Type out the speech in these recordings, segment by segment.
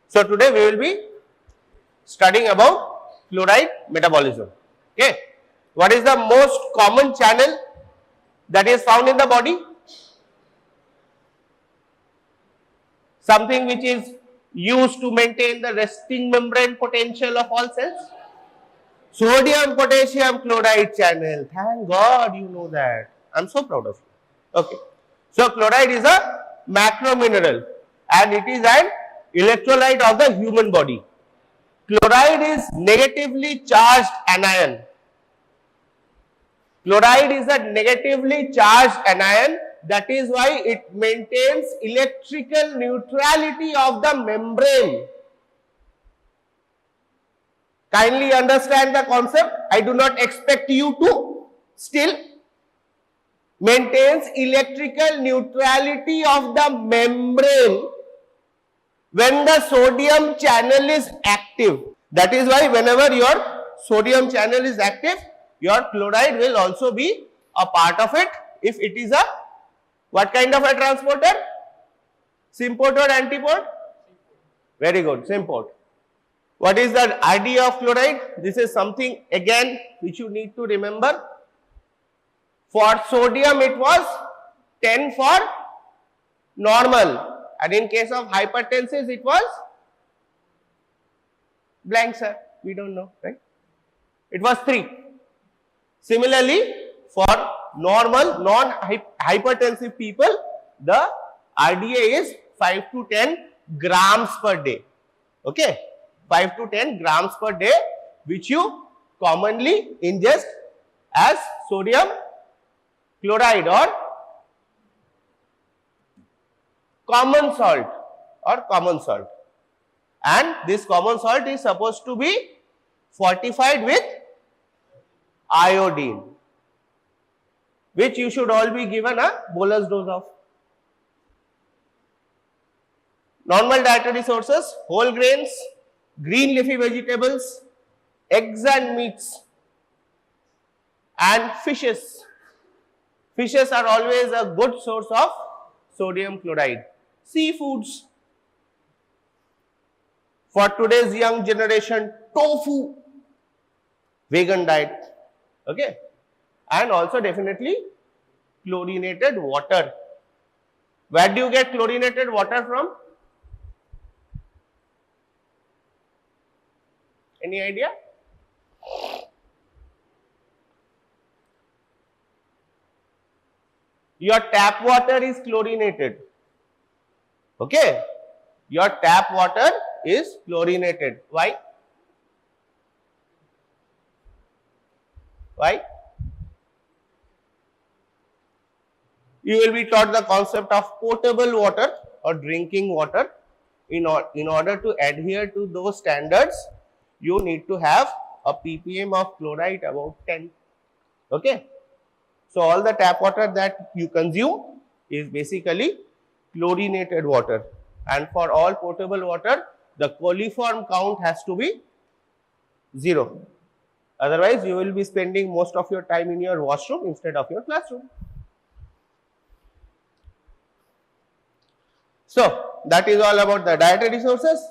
So today we will be studying about chloride metabolism. Okay. What is the most common channel that is found in the body? Something which is used to maintain the resting membrane potential of all cells. Sodium potassium chloride channel. Thank God you know that. I am so proud of you. Okay. So chloride is a macro mineral and it is an electrolyte of the human body. Chloride is negatively charged anion. Chloride is a negatively charged anion. That is why it maintains electrical neutrality of the membrane. Kindly understand the concept. I do not expect you to still maintains electrical neutrality of the membrane when the sodium channel is active. That is why whenever your sodium channel is active, your chloride will also be a part of it. If it is a what kind of a transporter? Symport or antiport? Very good, symport. What is the idea of chloride? This is something again which you need to remember. For sodium it was 10 for normal, and in case of hypertensives it was blank, sir, we don't know, right? It was 3. Similarly, for normal non-hypertensive people, the RDA is 5 to 10 grams per day. Okay, 5 to 10 grams per day, which you commonly ingest as sodium chloride or common salt, and this common salt is supposed to be fortified with iodine, which you should all be given a bolus dose of. Normal dietary sources: whole grains, green leafy vegetables, eggs and meats, and fishes. Fishes are always a good source of sodium chloride. Seafoods. For today's young generation, tofu, vegan diet. Okay. And also definitely chlorinated water. Where do you get chlorinated water from? Any idea? Your tap water is chlorinated. Okay. Your tap water is chlorinated. Why? Why? You will be taught the concept of potable water or drinking water. In order to adhere to those standards, you need to have a ppm of chloride about 10. Okay. So all the tap water that you consume is basically chlorinated water, and for all potable water, the coliform count has to be 0. Otherwise, you will be spending most of your time in your washroom instead of your classroom. So that is all about the dietary sources.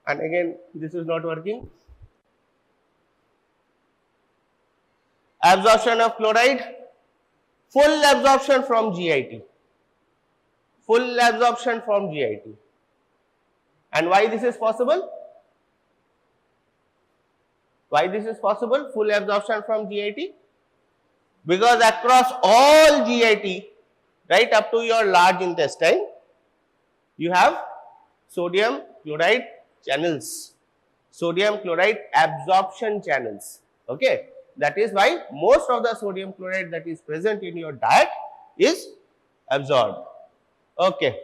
And again, this is not working. Absorption of chloride, full absorption from GIT. Full absorption from GIT. And why this is possible? Why this is possible? Full absorption from GIT? Because across all GIT, right up to your large intestine, you have sodium chloride channels, sodium chloride absorption channels. Okay. That is why most of the sodium chloride that is present in your diet is absorbed. Okay.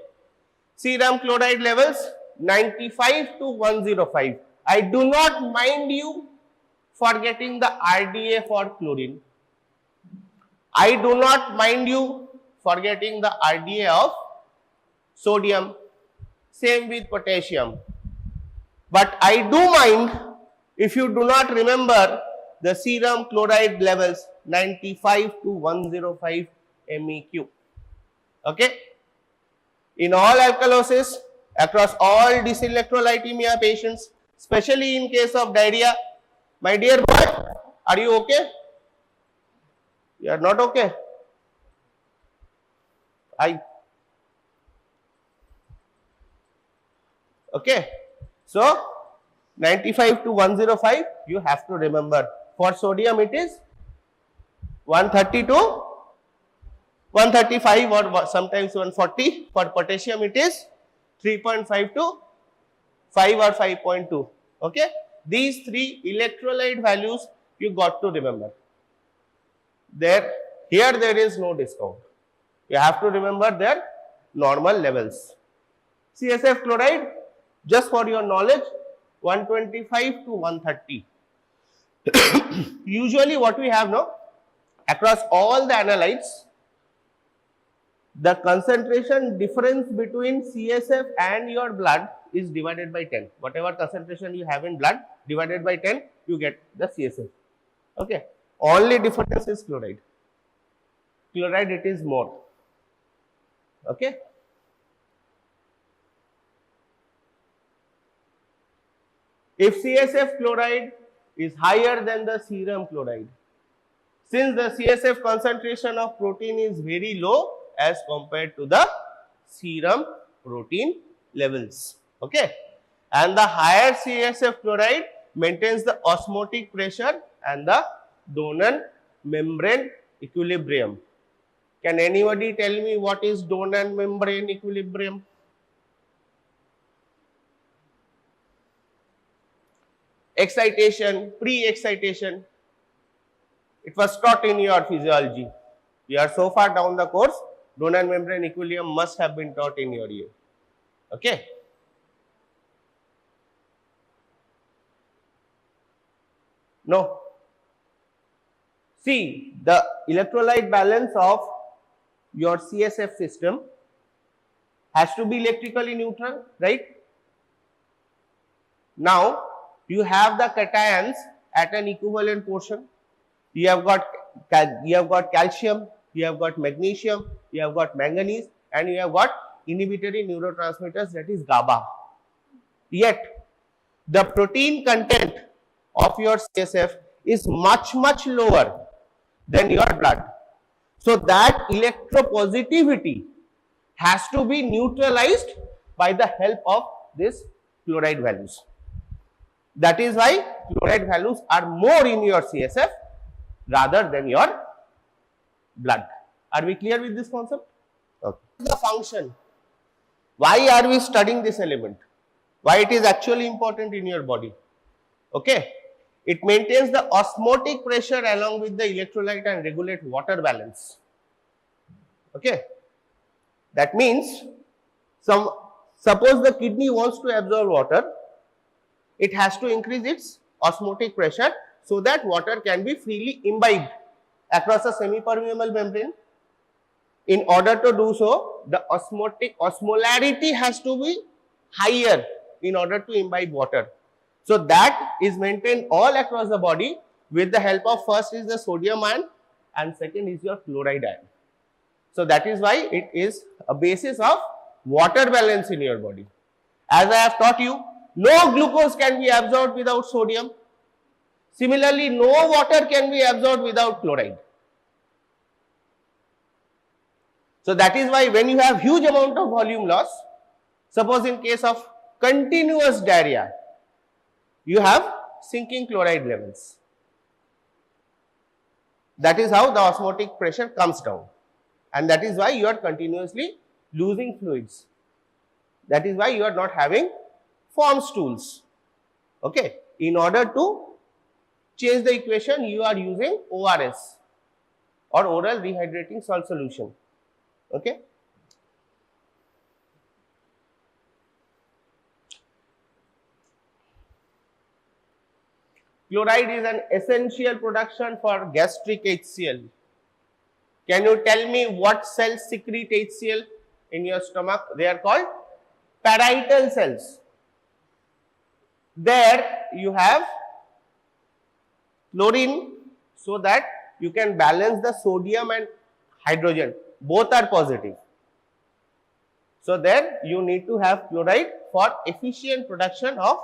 Serum chloride levels 95 to 105. I do not mind you forgetting the RDA for chlorine. I do not mind you forgetting the RDA of sodium. Same with potassium. But I do mind if you do not remember the serum chloride levels 95 to 105 MEQ. Okay. In all alkalosis, across all dyselectrolytemia patients, especially in case of diarrhea. My dear boy, are you okay? You are not okay? Okay. So, 95 to 105, you have to remember. For sodium, it is 130 to 135 or sometimes 140. For potassium, it is 3.5 to 5 or 5.2. Okay. These three electrolyte values you got to remember. Here there is no discount. You have to remember their normal levels. CSF chloride, just for your knowledge, 125 to 130. Usually what we have now, across all the analytes, the concentration difference between CSF and your blood is divided by 10. Whatever concentration you have in blood, divided by 10, you get the CSF. Okay. Only difference is chloride. Chloride, it is more. Okay. If CSF chloride is higher than the serum chloride, since the CSF concentration of protein is very low as compared to the serum protein levels. Okay. And the higher CSF chloride maintains the osmotic pressure and the donor membrane equilibrium. Can anybody tell me what is donor membrane equilibrium? Excitation, pre-excitation. It was taught in your physiology. You are so far down the course, donor membrane equilibrium must have been taught in your year. Okay. No. See, the electrolyte balance of your CSF system has to be electrically neutral, right? Now, you have the cations at an equivalent portion. You have got calcium, you have got magnesium, you have got manganese, and you have got inhibitory neurotransmitters, that is GABA. Yet, the protein content of your CSF is much lower than your blood. So, that electropositivity has to be neutralized by the help of this chloride values. That is why chloride values are more in your CSF rather than your blood. Are we clear with this concept? Okay. The function. Why are we studying this element? Why it is actually important in your body? Okay. It maintains the osmotic pressure along with the electrolyte and regulate water balance. Okay. That means, suppose the kidney wants to absorb water, it has to increase its osmotic pressure so that water can be freely imbibed across a semi-permeable membrane. In order to do so, the osmolarity has to be higher in order to imbibe water. So, that is maintained all across the body with the help of, first is the sodium ion and second is your chloride ion. So, that is why it is a basis of water balance in your body. As I have taught you, no glucose can be absorbed without sodium. Similarly, no water can be absorbed without chloride. So, that is why when you have huge amount of volume loss, suppose in case of continuous diarrhea, you have sinking chloride levels. That is how the osmotic pressure comes down, and that is why you are continuously losing fluids. That is why you are not having form stools. Okay. In order to change the equation, you are using ORS or oral rehydrating salt solution. Okay. Chloride is an essential production for gastric HCl. Can you tell me what cells secrete HCl in your stomach? They are called parietal cells. There you have chlorine so that you can balance the sodium and hydrogen. Both are positive. So there you need to have chloride for efficient production of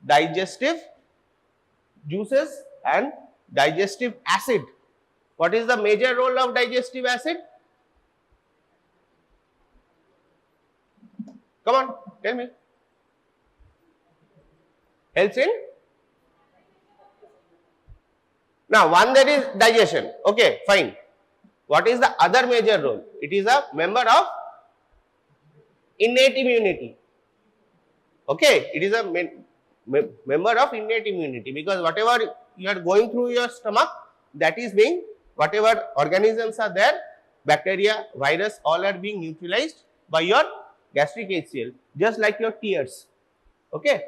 digestive juices and digestive acid. What is the major role of digestive acid? Come on, tell me. Helps in? Now, one that is digestion. Okay, fine. What is the other major role? It is a member of innate immunity. Okay, it is a member of innate immunity, because whatever you are going through your stomach, that is being, whatever organisms are there, bacteria, virus, all are being neutralized by your gastric HCl, just like your tears. Okay,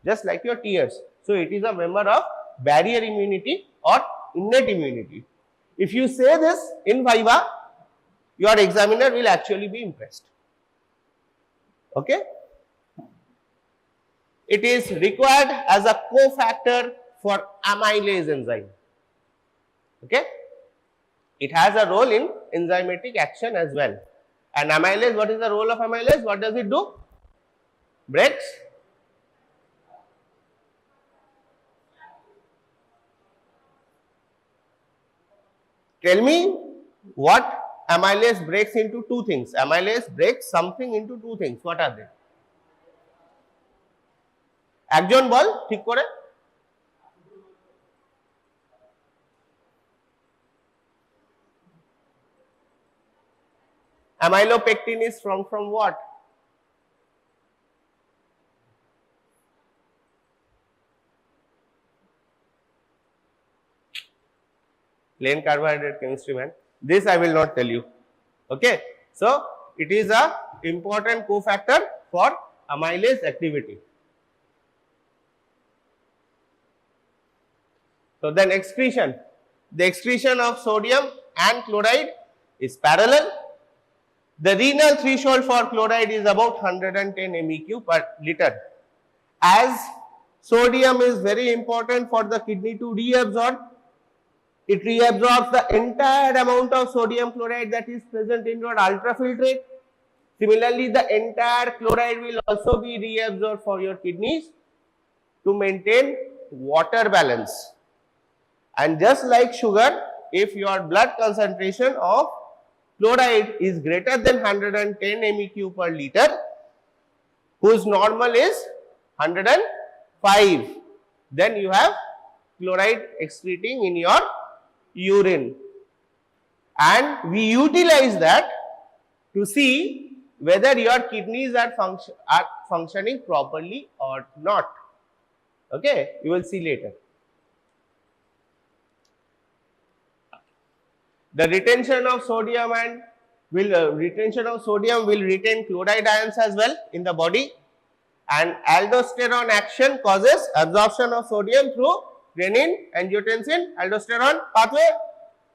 just like your tears. So it is a member of barrier immunity or innate immunity. If you say this in Viva, your examiner will actually be impressed. Okay. It is required as a cofactor for amylase enzyme. Okay. It has a role in enzymatic action as well. And amylase, what is the role of amylase? What does it do? Breaks. Tell me what amylase breaks into two things. Amylase breaks something into two things. What are they? একজন বল ঠিক করে। Amylopectin is from what? Plain carbohydrate chemistry, man. This I will not tell you. Okay. So it is a important cofactor for amylase activity. So then excretion. The excretion of sodium and chloride is parallel. The renal threshold for chloride is about 110 MEq per liter. As sodium is very important for the kidney to reabsorb, it reabsorbs the entire amount of sodium chloride that is present in your ultrafiltrate. Similarly, the entire chloride will also be reabsorbed for your kidneys to maintain water balance. And just like sugar, if your blood concentration of chloride is greater than 110 MEq per liter, whose normal is 105, then you have chloride excreting in your urine. And we utilize that to see whether your kidneys are functioning properly or not. Okay, you will see later. The retention of sodium will retain chloride ions as well in the body, and aldosterone action causes absorption of sodium through renin, angiotensin, aldosterone pathway.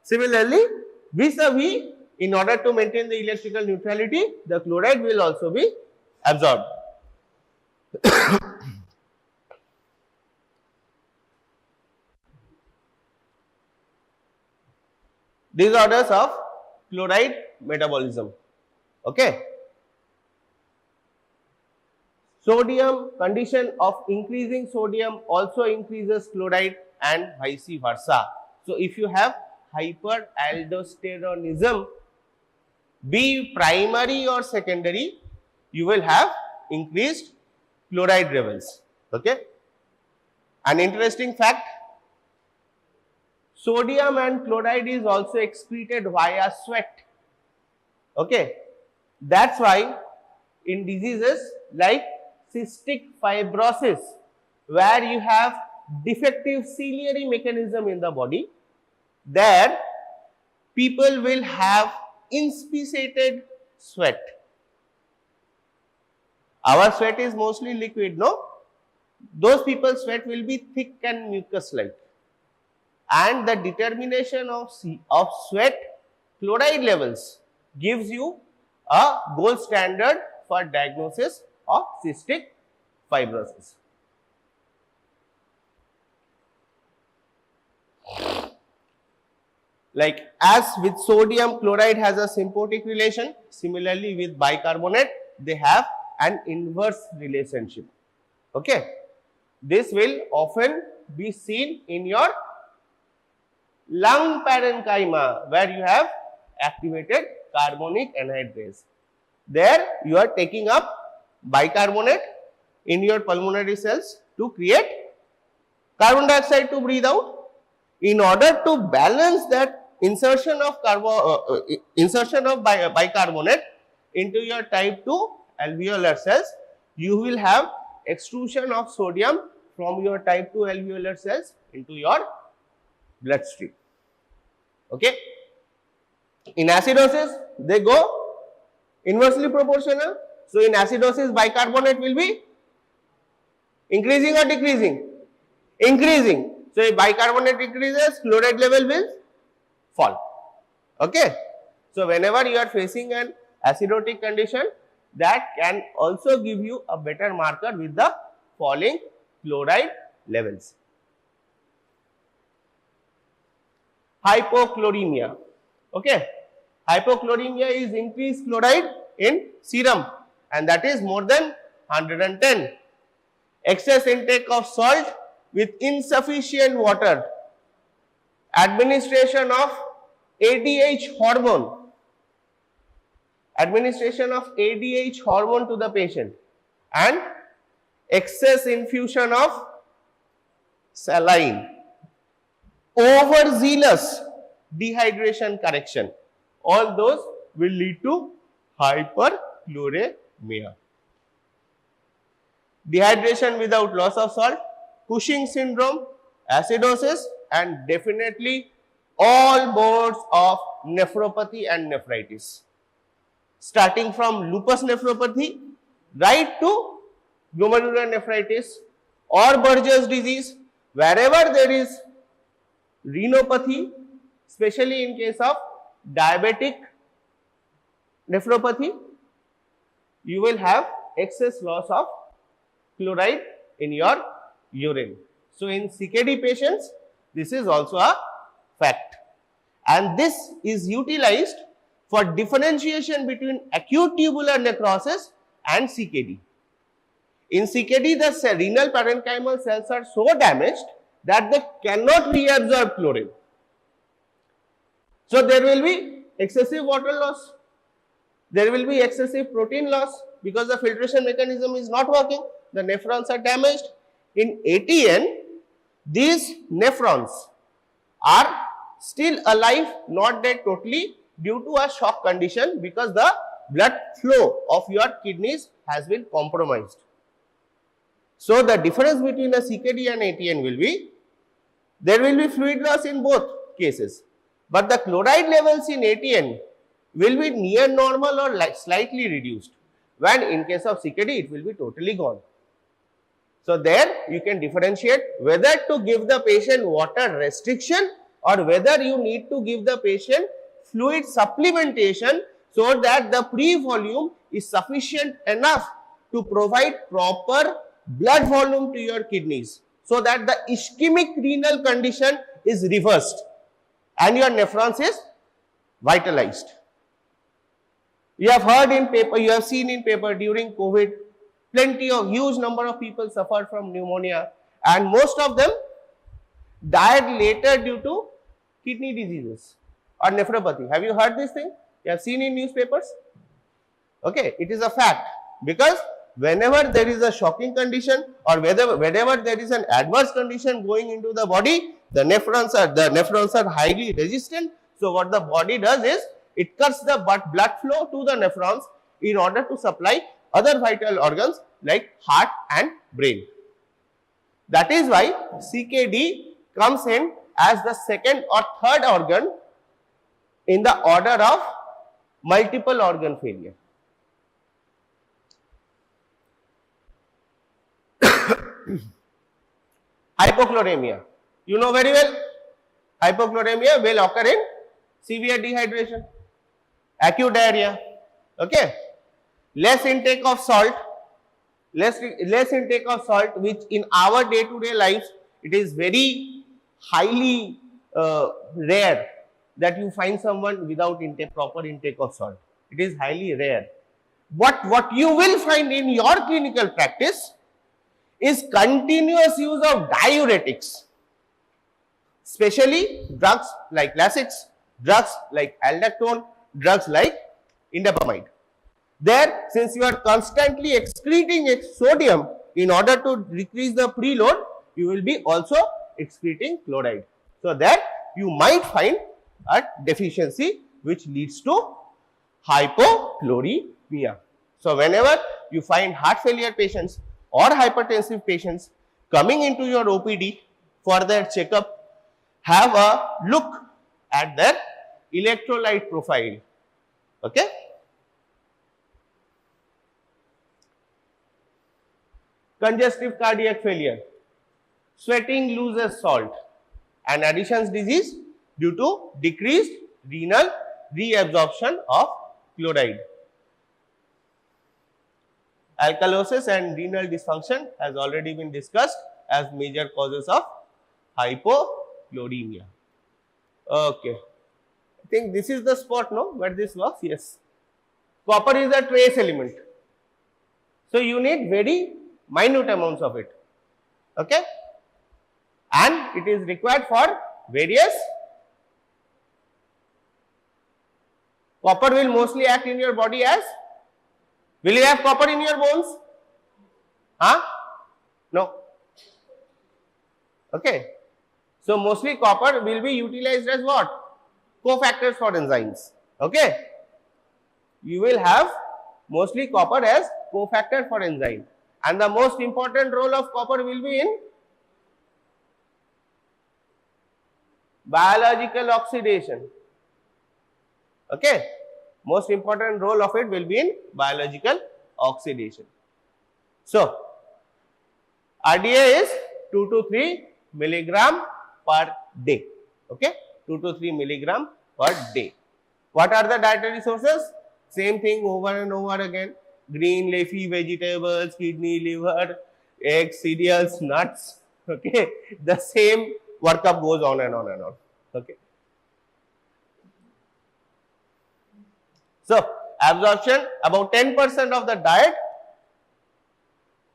Similarly, vis-a-vis, in order to maintain the electrical neutrality, the chloride will also be absorbed. Disorders of chloride metabolism. Okay. Sodium, condition of increasing sodium also increases chloride and vice versa. So if you have hyperaldosteronism, be primary or secondary, you will have increased chloride levels. Okay. An interesting fact, sodium and chloride is also excreted via sweat. Okay. That's why in diseases like cystic fibrosis, where you have defective ciliary mechanism in the body, there people will have inspissated sweat. Our sweat is mostly liquid, no? Those people's sweat will be thick and mucus-like. And the determination of sweat chloride levels gives you a gold standard for diagnosis of cystic fibrosis. Like as with sodium, chloride has a symbiotic relation. similarly with bicarbonate, they have an inverse relationship. Okay. This will often be seen in your lung parenchyma, where you have activated carbonic anhydrase. There you are taking up bicarbonate in your pulmonary cells to create carbon dioxide to breathe out. In order to balance that insertion of bicarbonate into your type 2 alveolar cells, you will have extrusion of sodium from your type 2 alveolar cells into your bloodstream. Okay. In acidosis, they go inversely proportional. So, in acidosis, bicarbonate will be increasing or decreasing? Increasing. So, if bicarbonate increases, chloride level will fall. Okay. So, whenever you are facing an acidotic condition, that can also give you a better marker with the falling chloride levels. Hypochloremia. Okay. Hypochloremia is increased chloride in serum, and that is more than 110. Excess intake of salt with insufficient water. Administration of ADH hormone. Administration of ADH hormone to the patient, and excess infusion of saline. Overzealous dehydration correction. All those will lead to hyperchloremia. Dehydration without loss of salt, Cushing syndrome, acidosis, and definitely all modes of nephropathy and nephritis. Starting from lupus nephropathy right to glomerular nephritis or Buerger's disease, wherever there is renopathy, especially in case of diabetic nephropathy, you will have excess loss of chloride in your urine. So, in CKD patients, this is also a fact, and this is utilized for differentiation between acute tubular necrosis and CKD. In CKD, the renal parenchymal cells are so damaged that they cannot reabsorb chlorine. So, there will be excessive water loss, there will be excessive protein loss because the filtration mechanism is not working, the nephrons are damaged. In ATN, these nephrons are still alive, not dead totally, due to a shock condition because the blood flow of your kidneys has been compromised. So, the difference between a CKD and ATN will be, there will be fluid loss in both cases, but the chloride levels in ATN will be near normal or slightly reduced, when in case of CKD it will be totally gone. So, there you can differentiate whether to give the patient water restriction or whether you need to give the patient fluid supplementation so that the pre-volume is sufficient enough to provide proper blood volume to your kidneys, so that the ischemic renal condition is reversed and your nephrons is vitalized. You have heard in paper, you have seen in paper during COVID, huge number of people suffered from pneumonia, and most of them died later due to kidney diseases or nephropathy. Have you heard this thing? You have seen in newspapers? Okay, it is a fact, because whenever there is a shocking condition or whenever there is an adverse condition going into the body, the nephrons are highly resistant. So, what the body does is, it cuts the blood flow to the nephrons in order to supply other vital organs like heart and brain. That is why CKD comes in as the second or third organ in the order of multiple organ failure. Hypochloremia, you know very well, hypochloremia will occur in severe dehydration, acute diarrhea, okay. Less intake of salt, which in our day-to-day lives, it is very highly rare that you find someone without proper intake of salt. It is highly rare. But what you will find in your clinical practice is continuous use of diuretics, especially drugs like Lasix, drugs like aldactone, drugs like indapamide. There, since you are constantly excreting sodium in order to decrease the preload, you will be also excreting chloride. So that you might find a deficiency which leads to hypochloremia. So whenever you find heart failure patients or hypertensive patients coming into your OPD for their checkup, have a look at their electrolyte profile. Okay. Congestive cardiac failure, sweating loses salt, and Addison's disease due to decreased renal reabsorption of chloride. Alkalosis and renal dysfunction has already been discussed as major causes of hypochloremia. Okay, I think this is the spot, no, where this works. Yes, copper is a trace element, so you need very minute amounts of it. Okay, and it is required for various. Copper will mostly act in your body as, will you have copper in your bones? Huh? No. Okay. So mostly copper will be utilized as what? Cofactors for enzymes. Okay. You will have mostly copper as cofactor for enzyme. And the most important role of copper will be in biological oxidation. Okay. Most important role of it will be in biological oxidation. So, RDA is 2 to 3 milligram per day. Okay. 2 to 3 milligram per day. What are the dietary sources? Same thing over and over again. Green leafy vegetables, kidney, liver, eggs, cereals, nuts. Okay. The same workup goes on and on and on. Okay. So, absorption, about 10% of the diet,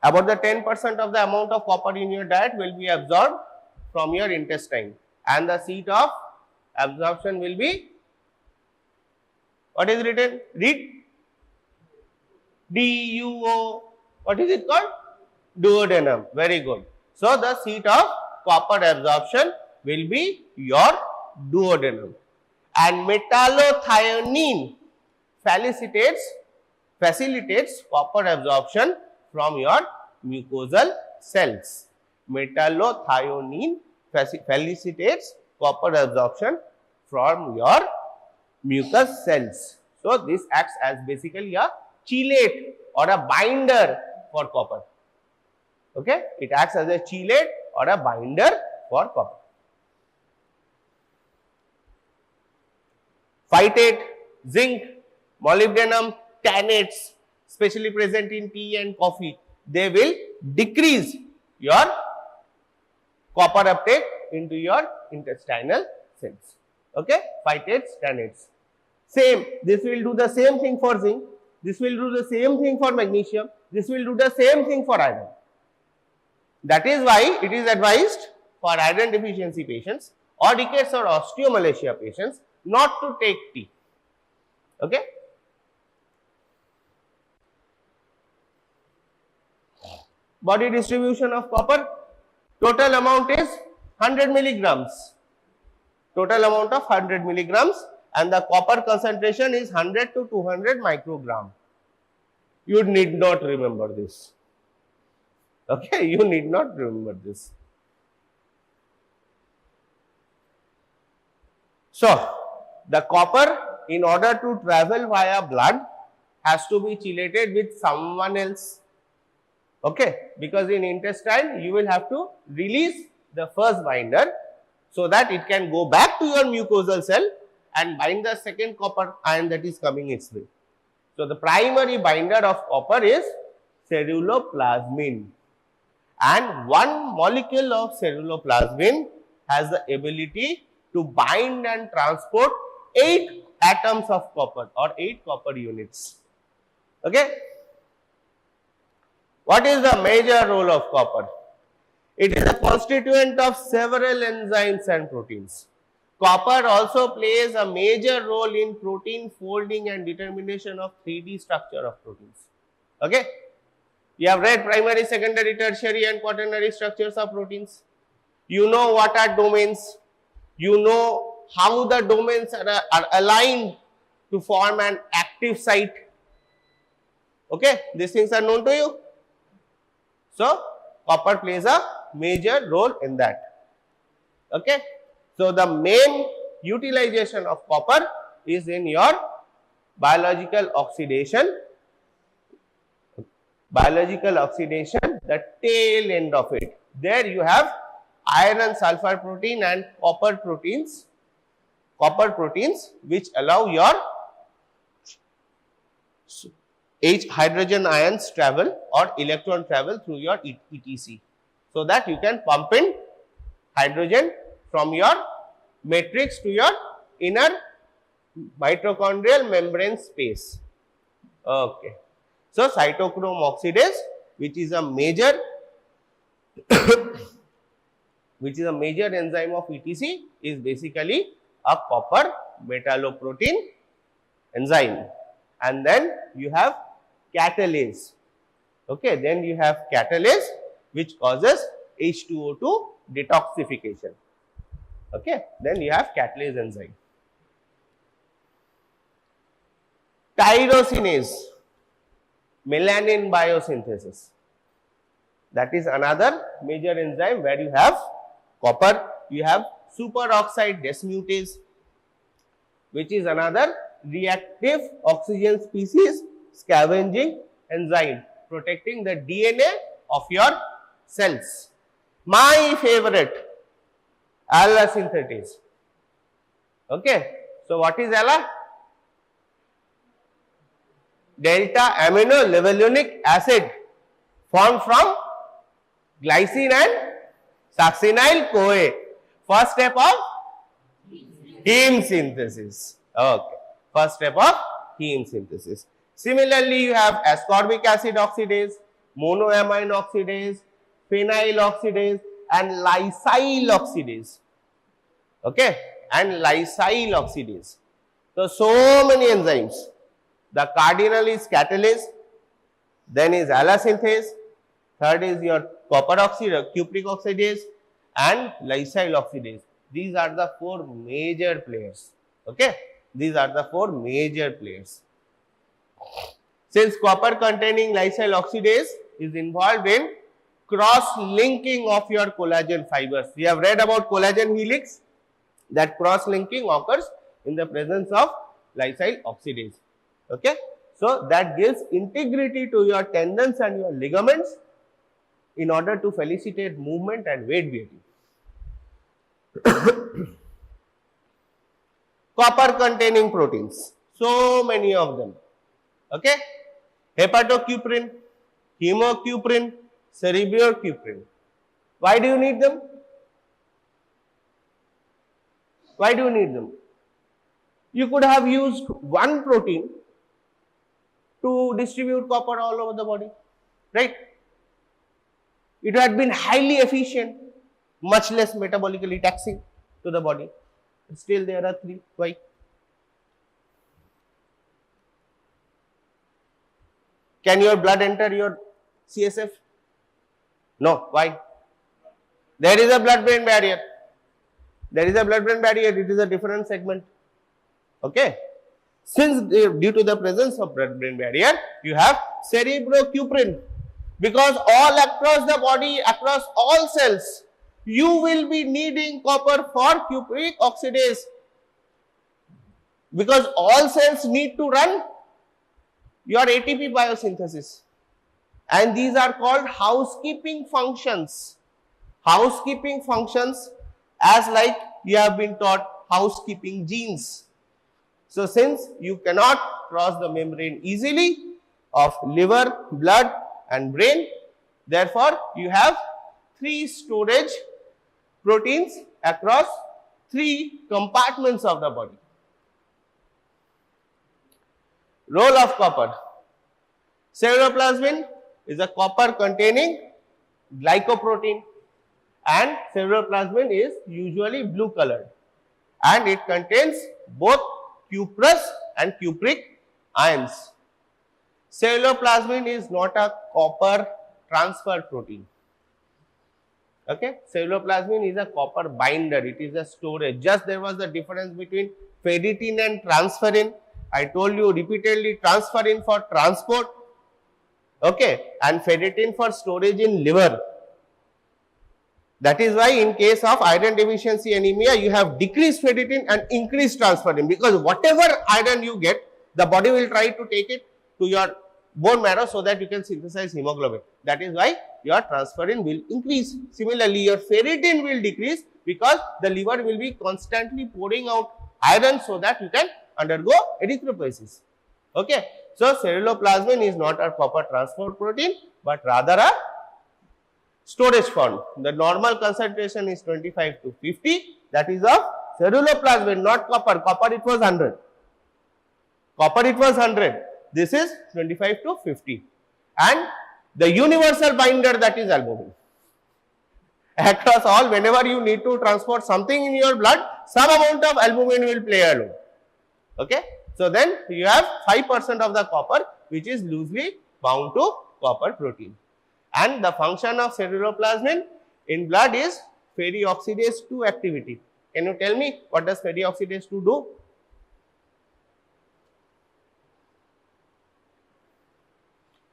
about the 10% of the amount of copper in your diet will be absorbed from your intestine, and the seat of absorption will be, what is written? Read. DUO. What is it called? Duodenum. Very good. So, the seat of copper absorption will be your duodenum, and metallothionein facilitates copper absorption from your mucosal cells. Metallothionein facilitates copper absorption from your mucous cells. So, this acts as basically a chelate or a binder for copper. Okay, it acts as a chelate or a binder for copper. Phytate, zinc, molybdenum, tannates, especially present in tea and coffee, they will decrease your copper uptake into your intestinal cells. Okay, phytates, tannates. Same, this will do the same thing for zinc, this will do the same thing for magnesium, this will do the same thing for iron. That is why it is advised for iron deficiency patients or rickets or osteomalacia patients not to take tea. Okay. Body distribution of copper, total amount is 100 milligrams. Total amount of 100 milligrams, and the copper concentration is 100 to 200 microgram. You need not remember this. Okay, you need not remember this. So, the copper, in order to travel via blood, has to be chelated with someone else. Okay, because in intestine you will have to release the first binder so that it can go back to your mucosal cell and bind the second copper ion that is coming its way. So, the primary binder of copper is ceruloplasmin, and one molecule of ceruloplasmin has the ability to bind and transport 8 atoms of copper or 8 copper units. Okay. What is the major role of copper? It is a constituent of several enzymes and proteins. Copper also plays a major role in protein folding and determination of 3D structure of proteins. Okay. You have read primary, secondary, tertiary and quaternary structures of proteins. You know what are domains. You know how the domains are aligned to form an active site. Okay. These things are known to you. So, copper plays a major role in that. Okay. So, the main utilization of copper is in your biological oxidation. Biological oxidation, the tail end of it. There you have iron sulfur protein and copper proteins which allow your H hydrogen ions travel or electron travel through your ETC, so that you can pump in hydrogen from your matrix to your inner mitochondrial membrane space. Okay. So, cytochrome oxidase, which is a major enzyme of ETC, is basically a copper metalloprotein enzyme. And then you have catalase. Okay, then you have catalase which causes H2O2 detoxification. Okay, then you have catalase enzyme. Tyrosinase, melanin biosynthesis. That is another major enzyme where you have copper. You have superoxide dismutase, which is another reactive oxygen species scavenging enzyme protecting the DNA of your cells. My favorite, ALA synthetase. Okay. So, what is ALA? Delta amino levulinic acid formed from glycine and succinyl-CoA. First step of heme synthesis. Okay. First step of heme synthesis. Similarly, you have ascorbic acid oxidase, monoamine oxidase, phenyl oxidase and lysyl oxidase. Okay. And lysyl oxidase. So many enzymes. The cardinal is catalase, then is ALA synthase, third is your copper oxidase, cupric oxidase and lysyl oxidase. These are the 4 major players. Okay. These are the 4 major players. Since copper containing lysyl oxidase is involved in cross-linking of your collagen fibers. We have read about collagen helix. That cross-linking occurs in the presence of lysyl oxidase. Okay. So, that gives integrity to your tendons and your ligaments in order to facilitate movement and weight bearing. Copper containing proteins, so many of them. Okay. Hepatocuprin, hemocuprin, cerebrocuprin. Why do you need them? Why do you need them? You could have used one protein to distribute copper all over the body, right? It had been highly efficient, much less metabolically taxing to the body. Still there are 3. Why? Can your blood enter your CSF? No. Why? There is a blood-brain barrier. There is a blood-brain barrier. It is a different segment. Okay. Since due to the presence of blood-brain barrier, you have cerebrocuprin. Because all across the body, across all cells, you will be needing copper for cupric oxidase. Because all cells need to run your ATP biosynthesis. And these are called housekeeping functions. Housekeeping functions, as like you have been taught housekeeping genes. So, since you cannot cross the membrane easily of liver, blood and brain, therefore, you have 3 storage proteins across 3 compartments of the body. Role of copper. Ceruloplasmin is a copper containing glycoprotein, and ceruloplasmin is usually blue colored, and it contains both cuprous and cupric ions. Ceruloplasmin is not a copper transfer protein. Okay, ceruloplasmin is a copper binder, it is a storage. Just there was the difference between ferritin and transferrin. I told you repeatedly, transferrin for transport, okay, and ferritin for storage in liver. That is why in case of iron deficiency anemia, you have decreased ferritin and increased transferrin, because whatever iron you get, the body will try to take it to your bone marrow so that you can synthesize hemoglobin. That is why your transferrin will increase. Similarly, your ferritin will decrease because the liver will be constantly pouring out iron so that you can undergo erythropoiesis. Okay. So, ceruloplasmin is not a copper transport protein, but rather a storage form. The normal concentration is 25 to 50, that is of ceruloplasmin, not copper. Copper it was 100. Copper it was 100. This is 25 to 50. And the universal binder, that is albumin. Across all, whenever you need to transport something in your blood, some amount of albumin will play a role. Okay. So, then you have 5% of the copper which is loosely bound to copper protein. And the function of ceruloplasmin in blood is ferrioxidase 2 activity. Can you tell me what does ferrioxidase 2 do?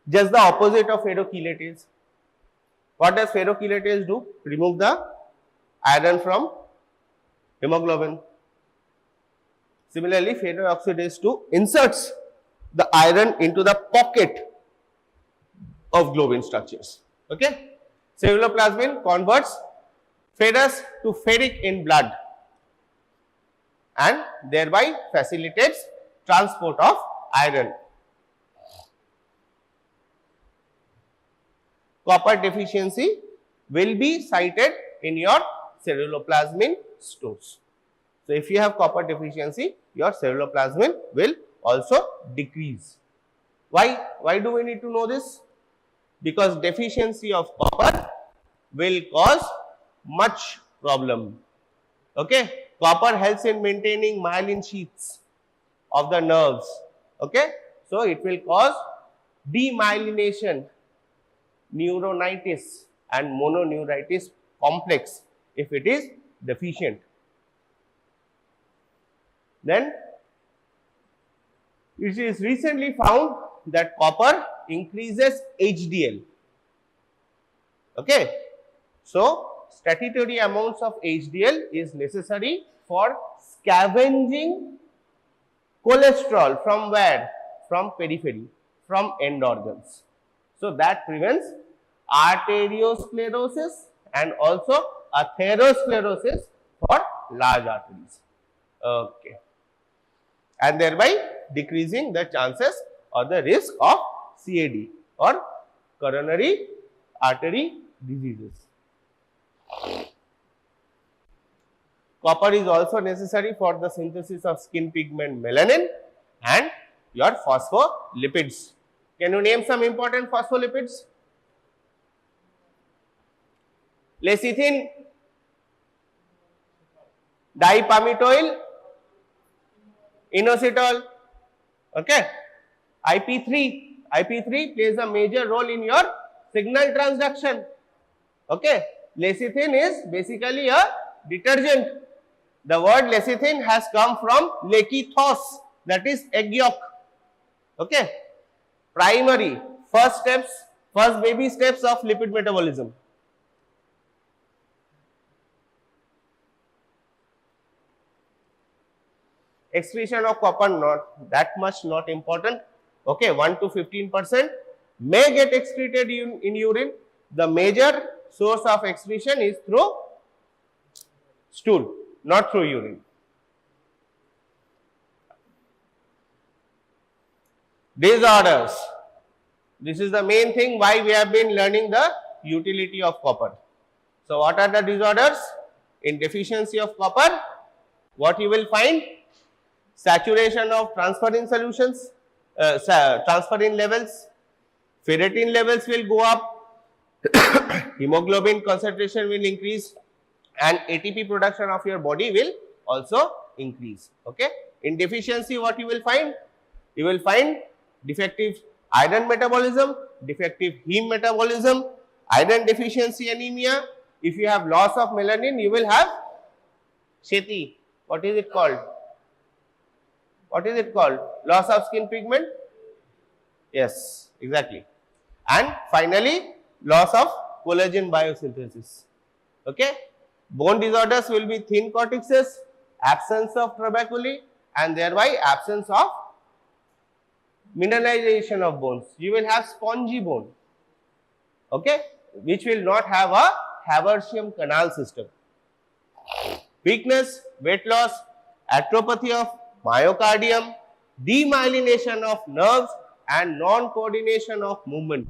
Just the opposite of ferrochelatase. What does ferrochelatase do? Remove the iron from hemoglobin. Similarly, ferrooxidase 2 inserts the iron into the pocket of globin structures. Okay. Ceruloplasmin converts ferrous to ferric in blood and thereby facilitates transport of iron. Copper deficiency will be cited in your ceruloplasmin stores. So, if you have copper deficiency, your ceruloplasmin will also decrease. Why do we need to know this? Because deficiency of copper will cause much problem. Okay? Copper helps in maintaining myelin sheaths of the nerves. Okay? So, it will cause demyelination, neuronitis and mononeuritis complex if it is deficient. Then it is recently found that copper increases HDL. Okay. So, statutory amounts of HDL is necessary for scavenging cholesterol from where? From periphery, from end organs. So, that prevents arteriosclerosis and also atherosclerosis for large arteries. Okay. And thereby decreasing the chances or the risk of CAD or coronary artery diseases. Copper is also necessary for the synthesis of skin pigment melanin and your phospholipids. Can you name some important phospholipids? Lecithin, dipalmitoyl, inositol, okay. IP3 plays a major role in your signal transduction, okay. Lecithin is basically a detergent. The word lecithin has come from lekithos, that is egg yolk, okay. Primary, first baby steps of lipid metabolism. Excretion of copper not that much, not important. Okay, 1 to 15% may get excreted in urine. The major source of excretion is through stool, not through urine. Disorders. This is the main thing why we have been learning the utility of copper. So, what are the disorders? In deficiency of copper, what you will find? Saturation of transferrin solutions, transferrin levels, ferritin levels will go up, hemoglobin concentration will increase, and ATP production of your body will also increase. Okay. In deficiency, what you will find? You will find defective iron metabolism, defective heme metabolism, iron deficiency anemia. If you have loss of melanin, you will have Sheti. What is it called? What is it called? Loss of skin pigment? Yes, exactly. And finally, loss of collagen biosynthesis. Okay. Bone disorders will be thin cortices, absence of trabeculae, and thereby absence of mineralization of bones. You will have spongy bone, okay, which will not have a Haversian canal system. Weakness, weight loss, atrophy of myocardium, demyelination of nerves, and non-coordination of movement.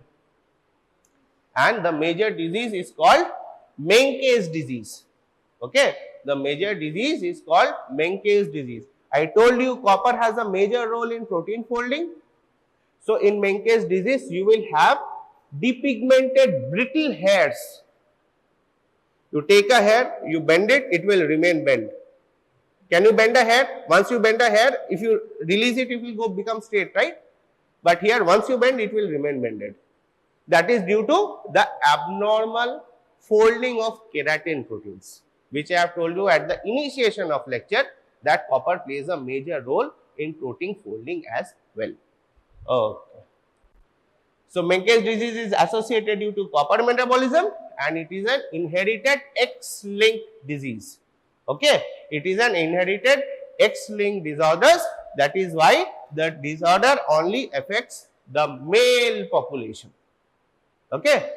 And the major disease is called Menkes disease. Okay, the major disease is called Menkes disease. I told you copper has a major role in protein folding. So in Menkes disease, you will have depigmented brittle hairs. You take a hair, you bend it, it will remain bent. Can you bend a hair? Once you bend a hair, if you release it, it will become straight, right? But here, once you bend, it will remain bended. That is due to the abnormal folding of keratin proteins, which I have told you at the initiation of lecture, that copper plays a major role in protein folding as well. Okay. So Menkes disease is associated due to copper metabolism, and it is an inherited X-linked disease. Okay, it is an inherited X-linked disorders. That is why the disorder only affects the male population. Okay.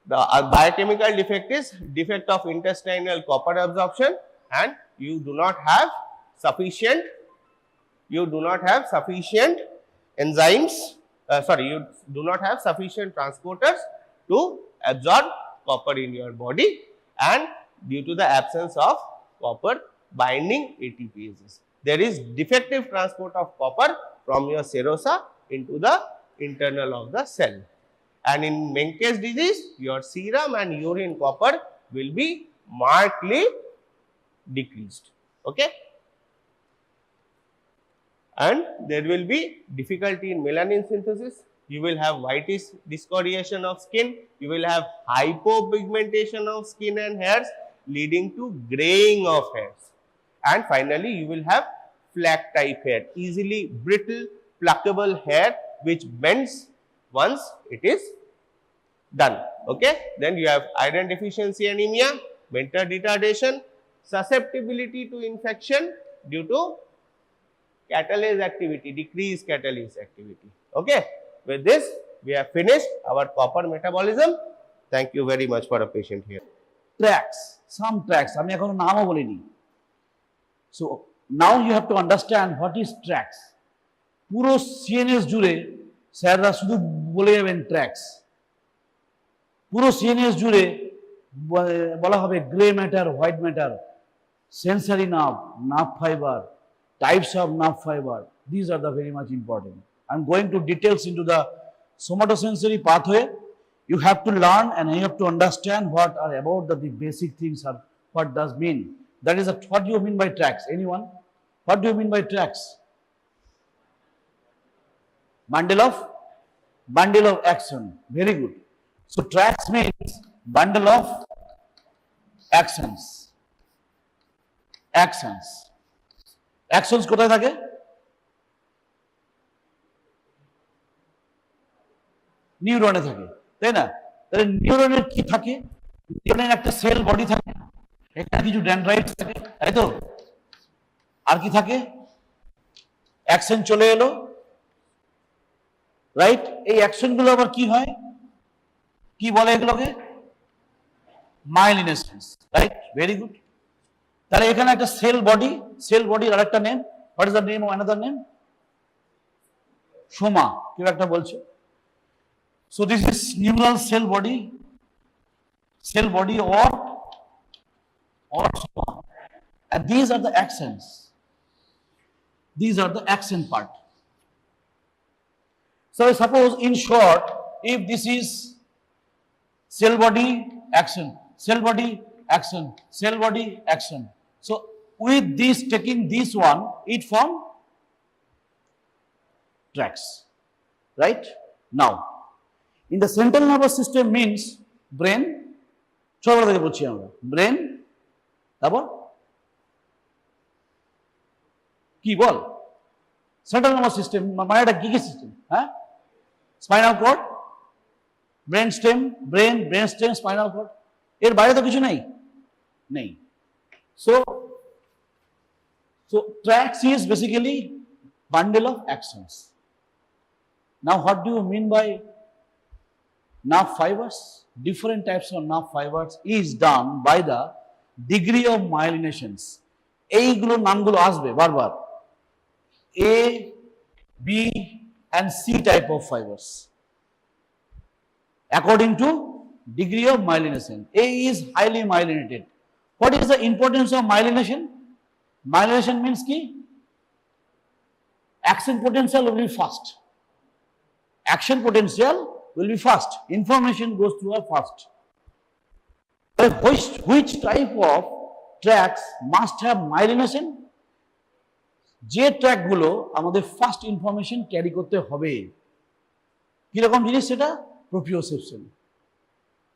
The biochemical defect is defect of intestinal copper absorption, and you do not have sufficient enzymes, you do not have sufficient transporters to absorb copper in your body, and due to the absence of copper binding ATPases. There is defective transport of copper from your serosa into the internal of the cell. And in Menkes disease, your serum and urine copper will be markedly decreased. Okay. And there will be difficulty in melanin synthesis. You will have whitish discoloration of skin. You will have hypopigmentation of skin and hairs, leading to graying of hairs. And finally, you will have flake type hair, easily brittle, pluckable hair, which bends once it is done. Okay. Then you have iron deficiency anemia, mental retardation, susceptibility to infection due to catalase activity, decreased catalase activity. Okay. With this, we have finished our copper metabolism. Thank you very much for a patient here. Tracks, some tracks. I mean, I bolini. So now you have to understand what is tracks. Puro CNS jure, sirra sudu bole jaben tracks. Puro CNS jure bola hobe gray matter, white matter, sensory nerve, nerve fiber, types of nerve fiber. These are the very much important. I am going to details into the somatosensory pathway. You have to learn and you have to understand what are about the basic things are, what does mean. That is what do you mean by tracks? Anyone? What do you mean by tracks? Bundle of action. Very good. So tracks means bundle of actions. Actions কোথায় থাকে? নিউরনে থাকে, তাই না? তাহলে নিউরনের কি থাকে? নিউরনের একটা সেল বডি থাকে, এখানে কিছু ডেনড্রাইটস থাকে, তাই তো? আর কি থাকে? অ্যাকশন চলে এলো, রাইট? এই অ্যাকশনগুলো আবার কি হয়? কি বলে এগুলোকে? মাইলিনেশনস, রাইট? Very good. তাহলে এখানে একটা সেল বডির আরেকটা name, what is the name of another name? Soma, কেউ একটা বলছে। So this is neural cell body or soma, and these are the axons. These are the action part. So suppose in short, if this is cell body action, cell body action, cell body action. So with this, taking this one, it form tracks, right? Now, in the central nervous system means brain, brain, কি বল central nervous system মানে এটা কি system হ্যাঁ spinal cord brain stem spinal cord এর বাইরে তো কিছু নেই so tracts is basically bundle of actions. Now what do you mean by nerve fibers? Different types of nerve fibers is done by the degree of myelinations. এইগুলো নামগুলো আসবে বারবার A, B and C type of fibers according to degree of myelination. A is highly myelinated. What is the importance of myelination? Myelination means ki action potential will be fast. Action potential will be fast. Information goes through a fast. Which type of tracks must have myelination? যে ট্র্যাকগুলো আমাদের fast information carry করতে হবে কিরকম জিনিস সেটা proprioception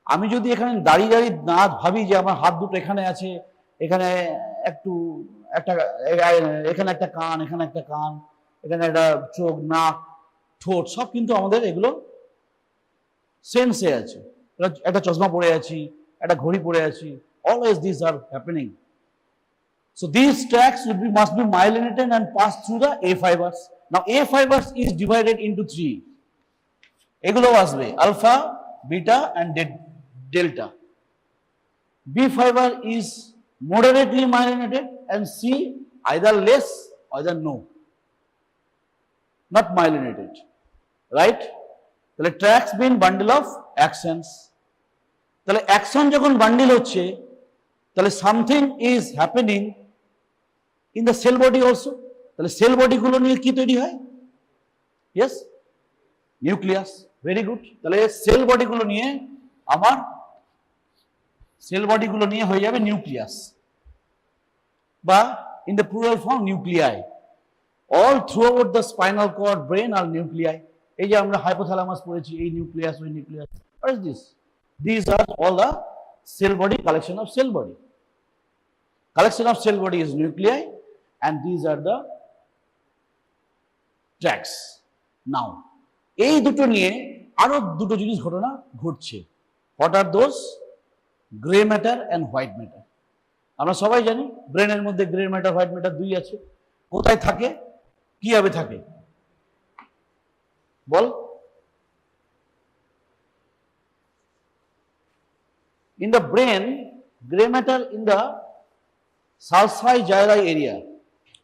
আমি যদি এখানে দাঁড়িয়ে না ভাবি যে আমার হাত দুটো এখানে আছে এখানে এখানে একটা কান এখানে একটা চোখ নাক ঠোঁট সব কিন্তু আমাদের এগুলো সেন্সে আছে একটা চশমা পরে আছি একটা ঘড়ি পরে আছি always this are happening So these tracts must be myelinated and pass through the A fibers. Now A fibers is divided into 3. Egulo asbe alpha, beta and delta. B fiber is moderately myelinated and C either less or either no. Not myelinated. Right? তাহলে tracts mean bundle of actions. তাহলে action যখন bundle হচ্ছে তাহলে something is happening in the cell body also. তাহলে sell body গুলো নিয়ে কি তৈরি হয় yes নিউক্লিয়াস ভেরি গুড তাহলে সেল বডি গুলো নিয়ে আমার সেল বডি গুলো নিয়ে হয়ে যাবে নিউক্লিয়াস বা in the plural form nuclei all throughout the spinal cord brain are nuclei এই যে আমরা হাইপোথ্যালামাস পড়েছি এই নিউক্লিয়াস ওই nucleus what is this these are all the cell body collection of cell body is nuclei and these are the tracks. Now এই দুটো নিয়ে আরো দুটো জিনিস ঘটনা ঘটছে what are those gray matter and white matter আমরা সবাই জানি ব্রেনের মধ্যে গ্রে ম্যাটার হোয়াইট ম্যাটার দুই আছে কোথায় থাকে কিভাবে থাকে বল in the brain gray matter in the sulci gyri area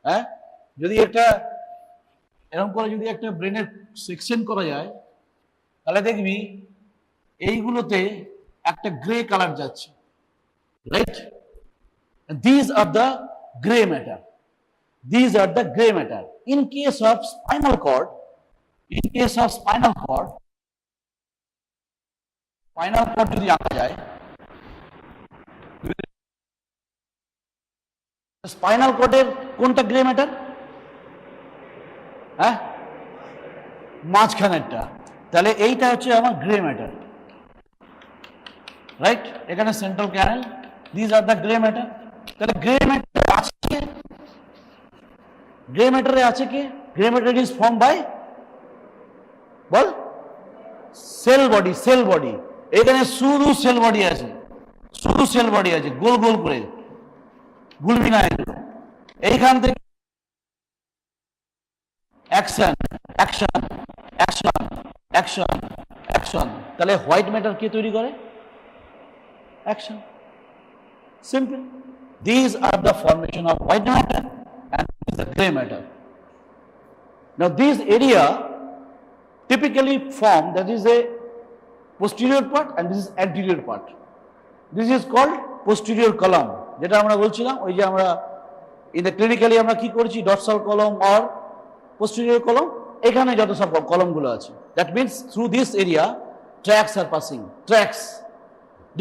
হ্যাঁ যদি একটা এরকম করে যদি একটা ব্রেনের সেকশন করা যায় তাহলে দেখবি এইগুলোতে একটা গ্রে কালার যাচ্ছে right these are the gray matter in case of spinal cord যদি আঁকা যায় স্পাইনাল কর্ডের কোনটা গ্রে ম্যাটার হ্যাঁ মাঝখানেরটা তাহলে এইটা হচ্ছে আমার গ্রে ম্যাটার রাইট এখানে central canal this are the grey matter তাহলে গ্রে ম্যাটারে আছে কি grey matter is form by ball cell body এখানে শুধু সেল বডি আছে গোল গোল করে ভুলবি না এইখান থেকে অ্যাকশন তাহলে হোয়াইট ম্যাটার কে তৈরি করে action simple this are the formation off white matter and the gray matter. Now this area typically form that is a posterior part and this is anterior part. This is called posterior column যেটা আমরা বলছিলাম ওই যে আমরা in the clinically আমরা কি করছি, dorsal কলম অর পোস্টেরিয়র কলম, এখানে যত সব কলমগুলো আছে, that means through this area tracks are passing, tracks,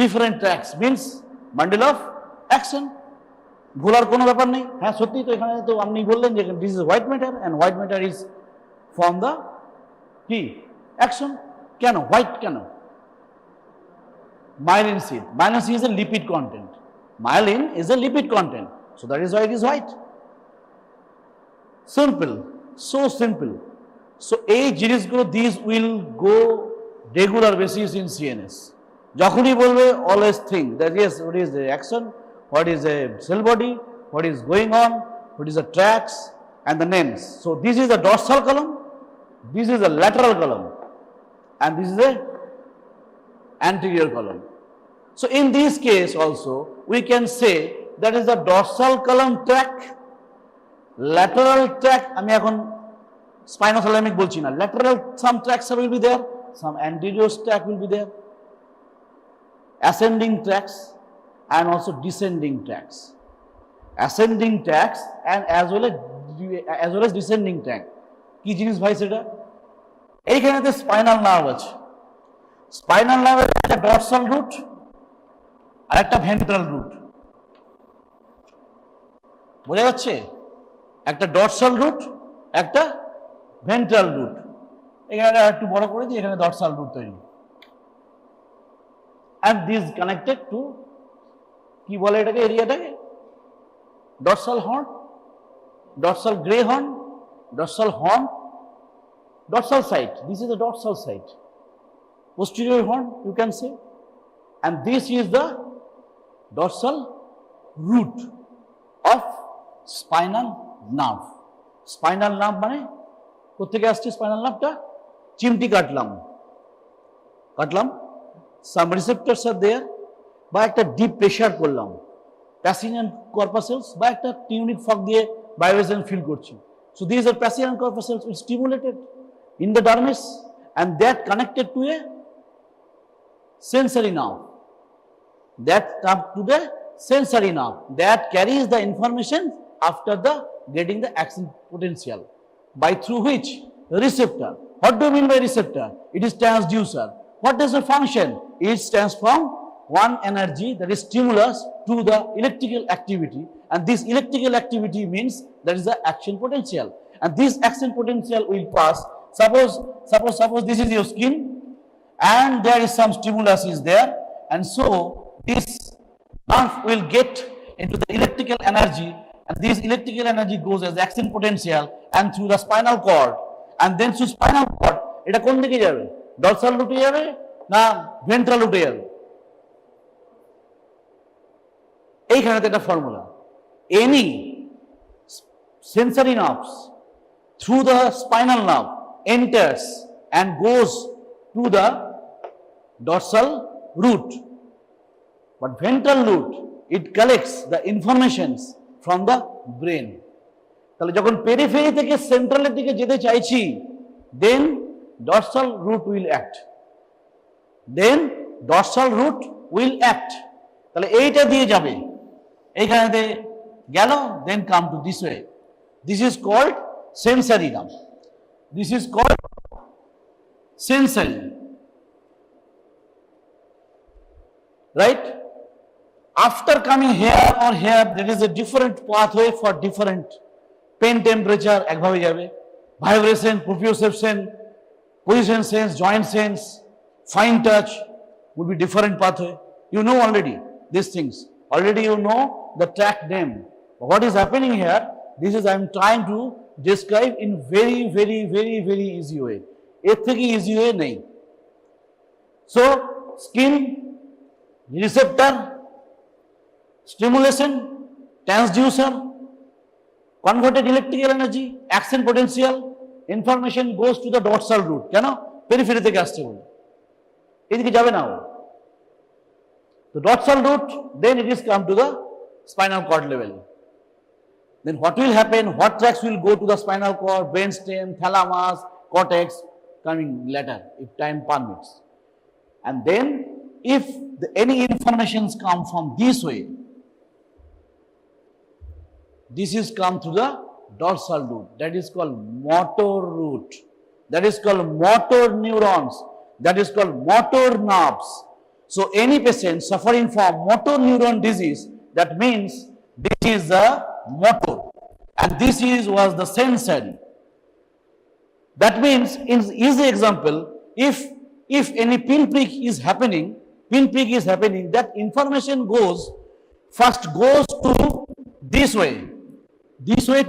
different tracks means bundle of action. ভুলার কোনো ব্যাপার নেই। হ্যাঁ সত্যি তো, এখানে তো আপনি বললেন যে this is white matter and white matter is from the কি অ্যাকশন। কেন হোয়াইট, কেন? myelin sheath, myelin sheath is a lipid content, myelin is a lipid content, so that is why it is white. Simple, so simple. So এই জিনিসগুলো these will go regular basis in CNS. যখনই বলবে always think that yes, what is the action, what is a cell body, what is going on, what is the tracks and the names. So this is the dorsal column, this is the lateral column, and this is a anterior column. So in this case also we can say that is the dorsal column track, lateral track, আমি এখন spinothalamic বলছি না, lateral some tracks will be there, some anterior track will be there, ascending tracks and also descending tracks, ascending tracks and as well as descending track। কি জিনিস ভাই সেটা? এইখানেতে spinal nerve আছে, spinal নার্ভের একটা ডর্সাল রুট আর একটা ventral root, বোঝা যাচ্ছে? একটা ডর্সাল রুট, একটা ভেন্ট্রাল রুট। এখানে একটু বড় করে দিই, এখানে ডর্সাল রুট তৈরি, and this connected to কি বলে এটাকে, এরিয়াটাকে dorsal horn, dorsal grey horn, dorsal horn, dorsal side, this is the dorsal side, posterior horn you can say, and this is the dorsal root of spinal nerve. Spinal nerve মানে কোথেকে আসছে spinal nerve টা? চিমটি কাটলাম, some receptors are there, বা একটা deep pressure করলাম, প্যাসিনিয়ান corpuscles বা একটা টিউনিক ফক দিয়ে ভাইব্রেশন ফিল করছি, so these are Pacinian corpuscles which stimulated in the dermis and that connected to a sensory nerve, that come to the sensory nerve that carries the information after the getting the action potential, by through which receptor. What do you mean by receptor? It is transducer. What does the function? It transform one energy, that is stimulus, to the electrical activity, and this electrical activity means that is the action potential, and this action potential will pass. Suppose this is your skin and there is some stimulus is there, and so this nerve will get into the electrical energy, and this electrical energy goes as action potential and through the spinal cord, and then through spinal cord এটা কোন দিকে যাবে? Dorsal রুটে যাবে না ventral রুটে যাবে? এইখানে একটা formula, any sensory nerves through the spinal nerve enters and goes to the dorsal root, but ventral root it collects the informations from the brain. তাহলে যখন পেরিফেরি থেকে সেন্ট্রালের দিকে যেতে চাইছি, then dorsal root will act, তাহলে এইটা দিয়ে যাবে, এইখানে গেল, then come to this way, this is called sensory nerve, this is called sensory, right? After coming here or here, there is a different pathway for different pain temperature, একভাবে যাবে, vibration, proprioception, position sense, joint sense, fine touch would be different pathway. You know already these things, already you know the track name. But what is happening here, this is I am trying to describe in very easy way, এর থেকে easy way নেই। So skin, receptor, stimulation, transducer, converted electrical energy, action potential, information goes to the dorsal root, কেন? Periphery থেকে আসছে বলে, এদিকে যাবে না। The dorsal root, then it is come to the spinal cord level. Then what will happen? What tracks will go to the spinal cord, brainstem, thalamus, cortex, coming later if time permits. And then if any informations come from this way, This is come through the dorsal root. That is called motor root. That is called motor neurons. That is called motor nerves. So any patient suffering from motor neuron disease, that means this is the motor and this is was the sensory. That means in easy example, if any pinprick is happening, that information first goes to this way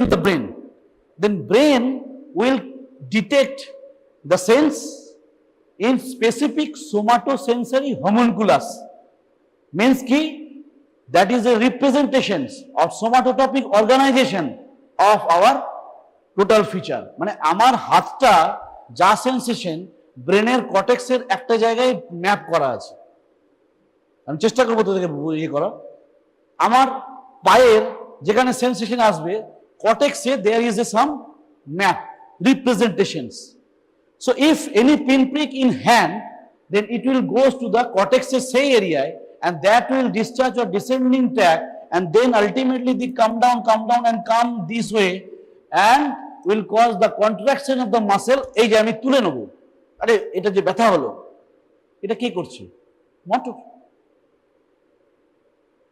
to the brain. Then brain will detect the sense in specific somatosensory homunculus. Means ki that is a representation of somatotopic organization of our total feature. মানে আমার হাতটা যা sensation ব্রেনের কর্টেক্সের একটা জায়গায় map করা আছে। আমি চেষ্টা করবো তোদেরকে ইয়ে করা। আমার পায়ের যেখানে সেন্সেশন আসবে কর্টেক্সে there is a some map representations. So if any pinprick in hand, then it will goes to the cortex's say area and that will discharge your descending tract and then ultimately they come down and come this way and will cause the contraction of the muscle. এই যে আমি তুলে নেব, আরে এটা যে ব্যথা হলো, এটা কি করছে? Motor.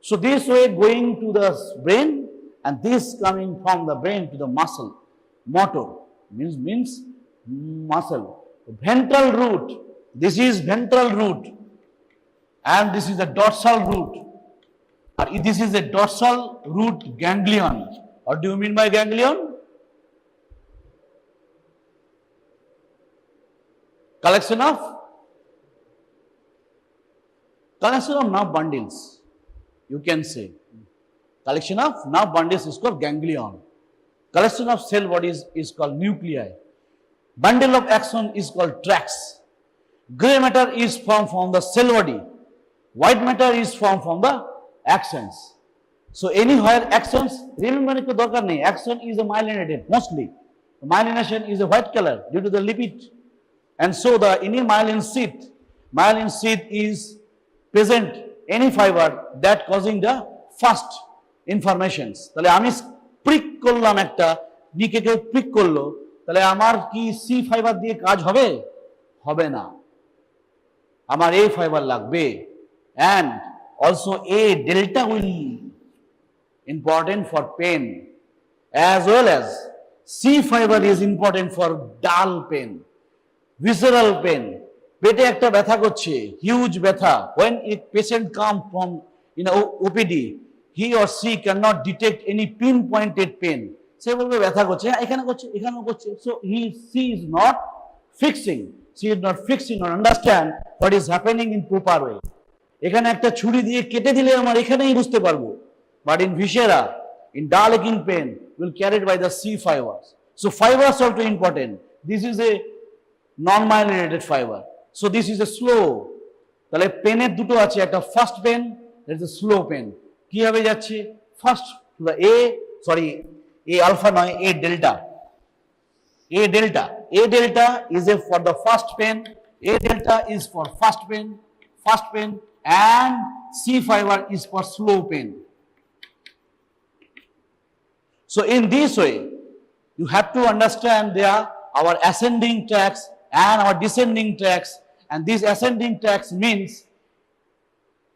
So this way going to the brain and this coming from the brain to the muscle. Motor means muscle. Ventral root, this is ventral root and this is the dorsal root. This is a dorsal root ganglion. What do you mean by ganglion? Collection of nerve bundles, you can say. Collection of nerve bundles is called ganglion. Collection of cell bodies is called nuclei. Bundle of axon is called tracts. Gray matter is formed from the cell body. White matter is formed from the axons. So anywhere axons, remember ko dorkar nahi, axon is a myelinated mostly. Myelination is a white color due to the lipid. And so the any myelin sheath is present any fiber that causing the first informations. তাহলে আমি prick করলাম একটা, নিকে কেউ prick করলো, তাহলে আমার কি সি ফাইবার দিয়ে কাজ হবে? হবে না, আমার এ ফাইবার লাগবে। and also A delta will important for pain as well as C fiber is important for dull pain, visceral pain. পেটে একটা ব্যথা করছে, হিউজ ব্যথা, when a patient come from OPD, he or she cannot detect any pinpointed pain. সে বলবে ব্যথা করছে, এখানে করছে, এখানেও করছে। So she is not fixing or understand what is happening in proper way. এখানে একটা ছুরি দিয়ে কেটে দিলে আমার এখানেই বুঝতে পারবো, but in viscera, in dull aching pain will carried by the C fibers. So fibers are also important. This is a non-myelinated fiber. So this is a slow. তাহলে পেনের দুটো আছে, একটা fast pain, there is a slow pain. কিভাবে যাচ্ছে? First to the A alpha নয়, A delta. A delta is for the fast pain. A delta is for fast pain, and C fiber is for slow pain. So in this way, you have to understand there our ascending tracts and our descending tracts, and these ascending tracts means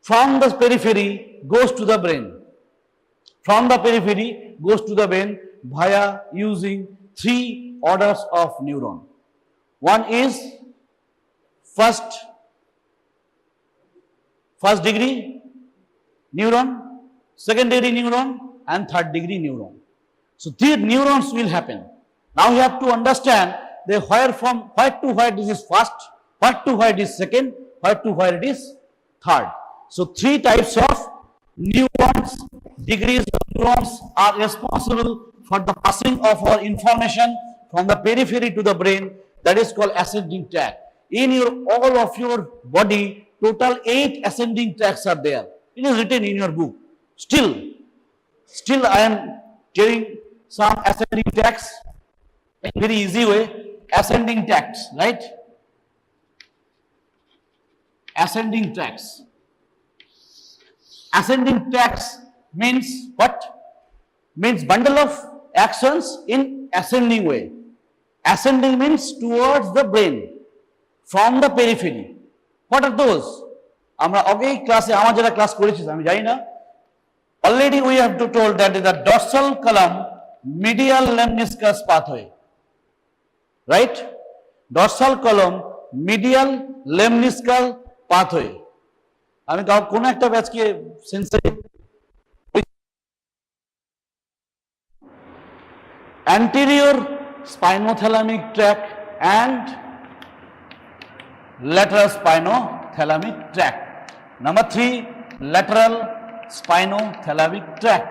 from the periphery goes to the brain. From the periphery goes to the brain via using 3 orders of neuron. One is first degree neuron, second degree neuron, and third degree neuron. So these neurons will happen. Now you have to understand where to where this is first, where to where it is second, where to where it is third. So 3 types of neurons, degrees of neurons are responsible for the passing of our information from the periphery to the brain. That is called ascending tract. In all of your body, total 8 ascending tracts are there. It is written in your book. Still I am telling some ascending tracts in very easy way. Ascending tracts, right? Ascending tracts means what? means bundle of actions in ascending way. Ascending means towards the brain from the periphery. What are those? আমরা আগেই ক্লাসে আমার যারা class করেছি আমি জানি না, already we have to told that is the dorsal column medial lemniscus pathway, right? Dorsal column medial lemniscus pathway. আমি কোন একটা ব্যাচকে sensory anterior spinothalamic tract and lateral spinothalamic tract. Number 3, lateral spinothalamic tract.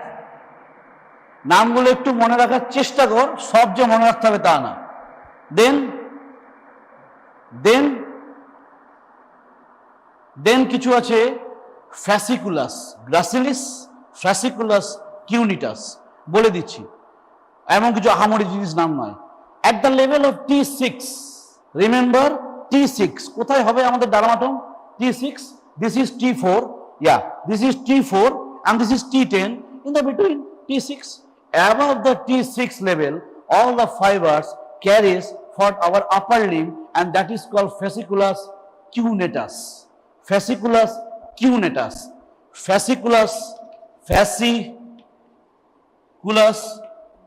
নামগুলো একটু মনে রাখার চেষ্টা কর, সব যে মনে রাখতে হবে তা না। দেন কিছু আছে fasciculus gracilis, fasciculus cuneatus, বলে দিচ্ছি, এমন কিছু আহামরি জিনিস নাম নয়। at the level of T6, remember T6 কোথায় হবে আমাদের ডারমাটম? T6, this is T4, yeah, this is T4 and this is T10, in the between T6. Above the T6 level, all the fibers carries for our upper limb and that is called fasciculus cuneatus. Fasciculus cuneatus. Fasciculus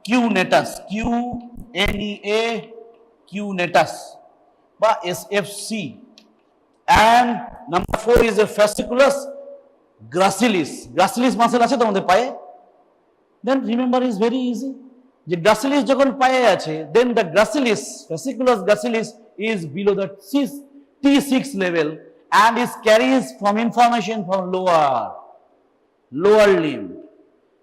cuneatus, Q-N-E-A, cuneatus বা SFC. And number 4 is a fasciculus gracilis. Gracilis muscle আছে তোমাদের পায়ে? Then remember is very easy. যে gracilis যখন পায়ে আছে, then the gracilis, fasciculus gracilis is below the T6 level and is carries from information from lower limb.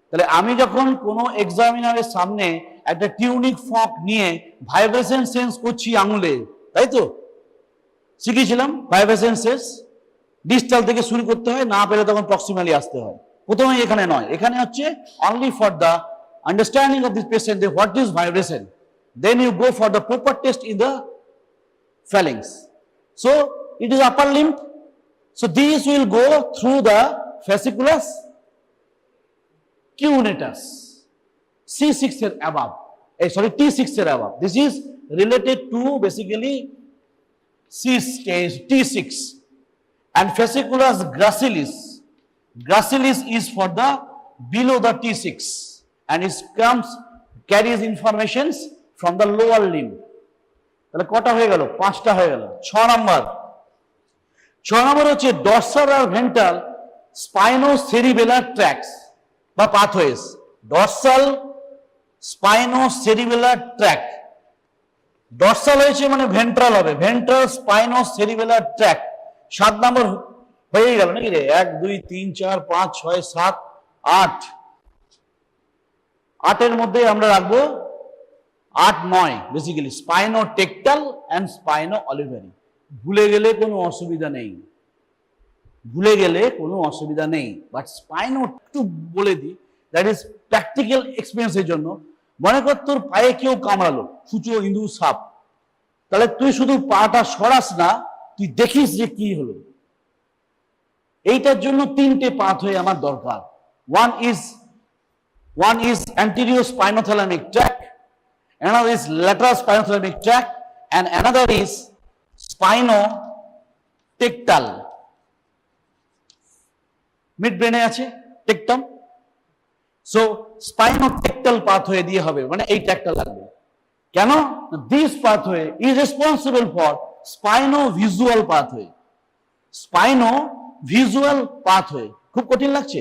তাহলে আমি যখন কোনো এক্সামিনারের সামনে একটা টিউনিক ফক নিয়ে ভাইব্রেশন সেন্স করছি আঙুলে, তাই তো শিখেছিলাম ভাইব্রেশন সেন্স ডিস্টাল থেকে শুরু করতে হয়, না পেলে তখন প্রক্সিমালি আসতে হয়। প্রথমে এখানে নয়, এখানে হচ্ছে only for the understanding of this patient যে what is vibration, then you go for the proper test in the phalanx. So it is upper limb, so these will go through the fasciculus cuneatus, C6 এর above, T6 এর above. This is related to basically T6 and fasciculus gracilis is for the below the T6 and it carries informations from the lower limb. তাহলে কটা হয়ে গেল? 5টা হয়ে গেল। 6 নম্বর হচ্ছে ডরসাল আর ভেন্ট্রাল স্পাইনোসেরিবেলার ট্র্যাক্টস বা পাথওয়েজ। ডরসাল স্পাইনোসেরিবেলার ট্র্যাক্ট, ডরসাল হয়েছে মানে ভেন্ট্রাল হবে, ভেন্ট্রাল স্পাইনোসেরিবেলার ট্র্যাক্ট। 7 নম্বর হয়ে গেল নাকি রে? 1 2 3 4 5 6 7 8, 8 মধ্যে আমরা রাখবো 8 9 বেসিক্যালি স্পাইনোটেকটাল এন্ড স্পাইনো অলিভারি। ভুলে গেলে কোনো অসুবিধা নেই, বাট স্পাইনো একটু বলে দিই, দ্যাট ইজ প্র্যাকটিক্যাল এক্সপিরিয়েন্সের জন্য। মনে কর তোর পায়ে কেউ কামড়ালো, সূচো ইঁদুর সাপ, তাহলে তুই শুধু পাটা সরাস না, তুই দেখিস যে কি হলো। এইটার জন্য 3টে পাথওয়ে আমার দরকার। one is anterior spinothalamic tract, another is lateral spinothalamic tract and another is spinotectal. Mid ব্রেনে আছে টেকটাম, সো স্পাইনোটেকটাল পাথওয়ে দিয়ে হবে, মানে এই ট্র্যাকটা লাগবে। কেন? This pathway is responsible for spinovisual pathway. খুব কঠিন লাগছে?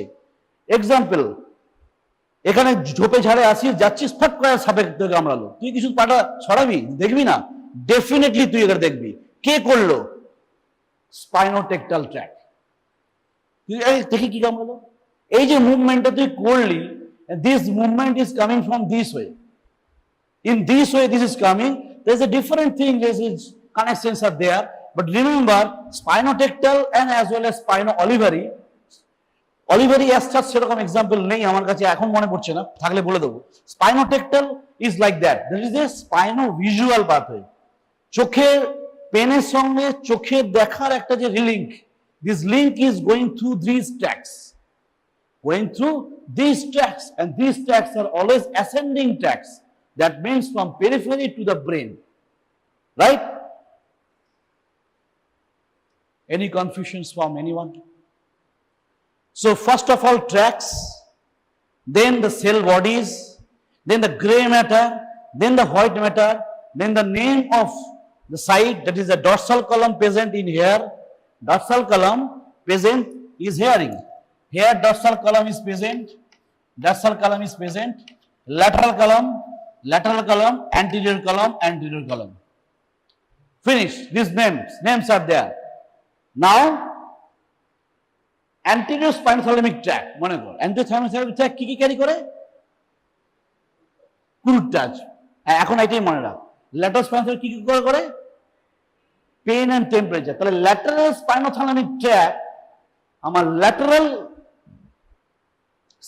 এক্সাম্পল, এখানে ঝোপে ঝাড়ে আসিস, যাচ্ছিস, ফট করে সাপে তোকে কামড়ালো, তুই কিছু পাটা ছড়াবি? দেখবি না? ডেফিনেটলি তুই এখানে দেখবি কে করলো, স্পাইনোটেকটাল ট্র্যাক। দেখি কি কামড়ালো, এই যে মুভমেন্টটা তুই করলি, this movement is coming from this way, in this way this is coming, there is a different thing, there is connections are there, but remember spinotectal and as well as spino-olivary as such সেরকম example নেই আমার কাছে, এখন মনে পড়ছে না, থাকলে বলে দেবো। Spinotectal is like that, that is a spinovisual pathway. চোখের পেনের সঙ্গে চোখের দেখার একটা যে link, this link is going through this tracts, going through these tracts, and these tracts are always ascending tracts. That means from periphery to the brain, right? Any confusions from anyone? So first of all, tracts, then the cell bodies, then the gray matter, then the white matter, then the name of the site, that is the dorsal column present in here. Dorsal column present is hearing. Here dorsal column is present, dorsal column is present, lateral column, anterior column. Finish. These names are there. Now, anterior spinothalamic tract, mone kor. Anterior spinothalamic tract কি carry করে? কুরুটাজ। এখন এটাই মনে রাখ। Lateral spinothalamic কি করে? Pain and temperature. তাহলে lateral spinothalamic tract আমার lateral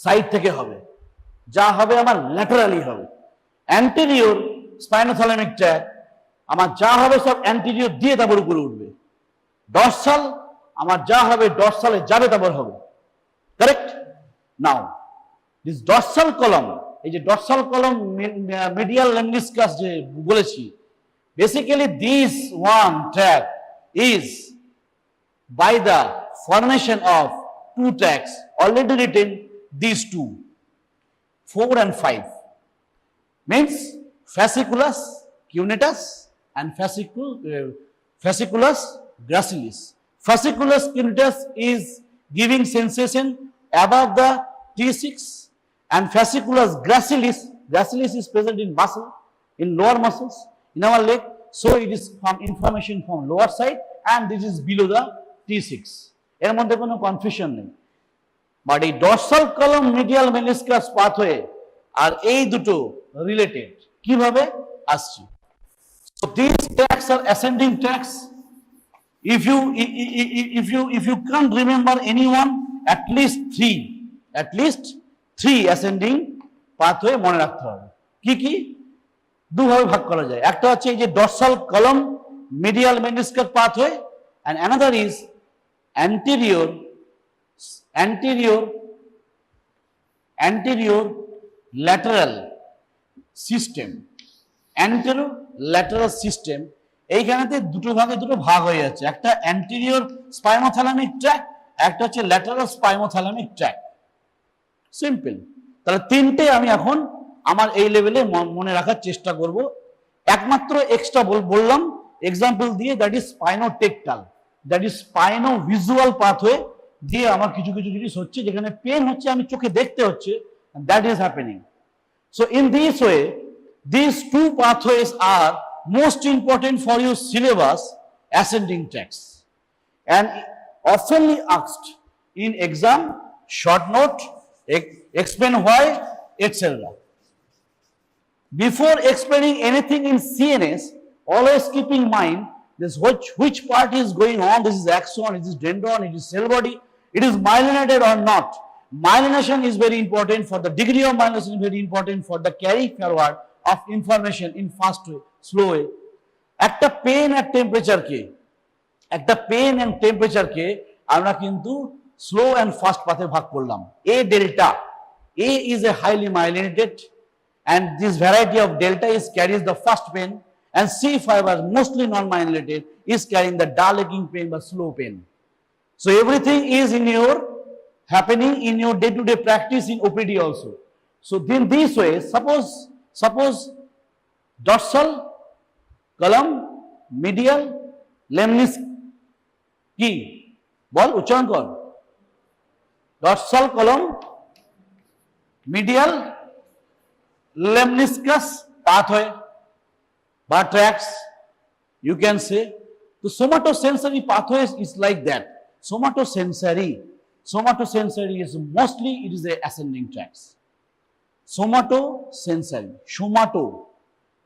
সাইড থেকে হবে, যা হবে আমার ল্যাটারালি হবে। অ্যান্টেরিয়র স্পাইনোথ্যালামিক ট্র্যাক্ট আমার যা হবে সব অ্যান্টেরিয়র দিয়ে তারপর উপরে উঠবে। ডরসাল আমার যা হবে ডরসালে যাবে তারপর হবে, কারেক্ট? নাও দিস ডরসাল কলম, এই যে ডরসাল কলম মিডিয়াল লেমনিসকাস যে বলেছি, basically this one tract is by the formation of two tracts already written. These two, 4 and 5, means fasciculus cuneatus and fasciculus gracilis. Fasciculus cuneatus is giving sensation above the T6, and fasciculus gracilis is present in muscle, in lower muscles, in our leg. So it is from information from lower side, and this is below the T6. এর মধ্যে কোনো confusion নেই। But এই dorsal column medial meniscus pathway আর এই দুটো related কিভাবে আসছে? So these tracts are ascending tracts. If you can't remember anyone, at least three ascending pathway মনে রাখতে হবে। কি দুভাবে ভাগ করা যায়। একটা হচ্ছে এই যে dorsal column medial meniscus pathway, and another is anterior lateral system. Anterior lateral system এইখানেতে দুটো ভাগে দুটো ভাগ হয়ে যাচ্ছে, একটা anterior spinothalamic tract, একটা হচ্ছে lateral spinothalamic tract. সিম্পল। তাহলে তিনটে আমি এখন আমার এই লেভেলে মনে রাখার চেষ্টা করব। একমাত্র এক্সট্রা বললাম এক্সাম্পল দিয়ে, that is spinotectal, that is spinovisual pathway দিয়ে আমার কিছু জিনিস হচ্ছে, যেখানে পেন হচ্ছে আমি চোখে দেখতে হচ্ছে, that is happening. So in this way, these two pathways are most important for your syllabus, ascending tracts, and oftenly asked in exam, short note, explain why, etc. Before explaining anything in CNS, always keep in mind this which part is going on. This is axon, it is dendron, it is cell body, it is myelinated or not. Myelination is very important. For the degree of myelination is very important for the carry forward of information in fast way, slow way. একটা pen আর টেম্পারেচারকে আমরা কিন্তু slow and fast পাথে ভাগ করলাম। A delta, A is a highly myelinated, and this variety of delta is carries the fast pain, and C fiber, mostly non-myelinated, is carrying the dull aching pain but slow pain. So everything is happening in your day-to-day practice in OPD also. So in this way, suppose dorsal column medial lemnis কি বল উচ্চারণ কর, dorsal column medial lemniscus pathway বা tracts, you can say. The somatosensory pathways is like that. Somatosensory is mostly, it is a ascending tracts. Somatosensory, somato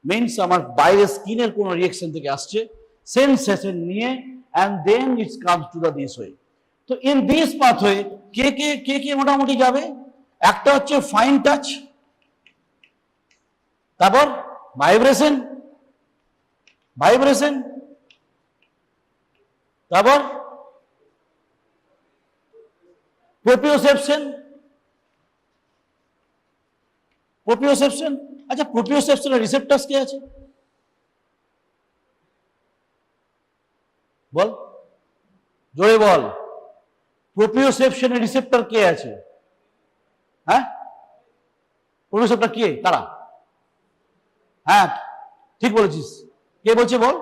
means আমার বাইরে স্কিনের কোন reaction থেকে আসছে, সেন্সেশন নিয়ে, and then it comes to the this way. তো in this pathway কে মোটামুটি যাবে? একটা হচ্ছে ফাইন টাচ, তারপর ভাইব্রেশন, তারপর proprioception, প্রোপ্রিওসেপশন। আচ্ছা, প্রোপ্রিওসেপশনের রিসেপ্টরস কে আছে? বল, জোরে বল। প্রোপ্রিওসেপশনের রিসেপ্টর কে আছে? হ্যাঁ, প্রোপ্রিওসেপ্টর কে? তারা? হ্যাঁ, ঠিক বলেছিস। কে বলছে বল?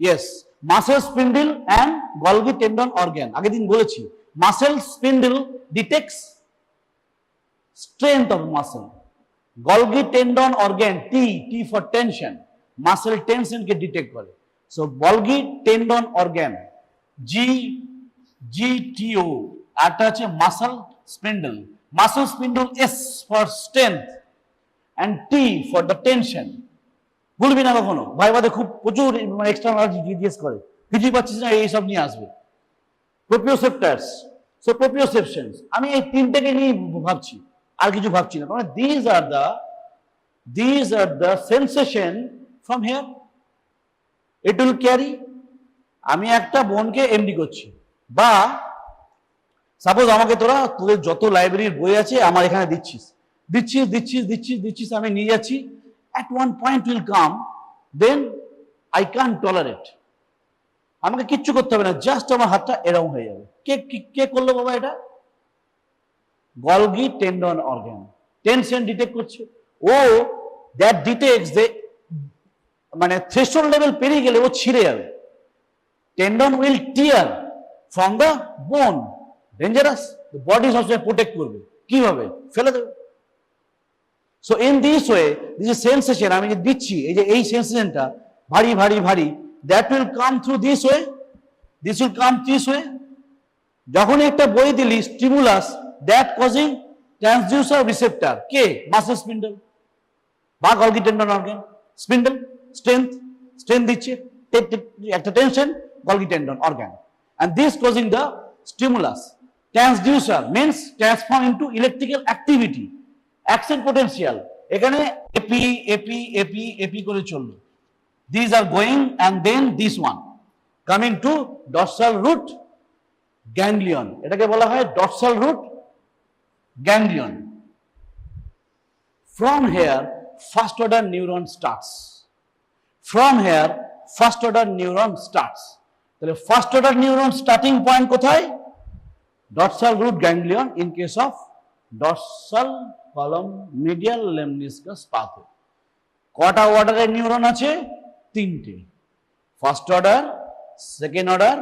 Yes, muscle spindle and Golgi tendon organ. আগের দিন বলেছি, muscle spindle detects strength of muscle, Golgi tendon organ T for tension, muscle টেনশনকে ডিটেক্ট করে। So Golgi tendon organ GTO, আরটা আছে muscle spindle. Muscle spindle S for strength and T for the tension। ভুলবি না কখনো, ভাইবাদে খুব প্রচুর মানে এক্সটার্নাল জিজ্ঞেস করে, কিছুই পাচ্ছিস না, এইসব নিয়ে আসবে। প্রোপ্রিওসেপ্টরস, সো প্রোপ্রিওসেপশনস, আমি এই তিনটাকে নিয়ে ভাবছি, আর কিছু ভাবছি না। মানে these are the sensation from here it will carry। আমি একটা বোনকে এমডি করছি, বা সাপোজ আমাকে তোদের যত লাইব্রেরির বই আছে আমার এখানে দিচ্ছিস, আমি নিয়ে যাচ্ছি। at one point will come, then I can't tolerate। আমাকে কিচ্ছু করতে হবে না, জাস্ট আমার হাতটা এরকম হয়ে যাবে। কে করলো বাবা এটা? Golgi tendon organ tension detect করছে। ও দ্যাট ডিটেক্টস দে, মানে থ্রেশহোল্ড লেভেল পেরিয়ে গেলে ও ছিঁড়ে যাবে। Tendon will tear from the bone, dangerous. Body সবসময় প্রোটেক্ট করবে, কিভাবে? ফেলে দেবে। So in this way, this is sensation আমি যে দিচ্ছি, এই যে এই সেন্সেশনটা ভারী ভারী ভারী, that will come through this way, this will come this way. যখন একটা বই দিলি stimulus, that causing transducer receptor কে? মাসেল স্পিন্ডল বা Golgi tendon organ. Spindle strength দিচ্ছে, একটা tension, Golgi tendon organ, and this causing the stimulus। Transducer means transform into electrical activity, action potential। এখানে AP করে চললো। These are going, and then this one coming to dorsal root ganglion। এটাকে বলা হয় dorsal root ganglion। From here first order neuron starts। From here first order neuron starts। তাহলে first order neuron starting point কোথায়? Dorsal root ganglion in case of dorsal column medial lemniscus pathway. কটা অর্ডারের neuron আছে? তিনটে। First order, second order,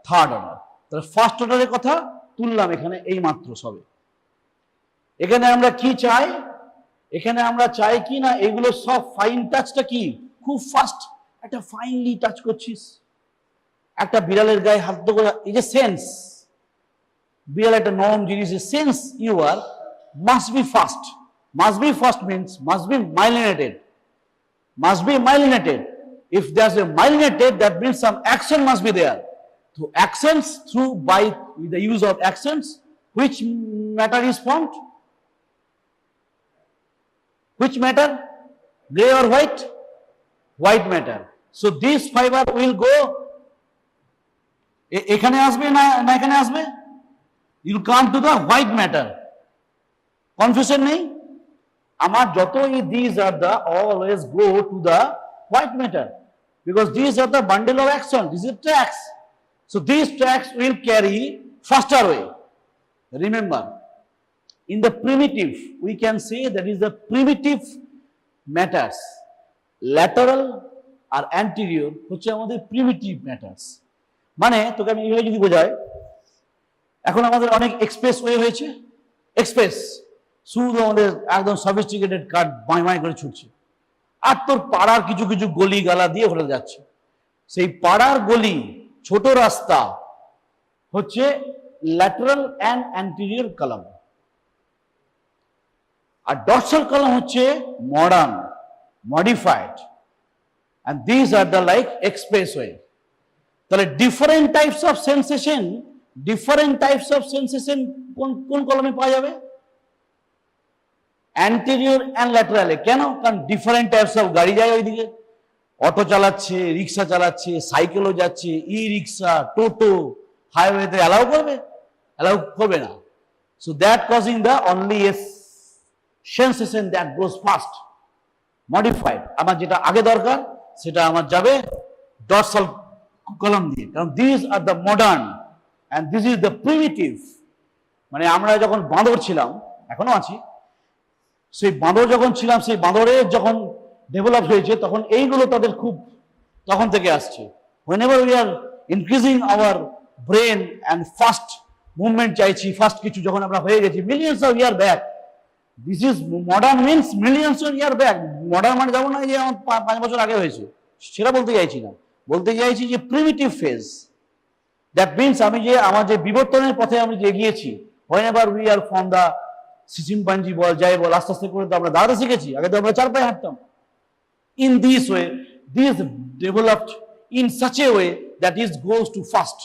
third order. তাহলে first অর্ডারের কথা তুললাম এখানে এই মাত্র সবে। এখানে আমরা কি চাই? এখানে আমরা চাই কি না এগুলো সব ফাইন টাচটা কি খুব ফাস্ট, একটা ফাইনলি টাচ করছিস। একটা বিড়ালের গায়ে হাত ধরে, এই যে সেন্স, বিড়াল একটা নরম জিনিসের sense you are must be fast. Must be fast means must be myelinated, must be myelinated. If there's a myelinated, that means some action must be there. So actions through by the use of actions, which matter is formed? Which matter? Gray or white? White matter. So this fiber will go, এখানে আসবে না এখানে আসবে, you come to the white matter। Confusion নেই আমার, যত these are the always go to the white matter, because these are the bundle of action, this is tracks। So these tracks will carry faster way। Remember, in the primitive we can say that is the primitive matters, lateral R anterior হচ্ছে আমাদের primitive matters। মানে তোকে আমি এইভাবে যদি বোঝাই, এখন আমাদের অনেক এক্সপ্রেস ওয়ে হয়েছে, এক্সপ্রেস শুধু আমাদের একদম সফিস্টিকেটেড কার বাঁই করে ছুটছে, আর তোর পাড়ার কিছু কিছু গলি গালা দিয়ে হলে যাচ্ছে। সেই পাড়ার গলি ছোট রাস্তা হচ্ছে ল্যাটারাল অ্যান্ড অ্যান্টেরিয়র কলাম, আর ডর্সাল কলাম হচ্ছে modern, modified, and these are the like expressway। তাহলে different types of sensation, different types of sensation কোন কলমে পাওয়া যাবে? অ্যান্টেরিয়র অ্যান্ড ল্যাটারালে। কেন? কারণ ডিফারেন্ট টাইপস অফ গাড়ি যায় ওইদিকে, অটো চালাচ্ছে, রিক্সা চালাচ্ছে, সাইকেলও যাচ্ছে, ই রিক্সা, টোটো হাইওয়েতে অ্যালাউ করবে? অ্যালাউ করবে না। So that causing the only sensation that goes fast, modified. আমার যেটা আগে দরকার সেটা আমার যাবে dorsal column দিয়ে, কারণ these are the modern and this is the primitive. মানে আমরা যখন বাঁদর ছিলাম, এখনো আছি, সেই বাঁদর যখন ছিলাম, সেই বাঁদরের যখন ডেভেলপ হয়েছে তখন এইগুলো তাদের খুব তখন থেকে আসছে। whenever we are increasing our brain and fast movement চাইছি, ফাস্ট কিছু যখন আমরা হয়ে গেছি millions of year back, this is modern means millions of year back. Modern মানে যেমন না যে আমার 5 বছর আগে হয়েছে, সেটা বলতে চাইছি না, বলতে চাইছি যে প্রিমিটিভ ফেজ। দ্যাট মিনস আমি যে আমার যে বিবর্তনের পথে আমি যে এগিয়েছি, whenever we are from the chimpanzee বল যাই বল, আস্তে আস্তে করে তো আমরা দাঁড়াতে শিখেছি, আগে তো আমরা 4 পায়ে হাঁটতাম। In this way, this developed in such a way that it goes too fast.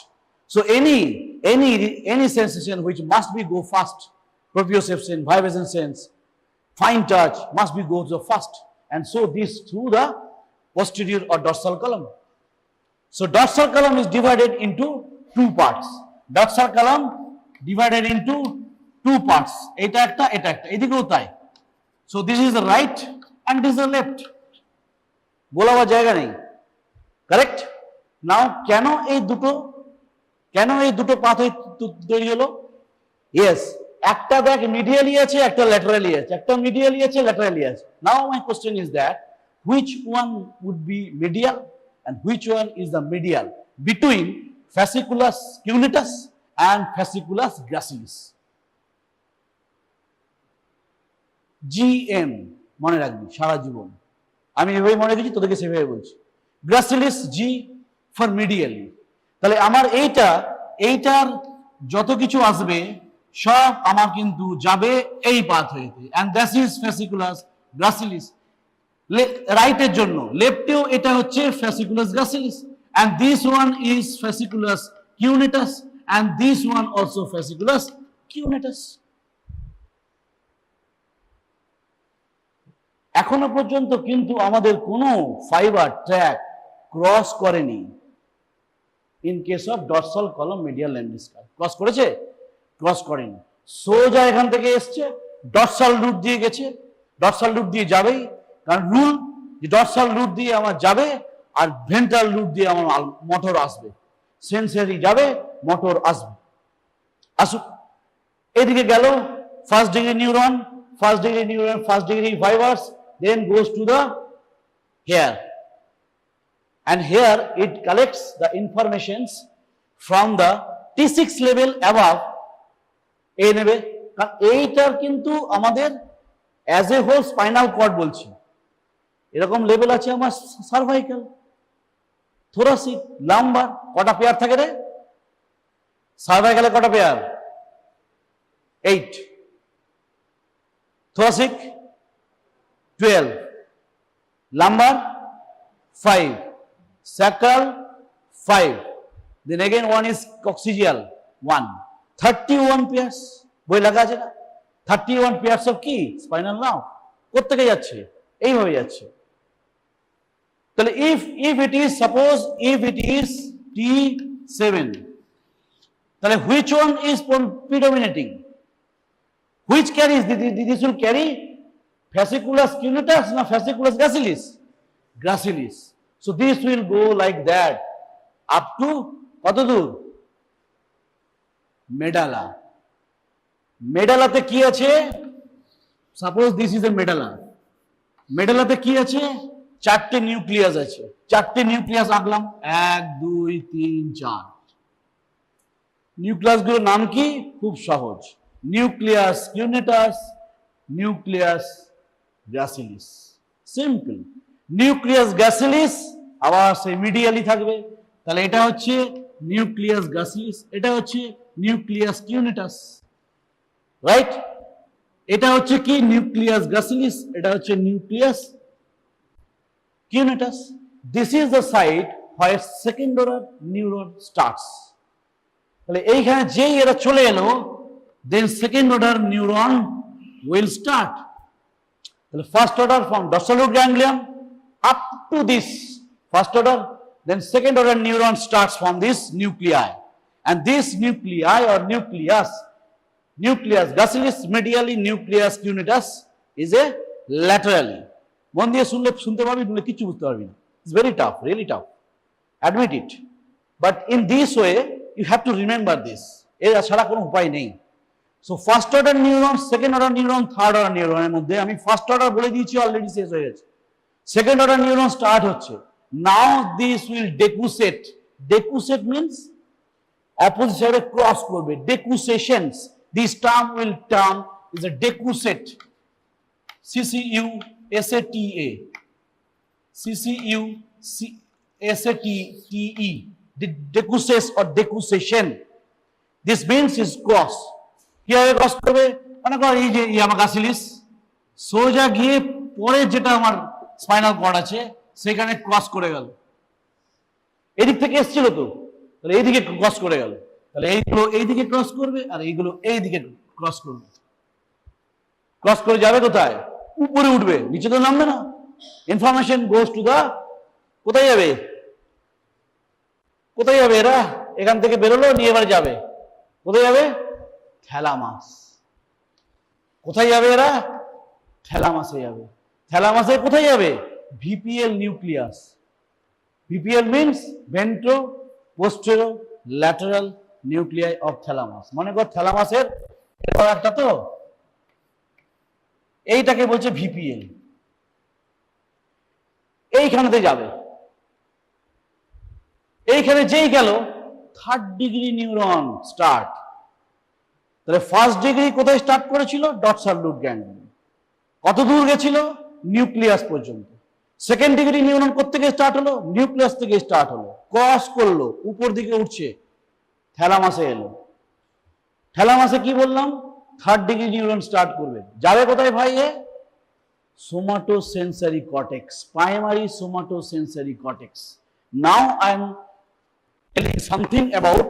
So any sensation which must be go fast, proprioception, vibration sense, fine touch must be go so fast, and so this through the posterior or dorsal column. So dorsal column is divided into 2 parts. Dorsal column divided into 2 parts. এটা একটা, এটা একটা, এদিকেও তাই। So this is the right and this is the left. বলাবার জায়গা নেই, correct? নাও কেন এই দুটো পাথ তৈরি হলো? ইয়েস, একটা দেখ মিডিয়ালি আছে, একটা ল্যাটারালি আছে, একটা মিডিয়ালি আছে, ল্যাটারালি আছে। Now my question is that which one would be medial and which one is the medial between fasciculus cuneus and fasciculus gracilis? GM মনে রাখবি সারা জীবন, আমি এভাবে মনে রেখেছি, তোদেরকে সেভাবে বলছি। Gracilis G for medially. তাহলে আমার এইটার যত কিছু আসবে সব আমার কিন্তু যাবে এই পাথ হইতে, and that is fasciculus gracilis। রাইটের জন্য লেফটেও এটা হচ্ছে fasciculus gracilis, and this one is fasciculus cuneus and this one also fasciculus cuneus। এখনো পর্যন্ত কিন্তু আমাদের কোনো ফাইবার ট্র্যাক ক্রস করেনি ইন কেস অফ ডরসাল কলম মিডিয়াল ল্যান্ডিস্কার। ক্রস করেছে? ক্রস করেনি। সোজা এখান থেকে এসছে, ডরসাল রুট দিয়ে গেছে, ডরসাল রুট দিয়ে যাবেই, কারণ রুল যে ডরসাল রুট দিয়ে আমার যাবে আর ভেন্ট্রাল রুট দিয়ে আমার মোটর আসবে, সেন্সারি যাবে, মোটর আসবে। আসুক, এদিকে গেল first degree neuron, first degree fibres, then goes to the hair, and here it collects the informations from the T6 level above এই নেবে, কারণ এইটার কিন্তু আমাদের as a whole spinal cord বলছি, এরকম লেভেল আছে আমার সার্ভাইকাল, থোরাসিক, লাম্বার। কটা পেয়ার থাকে রে সার্ভাইকালে? কটা pair? 8, thoracic 12, lumbar 5, sacral 5, then again one is coccygeal 1, 31 pairs। বই লেখা আছে না? 31 pairs of কি? Spinal nerve. কোত্থেকে যাচ্ছে? এইভাবে যাচ্ছে। তাহলে if it is suppose if it is T7, তাহলে which one is predominating? Which carries? This will carry fasciculus cuneus na fasciculus gracilis? Gracilis. So this will go like that up to কত দূর? Medulla. মেডালাতে কি আছে? Suppose this is a medulla. মেডালাতে কি আছে? 4টে nucleus আছে। 4টে নিউক্লিয়াস আঁকলাম, 1 2 3 4। নিউক্লিয়াসগুলোর নাম কি? খুব সহজ, nucleus কিউনেটাস, nucleus gracilis. Simple. Nucleus gracilis আবার সেই মিডিয়ালি থাকবে, তাহলে এটা হচ্ছে নিউক্লিয়াস গ্রাসিলিস, এটা হচ্ছে নিউক্লিয়াস কিউনেটাস, রাইট? এটা হচ্ছে কি? নিউক্লিয়াস গ্রাসিলিস, এটা হচ্ছে nucleus cuneatus. This is the site where second order neuron starts. তাহলে এইখানে যেই এরা চলে এলো, then second order neuron will start. The first order from dorsal root ganglion up to this first order, then second order neuron starts from this nuclei, and this nuclei or nucleus gracilis medially, nucleus cuneus is a laterally. মন দিয়ে শুনতে পারবি, শুনলে কিচ্ছু বুঝতে পারবি না। It's very tough, really tough. Admit it. But in this way, you have to remember this. এর ছাড়া কোনো উপায় নেই। So first order neuron, second order neuron, third order neuron এর মধ্যে আমি ফার্স্ট অর্ডার বলে দিয়েছি, অলরেডি শেষ হয়ে গেছে। সেকেন্ড অর্ডার নিউরন স্টার্ট হচ্ছে। Now this will decussate. Decussate means opposite side cross করবে। Decussations. This term will term is a decussate. C-C-U-S-A-T-A. C-C-U-S-A-T-E. Decusses or decussation. This means is cross. কিভাবে cross করবে? মনে কর এই যে ইয়ামাকাসিলিস সোজা গিয়ে পরে যেটা আমার স্পাইনাল কর্ড আছে সেখানে ক্রস করে গেল। এদিক থেকে এসেছিল তো, তাহলে এইদিকে ক্রস করে গেল। তাহলে এইগুলো এইদিকে ক্রস করবে আর এইগুলো এইদিকে ক্রস করবে। ক্রস করে যাবে কোথায়? উপরে উঠবে, নিচে তো নামবে না। ইনফরমেশন গোজ টু দা, কোথায় যাবে? কোথায় যাবে এরা? এখান থেকে বেরোলো, নিয়ে এবার যাবে কোথায় যাবে? থ্যালামাস। কোথায় যাবে এরা? থ্যালামাসে যাবে। থ্যালামাসে কোথায় যাবে? VPL nucleus. VPL means ventro postero lateral nuclei of thalamus. মনে কর থ্যালামাসের একটা তো এইটাকে বলছে ভিপিএল। এইখানেতে যাবে। এইখানে যেই গেল থার্ড ডিগ্রি নিউরন স্টার্ট। তাহলে ফার্স্ট ডিগ্রি কোথায় স্টার্ট করেছিল? Dorsal root ganglion. কত দূর গেছিল? নিউক্লিয়াস পর্যন্ত। সেকেন্ড ডিগ্রি নিউরন কোত্থেকে স্টার্ট হলো? নিউক্লিয়াস থেকে স্টার্ট হলো, ক্রস করলো, উপর দিকে উঠছে, থ্যালামাসে এলো। থ্যালামাসে কি বললাম? থার্ড ডিগ্রি নিউরন স্টার্ট করবে। যাবে কোথায় ভাই? Somatosensory cortex, primary somatosensory cortex. Now I am telling something about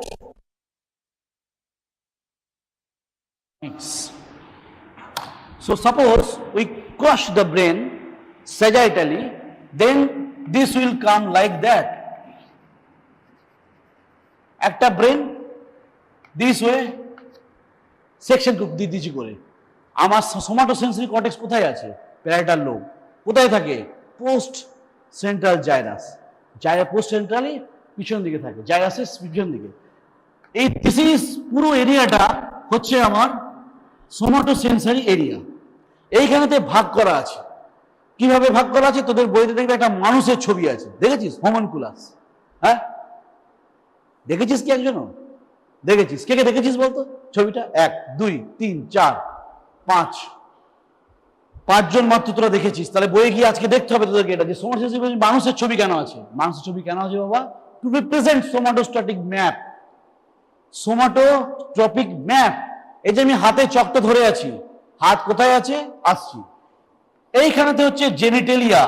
so suppose we crush the brain sagittally, then this will come like that. একটা ব্রেন this way সেকশন দিচ্ছি করে। আমার somatosensory cortex কোথায় আছে? Parietal lobe. কোথায় থাকে? Post central gyrus. Post centrally পিছন দিকে থাকে, জাইরাসের পিছন দিকে। এই দিস পুরো এরিয়াটা হচ্ছে আমার সোমাটোসেন্সরি এরিয়া। এইখানেতে ভাগ করা আছে। কিভাবে ভাগ করা আছে? তোদের বইতে দেখবে একটা মানুষের ছবি আছে, দেখেছিস? হোমনকুলাস। হ্যাঁ, দেখেছিস কি একজনও? দেখেছিস? কে কে দেখেছিস বলতো ছবিটা? 1 2 3 4 5 5জন মাত্র তোরা দেখেছিস। তাহলে বইয়ে গিয়ে আজকে দেখতে হবে তোদেরকে এটা, যে সোমাটোসেন্সরি মানুষের ছবি কেন আছে। মানুষের ছবি কেন আছে বাবা? To represent somatostatic map. Somatotropic map. এই যে আমি হাতে চকটা ধরে আছি, হাত কোথায় আছে? আসছি। এইখানেতে হচ্ছে genitalia.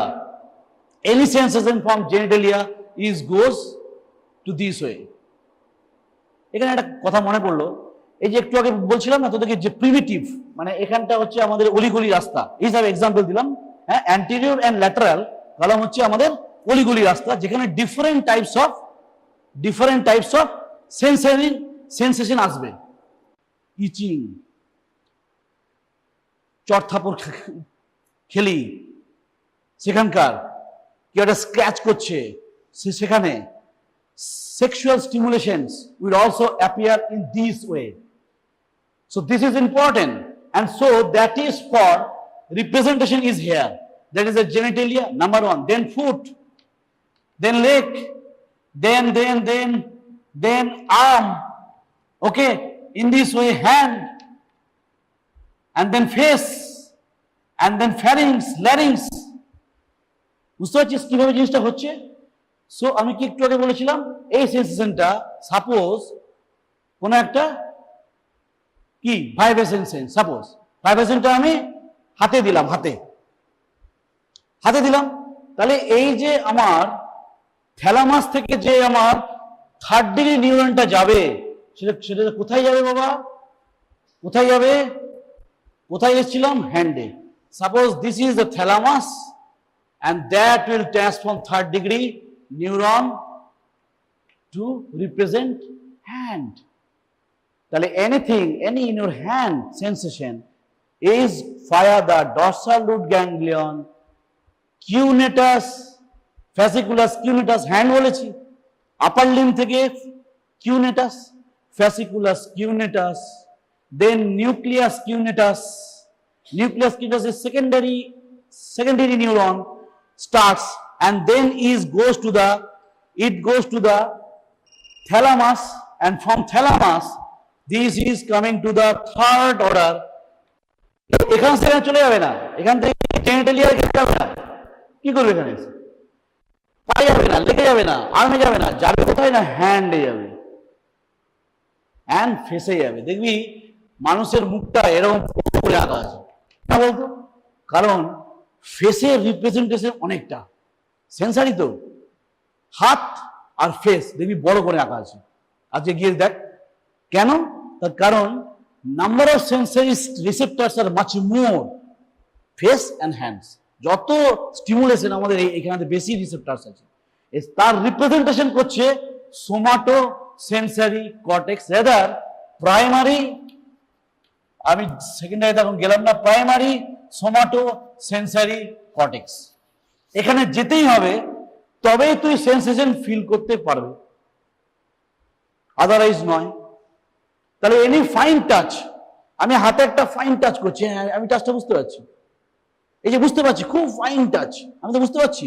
Any sensation from genitalia is goes to this way. এখানে একটা কথা মনে পড়লো, এই যে একটু আগে বলছিলাম না তোদেরকে যে প্রিমিটিভ, মানে এখানটা হচ্ছে আমাদের অলিগলি রাস্তা হিসাবে এক্সাম্পল দিলাম। হ্যাঁ, অ্যান্টেরিয়র অ্যান্ড ল্যাটারাল কলাম হচ্ছে আমাদের অলিগলি রাস্তা, যেখানে different types of sensory sensation আসবে। ইচিং, চড়থাপড় খেলি, সেখানকার কি একটা স্ক্র্যাচ করছে, সেখানে sexual stimulations will also appear in this way. So this is important, and so that is for representation is here. That is the genitalia, number 1. Then foot, then leg, then arm. Okay, in this way hand, and then face, and then pharynx, larynx. বুঝতে পারছিস কিভাবে জিনিসটা হচ্ছে? So আমি কি একটু আগে বলেছিলাম, এই সেন্সেশনটা সাপোজ কোন একটা কি ভাইব্রেশন সেন্স, সাপোজ ভাইব্রেশনটা আমি হাতে দিলাম, হাতে দিলাম, তাহলে এই যে আমার থ্যালামাস থেকে যে আমার থার্ড ডিগ্রি নিউরনটা যাবে, সেটা কোথায় যাবে বাবা? কোথায় যাবে? কোথায় এসেছিলাম? হ্যান্ডে। Suppose this is the thalamus and that will transform third degree neuron to represent hand. তাহলে any in your hand sensation is via the dorsal root ganglion, cuneatus, fasciculus cuneatus, hand বলেছি, upper limb থেকে cuneatus, fasciculus cuneatus, then nucleus cuneatus. Nucleus cuneatus is secondary neuron starts, and then it goes to the thalamus, and from thalamus this is coming to the third order. এখান থেকে চলে যাবে না, এখান থেকে genitalia যাবে না, কি করবে এখানে? পায়ে যাবে না, লেগে যাবে না, আর্মে যাবে না, যাবে কোথায় না হ্যান্ডে যাবে, হ্যান্ড ফেসে যাবে। দেখবি মানুষের মুখটা এরকম করে আঁকা আছে না বলতো, কারণ ফেসের রিপ্রেজেন্টেশন অনেকটা সেন্সারি, তো হাত আর ফেস দেখবি বড় করে আঁকা আছে। আজকে গিয়ে দেখ কেন, তার কারণ number of sensory receptors R much more face and hands. যত স্টিমুলেশন আমাদের এখানে বেশি রিসেপ্টার্স আছে, তার রিপ্রেজেন্টেশন করছে সোমাটো সেন্সারি কর্টেক্স, রেদার প্রাইমারি, আমি সেকেন্ডারিতে এখন গেলাম না, প্রাইমারি সোমাটো সেন্সারি কর্টেক্স। এখানে যেতেই হবে, তবেই তুই সেন্সেশন ফিল করতে পারবে, আদারওয়াইজ নয়। তাহলে এনি ফাইন টাচ, আমি হাতে একটা ফাইন টাচ করছি, হ্যাঁ আমি টাচটা বুঝতে পারছি, এই যে বুঝতে পারছি খুব ফাইন টাচ, আমি তো বুঝতে পারছি।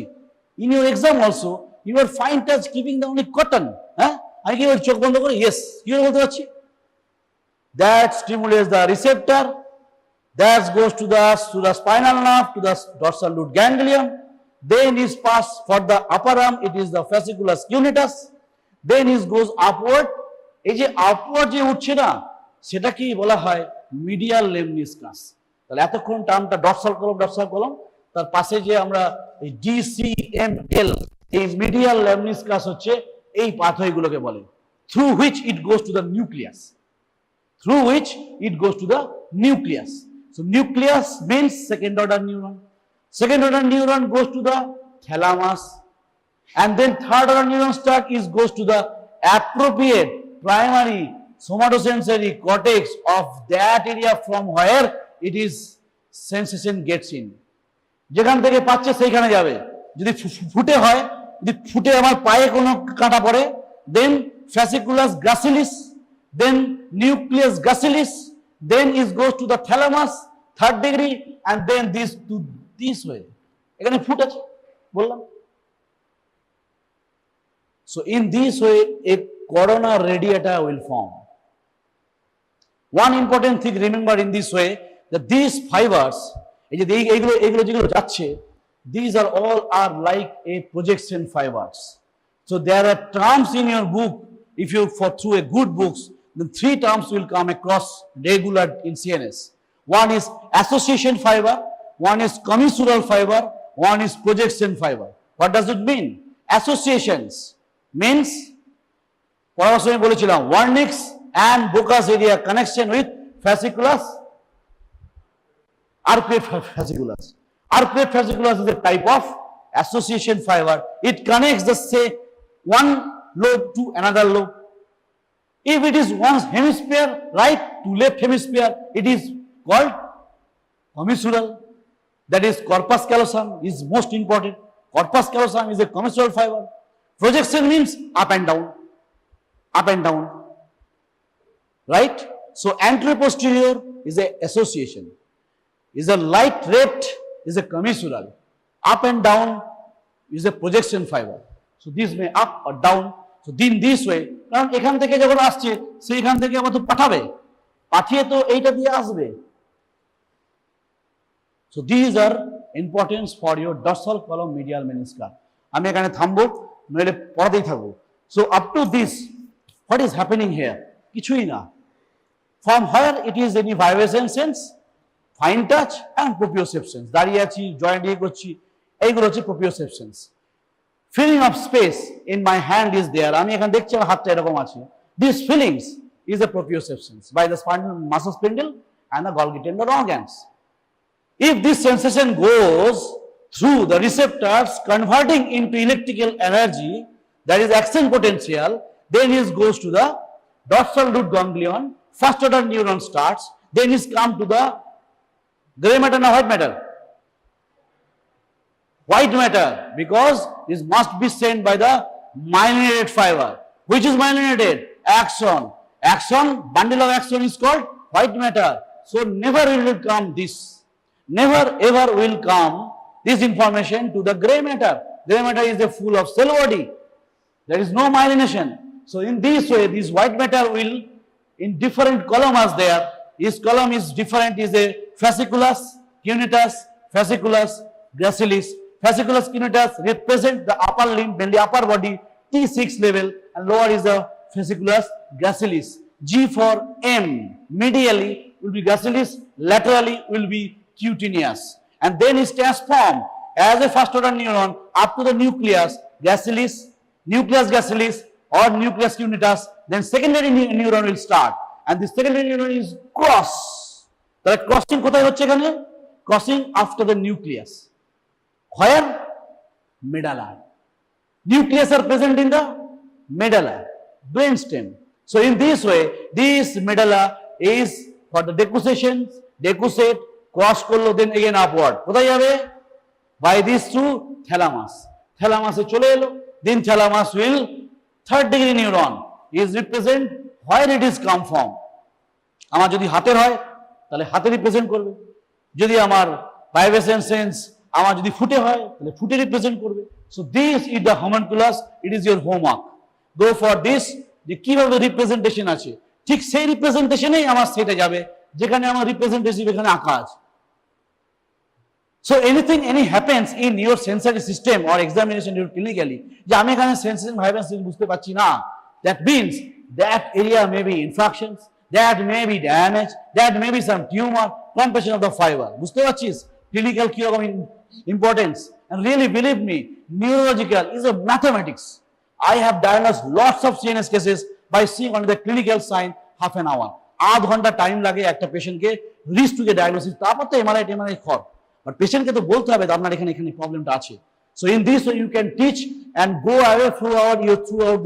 In your exam also your fine touch keeping the only cotton, হ্যাঁ আমি কি চোখ বন্ধ করে ইয়েস কি করে বলতে পারছি? That stimulates the receptor, that goes to the spinal nerve, to the dorsal root ganglion, then is passed for the upper arm, it is the fasciculus cuneatus, then it goes upward, এই যে upward যে উঠছে না, সেটা কি বলা হয় medial লেমনিসকাস। তাহলে এতক্ষণ টার্মটা ডর্সাল কলম, তার পাশে যে আমরা এই ডিসিএমএল, এই মিডিয়াল লেমনিসকাস হচ্ছে এই পাথওয়েগুলোকে বলে, through which it goes to the nucleus, through which it goes to the nucleus. So nucleus means second order neuron. Second order neuron goes to the thalamus, and then third order neuron goes to the appropriate primary somatosensory cortex of that area from where it is sensation gets in. যেখান থেকে পাচ্ছে সেইখানে যাবে। যদি ফুটে হয়, যদি ফুটে আমার পায়ে কোনো কাঁটা পড়ে, then fasciculus gracilis, then nucleus gracilis, then it goes to the thalamus, third degree, and then this to this way. এখানে ফুট আছে বললাম। So in this way a corona radiata will form. One important thing remember in this way, that these fibers, এই যে এইগুলো যেগুলো যাচ্ছে, these are all are like a projection fibers. So there are terms in your book, if you through a good books, then three terms will come across regular in CNS. One is association fiber, one is commissural fiber, one is projection fiber. What does it mean? Associations means পড়ার সময় বলেছিলাম warnix and Broca's area connection with fasciculus, RPF fasciculus. RPF fasciculus is a type of association fiber. It connects the say one lobe to another lobe. If it is one hemisphere, right to left hemisphere, it is called commissural. That is corpus callosum is most important. Corpus callosum is a commissural fiber. Projection means up and down, right? So anterior-posterior is a association, is a light rate is a commissural, up and down is a projection fiber. So this may up or down. So in this way, কারণ এখান থেকে যখন আসছে সেইখান থেকে আবার তো পাঠিয়ে তো এইটা দিয়ে আসবে। So these are importance for your dorsal column medial meniscus. আমি এখানে থামবো, নইলে পড়াতেই থাকবো। So up to this, what is happening here? কিছুই না। From where it is any vibration sense, fine touch and proprioceptions. দাঁড়িয়ে আছি, জয়েন্ট দিয়ে করছি, এইগুলো হচ্ছে proprioceptions. Feeling of space in my hand is there. আমি এখানে দেখছি আমার হাতটা এরকম আছে। These feelings is the proprioceptions by the spinal muscle spindle and the Golgi tendon organs. If this sensation goes through the receptors converting into electrical energy, that is action potential, then it goes to the dorsal root ganglion, first order neuron starts, then it come to the Gray matter na white matter? White matter, because this must be sent by the myelinated fiber. Which is myelinated? Axon. Axon, bundle of axon is called white matter. So never will come this. Never ever will come this information to the gray matter. Gray matter is the full of cell body. There is no myelination. So in this way, this white matter will, in different column as there, each column is different, is a fasciculus, cuneatus, fasciculus, gracilis. Fasciculus cuneatus represent the upper limb, mainly upper body, T6 level, and lower is the fasciculus gracilis. G for M, medially will be gracilis, laterally will be cutaneous. And then is transformed as a first order neuron up to the nucleus, gracilis, nucleus gracilis or nucleus cuneatus, then secondary neuron will start. And the secondary neuron is cross. The crossing kothay hocche ekhane? Crossing after the nucleus. Where? Medulla. Nucleus are present in the medulla, brainstem. So in this way, this medulla is for the decussation, decussate, cross korlo, then again upward. Kothay jabe? By this through thalamus. Thalamus e chole elo. Then thalamus will, third degree neuron is represent where it is come from. Amar jodi hater hoy, tale hate represent korbe. Jodi amar pubescent sense, amar jodi foote hoy, tale foote represent korbe. So this is the homunculus, it is your homework. Go for this, যে কিভাবে representation আছে, ঠিক সেই রিপ্রেজেন্টেশনেই আমার সেটা যাবে যেখানে আমার রিপ্রেজেন্টেটিভ এখানে আঁকা আছে। So anything, any happens in your sensory system or examination your clinically, যে আমি এখানে sensation vibration বুঝতে পারছি না, that means that area may be infractions, that may be damage, that may be some tumor, compression of the fiber. বুঝতে পারছিস clinical কি রকম importance? And really believe me, neurological is a mathematics. I have diagnosed lots of CNS cases by seeing only the clinical sign half an hour. আধ ঘন্টা time লাগে একটা পেশেন্টকে risk two diagnosis, তারপর তো এমআরআই খর। বাট পেশেন্টকে তো বলতে হবে আপনার এখানে প্রবলেমটা আছে। So in this way you can teach and go away throughout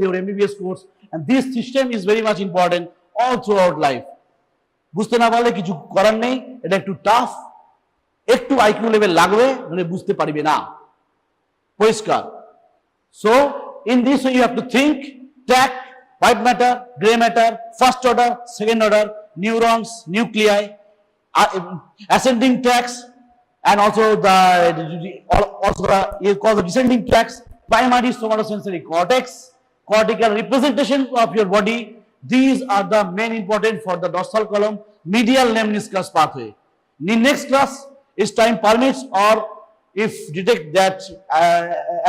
your MBBS course, and this system is very much important all throughout life. বুঝতে না পারলে কিছু করার নেই, এটা একটু টাফ, একটু আইকিউ লেভেল লাগবে, নাহলে বুঝতে পারবে না। পরিষ্কার। So in this way you have to think, track, white matter, gray matter, first order, second order, neurons, nuclei, ascending tracts, and also the descending tracts, primary somatosensory cortex, cortical representation of your body. These are the main important for the dorsal column, medial lemniscus pathway. In next class, if time permits or if detect that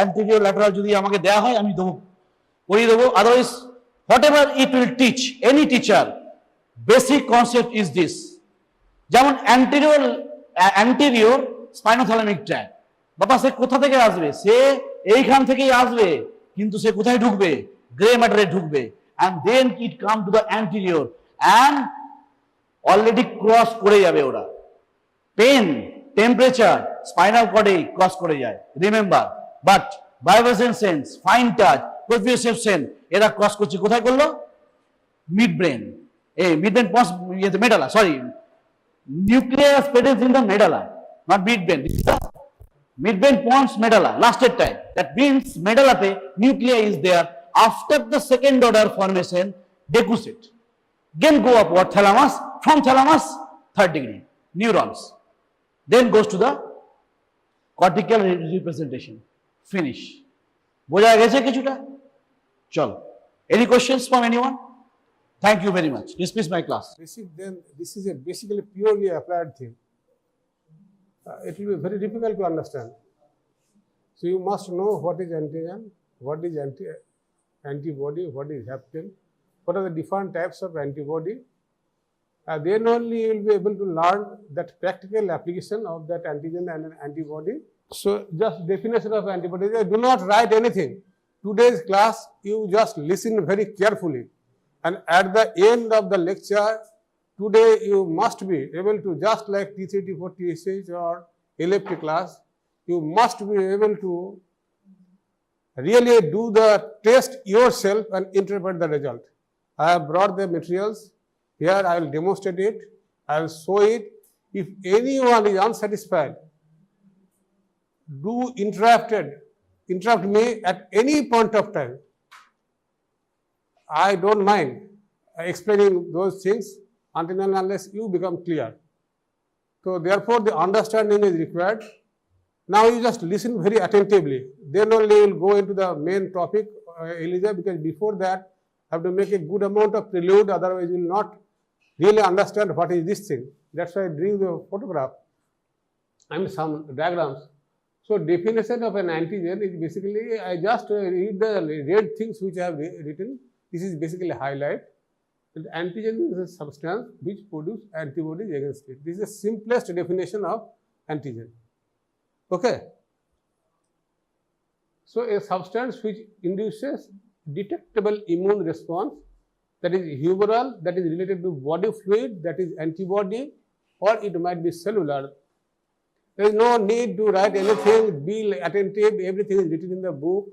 anterior lateral যদি আমাকে দেয়া হয় আমি দেবো, করিয়ে দেবো। Otherwise whatever it will teach, any teacher, basic concept is this. যেমন anterior spinothalamic tract, বাবা সে কোথা থেকে আসবে? সে এইখান থেকেই আসবে, কিন্তু সে কোথায় ঢুকবে? গ্রে ম্যাটারে ঢুকবে। and then it come to the anterior and already cross করে যাবে ওরা। পেন, টেম্পারেচার স্পাইনাল কর্ডে ক্রস করে যায়, remember. But vibration sense, fine touch, proprioception এরা ক্রস করছে কোথায় করলো? Mid brain, mid brain pons medulla, sorry, nucleus presence in the medulla, not mid brain, mid brain pons medulla লাস্টের time. That means মেডালাতে nucleus is there after the second order formation decussate, then go upward thalamus, from thalamus third degree neurons, then goes to the cortical representation. Finish. বোঝা গেছে কিছুটা? চলো, any questions from anyone? Thank you very much. Dismiss my class. Then this is a basically purely applied thing. It will be very difficult to understand. So you must know what is antigen, what is antibody, what is hapten, what are the different types of antibody. Then only you will be able to learn that practical application of that antigen and an antibody. So just definition of antibody, do not write anything. Today's class, you just listen very carefully. And at the end of the lecture, today you must be able to, just like T3, T4, TSH or LFT class, you must be able to really do the test yourself and interpret the result. I have brought the materials. Here I will demonstrate it, I will show it. If anyone is unsatisfied, do interrupt me at any point of time. I don't mind explaining those things until and unless you become clear. So therefore, the understanding is required. Now you just listen very attentively. Then only you will go into the main topic, Elijah, because before that, you have to make a good amount of prelude, otherwise you will not really understand what is this thing. That's why I drew the photograph and some diagrams. So definition of an antigen is basically, I just read the red things which I have written. This is basically highlight. And antigen is a substance which produces antibodies against it. This is the simplest definition of antigen. Okay. So a substance which induces detectable immune response, that is humoral, that is related to body fluid, that is antibody, or it might be cellular. There is no need to write anything, be attentive, everything is written in the book.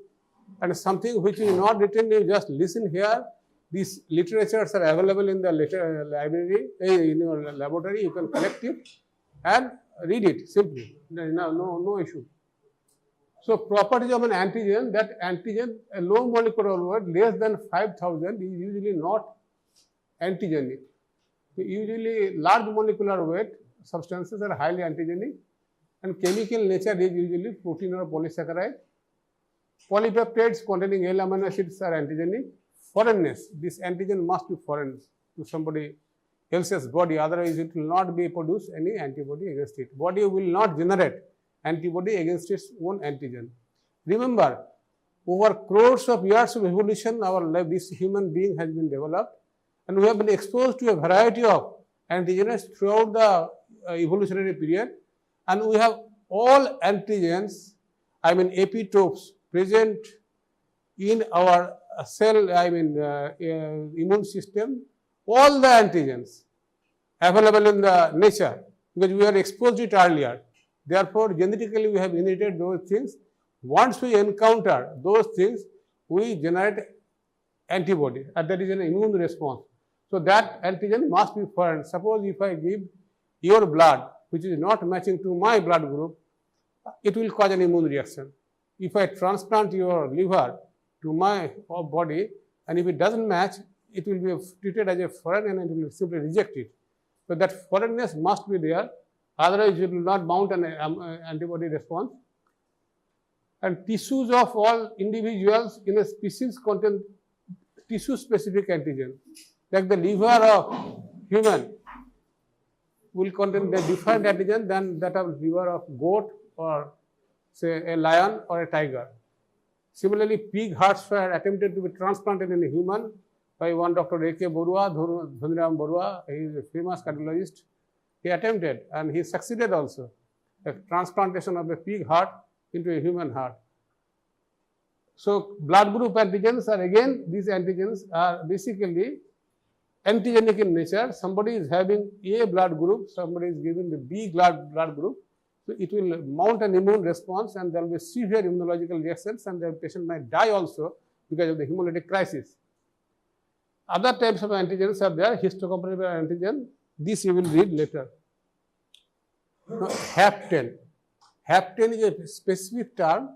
And something which is not written, you just listen here. These literatures are available in the library, in your laboratory. You can collect it and read it simply. No issue. So properties of an antigen, that antigen, a low molecular weight less than 5,000 is usually not antigenic. So usually large molecular weight substances are highly antigenic, and chemical nature is usually protein or polysaccharide. Polypeptides containing L amino acids are antigenic. Foreignness, this antigen must be foreign to somebody else's body, otherwise it will not be produce any antibody against it. Body will not generate antibody against its own antigen. Remember, over crores of years of evolution, this human being has been developed, and we have been exposed to a variety of antigens throughout the evolutionary period, and we have all antigens, epitopes present in our cell, immune system, all the antigens available in the nature, because we are exposed to it earlier. Therefore, genetically we have inherited those things. Once we encounter those things, we generate antibody, and that is an immune response. So that antigen must be foreign. Suppose if I give your blood, which is not matching to my blood group, it will cause an immune reaction. If I transplant your liver to my body, and if it doesn't match, it will be treated as a foreign and it will simply reject it. So that foreignness must be there, otherwise it will not mount an antibody response. And tissues of all individuals in a species contain tissue-specific antigen. Like the liver of human will contain a different antigen than that of liver of goat or say a lion or a tiger. Similarly, pig hearts were attempted to be transplanted in a human by one Dr. A.K. Borua, Dhoniram Borua. He is a famous cardiologist. He attempted and he succeeded also. A transplantation of a pig heart into a human heart. So, blood group antigens are again, these antigens are basically antigenic in nature. Somebody is having A blood group, somebody is given the B blood group. So, it will mount an immune response and there will be severe immunological reactions, and the patient might die also because of the hemolytic crisis. Other types of antigens are there, histocompatible antigen. This you will read later. Now, hapten. Hapten is a specific term,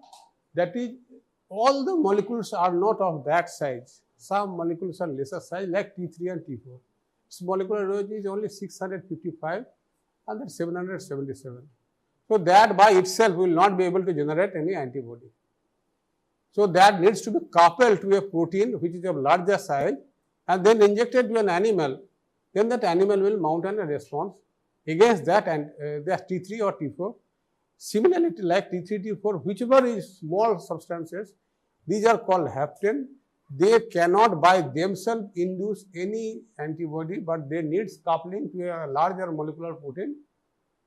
that is, all the molecules are not of that size. Some molecules are lesser size like T3 and T4. Its molecular weight is only 655 and that's 777. So that by itself will not be able to generate any antibody. So that needs to be coupled to a protein which is of larger size and then injected to an animal. Then that animal will mount a response against that, and that's T3 or T4. Similarly, like T3, T4, whichever is small substances, these are called hapten. They cannot by themselves induce any antibody, but they need coupling to a larger molecular protein,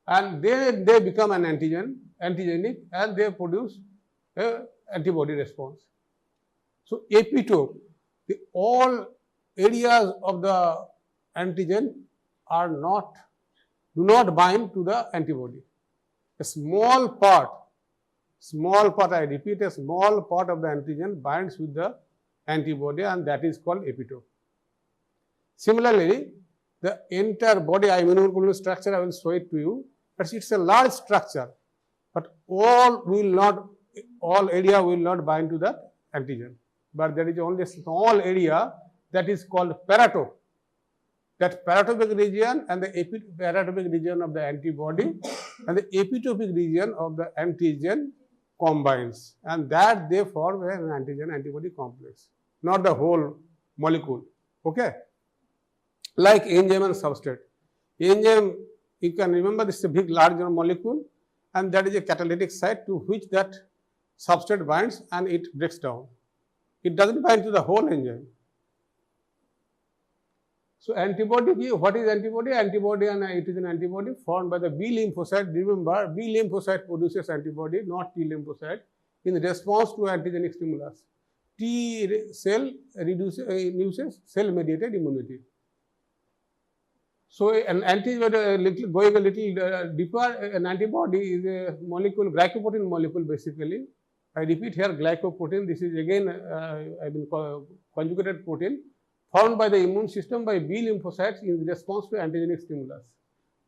and they become an antigenic, and they produce an antibody response. So epitope, all areas of the antigen do not bind to the antibody. A small part, I repeat, a small part of the antigen binds with the antibody, and that is called epitope. Similarly, the entire body immunoglobulin structure, I will show it to you. But it's a large structure, but all area will not bind to that antigen. But there is only a small area that is called paratope. That paratopic region and the paratopic region of the antibody and the epitopic region of the antigen combines, and that they form an antigen-antibody complex, not the whole molecule. Okay? Like enzyme and substrate. Enzyme, you can remember, this is a big larger molecule, and that is a catalytic site to which that substrate binds and it breaks down. It doesn't bind to the whole enzyme. So antibody, what is antibody? Antibody, and it is an antibody formed by the B lymphocyte. Remember, B lymphocyte produces antibody, not T lymphocyte, in response to antigenic stimulus. T cell induces cell-mediated immunity. So an antibody, going a little deeper, an antibody is a molecule, glycoprotein molecule basically. I repeat here, glycoprotein. This is again, conjugated protein formed by the immune system by B lymphocytes in response to antigenic stimulus.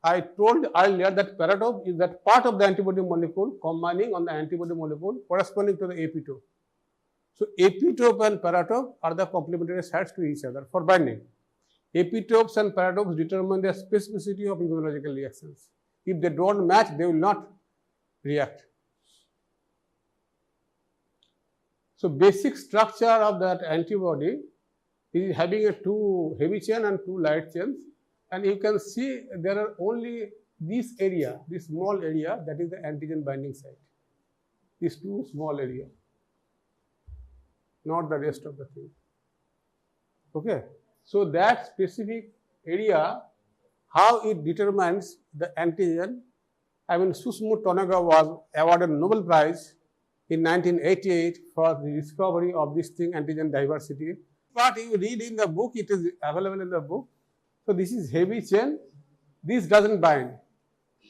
I told earlier that paratope is that part of the antibody molecule combining on the antibody molecule corresponding to the epitope. So epitope and paratope are the complementary sites to each other for binding. Epitopes and paratopes determine the specificity of immunological reactions. If they don't match, they will not react. So basic structure of that antibody is having a 2 heavy chain and 2 light chains, and you can see there are only this area, this small area, that is the antigen binding site. These 2 small area, not the rest of the thing. Okay. So that specific area, how it determines the antigen. I mean, Sushmut Tonaga was awarded Nobel Prize in 1988 for the discovery of this thing, antigen diversity. But you read in the book, it is available in the book. So this is heavy chain. This doesn't bind.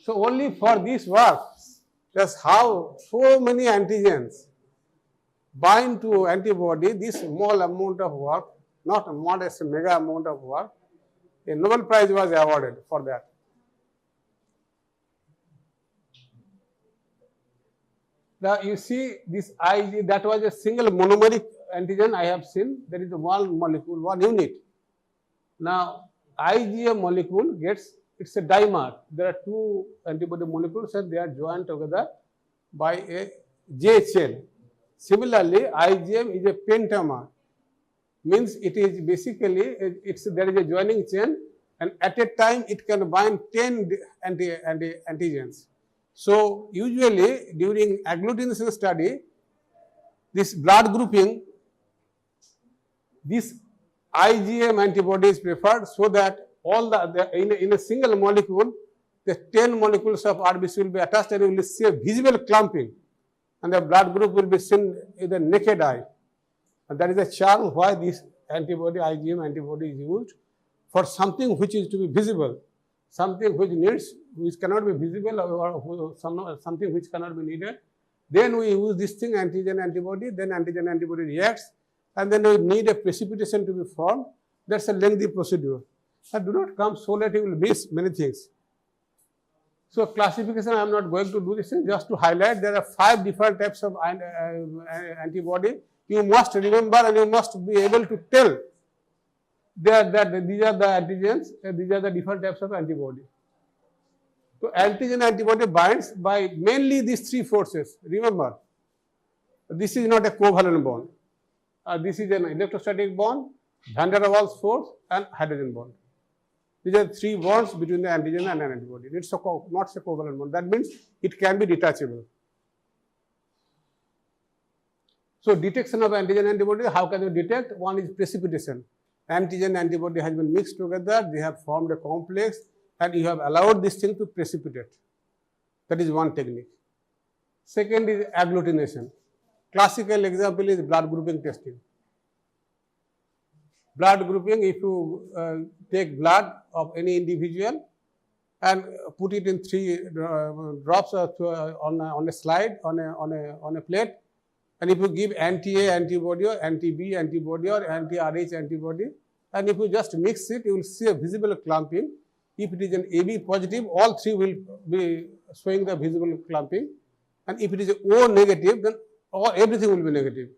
So only for this work, just how so many antigens bind to antibody, this small amount of work, not a modest, mega amount of work, a Nobel Prize was awarded for that. Now you see this Ig, that was a single monomeric antigen I have seen. There is one molecule, one unit. Now IgA molecule it's a dimer. There are 2 antibody molecules and they are joined together by a J chain. Similarly, IgM is a pentamer. Means it is basically, there is a joining chain, and at a time it can bind 10 antigens. So usually during agglutination study, this blood grouping, this IgM antibody is preferred so that all in a single molecule, the 10 molecules of RBC will be attached and you will see a visible clumping, and the blood group will be seen with the naked eye. And that is the charm why this antibody, IgM antibody, is used for something which is to be visible, something which cannot be visible, or something which cannot be needed. Then we use this thing, antigen antibody, then antigen antibody reacts, and then we need a precipitation to be formed. That's a lengthy procedure. And do not come so late, you will miss many things. So classification, I am not going to do this thing, just to highlight there are 5 different types of antibody. You must remember and you must be able to tell that these are the antigens and these are the different types of antibody. So antigen antibody binds by mainly these 3 forces. Remember, this is not a covalent bond. This is an electrostatic bond, van der Waals force, and hydrogen bond. These are 3 bonds between the antigen and an antibody. It's not a covalent bond. That means it can be detachable. So detection of antigen antibody, how can you detect? One is precipitation. Antigen antibody has been mixed together, they have formed a complex, and you have allowed this thing to precipitate. That is one technique. Second is agglutination. Classical example is blood grouping testing. Blood grouping, if you take blood of any individual and put it in 3 drops on a slide, on a plate, and if you give anti-A antibody or anti-B antibody or anti-RH antibody, and if you just mix it, you will see a visible clumping. If it is an AB positive, all three will be showing the visible clumping, and if it is a O negative, then everything will be negative.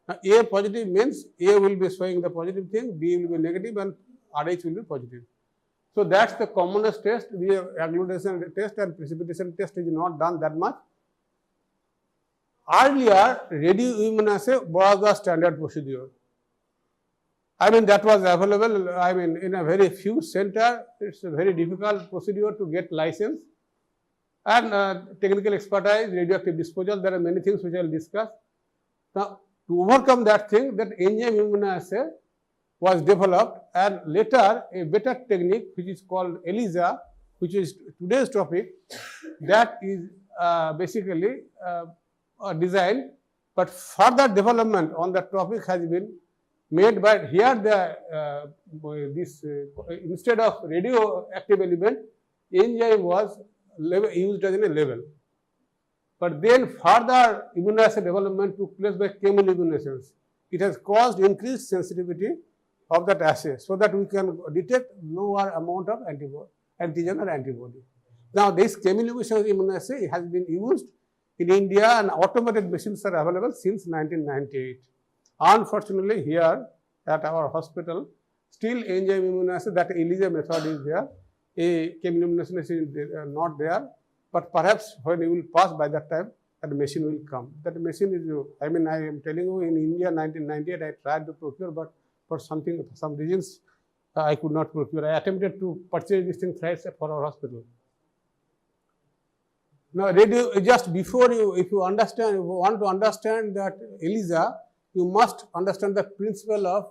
Now, A positive means A will be showing the positive thing, B will be negative, and RH will be positive. So that's the commonest test. The agglutination test and precipitation test is not done that much. Earlier, radioimmunoassay was the standard procedure. I mean, that was available, I mean, in a very few centers. It's a very difficult procedure to get license. And technical expertise, radioactive disposal, there are many things which I will discuss. Now, to overcome that thing, that enzyme immunoassay was developed, and later a better technique which is called ELISA, which is today's topic, that is basically designed, but further development on that topic has been made by here instead of radioactive element, enzyme was used as a level. But then further immunoassay development took place by chemoluminescence. It has caused increased sensitivity of that assay so that we can detect lower amount of antigen or antibody. Now, this chemoluminescence immunoassay has been used in India, and automated machines are available since 1998. Unfortunately, here at our hospital, still enzyme immunoassay, that ELISA method is there. A chemoluminescence is not there, but perhaps when you will pass by that time, that machine will come. That machine is, I mean, I am telling you, in India, 1998, I tried to procure, but for some reasons, I could not procure. I attempted to purchase this thing thrice for our hospital. Now, just before if you want to understand that ELISA, you must understand the principle of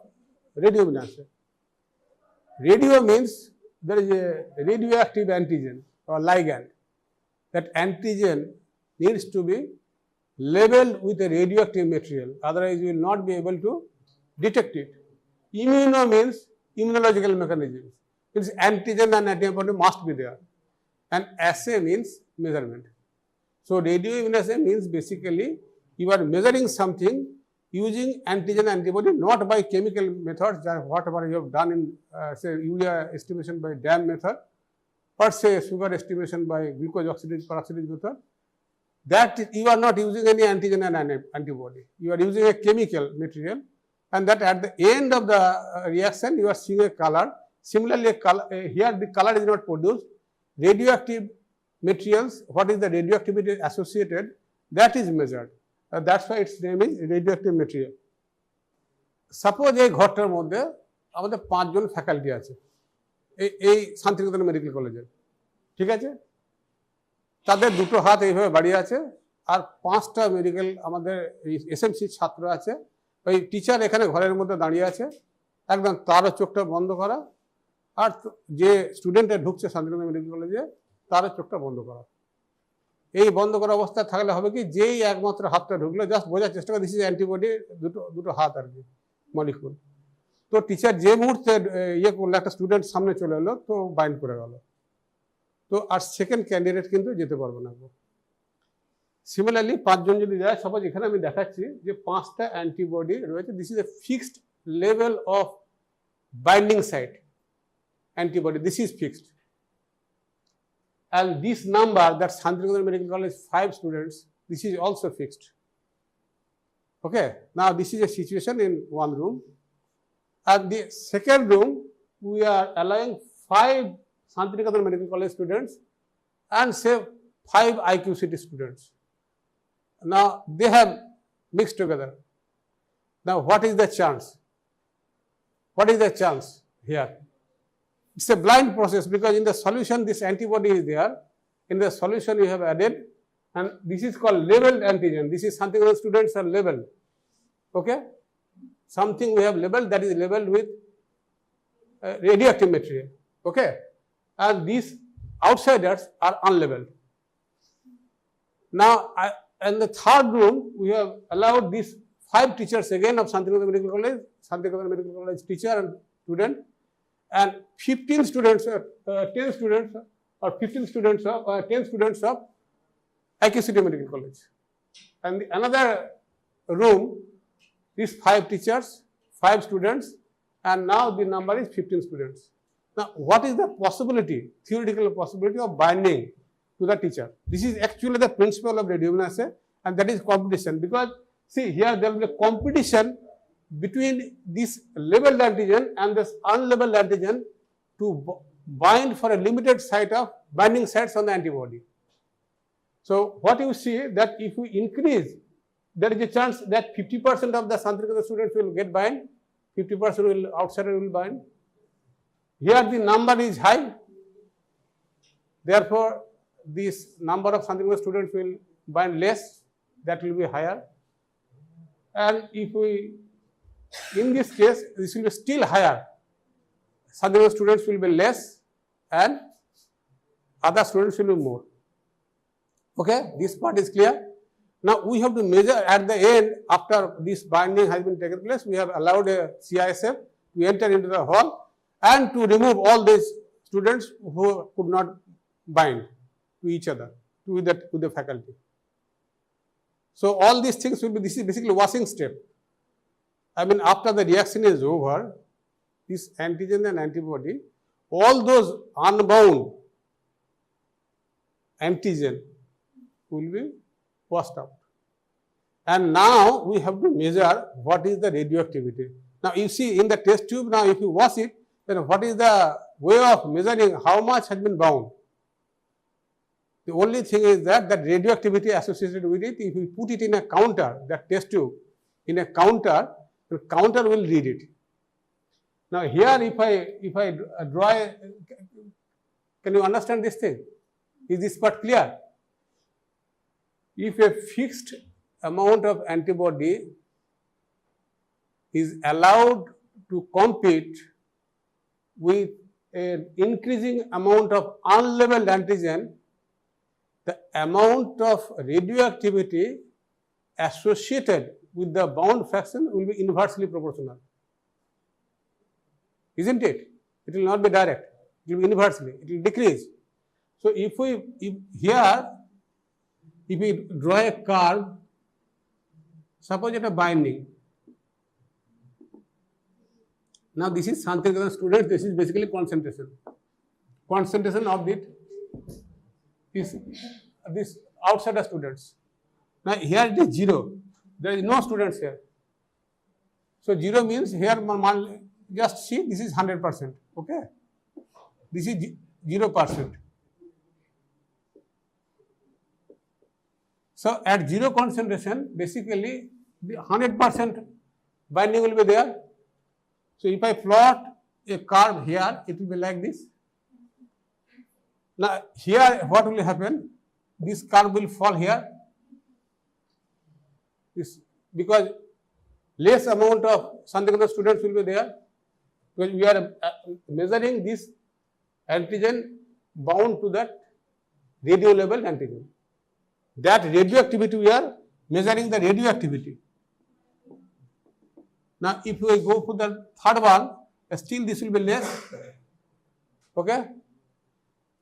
radioimmunoassay. Radio means there is a radioactive antigen or ligand. That antigen needs to be labeled with a radioactive material, otherwise you will not be able to detect it. Immuno means immunological mechanisms. Means antigen and antibody must be there. And assay means measurement. So radioimmunoassay means basically you are measuring something using antigen antibody, not by chemical methods, whatever you have done in say urea estimation by DAM method, or say sugar estimation by glucose oxidase peroxidase method. That you are not using any antigen and antibody. You are using a chemical material, and that at the end of the reaction you are seeing a color. Similarly, here the color is not produced. Radioactive materials, what is the radioactivity associated, that is measured. That's why its name is radioactive material. Suppose এই ঘরটার মধ্যে আমাদের 5 জন faculty আছে এই Santiniketan medical কলেজে, ঠিক আছে? তাদের দুটো হাত এইভাবে বাড়িয়ে আছে, আর 5টা মেডিকেল আমাদের এসএমসি ছাত্র আছে। ওই টিচার এখানে ঘরের মধ্যে দাঁড়িয়ে আছে, একদম তারও চোখটা বন্ধ করা, আর যে স্টুডেন্টরা ঢুকছে শান্তিনিকেতন মেডিকেল কলেজে তারও চোখটা বন্ধ করা। এই বন্ধ করা অবস্থায় থাকলে হবে কি, যেই একমাত্র হাতটা ঢুকলো জাস্ট বোঝার চেষ্টা করে দিস ইজ অ্যান্টিবডি, দুটো হাত আর কি মলিকুল। তো টিচার যে মুহূর্তে ইয়ে করলো, একটা স্টুডেন্ট সামনে চলে এলো, তো বাইন্ড করে গেল, তো আর সেকেন্ড ক্যান্ডিডেট কিন্তু যেতে পারবে না। সিমিলারলি 5 জন যদি যায়, সাপোজ এখানে আমি দেখাচ্ছি যে 5টা অ্যান্টিবডি রয়েছে, this is a fixed level of binding site antibody, this is fixed. And this number, that Shantiniketan Medical College 5 students, this is also fixed. Okay, now this is a situation in one room, and the second room we are allowing 5 Shantiniketan Medical College students and say 5 IQCT students. Now they have mixed together. Now what is the chance? What is the chance here? It's a blind process, because in the solution this antibody is there, in the solution you have added, and this is called labeled antigen. This is something the students are labeled. Okay, something we have labeled, that is labeled with radioactive material. Okay, and these outsiders are unlabeled. Now in the third room we have allowed these 5 teachers again of Shantiniketan Medical College teacher and student, and 15 students, 10 students or 15 students of 10 students of IQCT Medical College. And another room, these 5 teachers, 5 students, and now the number is 15 students. Now, what is the possibility, theoretical possibility of binding to the teacher? This is actually the principle of radioimmunoassay, and that is competition. Because see, here there will be a competition between this labeled antigen and this unlabeled antigen to bind for a limited site of binding sites on the antibody. So what you see that if we increase, there is a chance that 50% of the Santikata students will get bind, 50% will outsider will bind. Here the number is high, therefore this number of Santikata students will bind less, that will be higher. And if we, in this case, this will be still higher. Santikata students will be less and other students will be more. Okay, this part is clear. Now we have to measure at the end, after this binding has been taken place, we have allowed a CISF to enter into the hall and to remove all these students who could not bind to each other, to the faculty. So all these things will be, this is basically washing step. I mean, after the reaction is over, this antigen and antibody, all those unbound antigen will be washed out. And now we have to measure what is the radioactivity. Now you see in the test tube, now if you wash it, then what is the way of measuring how much has been bound? The only thing is that radioactivity associated with it, if we put it in a counter, that test tube, in a counter, the counter will read it. Now here if I draw a, can you understand this thing? Is this part clear? If a fixed amount of antibody is allowed to compete with an increasing amount of unlabeled antigen, the amount of radioactivity associated with the bound fraction will be inversely proportional. Isn't it? It will not be direct, it will be inversely, it will decrease. So if we draw a curve, suppose it a binding. Now this is Santikata students, this is basically concentration. Concentration of it is this outsider students. Now here it is 0. There is no students here. So 0 means here just see, this is 100%. Okay, this is 0%. So at 0 concentration, basically the 100% binding will be there. So if I plot a curve here, it will be like this. Now here what will happen? This curve will fall here. This, because less amount of Santikata students will be there, because we are measuring this antigen bound to that radio labeled antigen. That radioactivity, we are measuring the radioactivity. Now if we go for the third one, still this will be less. Okay.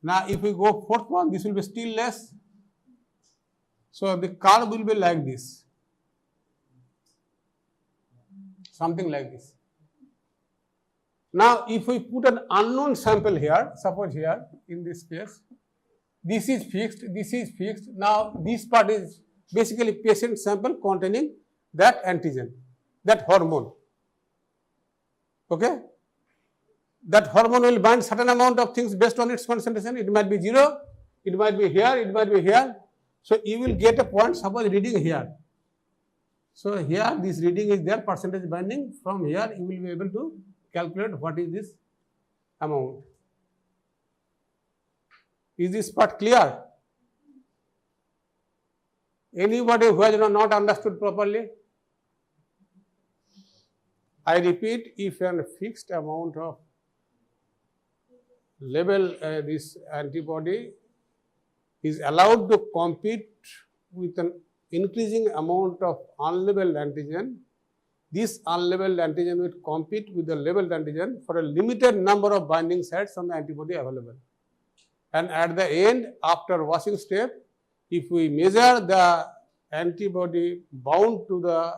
Now if we go fourth one, this will be still less. So the curve will be like this. Something like this. Now if we put an unknown sample here, suppose here in this case, this is fixed, this is fixed. Now this part is basically patient sample containing that antigen, that hormone. Okay? That hormone will bind certain amount of things based on its concentration. It might be 0, it might be here, it might be here. So you will get a point, suppose reading here. So here this reading is there, percentage binding. From here you will be able to calculate what is this amount. Is this part clear? Anybody who has not understood properly? I repeat, if a fixed amount of label this antibody is allowed to compete with an increasing amount of unlabeled antigen, this unlabeled antigen will compete with the labeled antigen for a limited number of binding sites on the antibody available. And at the end, after washing step, if we measure the antibody bound to the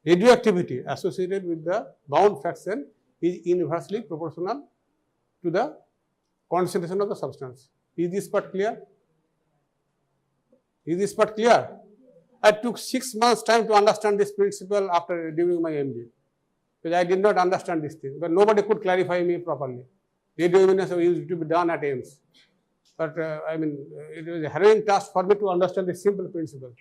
radioactivity associated with the bound fraction, is inversely proportional to the concentration of the substance. Is this part clear? Is this part clear? I took 6 months time to understand this principle after doing my MD, because I did not understand this thing, but nobody could clarify me properly. Radioluminescence used to be done at AIMS, but I mean, it was a harrowing task for me to understand this simple principle.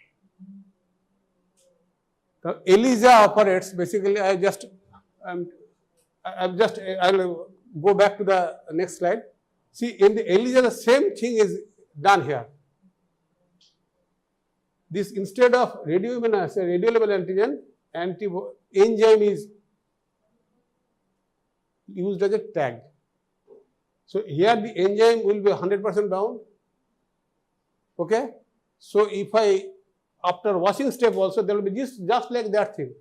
The ELISA operates basically. I'll go back to the next slide. See, in the ELISA, the same thing is done here. This, instead of radiolabeled antigen, enzyme is used as a tag. So here the enzyme will be 100% bound. Okay. So if I, after washing step also, there will be just like that thing.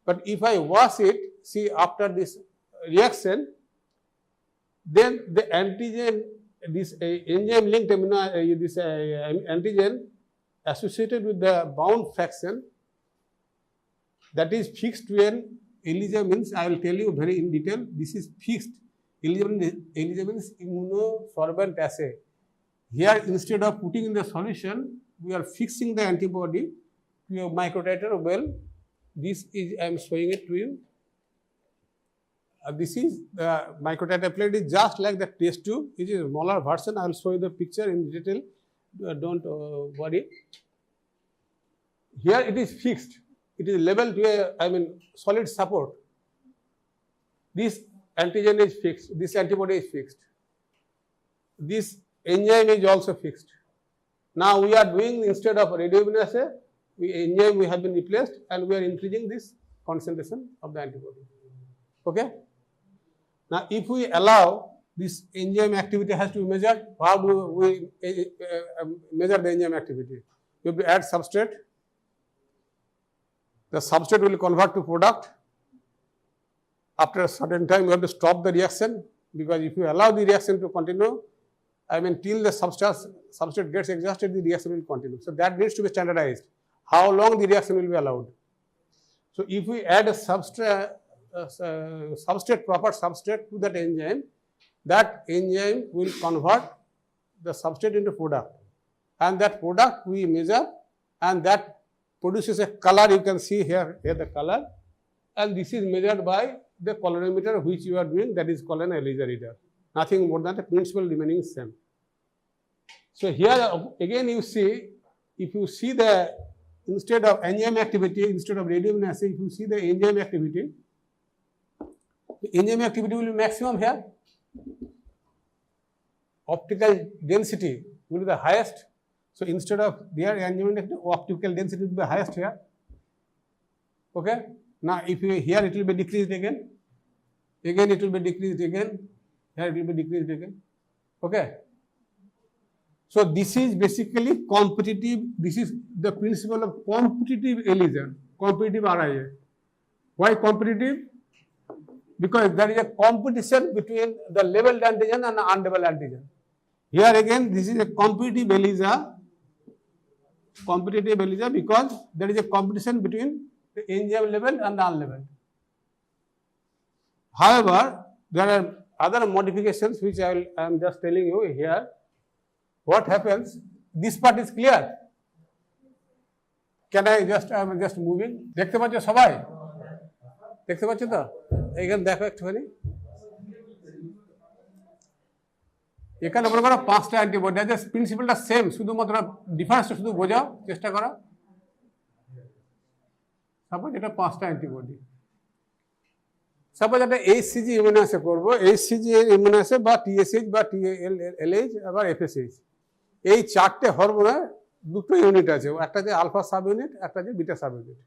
But if I wash it, see, after this reaction, then the antigen, this enzyme linked antigen associated with the bound fraction, that is fixed to an ELISA means, I will tell you very in detail, this is fixed. ELISA means immunosorbent assay. Here, instead of putting in the solution, we are fixing the antibody to a microtiter well. This is, I am showing it to you. This is the microtiter plate is just like the test tube. It is a smaller version. I will show you the picture in detail. Don't worry. Here it is fixed. It is labeled to a, solid support. This antigen is fixed. This antibody is fixed. This enzyme is also fixed. Now we are doing, instead of radioimmunoassay, enzyme we have been replaced, and we are increasing this concentration of the antibody. Okay. Now, if we allow this enzyme activity has to be measured, how do we measure the enzyme activity? You have to add substrate. The substrate will convert to product. After a certain time, you have to stop the reaction, because if you allow the reaction to continue, till the substrate gets exhausted, the reaction will continue. So that needs to be standardized. How long the reaction will be allowed? So if we add a proper substrate to that enzyme will convert the substrate into product, and that product we measure, and that produces a color. You can see here the color, and this is measured by the colorimeter which you are doing, that is called an ELISA reader. Nothing more than the principle remaining same. So here again you see, if you see the, instead of enzyme activity, instead of radioimmunoassay, if you see the enzyme activity, the enzyme activity will be maximum here. Optical density will be the highest. So instead of their enzyme activity, optical density will be highest here. Okay. Now if you here, it will be decreased again. Again it will be decreased again. Here it will be decreased again. Okay. So this is basically competitive. This is the principle of competitive ELISA, competitive RIA. Why competitive? Because there is a competition between the labeled antigen and the unlabeled antigen. Here again, this is a competitive ELISA because there is a competition between the enzyme labeled and the unlabeled. However, there are other modifications which I am just telling you here. What happens? This part is clear. Can I just, I am just moving. দেখতে পাচ্ছ সবাই? দেখতে পাচ্ছ তো? এখানে দেখো একটুখানি। এখানে মনে করো 5টা অ্যান্টিবডি আছে, প্রিন্সিপালটা সেম, শুধুমাত্র ডিফারেন্সটা শুধু বোঝাও, চেষ্টা করো। সাপোজ এটা 5টা অ্যান্টিবডি। সাপোজ একটা এইচসিজি ইমিউনোঅ্যাসে করবো, এইচসিজি ইমিউনোঅ্যাসে বা টিএসএইচ বা টিএলএইচ আবার এফএসএইচ। এই 4টে হরমোনের 2টো ইউনিট আছে, একটা যে আলফা সাব ইউনিট, একটা যে beta sub unit.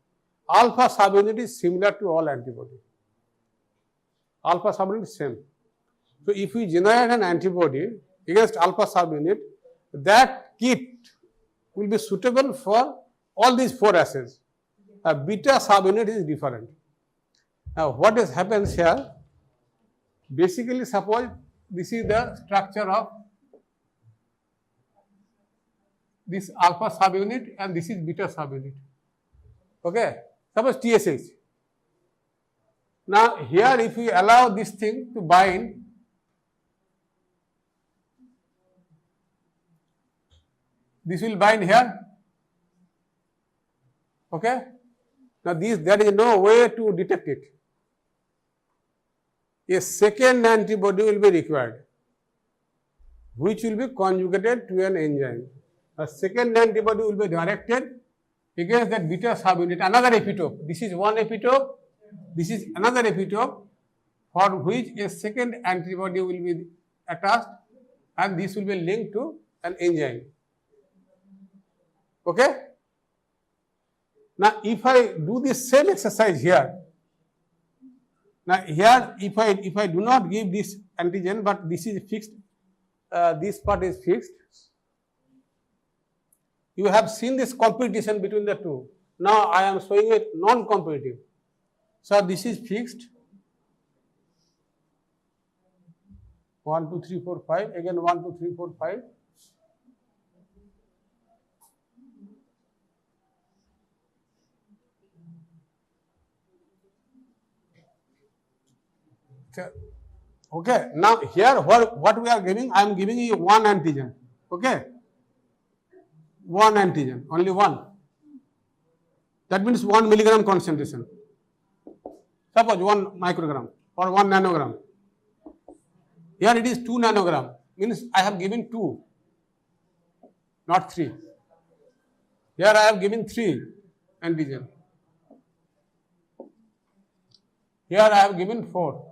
Alpha subunit is similar to all antibody. Alpha subunit is same. So if we generate an antibody against alpha subunit, that kit will be suitable for all these 4 assays. A beta subunit is different. Now what happens here? Basically, suppose this is the structure of this alpha subunit and this is beta subunit. Okay. Suppose TSH. Now here if we allow this thing to bind, this will bind here. Okay? Now there is no way to detect it. A second antibody will be required, which will be conjugated to an enzyme. A second antibody will be directed against that beta subunit, another epitope. This is one epitope, this is another epitope for which a second antibody will be attached, and this will be linked to an enzyme. Okay? Now, if I do the same exercise here, now here if I do not give this antigen, but this is fixed, this part is fixed, you have seen this competition between the two. Now I am showing it non-competitive. So this is fixed. 1, 2, 3, 4, 5. Again 1, 2, 3, 4, 5. Okay. Now here what we are giving, I am giving you one antigen. Okay. One antigen, only one. That means 1 milligram concentration. Suppose 1 microgram or 1 nanogram. Here it is 2 nanogram, means I have given 2, not 3. Here I have given 3 antigen. Here I have given 4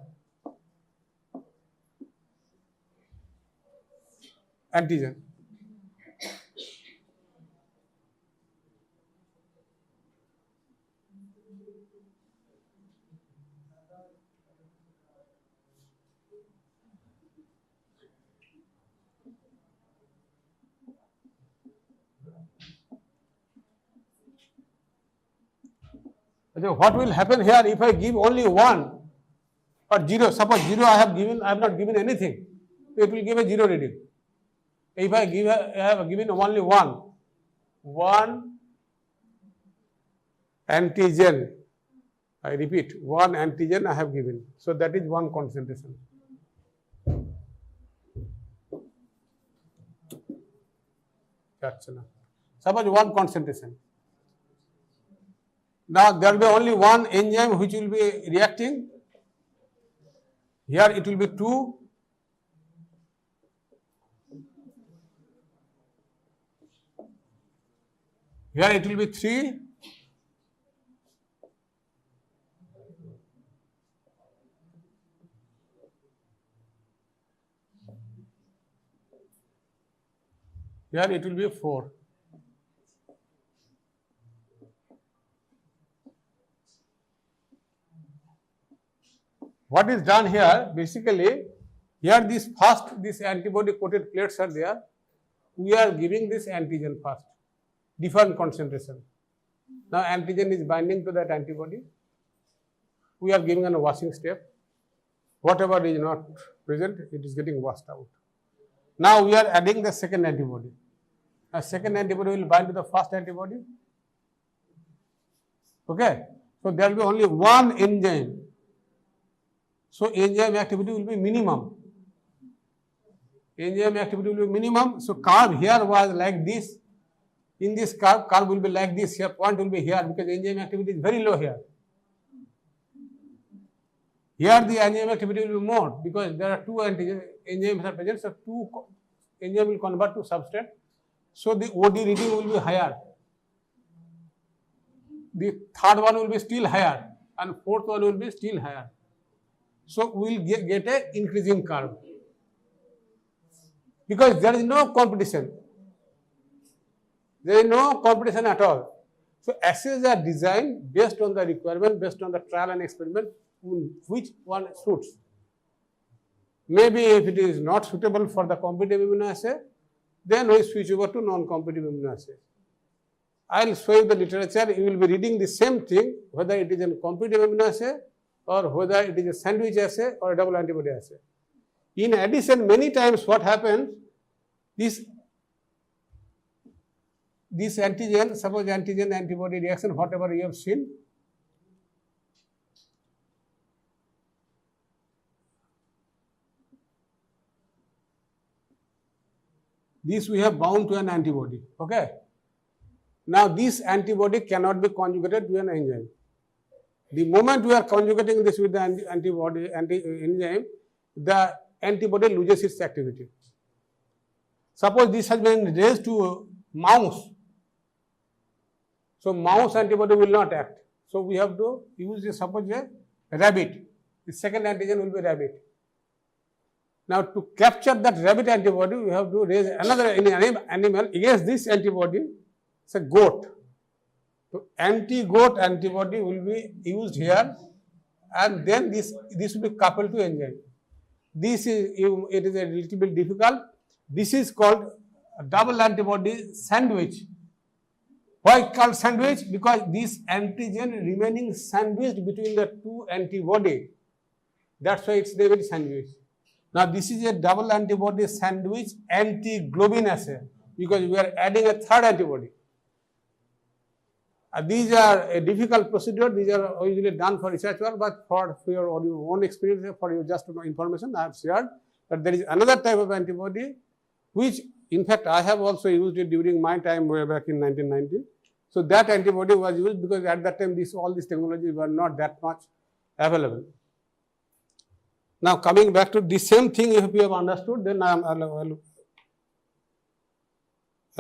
antigen. So what will happen here if I give only 1 or 0? Suppose 0 I have not given anything. It will give a 0 reading. If I have given only 1 antigen, I repeat, 1 antigen I have given. So that is 1 concentration. Suppose 1 concentration. Now there will be only 1 enzyme which will be reacting. Here it will be 2. Here it will be 3. Here it will be 4. What is done here, basically, here this antibody coated plates are there. We are giving this antigen first, different concentration. Now antigen is binding to that antibody. We are giving a washing step. Whatever is not present, it is getting washed out. Now we are adding the second antibody. A second antibody will bind to the first antibody. Okay. So there will be only 1 enzyme. So enzyme activity will be minimum. Enzyme activity will be minimum. So curve here was like this. In this curve will be like this. Here point will be here because enzyme activity is very low here. Here the enzyme activity will be more because there are 2 enzymes are present. So 2 enzyme will convert to substrate. So the OD reading will be higher. The third one will be still higher and fourth one will be still higher. So we will get a increasing curve because there is no competition. There is no competition at all. So assays are designed based on the requirement, based on the trial and experiment, which one suits. Maybe if it is not suitable for the competitive immunoassay, then we switch over to non-competitive immunoassay. I will show you the literature. You will be reading the same thing, whether it is a competitive immunoassay or whether it is a sandwich assay or a double antibody assay. In addition, many times what happens, this antigen, suppose antigen antibody reaction, whatever you have seen, This we have bound to an antibody. Okay. Now this antibody cannot be conjugated to an enzyme. The moment we are conjugating this with the enzyme, the antibody loses its activity. Suppose this has been raised to mouse. So mouse antibody will not act. So we have to use suppose a rabbit. The second antigen will be rabbit. Now to capture that rabbit antibody, we have to raise another animal against this antibody. It's a goat. So anti-goat antibody will be used here, and then this will be coupled to enzyme. It is a little bit difficult. This is called a double antibody sandwich. Why called sandwich? Because this antigen remaining sandwiched between the two antibody. That's why it's named sandwich. Now this is a double antibody sandwich anti-globin assay, because we are adding a third antibody. These are a difficult procedure. These are usually done for research work, but for your own experience, for your just information, I have shared that there is another type of antibody, which in fact I have also used it during my time way back in 1990. So that antibody was used because at that time all these technologies were not that much available. Now coming back to the same thing, if you have understood, then I'll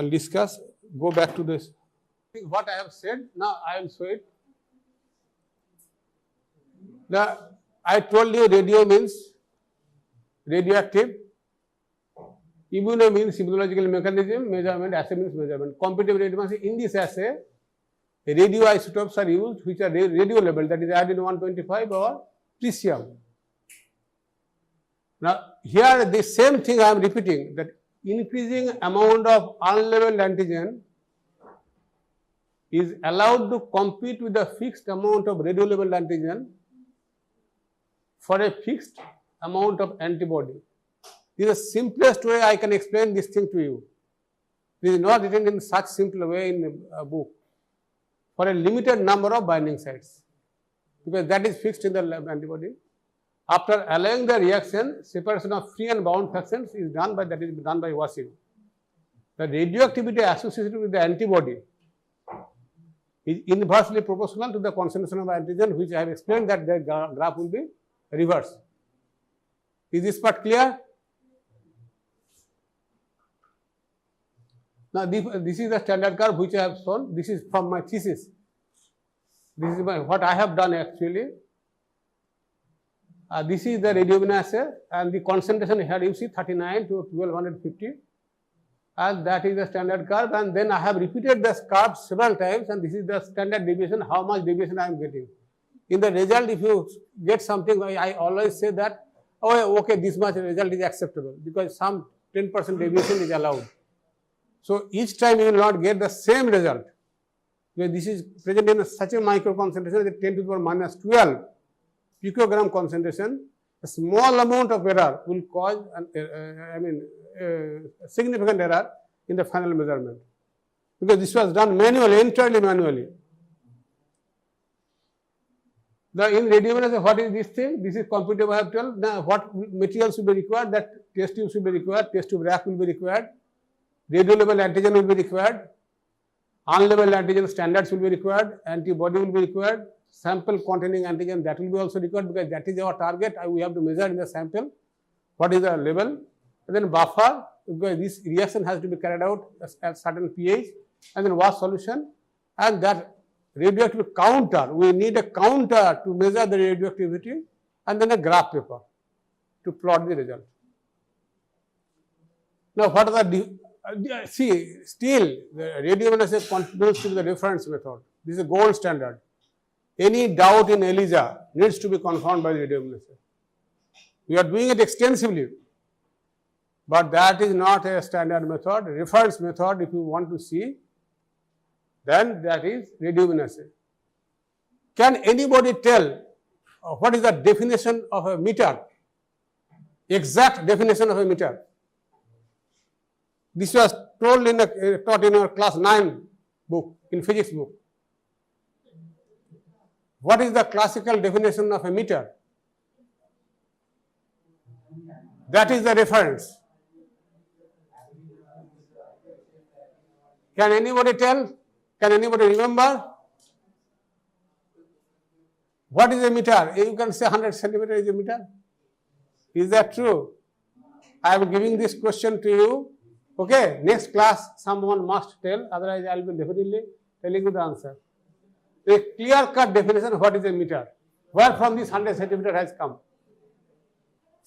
discuss, go back to this. What I have said, now I will show it. Now, I told you radio means radioactive, immuno means immunological mechanism, measurement, assay means measurement. Competitive radio means in this assay, radioisotopes are used which are radio labeled, that is iodine-125 or tritium. Now, here the same thing I am repeating, that increasing amount of unlabeled antigen is allowed to compete with a fixed amount of radio-labeled antigen for a fixed amount of antibody. This is the simplest way I can explain this thing to you. This is not written in such simple way in a book. For a limited number of binding sites, because that is fixed in the antibody. After allowing the reaction, separation of free and bound fractions is done by washing. The radioactivity associated with the antibody is inversely proportional to the concentration of antigen, which I have explained that the graph will be reversed. Is this part clear? Now this is the standard curve which I have shown. This is from my thesis. This is what I have done actually. This is the radioimmuno assay, and the concentration here you see 39 to 1250. And that is the standard curve, and then I have repeated this curve several times, and this is the standard deviation, how much deviation I am getting. In the result, if you get something, I always say that, oh, okay, this much result is acceptable, because some 10% deviation is allowed. So each time you will not get the same result, because this is present in such a micro concentration, that 10 to the power minus 12 picogram concentration. A small amount of error will cause a significant error in the final measurement, because this was done manually, entirely manually. In radioimmunology, what is this thing? This is computative I have told. Now, what materials will be required? That test tubes will be required, test tube rack will be required, radio level antigen will be required, unlabeled antigen standards will be required, antibody will be required, sample containing antigen, that will be also required, because that is our target. We have to measure in the sample what is the level, and then buffer, because this reaction has to be carried out at certain pH, and then wash solution, and that radioactive counter, we need a counter to measure the radioactivity, and then a graph paper to plot the result. Now, what are the see, still the radioimmunology continues to be the reference method. This is a gold standard. Any doubt in ELISA needs to be confirmed by the radioimmunology. We are doing it extensively, but that is not a standard method. Reference method, if you want to see, then that is radioimmunology. Can anybody tell what is the definition of a meter? Exact definition of a meter. This was taught in our class 9 book, in physics book. What is the classical definition of a meter? That is the reference. Can anybody tell? Can anybody remember? What is a meter? You can say 100 centimeter is a meter. Is that true? I am giving this question to you. Okay, next class someone must tell, otherwise I will be definitely telling you the answer. A clear-cut definition of what is a meter. Where from this 100 centimeter has come?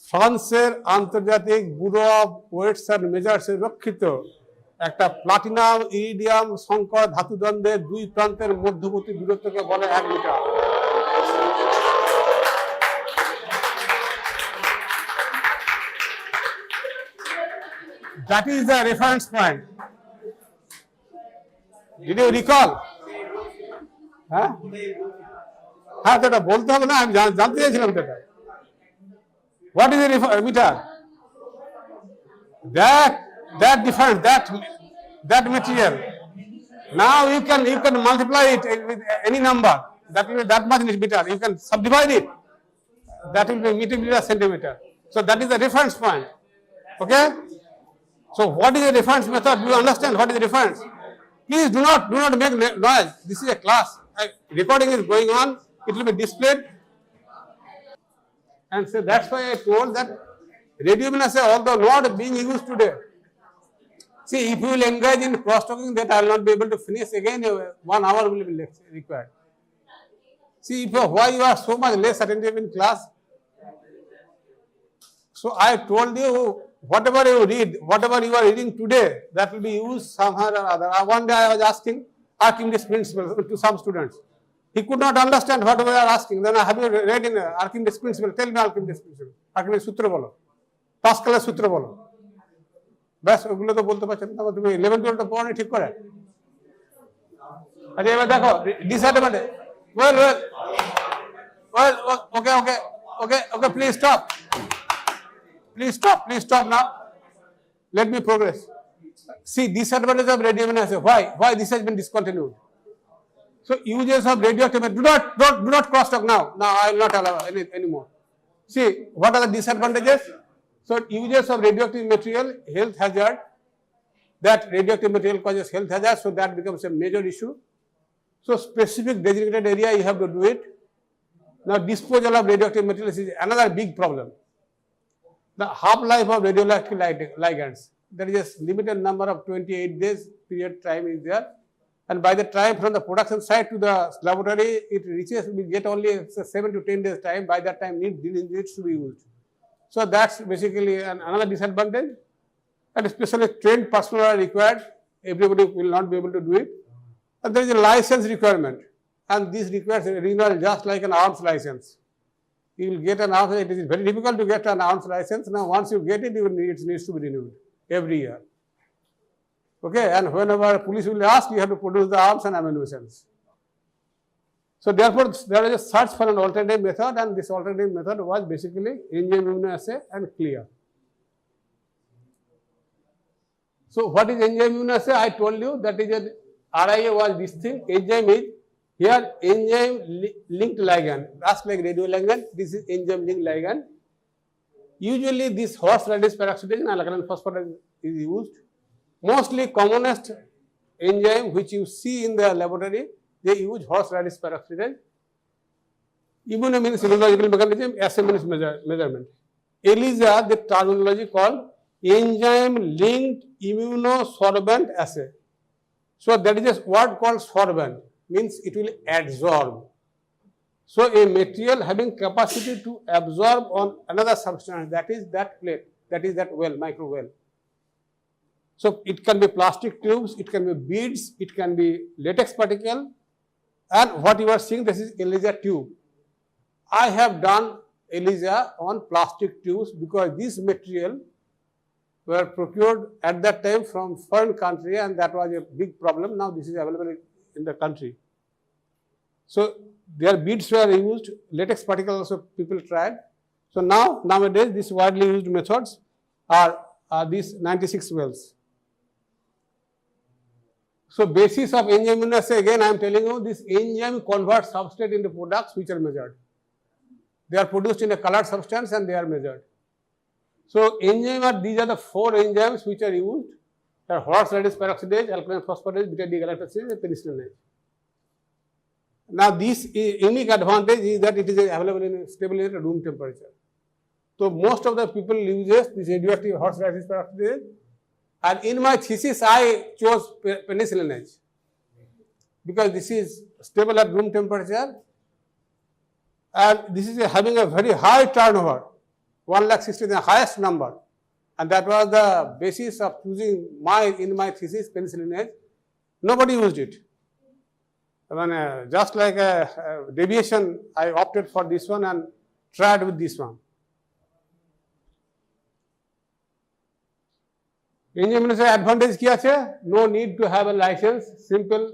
ফ্রান্সের আন্তর্জাতিক bureau of weights and measures এর রক্ষিত একটা platinum iridium সংকর ধাতুদণ্ডের দুই প্রান্তের মধ্যবর্তী দূরত্বকে বলে 1 metre. That is the reference point. Did you recall? হ্যাঁ তো এটা বলতে হবে না, আমি জানতে চাইছিলাম তো এটা। What is a meter? That difference, that material. Now you can multiply it with any number. That will be that much meter. You can subdivide it. That will be meter, centimeter. So that is the reference point. Okay? So what is the reference method? Do you understand what is the reference? Please do not make noise. This is a class. Recording is going on. It will be displayed. And so that's why I told that radioluminescence, although not being used today. See, if you will engage in cross-talking, that I will not be able to finish again. 1 hour will be required. See, why you are so much less attentive in class? So I told you, whatever you read, whatever you are reading today, that will be used somehow or other. One day I was asking Archimedes principle to some students. He could not understand whatever I was asking. Then I have you read in Archimedes principle. Tell me Archimedes principle. Archimedes sutra bolo. Pascal's sutra bolo. ব্যাস ওগুলো তো বলতে পারছেন না, তুমি 11 12 পড়ানি ঠিক করে। আচ্ছা এবার দেখো disadvantage. Well okay please stop now. Let me progress. See, disadvantage of radioluminescence. Why this has been discontinued? So uses of radioactive, do not cross talk now. Now I will not allow anymore. See, what are the disadvantages? So uses of radioactive material, health hazard. That radioactive material causes health hazard, so that becomes a major issue. So specific designated area you have to do it. Now disposal of radioactive materials is another big problem. The half-life of radioactive ligands, there is a limited number of 28 days period time is there. And by the time from the production site to the laboratory, it reaches, we get only 7 to 10 days time. By that time, needs to be used. So that's basically another disadvantage. And especially trained personnel are required. Everybody will not be able to do it. And there is a license requirement. And this requires a renewal just like an arms license. You will get an arms, it is very difficult to get an arms license. Now once you get it, it needs to be renewed every year. Okay, and whenever police will ask, you have to produce the arms and ammunition. So therefore, there is a search for an alternative method, and this alternative method was basically enzyme immunoassay and clear. So what is enzyme immunoassay? I told you that is a RIA was this thing. Enzyme is here enzyme linked ligand, just like radioligand. This is enzyme linked ligand. Usually, this horseradish peroxidase and alkaline phosphatase is used. Mostly commonest enzyme which you see in the laboratory, they use horseradish peroxidase. Immuno means immunological mechanism, assay means measurement. ELISA, the terminology called enzyme linked immunosorbent assay. So that is a word called sorbent, means it will absorb. So a material having capacity to absorb on another substance, that is that plate, that is that well, micro well. So it can be plastic tubes, it can be beads, it can be latex particle, and what you are seeing, this is ELISA tube. I have done ELISA on plastic tubes because this material were procured at that time from foreign country, and that was a big problem. Now this is available in the country. So their beads were used, latex particles also people tried. So nowadays these widely used methods are these 96 wells. So basis of enzyme immunoassay, again I am telling you, this enzyme converts substrate into products which are measured. They are produced in a colored substance and they are measured. So enzyme these are the 4 enzymes which are used, that horseradish peroxidase, alkaline phosphatase, beta D galactose, and penicillinase. Now, this unique advantage is that it is available in stable at room temperature. So, most of the people uses this radioactive horseradish peroxidase, and in my thesis I chose penicillinase because this is stable at room temperature and this is having a very high turnover, 160,000 the highest number, and that was the basis of choosing in my thesis penicillinase. Nobody used it. I mean, just like a deviation, I opted for this one and tried with this one. Enzyme advantage kya hai? No need to have a license, simple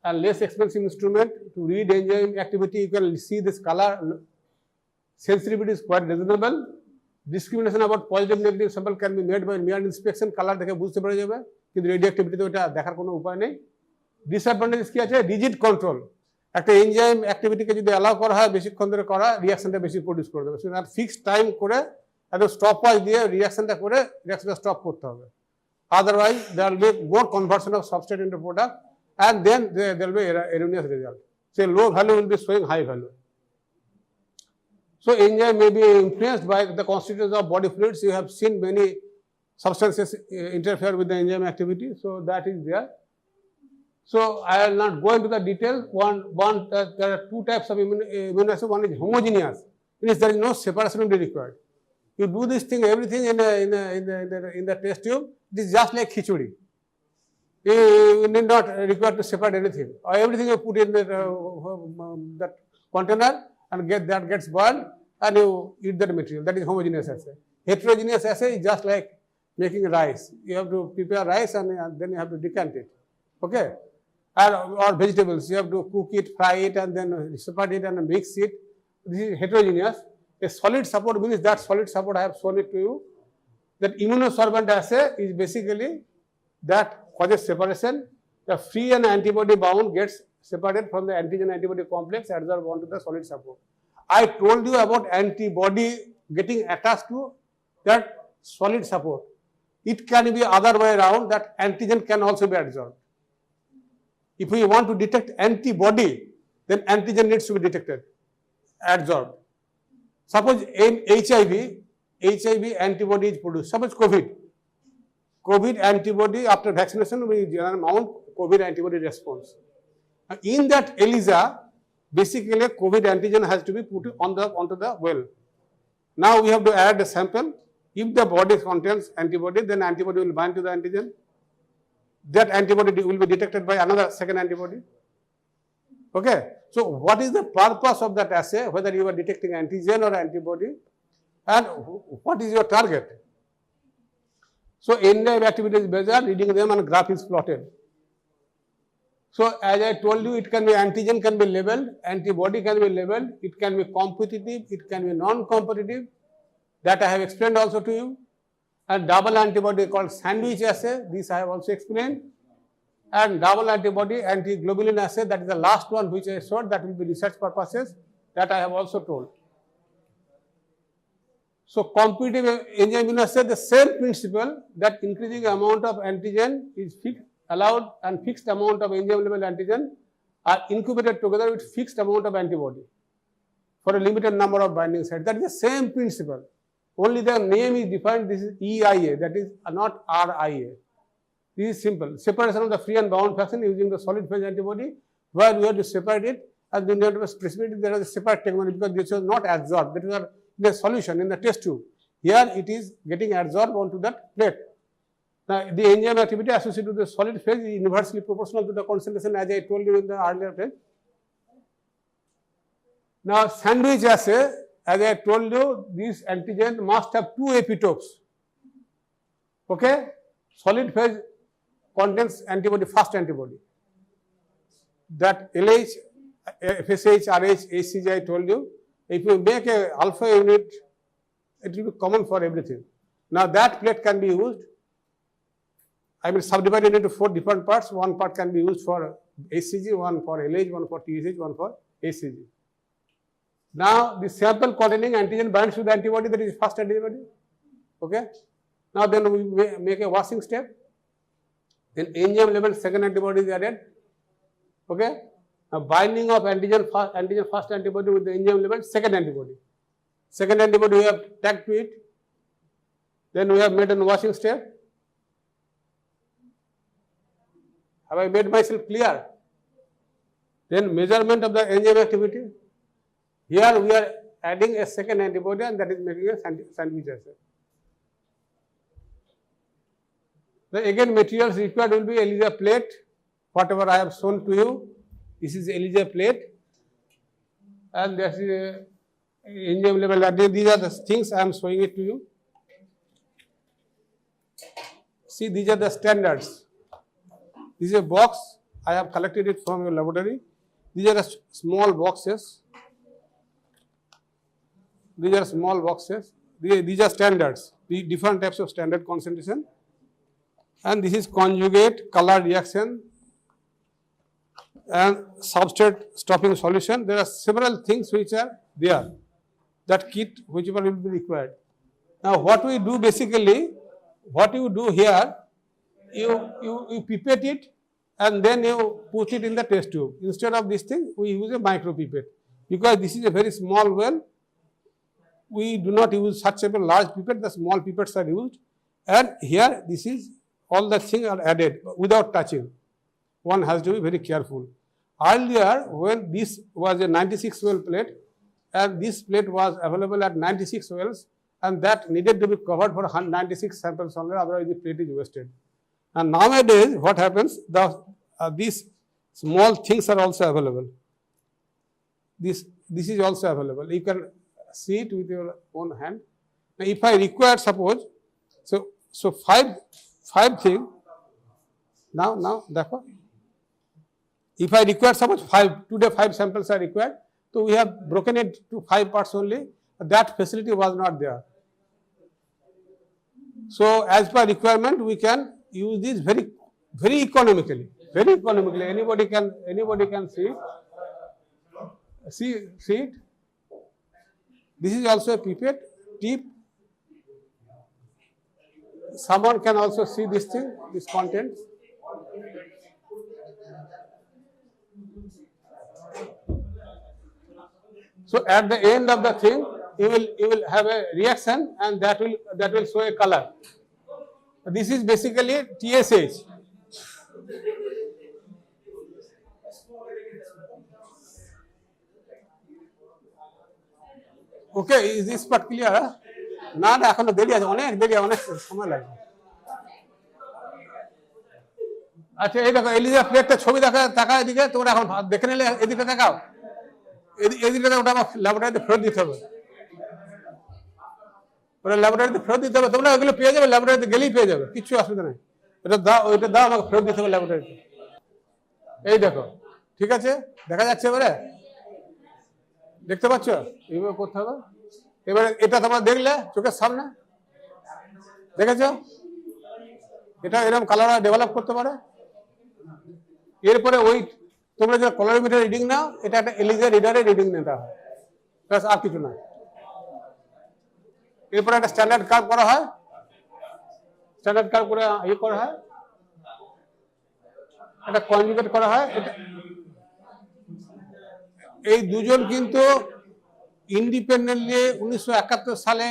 and less expensive instrument to read enzyme activity. You can see this color, sensitivity is quite reasonable. Discrimination about positive negative sample can be made by mere inspection. Color dekhe bujhte pare jabe, kintu radioactivity to eta dekhar kono upay nei. Disadvantage kya hai? Rigid control. একটা enzyme অ্যাক্টিভিটিকে যদি allow করা হয় বেশিক্ষণ ধরে করা রিঅ্যাকশনটা বেশি produce করে দেবে, সেটা ফিক্সড টাইম করে একটা স্টপ ওয়াইজ দিয়ে রিঅ্যাকশনটা করে রিঅ্যাকশনটা স্টপ করতে হবে। Otherwise, there will be more conversion of substrate into product, and then there will be erroneous result. Say low value will be showing high value. So enzyme may be influenced by the constituents of body fluids. You have seen many substances interfere with the enzyme activity, so that is there. So I will not go into the detail. There are two types of immuno acid. One is homogeneous, means there is no separation will be required. You do this thing, everything in the test tube. This is just like khichdi. You need not require to separate anything, or everything you put in that container and that gets boiled, and you eat that material. That is homogeneous assay. Heterogeneous assay is just like making rice. You have to prepare rice and then you have to decant it. Okay. Or vegetables, you have to cook it, fry it, and then separate it and mix it. This is heterogeneous. A solid support means that solid support I have shown it to you. That immunosorbent assay is basically that causes separation. The free and antibody bound gets separated from the antigen-antibody complex adsorbed onto the solid support. I told you about antibody getting attached to that solid support. It can be other way around, that antigen can also be adsorbed. If we want to detect antibody, then antigen needs to be detected, adsorbed. Suppose in HIV antibody is produced. Suppose COVID antibody after vaccination we mount COVID antibody response. In that ELISA, basically COVID antigen has to be put onto the well. Now we have to add a sample. If the body contains antibody, then antibody will bind to the antigen. That antibody will be detected by another second antibody. Okay. So what is the purpose of that assay, whether you are detecting antigen or antibody, and what is your target? So enzyme activity is measured, reading them and graph is plotted. So as I told you, it can be antigen can be labeled, antibody can be labeled, it can be competitive, it can be non-competitive. That I have explained also to you. And double antibody called sandwich assay, this I have also explained. And double antibody anti-globulin assay, that is the last one which I showed, that will be research purposes, that I have also told. So competitive enzyme immunoassay, the same principle, that increasing amount of antigen is fixed, allowed, and fixed amount of enzyme level antigen are incubated together with fixed amount of antibody for a limited number of binding sites. That is the same principle. Only the name is defined. This is EIA, that is not RIA. This is simple. Separation of the free and bound fraction using the solid phase antibody, where we have to separate it, and then we have to specify it. There is a separate technology because this was not absorbed. That is the solution in the test tube. Here it is getting adsorbed onto that plate. Now the enzyme activity associated with the solid phase is inversely proportional to the concentration, as I told you in the earlier page. Now sandwich assay, as I told you, this antigen must have two epitopes. Okay, solid phase contains antibody, first antibody. That LH, FSH, RH, HCG I told you. If you make a alpha unit, it will be common for everything. Now that plate can be used, I mean subdivided into 4 different parts. One part can be used for HCG, one for LH, one for TSH, one for HCG. Now the sample containing antigen binds to the antibody, that is first antibody. Okay. Now then we make a washing step. Then enzyme level second antibody is added. Okay. Now binding of antigen first antibody with the enzyme level second antibody. Second antibody we have tagged to it. Then we have made a washing step. Have I made myself clear? Then measurement of the enzyme activity. Here we are adding a second antibody and that is making a sandwich acid. The again materials required will be ELISA plate, whatever I have shown to you. This is ELISA plate and this is a enzyme level. These are the things I am showing it to you. See, these are the standards. This is a box. I have collected it from your laboratory. These are the small boxes. These are small boxes. These are standards. The different types of standard concentration. And this is conjugate color reaction and substrate stopping solution. There are several things which are there. That kit, whichever will be required. Now, what we do basically, what you do here, you pipette it and then you put it in the test tube. Instead of this thing, we use a micro pipette. Because this is a very small well, we do not use such a large pipette, the small pipettes are used. And here, this is, all the things are added without touching. One has to be very careful. Earlier, when this was a 96 well plate, and this plate was available at 96 wells, and that needed to be covered for 96 samples only, otherwise the plate is wasted. And nowadays, what happens, these small things are also available. This is also available. You can see it with your own hand. Now, if I require, suppose, so five things. Now, therefore, if I require, suppose today 5 samples are required, so we have broken it to 5 parts only. That facility was not there. So, as per requirement, we can use this very economically. Very economically. Anybody can see it. See it. This is also a pipette tip. Someone can also see this thing, this content. So at the end of the thing, you will have a reaction, and that will show a color. This is basically TSH. Okay, is this part clear? না এখনো দেরি আছে, অনেক সময় লাগবে। আচ্ছা, এই দেখো এলিজা প্লেটটা ছবি তাকাও এদিকে, তোমরা এখন দেখে নিলে এদিকে তাকাও, এদিকে ওটা আমার ল্যাবরেটরিতে ফেরত দিতে হবে, ওটা ল্যাবরেটরিতে ফেরত দিতে হবে। তোমরা ওগুলো পেয়ে যাবে, ল্যাবরেটরিতে গেলেই পেয়ে যাবে, কিচ্ছু অসুবিধা নেই। ওইটা দাও আমাকে ফেরত দিতে হবে ল্যাবরেটরিতে। এই দেখো, ঠিক আছে, দেখা যাচ্ছে এবারে, দেখতে পাচ্ছ? এইভাবে করতে হবে। এবারে এটা তোমরা দেখলে চোখের সামনে, দেখেছ? এটা এরকম কালার ডেভেলপ করতে পারে। এরপরে ওই তোমরা যে কলোরিমিটার রিডিং নাও, এটা একটা এলিজা রিডারে রিডিং নিতে হয়, প্লাস আর কিছু না। এরপরে একটা স্ট্যান্ডার্ড কার্ভ করা হয়, স্ট্যান্ডার্ড কার্ভ করে ইয়ে করা হয়, একটা কনজুগেট করা হয়। এই দুজন কিন্তু ইন্ডিপেন্ডেন্টলি 1971 সালে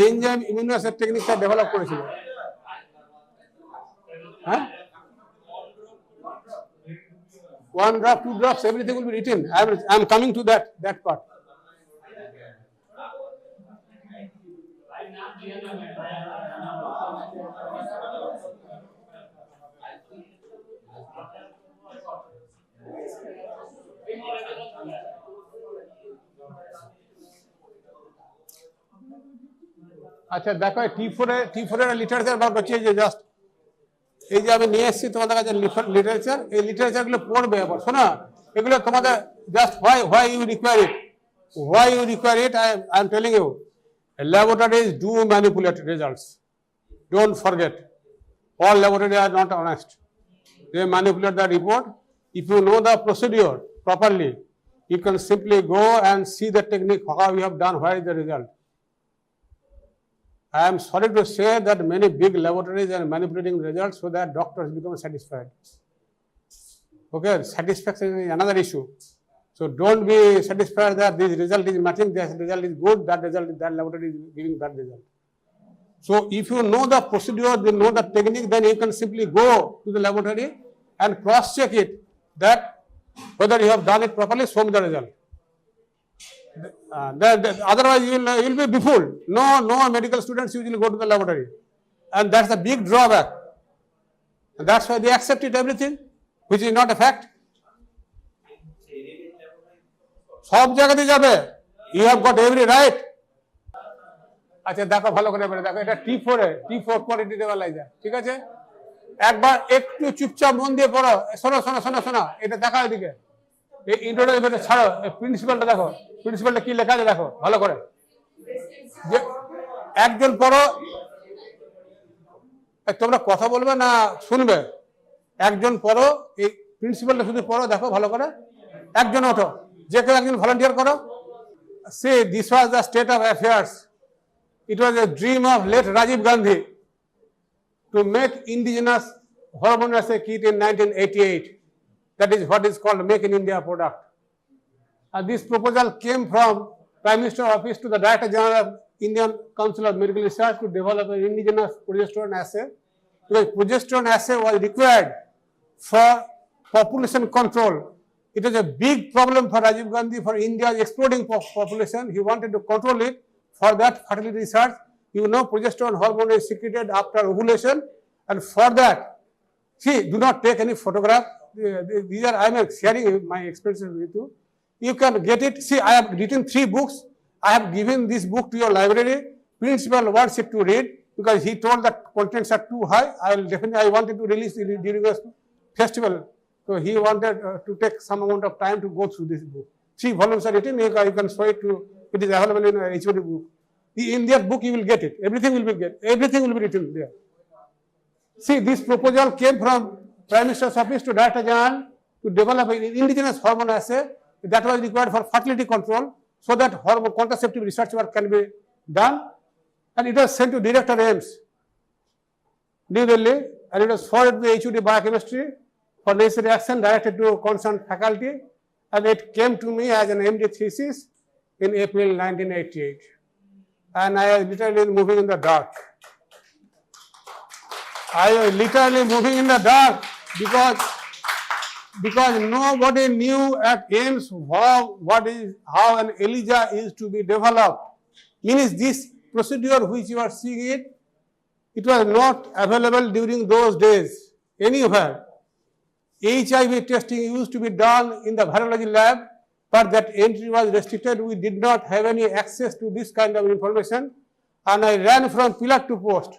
এনজাইম ইমিউনোঅ্যাসেড টেকনিকটা ডেভেলপ করেছিল। হ্যাঁ, 1 drop, 2 drops, everything will be written. I am coming to that part. আচ্ছা দেখো, T4 এর লিটারেচার বার করছি, যে জাস্ট এই যে আমি নিয়ে এসেছি তোমাদের কাছে লিটারেচার, এই লিটারেচার গুলো পড়বে। আবার শোনো, এগুলো তোমাদের just why you require it, I am telling you, laboratories do manipulate results. Don't forget, all laboratories are not honest. They manipulate the report. If you know the procedure properly, you can simply go and see the technique, how you have done, where is the result. I am sorry to say that many big laboratories are manipulating results so that doctors become satisfied. Okay, satisfaction is another issue. So don't be satisfied that this result is nothing, this result is good, that laboratory is giving bad result. So if you know the procedure, you know the technique, then you can simply go to the laboratory and cross-check it that whether you have done it properly, show me the result. Otherwise, you will be befooled. No medical students usually go to the laboratory, and that's the big drawback. And that's why they accept it everything, which is not a fact. সব জায়গাতে যাবে, you have got every right. আচ্ছা দেখো ভালো করে বলে দেখো, এটা T4 কোয়ালিটি দেওয়া লাগে, ঠিক আছে? একবার একটু চুপচাপ মন দিয়ে পড়ো, শোনো, এটা দেখা এদিকে, এই ইন্ট্রোডাকশন ছাড়ো, প্রিন্সিপালটা দেখো, প্রিন্সিপালটা কি লেখা আছে দেখো ভালো করে, যে একজন পড়ো, তোমরা কথা বলবে না শুনবে, একজন পড়ো, এই প্রিন্সিপালটা শুধু পড়ো, দেখো ভালো করে, একজন ওঠো, যে কেউ একজন ভলান্টিয়ার করো। See, this was the state of affairs. It was a dream of late Rajiv Gandhi to make indigenous hormone assay kit in 1988. That is what is called Make in India product. And this proposal came from Prime Minister's office to the Director General of Indian Council of Medical Research to develop an indigenous progesterone assay, because progesterone assay was required for population control. It was a big problem for Rajiv Gandhi for India's exploding population. He wanted to control it. For that fertility research, you know, progesterone hormone is secreted after ovulation, and for that, see, do not take any photograph. These are, I am sharing my experiences with you. You can get it. See, I have written 3 books. I have given this book to your library. Principal wants it to read because he told that contents are too high. I wanted to release it during a festival. So he wanted to take some amount of time to go through this book. 3 volumes are written. You can show it to. It is available in a HOD book. In that book, you will get it. Everything will be written there. See, this proposal came from Prime Minister's office to Director General to develop an indigenous hormone assay that was required for fertility control, so that hormone contraceptive research work can be done. And it was sent to Director AIMS, New Delhi, and it was forwarded to the HOD Biochemistry for necessary action directed to concerned faculty, and it came to me as an MD thesis in April 1988. And I was literally moving in the dark. Because nobody knew at AIMS how an ELISA is to be developed. Means this procedure which you are seeing it was not available during those days anywhere. HIV testing used to be done in the virology lab, but that entry was restricted. We did not have any access to this kind of information, and I ran from pillar to post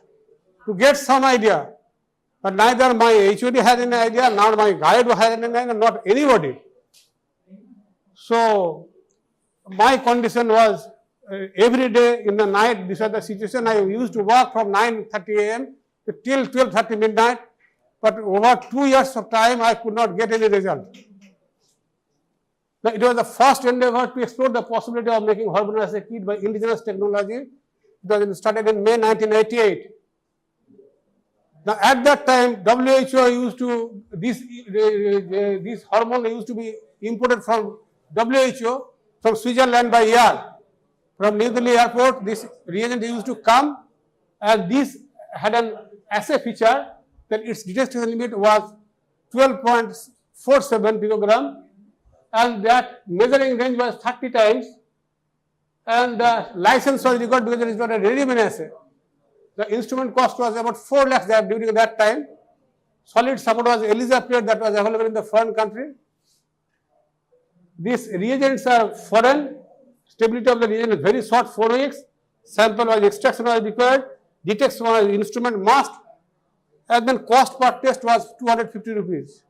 to get some idea. But neither my HOD had any idea, nor my guide had any idea, not anybody. So my condition was every day in the night, this was the situation. I used to work from 9:30 a.m. till 12:30 midnight, but over 2 years of time, I could not get any result. Now, it was the first endeavor to explore the possibility of making hormone assay kit by indigenous technology. It was started in May 1988. Now, at that time, WHO used to, this hormone used to be imported from WHO, from Switzerland by air. From New Delhi airport, this reagent used to come, and this had an assay feature that its detection limit was 12.47 picogram, and that measuring range was 30 times, and the license was required because it is not a ready-made assay. The instrument cost was about 4 lakhs during that time. Solid support was ELISA plate that was available in the foreign country. These reagents are foreign. Stability of the reagent is very short, 4 weeks. Sample was extraction was required. Detection was instrument must. And then cost per test was 250 rupees.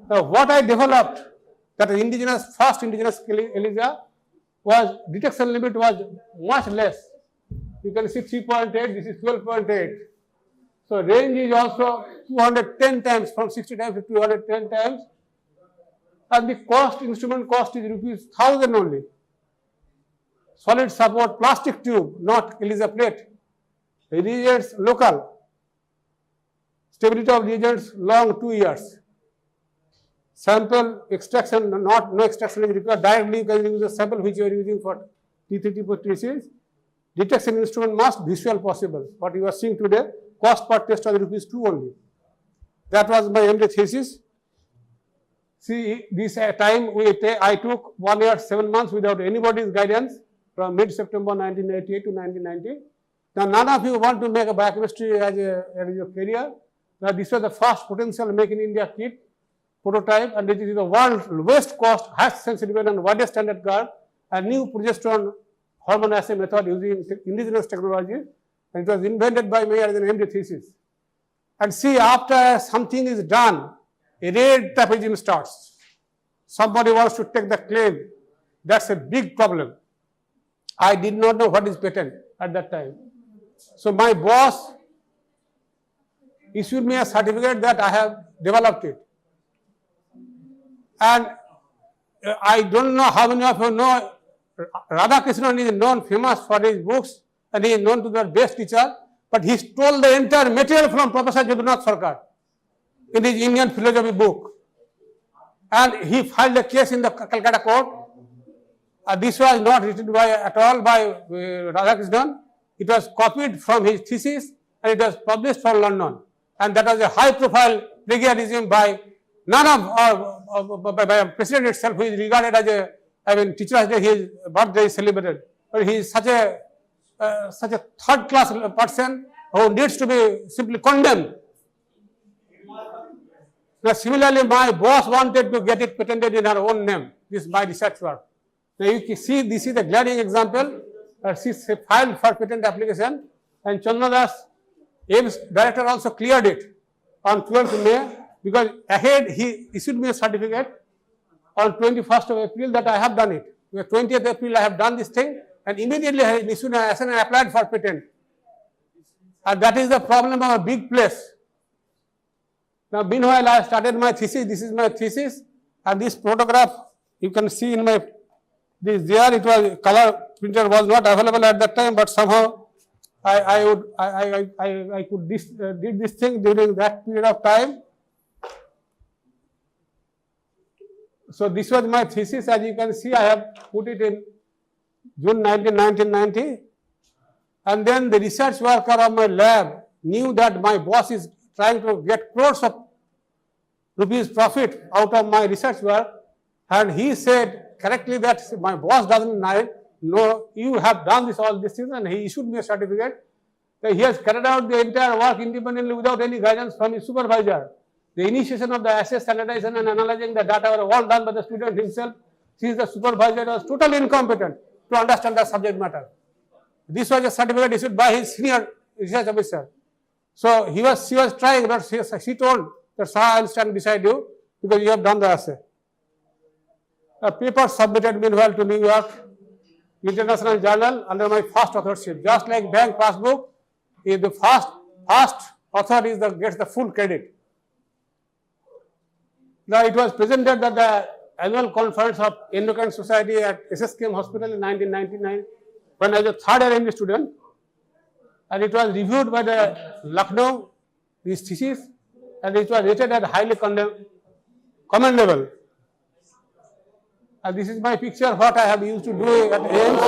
Now what I developed, that first indigenous ELISA, was detection limit was much less. You can see 3.8, this is 12.8. So range is also 210 times, from 60 times to 210 times. And the instrument cost is rupees 1,000 only. Solid support, plastic tube, not ELISA plate. reagents local, stability of reagents long 2 years. Sample extraction, no extraction is required. Directly you can use the sample which you are using for T3, T4, T series. Detection instrument must visual possible. What you are seeing today, cost per test was ₹2 only. That was my MD thesis. See, this time I took 1 year, 7 months without anybody's guidance from mid-September 1988 to 1990. Now, none of you want to make a biochemistry as a career. Now, this was the first potential Make in India kit prototype, and this is the world's lowest cost, highest sensitivity and widest standard guard, a new progesterone hormone assay method using indigenous technology, and it was invented by me as an MD thesis. And see, after something is done, a red tapeism starts. Somebody wants to take the claim. That's a big problem. I did not know what is patent at that time. So my boss issued me a certificate that I have developed it. And I don't know how many of you know, Radhakrishnan is known, famous for his books, and he is known to be the best teacher, but he stole the entire material from Professor Jagannath Sarkar in his Indian philosophy book. And he filed a case in the Calcutta court. This was not written at all by Radhakrishnan. It was copied from his thesis and it was published from London. And that was a high profile plagiarism by none of, by president itself, who is regarded as a, Teacher's Day, his birthday is celebrated. But he is such a third class person who needs to be simply condemned. Now, similarly, my boss wanted to get it patented in her own name. This is my research work. Now, you can see this is a glaring example. She filed for patent application, and Chandradas, AIMS director, also cleared it on 12th May, because ahead he issued me a certificate on 21st of April that I have done it. 20th April I have done this thing, and immediately I issued and applied for patent. And that is the problem of a big place. Now, meanwhile, I started my thesis. This is my thesis, and this photograph you can see in my there. It was color printer was not available at that time, but somehow I could did this thing during that period of time. So this was my thesis. As you can see, I have put it in June 1990, and then the research worker of my lab knew that my boss is trying to get crores of rupees profit out of my research work, and he said correctly that my boss doesn't know you have done all these things, and he issued me a certificate that he has carried out the entire work independently without any guidance from his supervisor. The initiation of the assay, standardization and analyzing the data were all done by the student himself, since the supervisor was totally incompetent to understand the subject matter. This was a certificate issued by his senior research officer. So she was trying, but she told that, sir, I will stand beside you because you have done the assay. A paper submitted meanwhile to New York International Journal under my first authorship. Just like bank passbook, if the first author is gets the full credit. Now, it was presented at the annual conference of Endocrine Society at SSKM Hospital in 1999 when I was a third year MD student, and it was reviewed by the Lucknow, this thesis, and it was rated as highly commendable. And this is my picture, what I have used to do at AIMS.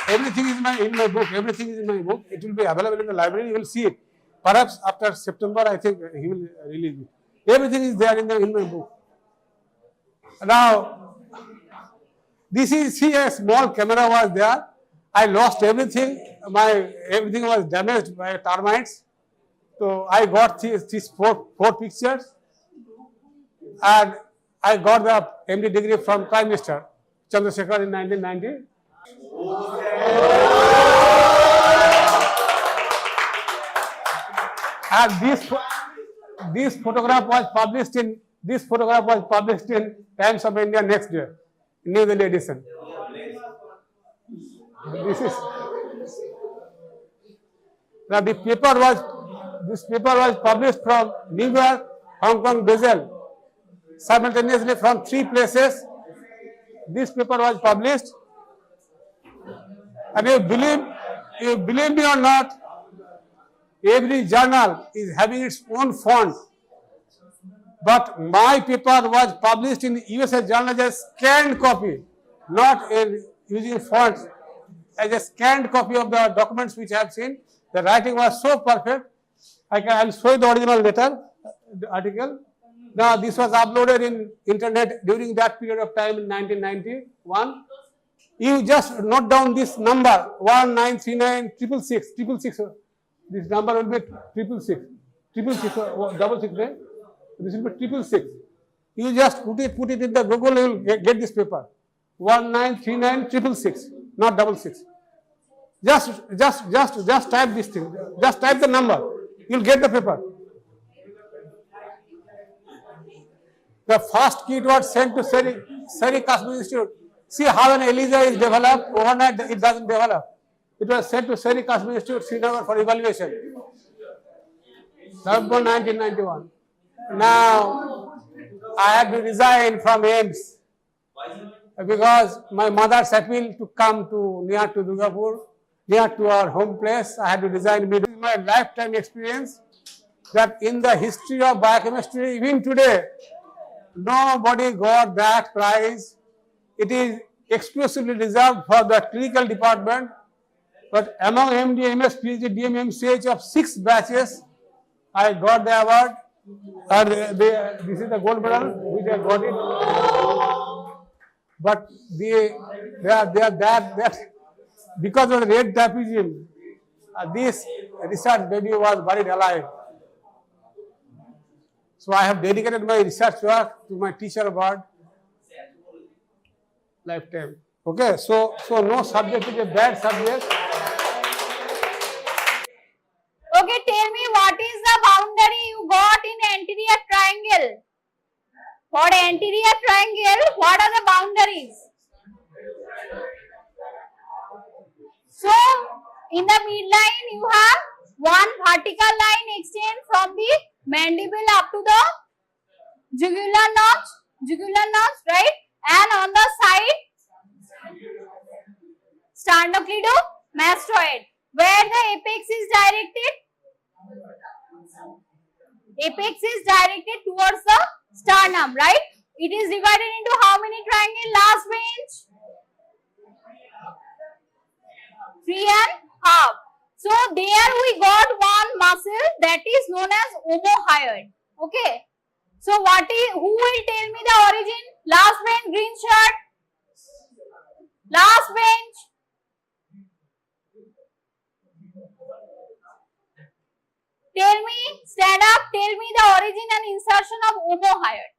Everything is in my book. Everything is in my book. It will be available in the library. You will see it. Perhaps after September, I think he will release it. Everything is there in my book. Now, see, a small camera was there. I lost everything. Everything was damaged by termites. So I got these four pictures, and I got the MD degree from Prime Minister Chandrasekhar in 1990. And this photograph was published in Times of India next year, New Delhi edition. Now this paper was published from New York Hong Kong bezel. Simultaneously from 3 places, this paper was published. And you believe me or not, every journal is having its own font. But my paper was published in USA journal as a scanned copy, not using fonts, as a scanned copy of the documents which I have seen. The writing was so perfect. I'll show you the original letter, the article. Now this was uploaded in internet during that period of time in 1991. You just note down this number 19396666. This number will be 666. 666, right? This will be 666. You just put it in the Google, you will get this paper. 193966, not 66. Just type this thing. Just type the number. You'll get the paper. The first kit was sent to Seri Kashmir Institute. See how an ELISA is developed. Overnight it doesn't develop. It was sent to Seri Kashmir Institute, Srinagar for evaluation. November 1991. Now, I had to resign from AIMS because my mother's appeal to come to near to Durgapur, near to our home place. I had to resign. It is my lifetime experience that in the history of biochemistry, even today, nobody got that prize. It is exclusively reserved for the clinical department. But among MD, MS, PhD, DM, MCH of 6 batches, I got the award. And this is the gold medal which I got it. But they are that because of the red trapezium, this research baby was buried alive. So I have dedicated my research work to my teacher award lifetime. Okay, so no subject is a bad subject. Okay, tell me what is the boundary you got in anterior triangle? For anterior triangle, what are the boundaries? So, in the midline, you have one vertical line extend from the mandible up to the jugular notch, right? And on the side, sternocleidomastoid, where the apex is directed. Apex is directed towards the sternum, right? It is divided into how many triangle? Last bench? 3.5. So there we got one muscle that is known as omohyoid. Okay. So who will tell me the origin? Last bench, green shirt. Last bench. Tell me, stand up, tell me the origin and insertion of omohyoid.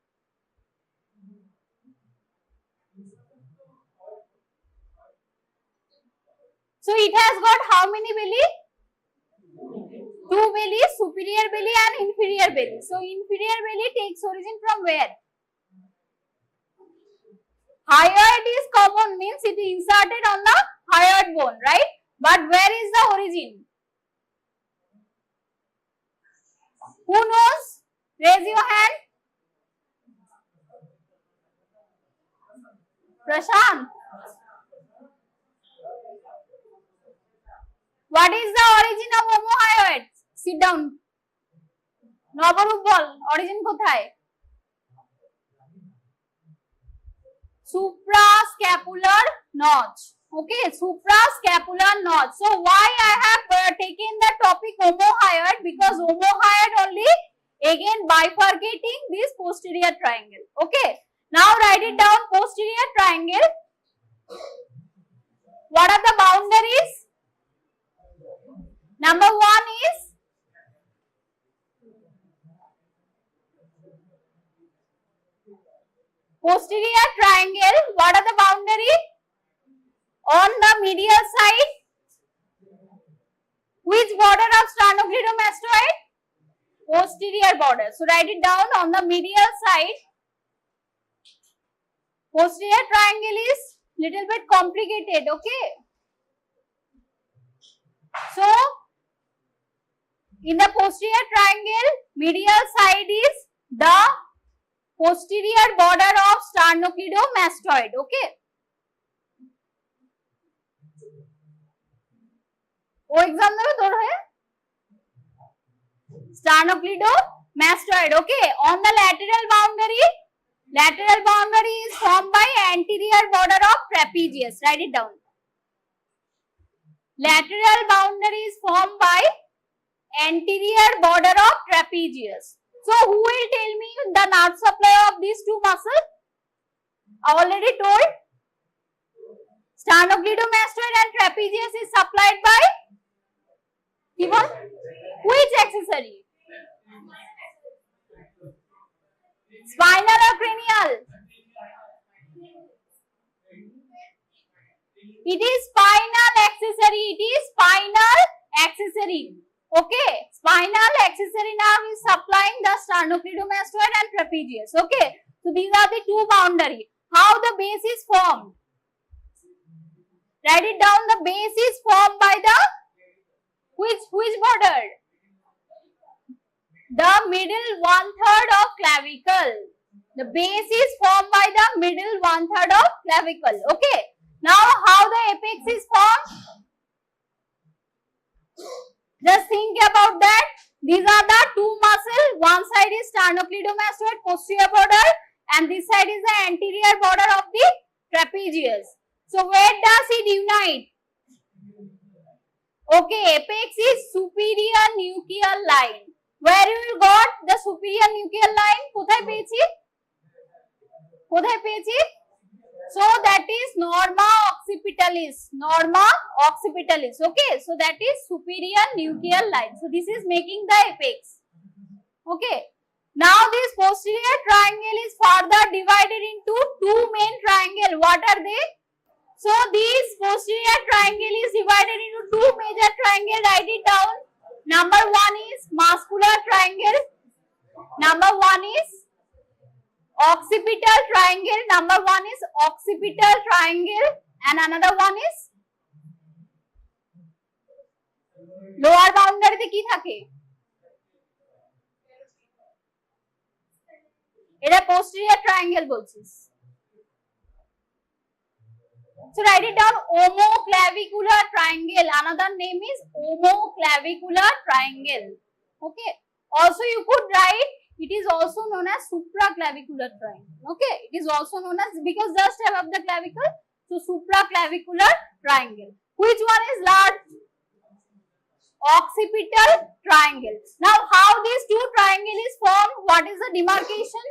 So it has got how many belly? 2 belly, superior belly and inferior belly. So inferior belly takes origin from where? Hyoid is common, means it is inserted on the hyoid bone, right? But where is the origin? Who knows? Raise your hand. Prashant. What is the origin of omohyoid? Sit down. Nabarup bol. Origin kothay? Suprascapular notch. Okay, suprascapular notch. So why I have taken the topic omohyoid? Because omohyoid only again bifurcating this posterior triangle. Okay. Now write it down. Posterior triangle. What are the boundaries? Number 1 is posterior triangle. What are the boundary? On the medial side, which border of sternocleidomastoid? Posterior border. So write it down. On the medial side, posterior triangle is little bit complicated. Okay. So in the posterior triangle, medial side is the posterior border of sternocleidomastoid. Okay. ও exam দেবে তোর হয়ে sternocleidomastoid. Okay. On the lateral boundary is formed by anterior border of trapezius. Write it down. Lateral boundary is formed by anterior border of trapezius. So who will tell me the nerve supply of these two muscles? I already told. Sternocleidomastoid and trapezius is supplied by even which accessory? Spinal or cranial? It is spinal accessory. It is spinal accessory. Okay. Spinal accessory nerve is supplying the sternocleidomastoid and trapezius. Okay. So these are the two boundary. How the base is formed? Write it down. The base is formed by the which border? The middle 1/3 of clavicle. The base is formed by the middle 1/3 of clavicle. Okay. Now how the apex is formed? Just think about that. These are the two muscles. One side is sternocleidomastoid posterior border and this side is the anterior border of the trapezius. So where does it unite? Okay, apex is superior nuchal line. Where you got the superior nuchal line? কোথায় পেয়েছি? কোথায় পেয়েছি? So that is norma occipitalis. Norma occipitalis. Okay, so that is superior nuchal line. So this is making the apex. Okay. Now this posterior triangle is further divided into two main triangle. What are they? So this posterior triangle is divided into two major triangle. Write it down. Number one is muscular triangle. Number one is occipital triangle. Number one is occipital triangle and another one is lower boundary তে কি থাকে? এটা posterior triangle বলছিস। So write it down. Omoclavicular triangle. Another name is omoclavicular triangle. Okay. Also you could write it is also known as supraclavicular triangle. Okay. It is also known as because just above the clavicle. So supraclavicular triangle. Which one is large? Occipital triangle. Now how these two triangle is formed? What is the demarcation?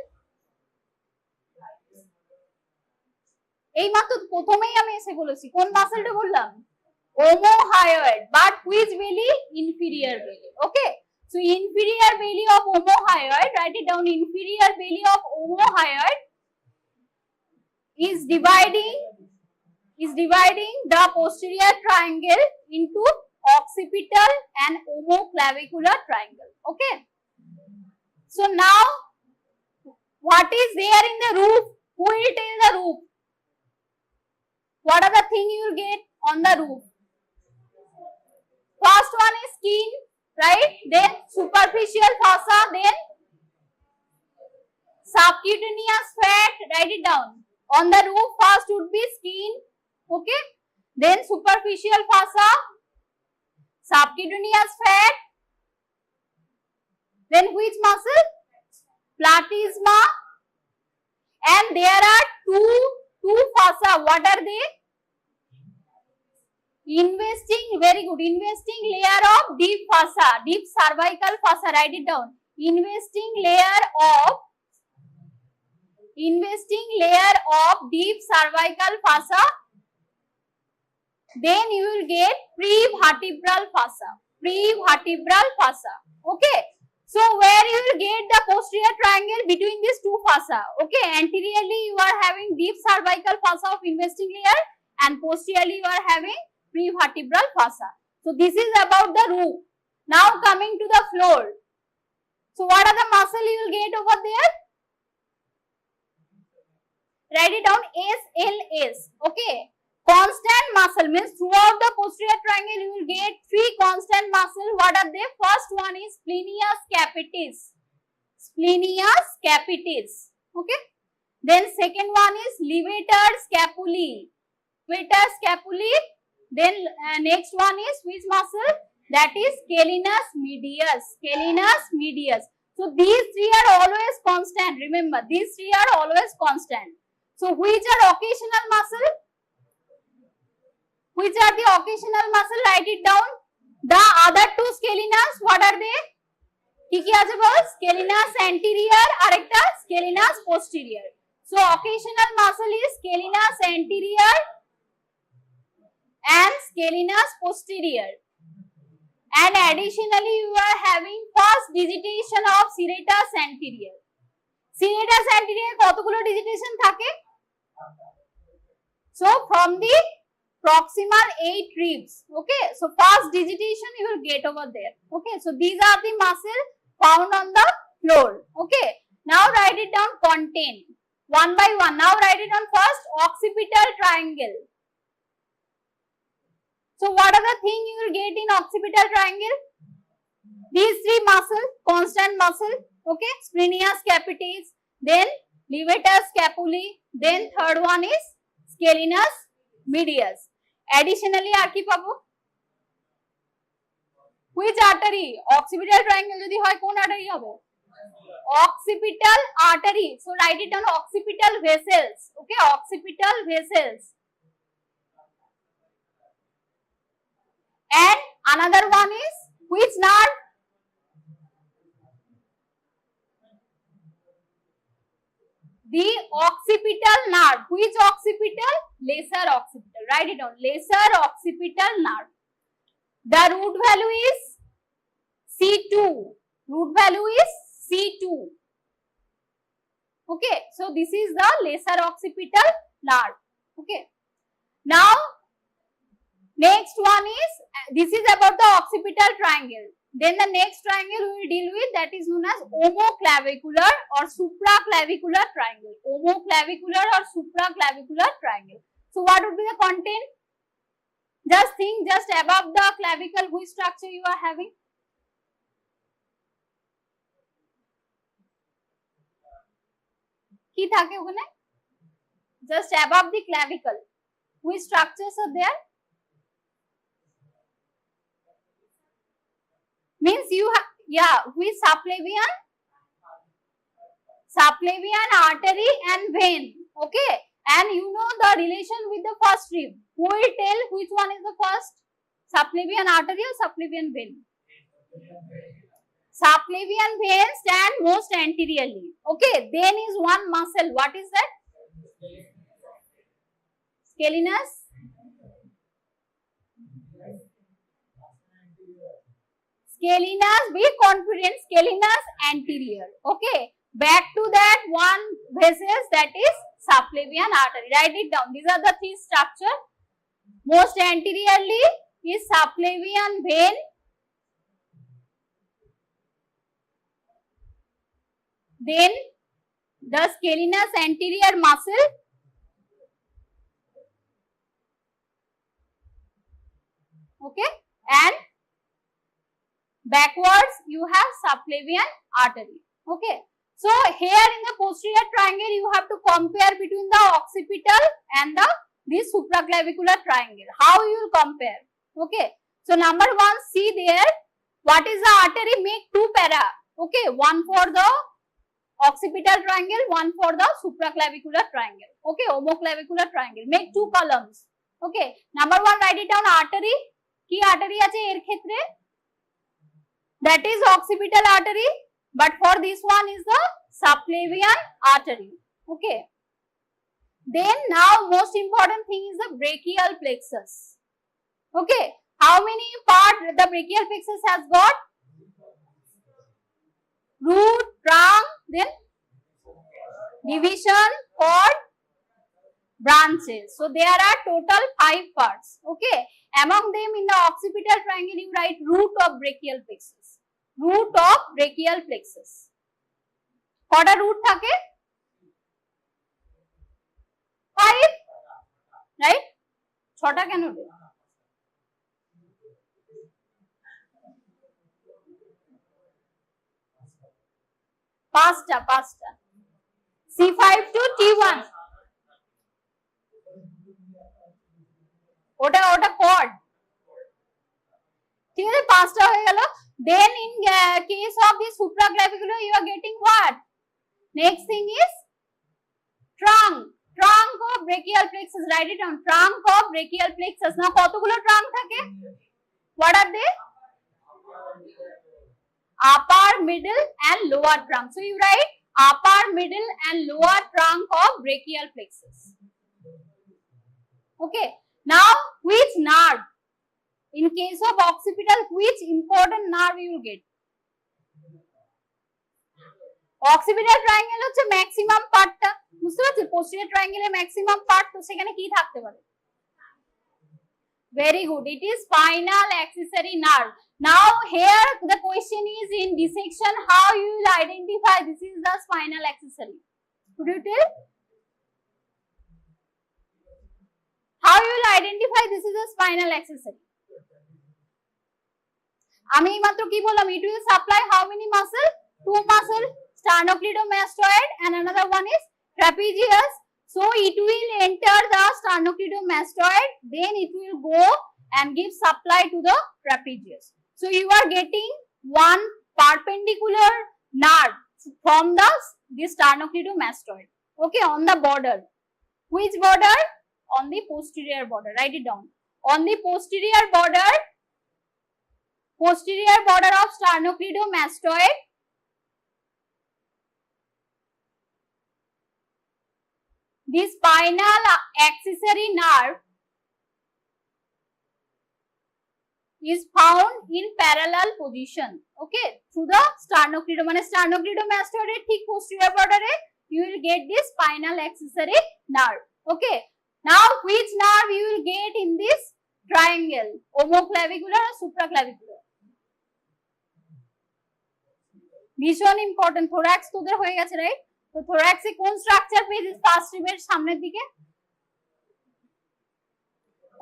এই মাত্র প্রথমেই আমি এসে বলেছি কোন মাসলটা বললাম omohyoid but which belly inferior belly. Okay, so inferior belly of omohyoid, write it down. Inferior belly of omohyoid is dividing the posterior triangle into occipital and omoclavicular triangle. Okay, so now what is there in the roof? Who will tell the roof? What are the thing you will get on the roof? First one is skin, right? Then superficial fossa, then subcutaneous fat. Write it down. On the roof, first would be skin, okay? Then superficial fossa, subcutaneous fat. Then which muscle? Platysma. And there are two fossa. What are they? Investing, very good. Investing layer of deep fossa, deep cervical fossa. Write it down. Investing layer of deep cervical fossa. Then you will get prevertebral fossa. Prevertebral fossa. Okay. So where you will get the posterior triangle between these two fossa. Okay. Anteriorly you are having deep cervical fossa of investing layer and posteriorly you are having prevertebral fossa. So this is about the roof. Now coming to the floor. So what are the muscle you will get over there? Write it down. SLS. Okay. Constant muscle means throughout the posterior triangle you will get three constant muscle. What are they? First one is splenius capitis. splenius capitis. Okay. Then second one is levator scapulae. Levator scapulae. Then next one is which muscle? That is scalenus medius. Scalenus medius. So these three are always constant. Remember, these three are always constant. So which are occasional muscle? Which are the occasional muscle? Write it down. The other two scalenus, what are they? কি কি আছে বল? Scalenus anterior আর একটা scalenus posterior. So occasional muscle is scalenus anterior and scalenus posterior. And additionally you are having first digitation of serratus anterior. Serratus anterior কতগুলো digitation থাকে? So from the proximal 8 ribs. Okay, so first digitation you will get over there. Okay, so these are the muscles found on the floor. Okay, now write it down, content one by one. Now write it down. First, occipital triangle. So what are the things you will get in occipital triangle? These three muscles, constant muscle. Okay, splenius capitis, then levator scapulae, then third one is scalenus medius. Additionally আর কি পাবো? Which artery? Occipital triangle যদি হয় কোন artery হবে? Occipital artery. So write it down, occipital vessels. Okay, occipital vessels. And another one is which nerve? The occipital nerve. Which occipital? Lesser occipital. Write it down. Lesser occipital nerve. The root value is C2. Root value is C2. Okay. So this is the lesser occipital nerve. Okay. Now, next one is, this is about the occipital triangle. Then the next triangle we will deal with, that is known as omoclavicular or supraclavicular triangle. Omoclavicular or supraclavicular triangle. So what would be the content? Just think, just above the clavicle, which structure you are having? কি থাকে ওখানে? Just above the clavicle, which structures are there? Means you have, yeah, with subclavian artery and vein. Okay, and you know the relation with the first rib. Who will tell which one is the first? Subclavian artery or subclavian vein? Subclavian vein stand most anteriorly. Okay, then is one muscle. What is that? Scalenus. Scalenus, be confident, scalenus anterior. Okay, back to that one vessels, that is subclavian artery. Write it down. These are the three structure. Most anteriorly is subclavian vein. Then the scalenus anterior muscle. Okay, and backwards you have subclavian artery. Okay, so here in the posterior triangle you have to compare between the occipital and this supraclavicular triangle. How you will compare? Okay, so number one, see there, what is the artery? Make two para. Okay, one for the occipital triangle, one for the supraclavicular triangle. Okay, omoclavicular triangle. Make two columns. Okay, number one, write it down, artery. কি artery আছে এর ক্ষেত্রে? That is occipital artery, but for this one is the subclavian artery. Okay. Then now most important thing is the brachial plexus. Okay. How many part the brachial plexus has got? Root, trunk, then division, cord, branches. So there are total 5 parts. Okay. Among them in the occipital triangle you write root of brachial plexus. Root of brachial plexus. কটা root থাকে? 5, right? 6টা কেন রে? পাঁচটা C5 to T1 ওটা cord ঠিক আছে পাঁচটা হয়ে গেল then in case of the supraclavicular you are getting what next thing is trunk of brachial plexus write it down trunk of brachial plexus now কতগুলো trunk থাকে what are they upper middle and lower trunk so you write upper middle and lower trunk of brachial plexus okay now which nerve in case of occipital which important nerve you will get occipital triangle হচ্ছে maximum পার্টটা বুঝতে পারছো posterior triangle এর maximum part তো সেখানে কি থাকতে পারে very good it is spinal accessory nerve now here the question is in dissection how you will identify this is the spinal accessory could you tell how you will identify this is a spinal accessory আমি মাত্র কি বললাম it will supply how many muscle two muscle sternocleidomastoid and another one is trapezius so it will enter the sternocleidomastoid then it will go and give supply to the trapezius so you are getting one perpendicular nerve from the sternocleidomastoid okay on the border which border on the posterior border write it down on the posterior border of sternocleidomastoid the spinal accessory nerve is found in parallel position okay through the sternocleido মানে sternocleidomastoid এর ঠিক posterior border A you will get this spinal accessory nerve okay now which nerve you will get in this triangle omoclavicular or supraclavicular ভীষণ important thorax তোদের হয়ে গেছে right তো thorax এ কোন structure পেয়েছিস ফার্স্ট রিবের সামনের দিকে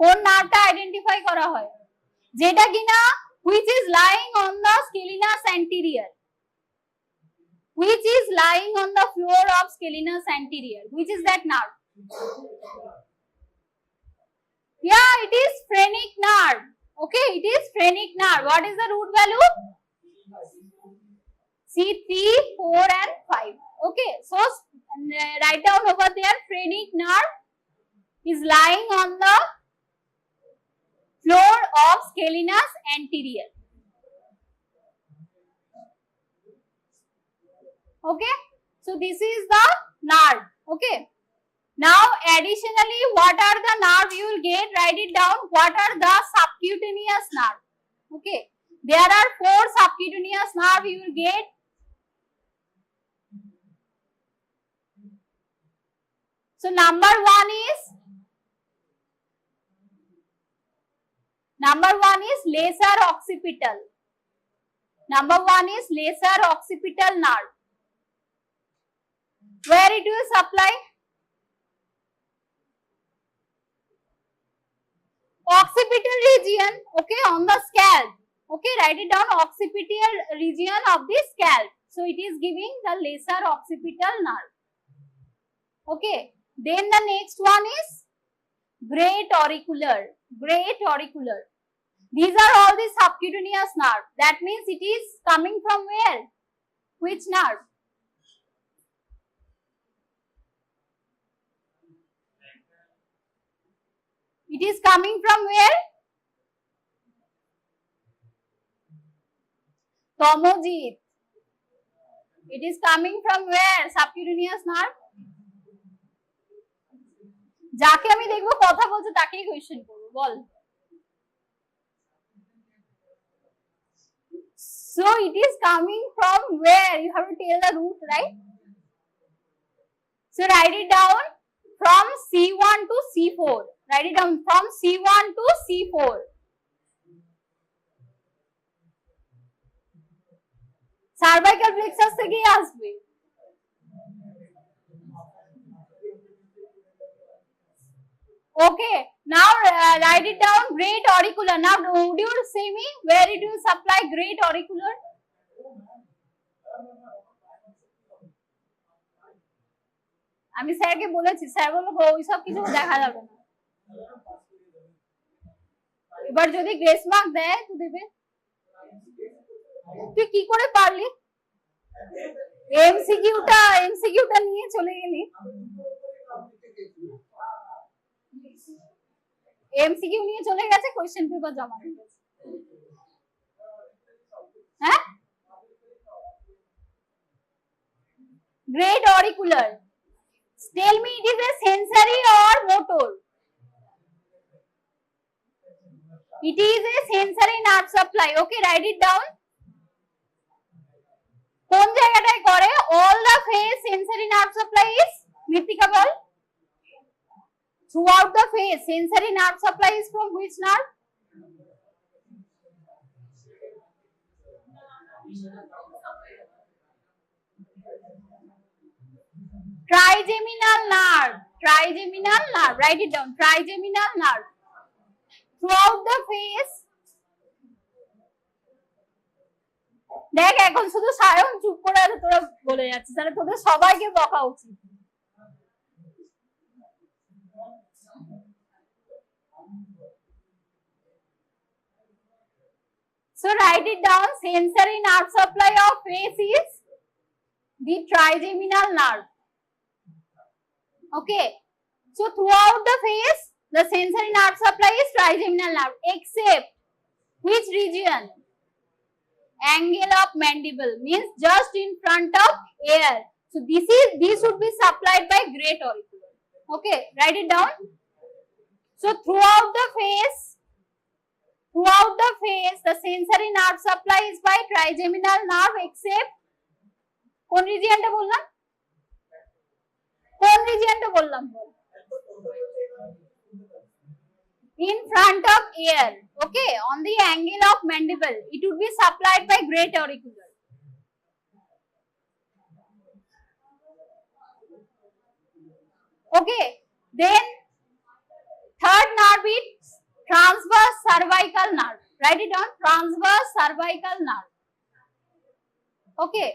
কোন নার্ভটা আইডেন্টিফাই করা হয় যেটা কিনা which is lying on the scalenus anterior which is lying on the floor of scalenus anterior which is that nerve yeah it is phrenic nerve okay it is phrenic nerve what is the root value C3 4 and 5 okay so write down over there phrenic nerve is lying on the floor of scalenus anterior okay so this is the nerve okay now additionally what are the nerve you will get write it down what are the subcutaneous nerve okay there are 4 subcutaneous nerve you will get so number one is lesser occipital nerve where it will supply occipital region okay on the scalp okay write it down occipital region of the scalp so it is giving the lesser occipital nerve okay then the next one is great auricular these are all the subcutaneous nerve that means it is coming from where which nerve it is coming from where Tomojit it is coming from where subcutaneous nerve যাকে আমি দেখবো কথা বলছে তাকেই question করব বল so it is coming from where you have to tell the root right so write it down from C1 to C4 write it down from C1 to C4 cervical plexus থেকেই আসবে okay now write it down great auricular now would you say me where it will supply great auricular আমি স্যারকে বলেছি, sir বললো ওইসব কিছু দেখা যাবে না। এবার যদি গ্রেস মার্ক দেয় তো দেবে। তুই কি করে পারলি? এমসিকিউটা নিয়ে চলে গেলি। এমসিকিউ নিয়ে চলে গেছে, কোশ্চেন পেপার জমা দিয়ে গেছে। হ্যাঁ, great auricular. Tell me, it is a sensory or motor? It is a sensory nerve supply. Okay, write it down. কোন জায়গাটায় করে? All the face sensory nerve supply is, মৃত্তিকা বল। Throughout the face sensory nerve supply is from which nerve? Trigeminal nerve. Trigeminal nerve. Write it down. Trigeminal nerve. Throughout the face. দেখ এখন শুধু সায়ন চুপ করে আছে, তোরা বলে যাচ্ছিস, তাহলে তোদের সবাইকে বকা উচিত। So write it down. Sensory nerve supply of face is the trigeminal nerve. Okay. So throughout the face, the sensory nerve supply is trigeminal nerve, except which region? Angle of mandible, means just in front of ear. So this should be supplied by great auricular. Okay, write it down. So throughout the face, the sensory nerve supply is by trigeminal nerve, except কোন রিজিয়নটা বললাম? কোন রিজিয়নটা বললাম? In front of ear. Okay, on the angle of mandible, it would be supplied by great auricular. Okay, then third nerve is transverse cervical nerve. Write it down. Transverse cervical nerve. Okay,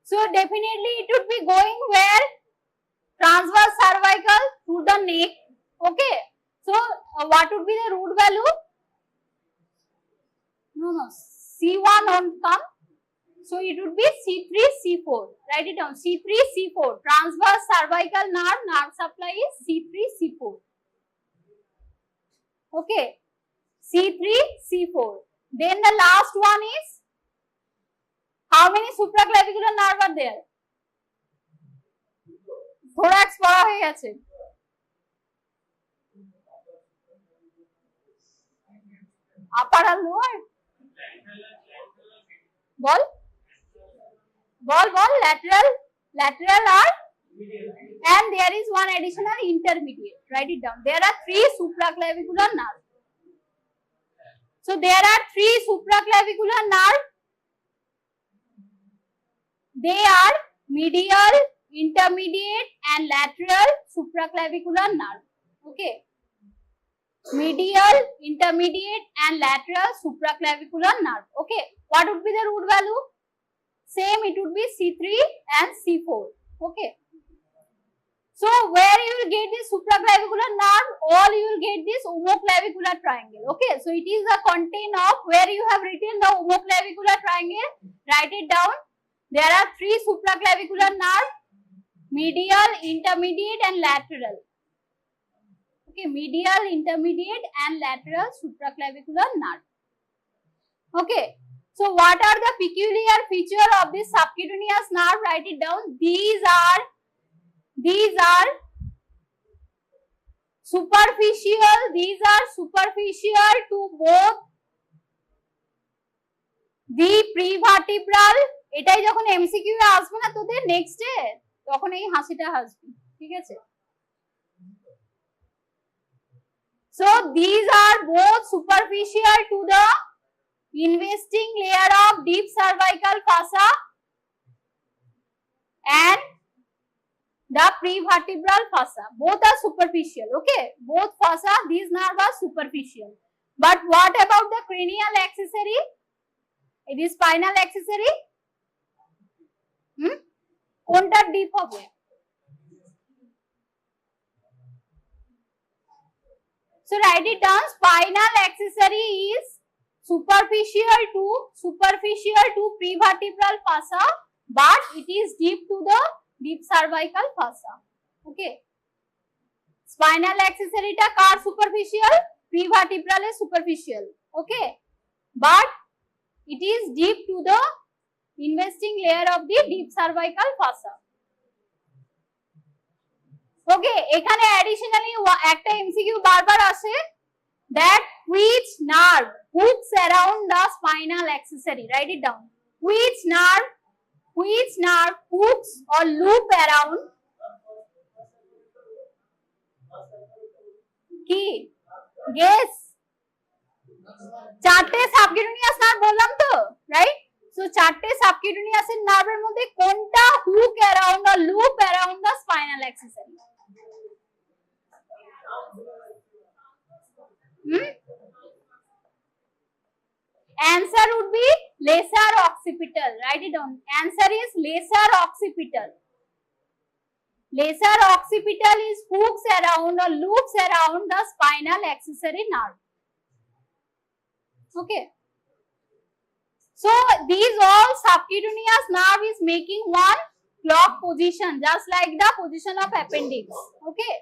so definitely it would be going where? Transverse cervical through the neck. Okay, so what would be the root value? No, C1 won't come. So it would be C3, C4. Write it down. C3, C4. Transverse cervical nerve supply is C3, C4. Okay, C3, C4. Then the last one is, how many supraclavicular nerve are there? thorax পড়া হয়ে গেছে। upper and lower? Ball lateral are, and there is one additional intermediate. Write it down. There are 3 supraclavicular nerves. So there are 3 supraclavicular nerves. They are medial, intermediate and lateral supraclavicular nerve. Okay, medial, intermediate and lateral supraclavicular nerve. Okay, what would be the root value? Same, it would be C3 and C4. Okay, so where you will get this supraclavicular nerve? All you will get this omoclavicular triangle. Okay, so it is the content of where you have written the omoclavicular triangle. Write it down. There are 3 supraclavicular nerves: medial, intermediate and lateral. Okay, medial, intermediate and lateral supraclavicular nerve. Okay, so what are the peculiar feature of this subcutaneous nerve? Write it down. These are superficial. These are superficial to both the prevertebral. এটাই যখন MCQ এ আসবে না তোদের next day, তখন এই হাসিটা হাসবি, ঠিক আছে? So these are both superficial to the investing layer of deep cervical fossa and the prevertebral fossa. Both are superficial. Okay, both fossa, these nerves are superficial. But what about the cranial accessory? It is spinal accessory. কোনটা deep হবে? So write it down. Spinal accessory is superficial to prevertebral fossa, but it is deep to the deep cervical fossa. Okay. Spinal accessory ta car superficial, prevertebral is superficial. Okay. But it is deep to the investing layer of the deep cervical fossa. ওকে, এখানে additionally একটা MCQ বারবার আসে, that which nerve hooks around the spinal accessory. Write it down. Which nerve hooks or loop around কি? Guess. চারটে subcutaneous nerve বললাম তো, right? So চারটে সাবকিউটেনিয়াসের নার্ভের মধ্যে কোনটা hook around or loop around the spinal accessory? Answer would be lesser occipital. Write it down. Answer is lesser occipital. Lesser occipital is hooks around or loops around the spinal accessory nerve. Okay. So these all subcutaneous nerve is making one clock position, just like the position of appendix. Okay.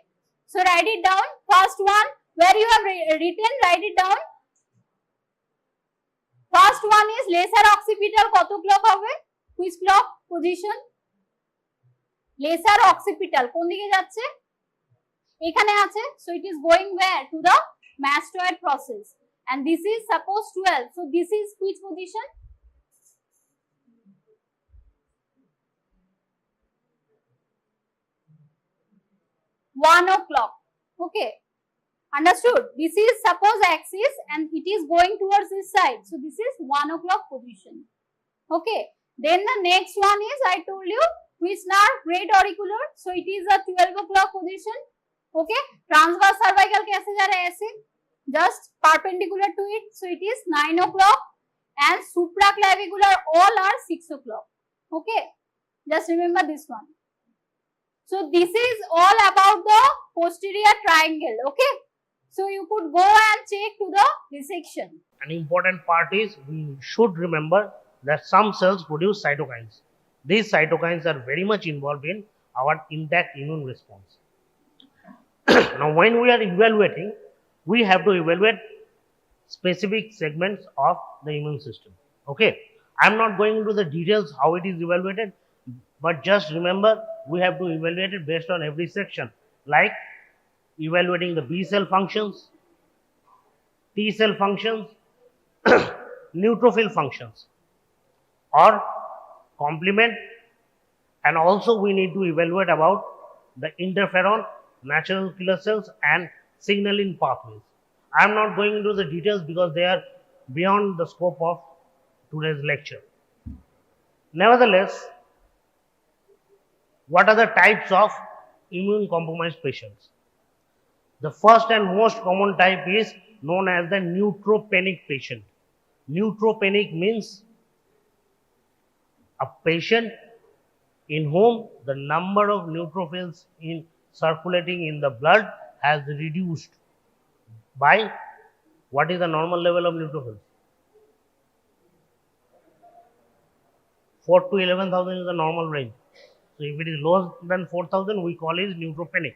So write it down. First one, where you have written, write it down. First one is lesser occipital কত clock হবে? Which clock position? Lesser occipital কোন দিকে যাচ্ছে? এখানে আছে. So it is going where? To the mastoid process. And this is suppose 12. So this is which position? One o'clock. Okay. Understood? This is suppose axis and it is going towards this side. So this is 1 o'clock position. Okay. Then the next one is, I told you, which nerve? Great auricular. So it is a 12 o'clock position. Okay. Transverse cervical कैसे जा रहा है ऐसे? Just perpendicular to it. So it is 9 o'clock. And supraclavicular all are 6 o'clock. Okay. Just remember this one. So this is all about the posterior triangle. Okay. So you could go and check to the dissection. An important part is we should remember that some cells produce cytokines. These cytokines are very much involved in our intact immune response. Now when we are evaluating, we have to evaluate specific segments of the immune system. Okay, I am not going into the details how it is evaluated, but just remember we have to evaluate it based on every section, like evaluating the B cell functions, T cell functions, neutrophil functions or complement, and also we need to evaluate about the interferon, natural killer cells and signaling pathways. I am not going into the details because they are beyond the scope of today's lecture. Nevertheless, what are the types of immune compromised patients? The first and most common type is known as the neutropenic patient. Neutropenic means a patient in whom the number of neutrophils in circulating in the blood has reduced by what is the normal level of neutrophils? 4 to 11,000 is the normal range. So if it is lower than 4,000, we call it neutropenic.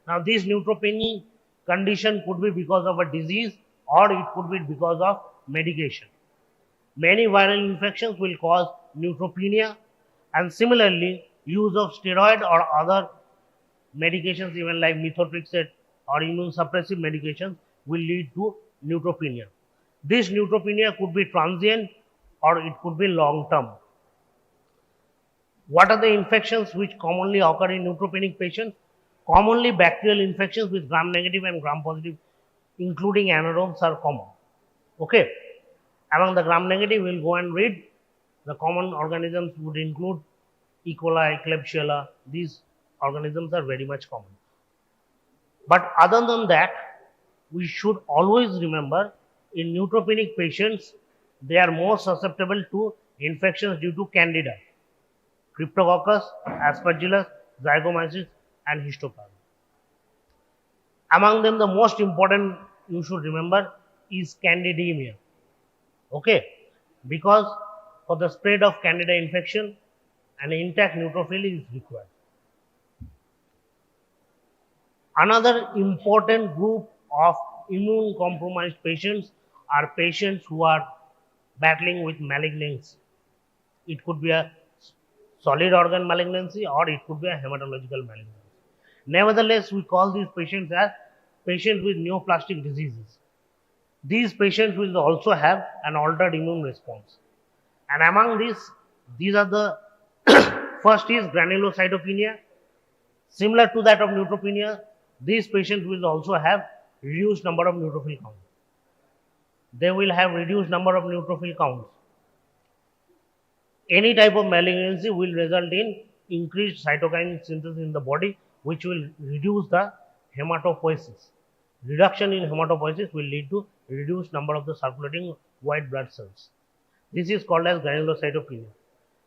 Now this neutropenia condition could be because of a disease or it could be because of medication. Many viral infections will cause neutropenia, and similarly use of steroid or other medications even like methotrexate or immune suppressive medications will lead to neutropenia. This neutropenia could be transient or it could be long term. What are the infections which commonly occur in neutropenic patients? Commonly bacterial infections with gram negative and gram positive including anaerobes are common. Okay. Among the gram negative, we will go and read. The common organisms would include E. coli, Klebsiella. These organisms are very much common. But other than that, we should always remember in neutropenic patients, they are more susceptible to infections due to Candida, Cryptococcus, Aspergillus, Zygomyces and Histoplasma. Among them, the most important you should remember is candidemia. Okay, because for the spread of candida infection, an intact neutrophil is required. Another important group of immune compromised patients are patients who are battling with malignancy. It could be a solid organ malignancy or it could be a hematological malignancy. Nevertheless, we call these patients as patients with neoplastic diseases. These patients will also have an altered immune response. And among these are the first is granulocytopenia. Similar to that of neutropenia, these patients will also have reduced number of neutrophil counts. They will have reduced number of neutrophil counts. Any type of malignancy will result in increased cytokine synthesis in the body, which will reduce the hematopoiesis. Reduction in hematopoiesis will lead to reduced number of the circulating white blood cells. This is called as granulocytopenia.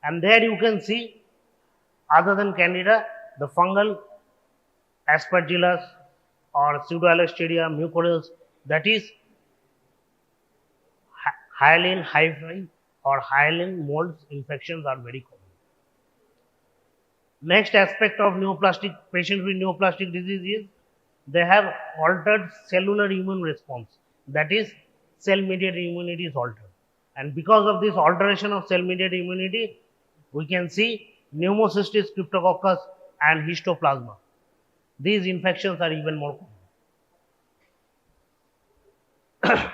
And there you can see, other than candida, the fungal aspergillus or pseudoalisteria mucorales, that is hyaline hyphae or hyaline molds infections are very common. Next aspect of neoplastic patients with neoplastic disease is they have altered cellular immune response. That is, cell-mediated immunity is altered. And because of this alteration of cell-mediated immunity, we can see pneumocystis, cryptococcus and histoplasma. These infections are even more common.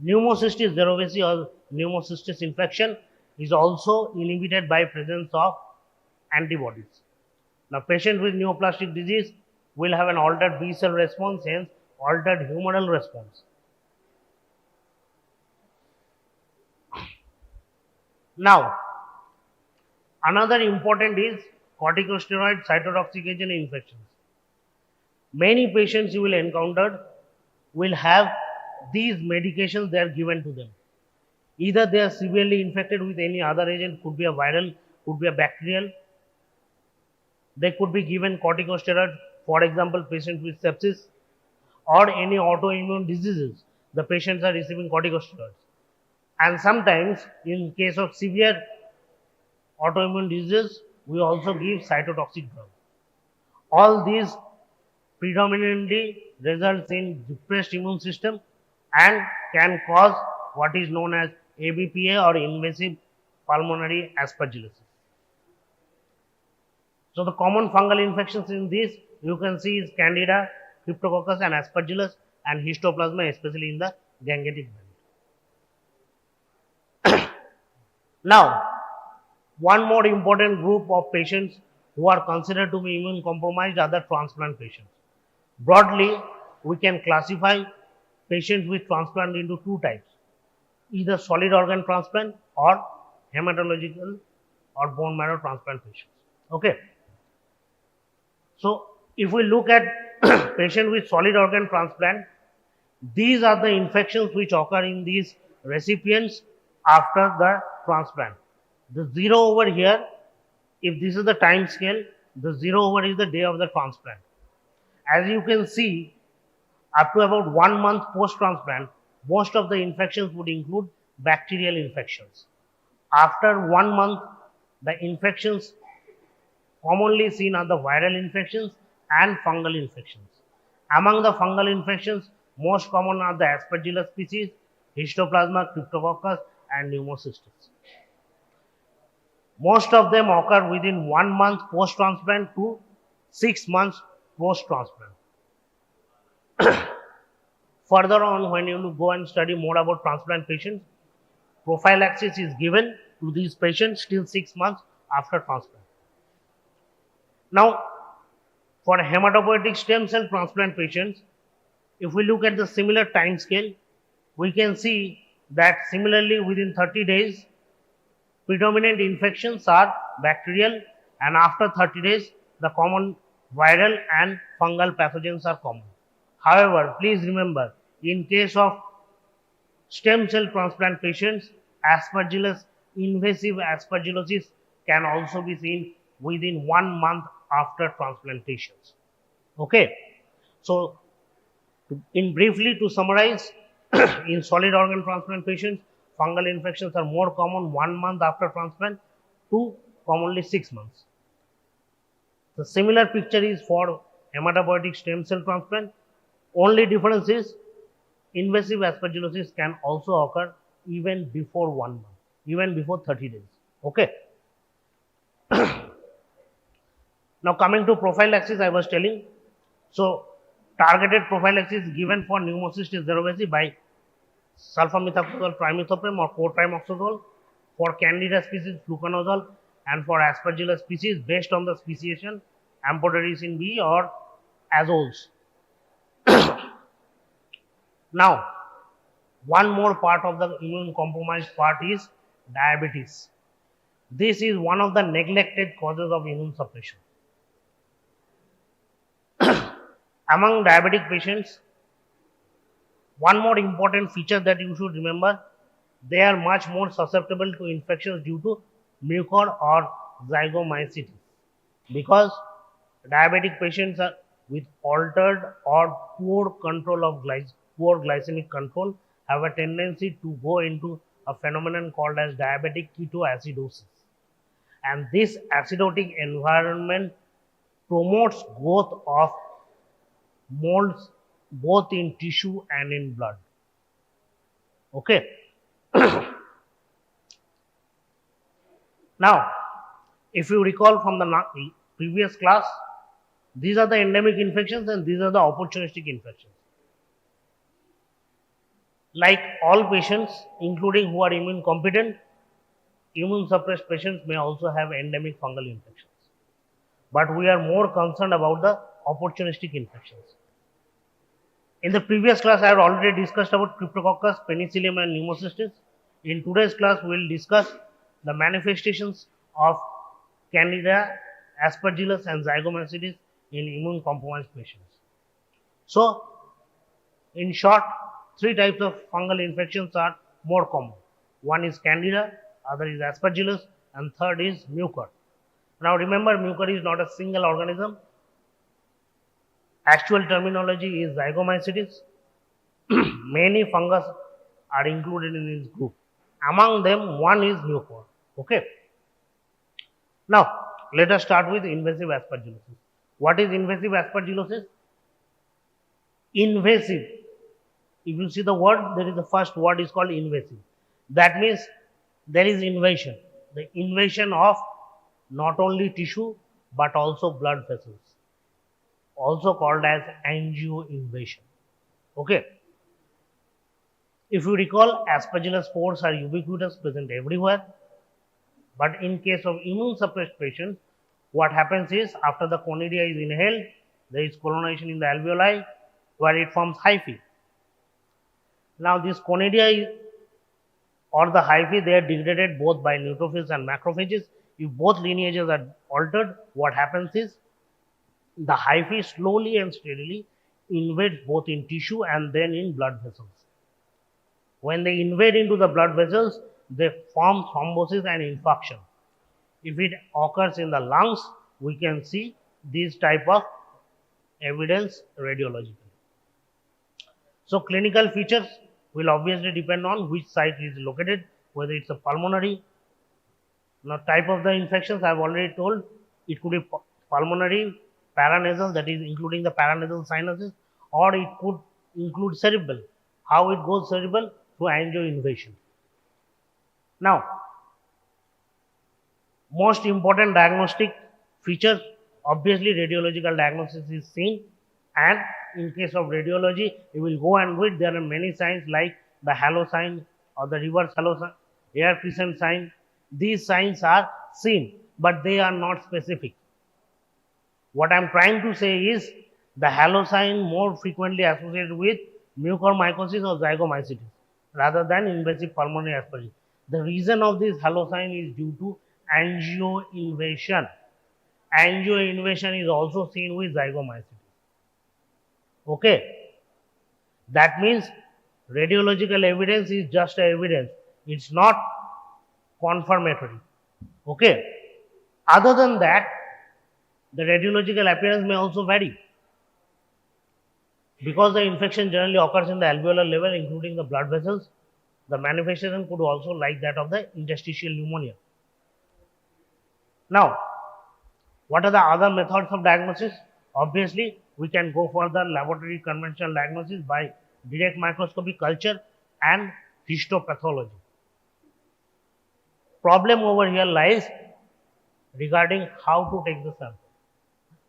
Pneumocystis cerevisiae or pneumocystis infection is also inhibited by presence of antibodies. Now, patients with neoplastic disease will have an altered B cell response, hence altered humoral response. Now, another important is corticosteroid cytotoxic agent infections. Many patients you will encounter will have these medications they are given to them. Either they are severely infected with any other agent, could be a viral, could be a bacterial. They could be given corticosteroid, for example, patients with sepsis or any autoimmune diseases. The patients are receiving corticosteroids. And sometimes, in case of severe autoimmune diseases, we also give cytotoxic drugs. All these predominantly results in depressed immune system and can cause what is known as ABPA or invasive pulmonary aspergillosis. So the common fungal infections in this you can see is candida, cryptococcus and aspergillus and histoplasma, especially in the gangetic belt. Now, one more important group of patients who are considered to be immune compromised are the transplant patients. Broadly, we can classify patients with transplant into two types, either solid organ transplant or hematological or bone marrow transplant patients. Okay. So, if we look at patients with solid organ transplant, these are the infections which occur in these recipients after the transplant. The 0 over here, if this is the time scale, the 0 over is the day of the transplant. As you can see, up to about 1 month post-transplant, most of the infections would include bacterial infections. After 1 month, the infections commonly seen are the viral infections and fungal infections. Among the fungal infections, most common are the Aspergillus species, Histoplasma, Cryptococcus and Pneumocystis. Most of them occur within 1 month post-transplant to 6 months post-transplant. Further on, when you go and study more about transplant patients, prophylaxis is given to these patients till 6 months after transplant. Now, for hematopoietic stem cell transplant patients, if we look at the similar time scale, we can see that similarly within 30 days, predominant infections are bacterial, and after 30 days, the common viral and fungal pathogens are common. However, please remember, in case of stem cell transplant patients, Aspergillus, invasive aspergillosis can also be seen within 1 month after transplantations. Okay, so In briefly, to summarize, in solid organ transplant patients, fungal infections are more common 1 month after transplant to commonly 6 months. The similar picture is for hematopoietic stem cell transplant. Only difference is invasive aspergillosis can also occur even before 1 month, even before 30 days. Okay. Now coming to prophylaxis, I was telling. So targeted prophylaxis given for pneumocystis cerevisiae by sulfamethoxazole, trimethoprim or 4-trimoxazole, for Candida species fluconazole, and for Aspergillus species based on the speciation amphotericin B or azoles. Now, one more part of the immune compromised part is diabetes. This is one of the neglected causes of immune suppression. Among diabetic patients, one more important feature that you should remember, they are much more susceptible to infections due to mucor or zygomycetes, because diabetic patients are with altered or poor control of poor glycemic control have a tendency to go into a phenomenon called as diabetic ketoacidosis, and this acidotic environment promotes growth of molds both in tissue and in blood. Okay. Now, if you recall from the previous class, these are the endemic infections and these are the opportunistic infections. Like all patients, including who are immune competent, immune suppressed patients may also have endemic fungal infections. But we are more concerned about the opportunistic infections. In the previous class, I have already discussed about Cryptococcus, Penicillium and Pneumocystis. In today's class, we will discuss the manifestations of Candida, Aspergillus and Zygomycetes in immune compromised patients. So, in short, 3 types of fungal infections are more common. One is Candida, other is Aspergillus, and third is mucor. Now remember, mucor is not a single organism. Actual terminology is Zygomycetes. Many fungus are included in this group. Among them, one is mucor. Okay. Now, let us start with invasive aspergillosis. What is invasive aspergillosis? Invasive. If you see the word, there is the first word is called invasive. That means there is invasion. The invasion of not only tissue but also blood vessels, also called as angioinvasion. Okay. If you recall, aspergillus spores are ubiquitous, present everywhere. But in case of immune suppressed patients, what happens is after the conidia is inhaled, there is colonization in the alveoli where it forms hyphae. Now this conidia or the hyphae, they are degraded both by neutrophils and macrophages. If both lineages are altered, what happens is the hyphae slowly and steadily invades both in tissue and then in blood vessels. When they invade into the blood vessels, they form thrombosis and infarction. If it occurs in the lungs, we can see this type of evidence radiologically. So clinical features will obviously depend on which site is located, whether it's a pulmonary. Now type of the infections I have already told, it could be pulmonary, paranasal, that is including the paranasal sinuses, or it could include cerebral. How it goes cerebral? Through angioinvasion. Now, most important diagnostic feature, obviously radiological diagnosis is seen, and in case of radiology, you will go and read, there are many signs like the halo sign or the reverse halo sign, air crescent sign. These signs are seen, but they are not specific. What I am trying to say is the halo sign more frequently associated with mucormycosis or zygomycetes rather than invasive pulmonary aspergillosis. The reason of this halo sign is due to angioinvasion. Angioinvasion is also seen with zygomycetes. Okay. That means radiological evidence is just evidence. It's not confirmatory. Okay. Other than that, the radiological appearance may also vary. Because the infection generally occurs in the alveolar level, including the blood vessels, the manifestation could also like that of the interstitial pneumonia. Now, what are the other methods of diagnosis? Obviously, we can go for the laboratory conventional diagnosis by direct microscopy culture and histopathology. Problem over here lies regarding how to take the sample.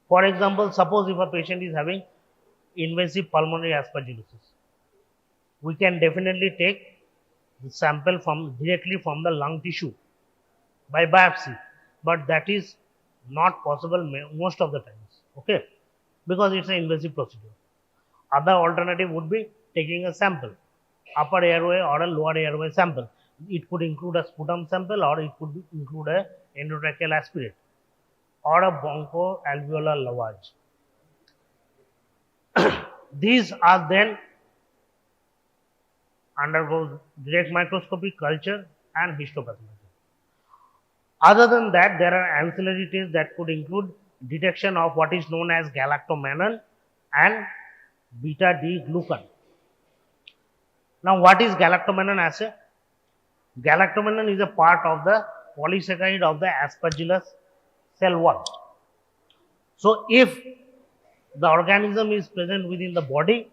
For example, suppose if a patient is having invasive pulmonary aspergillosis, we can definitely take the sample directly from the lung tissue by biopsy, but that is not possible most of the times, okay, because it's an invasive procedure. Other alternative would be taking a sample, upper airway or a lower airway sample. It could include a sputum sample, or it could include a endotracheal aspirate or a bronchoalveolar lavage. These are then undergo direct microscopy, culture and histopathology. Other than that, there are ancillary tests that could include detection of what is known as galactomannan and beta-D-glucan. Now, what is galactomannan assay? Galactomannan is a part of the polysaccharide of the aspergillus cell wall. So, if the organism is present within the body,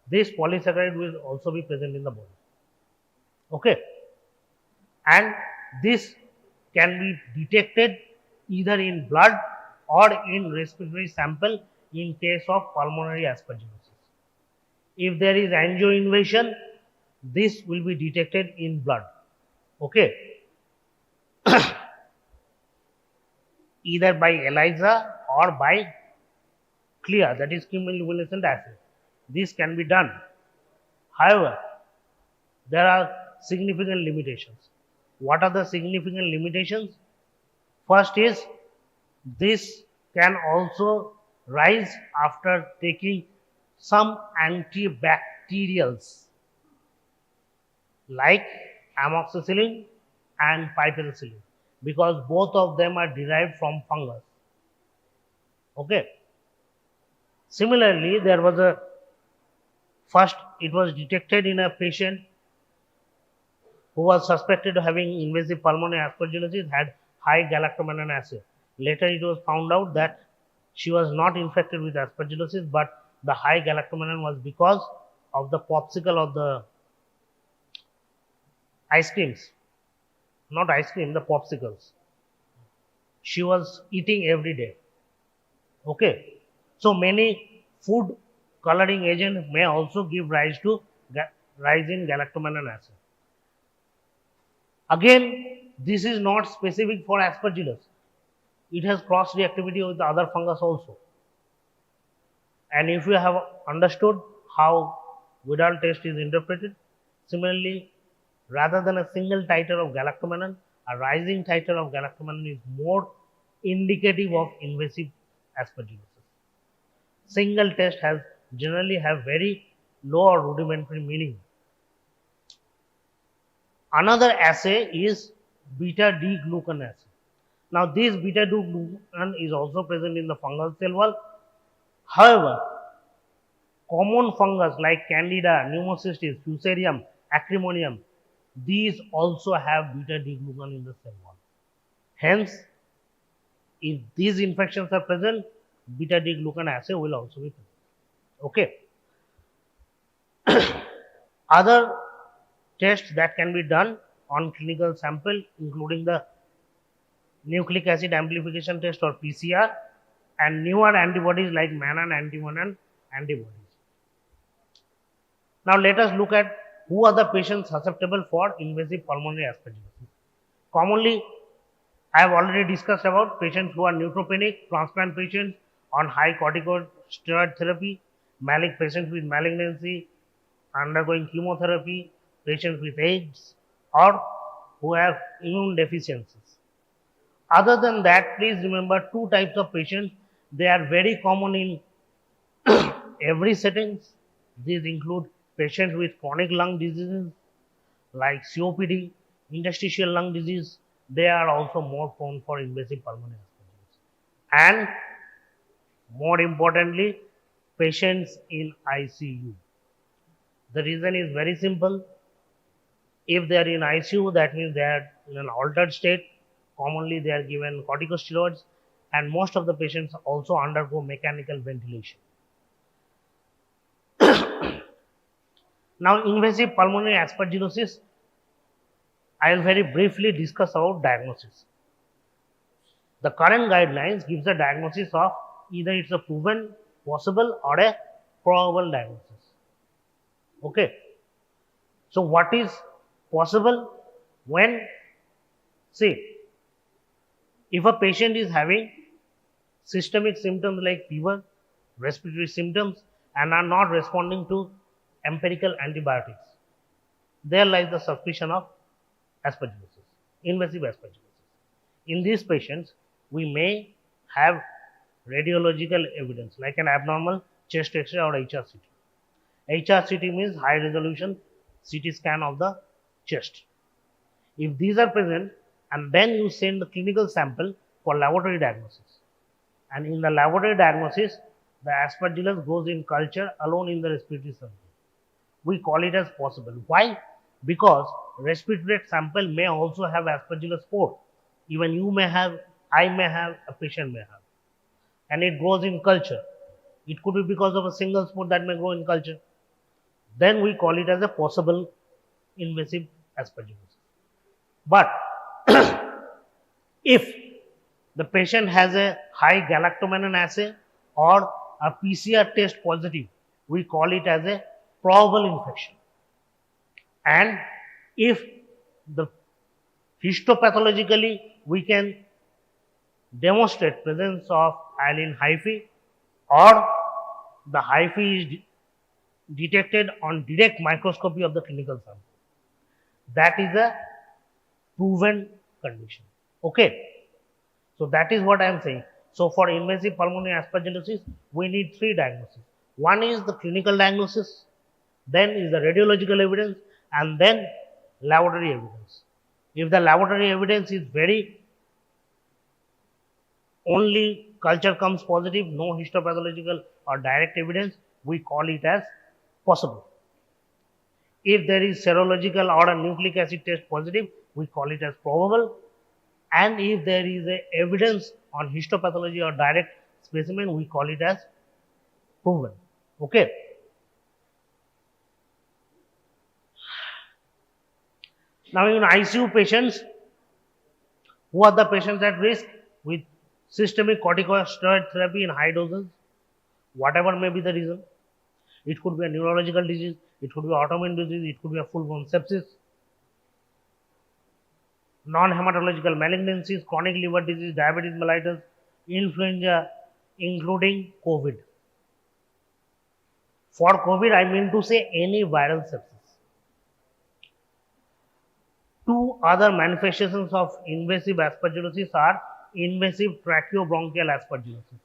this polysaccharide will also be present in the body. Okay, and this can be detected either in blood or in respiratory sample in case of pulmonary aspergillosis. If there is angioinvasion, this will be detected in blood. Okay, either by ELISA or by CLIA, that is chemiluminescent assay. This can be done. However, there are significant limitations. What are the significant limitations? First is, this can also rise after taking some antibacterials like amoxicillin and piperacillin, because both of them are derived from fungus. Okay. Similarly, there was it was detected in a patient who was suspected of having invasive pulmonary aspergillosis, had high galactomannan assay. Later, it was found out that she was not infected with aspergillosis, but the high galactomannan was because of the popsicle of the ice creams. Not ice cream, the popsicles. She was eating every day. Okay. So, many food coloring agents may also give rise to rise in galactomannan assay. Again, this is not specific for aspergillus. It has cross reactivity with the other fungus also. And if you have understood how Widal test is interpreted, similarly, rather than a single titer of galactomannan, a rising titer of galactomannan is more indicative of invasive aspergillosis. Single test generally have very low or rudimentary meaning. Another assay is beta-D-glucan assay. Now, this beta-D-glucan is also present in the fungal cell wall. However, common fungus like Candida, Pneumocystis, Fusarium, Acrimonium, these also have beta-D-glucan in the cell wall. Hence, if these infections are present, beta-D-glucan assay will also be present. Okay. Other tests that can be done on clinical sample, including the nucleic acid amplification test or PCR, and newer antibodies like Mannan antimannan antibodies. Now, let us look at who are the patients susceptible for invasive pulmonary aspergillosis. Commonly, I have already discussed about patients who are neutropenic, transplant patients on high corticosteroid therapy, patients with malignancy, undergoing chemotherapy, patients with AIDS, or who have immune deficiencies. Other than that, please remember two types of patients. They are very common in every setting. These include patients with chronic lung diseases like COPD, interstitial lung disease. They are also more prone for invasive pulmonary aspergillosis. And more importantly, patients in ICU. The reason is very simple. If they are in ICU, that means they are in an altered state. Commonly, they are given corticosteroids, and most of the patients also undergo mechanical ventilation. Now, invasive pulmonary aspergillosis, I will very briefly discuss about diagnosis. The current guidelines gives a diagnosis of either it's a proven, possible, or a probable diagnosis. Okay. So, what is possible? When, say, if a patient is having systemic symptoms like fever, respiratory symptoms, and are not responding to empirical antibiotics, there lies the suspicion of aspergillosis, invasive aspergillosis. In these patients, we may have radiological evidence like an abnormal chest X-ray or HRCT. HRCT means high resolution CT scan of the chest. If these are present, and then you send the clinical sample for laboratory diagnosis, and in the laboratory diagnosis, the aspergillus goes in culture alone in the respiratory sample. We call it as possible. Why? Because respiratory sample may also have aspergillus spore. Even you may have, I may have, a patient may have, and it grows in culture. It could be because of a single spore that may grow in culture. Then we call it as a possible invasive aspergillosis. But if the patient has a high galactomannan assay or a PCR test positive, we call it as a probable infection. And if the histopathologically we can demonstrate presence of hyaline hyphae, or the hyphae is detected on direct microscopy of the clinical sample, that is a proven condition. Okay. So that is what I am saying. So for invasive pulmonary aspergillosis, we need three diagnoses. One is the clinical diagnosis, then is the radiological evidence, and then laboratory evidence. If the laboratory evidence is very only culture comes positive, no histopathological or direct evidence, we call it as possible. If there is serological or a nucleic acid test positive, we call it as probable. And if there is a evidence on histopathology or direct specimen, we call it as proven. Okay. Now in ICU patients, who are the patients at risk? With systemic corticosteroid therapy in high doses, whatever may be the reason. It could be a neurological disease, it could be autoimmune disease, it could be a full-blown sepsis, non-hematological malignancies, chronic liver disease, diabetes mellitus, influenza, including COVID. For COVID, I mean to say any viral sepsis. Two other manifestations of invasive aspergillosis are invasive tracheobronchial aspergillosis.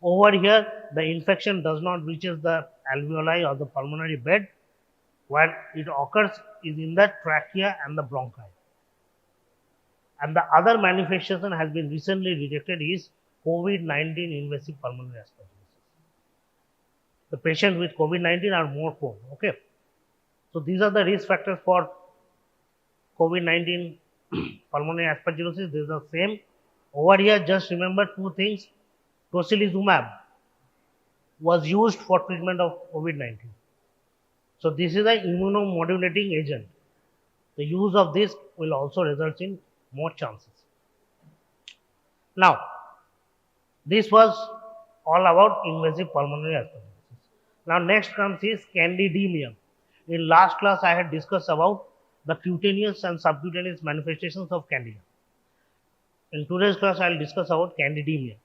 Over here, the infection does not reach the alveoli or the pulmonary bed. Where it occurs is in the trachea and the bronchi. And the other manifestation has been recently detected is COVID-19 invasive pulmonary aspergillosis. The patients with COVID-19 are more prone. Okay. So these are the risk factors for COVID-19 pulmonary aspergillosis. This is the same. Over here, just remember two things. Tocilizumab was used for treatment of COVID-19. So this is an immunomodulating agent. The use of this will also result in more chances. Now, this was all about invasive pulmonary aspergillosis. Now, next comes is candidemia. In last class, I had discussed about the cutaneous and subcutaneous manifestations of candida. In today's class, I will discuss about candidemia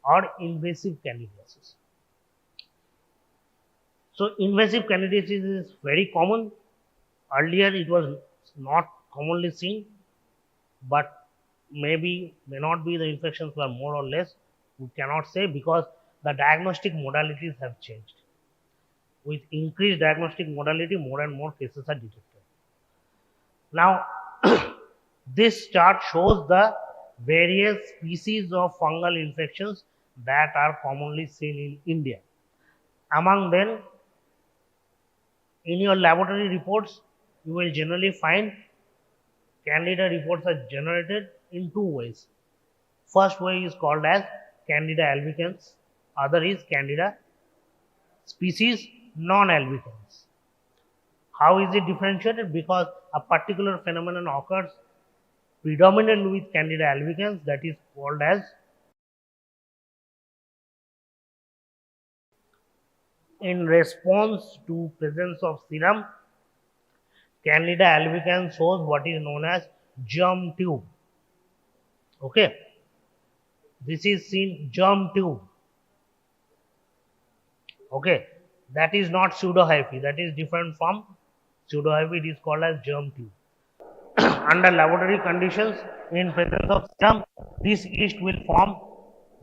or invasive candidiasis. So, invasive candidiasis is very common. Earlier, it was not commonly seen, but may not be the infections were more or less. We cannot say because the diagnostic modalities have changed. With increased diagnostic modality, more and more cases are detected. Now, this chart shows the various species of fungal infections that are commonly seen in India. Among them, in your laboratory reports, you will generally find Candida reports are generated in two ways. First way is called as Candida albicans, other is Candida species non-albicans. How is it differentiated? Because a particular phenomenon occurs predominantly with Candida albicans, that is called as in response to presence of serum, Candida albicans shows what is known as germ tube. Okay, this is seen germ tube. Okay, that is not pseudohyphae, that is different from pseudohyphae, it is called as germ tube. Under laboratory conditions, in presence of serum, this yeast will form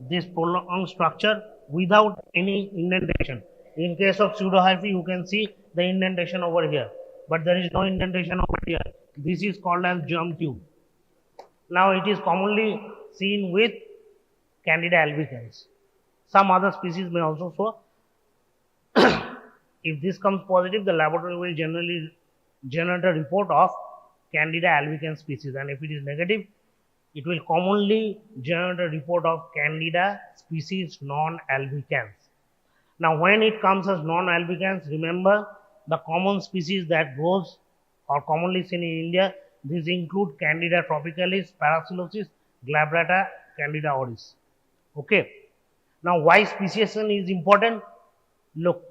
this prolonged structure without any indentation. In case of pseudohyphae, you can see the indentation over here, but there is no indentation over here. This is called as germ tube. Now it is commonly seen with Candida albicans. Some other species may also show. If this comes positive, the laboratory will generally generate a report of Candida albicans species, and if it is negative, it will commonly generate a report of Candida species non-albicans. Now, when it comes as non-albicans, remember the common species that grows or commonly seen in India. These include Candida tropicalis, Paracelsus, glabrata, Candida auris. Okay. Now, why speciation is important? Look,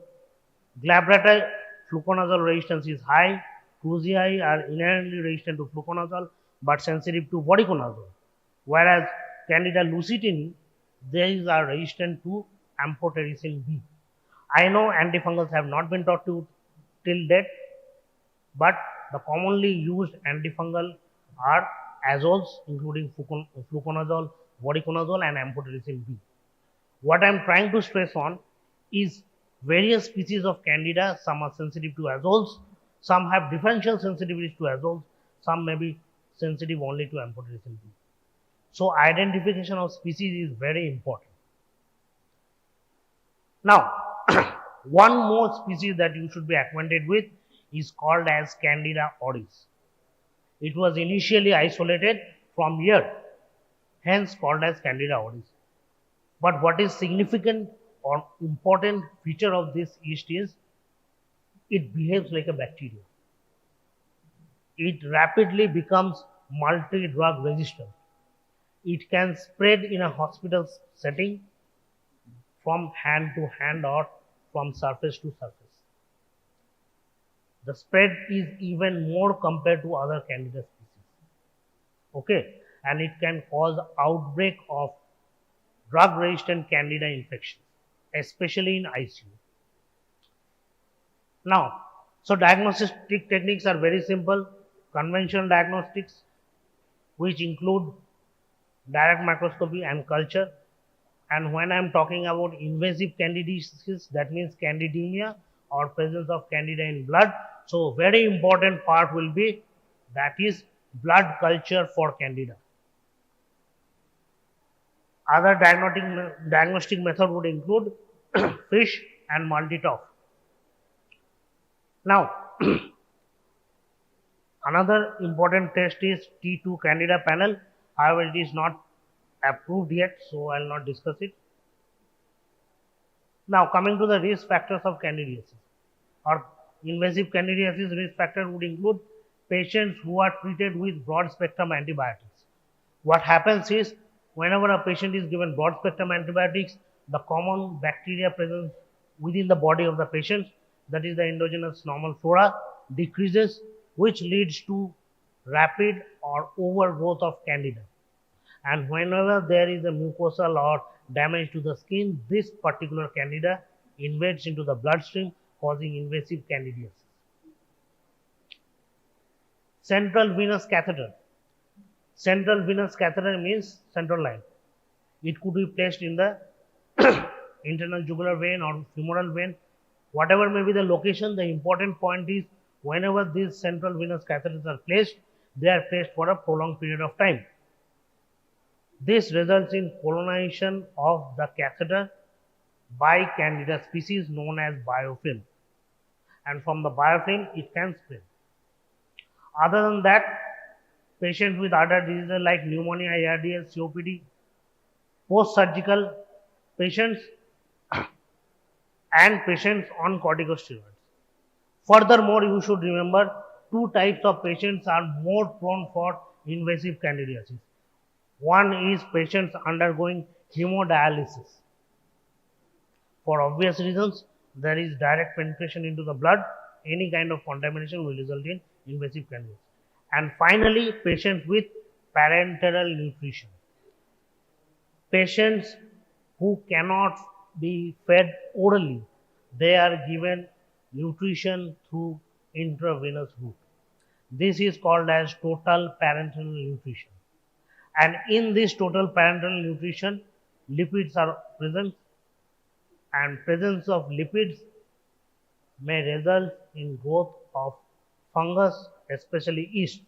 glabrata fluconazole resistance is high. Cruzii are inherently resistant to fluconazole but sensitive to voriconazole, whereas Candida lucidini, these are resistant to amphotericin B. I know antifungals have not been taught to till date, but the commonly used antifungal are azoles, including fluconazole, voriconazole, and amphotericin B. What I am trying to stress on is various species of Candida. Some are sensitive to azoles, some have differential sensitivity to azoles, some may be sensitive only to amphotericin B. So, identification of species is very important. Now, one more species that you should be acquainted with is called as Candida auris. It was initially isolated from here, hence called as Candida auris. But what is significant or important feature of this yeast is it behaves like a bacteria. It rapidly becomes multi-drug resistant. It can spread in a hospital setting from hand to hand or from surface to surface. The spread is even more compared to other Candida species. Okay, and it can cause outbreak of drug-resistant Candida infection, especially in ICU. Now, so diagnostic techniques are very simple. Conventional diagnostics, which include direct microscopy and culture. And when I am talking about invasive candidiasis, that means candidemia or presence of Candida in blood. So, very important part will be that is blood culture for Candida. Other diagnostic method would include FISH and multitoph. Now, another important test is T2 Candida panel. However, it is not approved yet, so I will not discuss it. Now, coming to the risk factors of candidiasis or invasive candidiasis, risk factor would include patients who are treated with broad spectrum antibiotics. What happens is, whenever a patient is given broad spectrum antibiotics, the common bacteria present within the body of the patient, that is the endogenous normal flora, decreases, which leads to rapid or overgrowth of Candida. And whenever there is a mucosal or damage to the skin, this particular Candida invades into the bloodstream, causing invasive candidiasis. Central venous catheter. Central venous catheter means central line. It could be placed in the internal jugular vein or femoral vein. Whatever may be the location, the important point is whenever these central venous catheters are placed, they are placed for a prolonged period of time. This results in colonization of the catheter by Candida species known as biofilm, and from the biofilm it can spread. Other than that, patients with other diseases like pneumonia, ARDS, COPD, post-surgical patients and patients on corticosteroids. Furthermore, you should remember two types of patients are more prone for invasive candidiasis. One is patients undergoing hemodialysis. For obvious reasons, there is direct penetration into the blood. Any kind of contamination will result in invasive candidiasis. And finally, patients with parenteral nutrition. Patients who cannot be fed orally, they are given nutrition through intravenous route. This is called as total parenteral nutrition. And in this total parenteral nutrition, lipids are present, and presence of lipids may result in growth of fungus, especially yeast.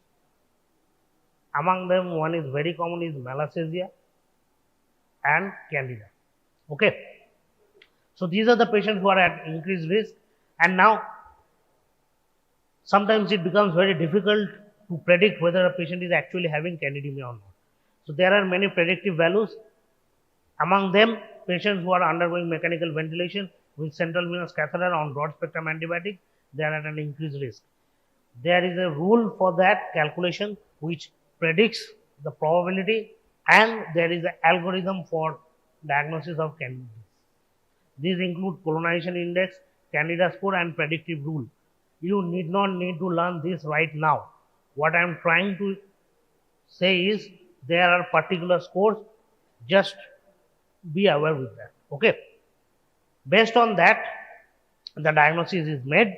Among them, one is very common is Malassezia and Candida. Okay. So these are the patients who are at increased risk, and now sometimes it becomes very difficult to predict whether a patient is actually having candidemia or not. So there are many predictive values. Among them, patients who are undergoing mechanical ventilation with central venous catheter on broad spectrum antibiotic, they are at an increased risk. There is a rule for that calculation which predicts the probability, and there is an algorithm for diagnosis of candida. These include colonization index, candida score, and predictive rule. You need not need to learn this right now. What I am trying to say is there are particular scores, just be aware with that. Okay. Based on that, the diagnosis is made.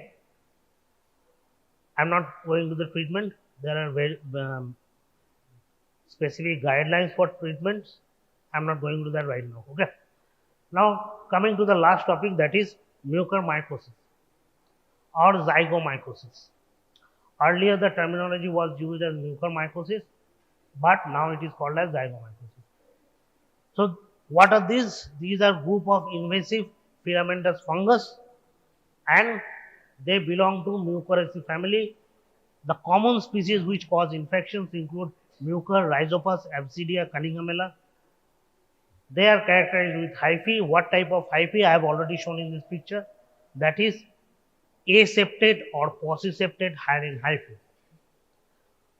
I am not going to the treatment. There are very specific guidelines for treatments. I am not going to that right now. Okay. Now coming to the last topic, that is mucormycosis or zygomycosis. Earlier the terminology was used as mucormycosis, but now it is called as zygomycosis. So what are these? These are group of invasive filamentous fungus, and they belong to Mucorrhizaceae family. The common species which cause infections include Mucor, Rhizopus, Absidia, Cunninghamella. They are characterized with hyphae. What type of hyphae I have already shown in this picture. That is aseptate or pauciseptate hyaline hyphae.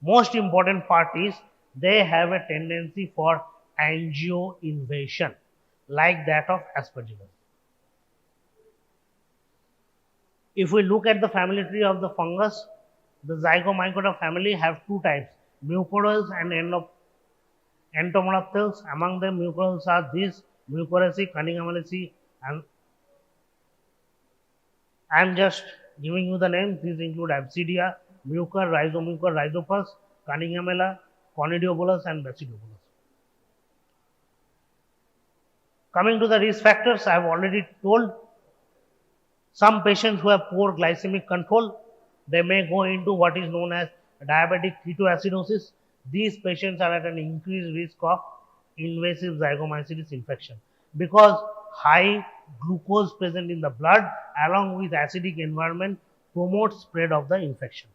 Most important part is they have a tendency for angioinvasion like that of Aspergillus. If we look at the family tree of the fungus, the Zygomycota family have two types, mucorales and entomopteles. Among them, mucorales are these Mucorrhizaceae, Cunninghamella, and I am just giving you the names. These include Absidia, Mucor, Rhizomucor, Rhizopus, Cunninghamella, Conidiobolus, and Basidiolus. Coming to the risk factors, I have already told. Some patients who have poor glycemic control, they may go into what is known as diabetic ketoacidosis. These patients are at an increased risk of invasive zygomycetes infection because high glucose present in the blood along with acidic environment promotes spread of the infection.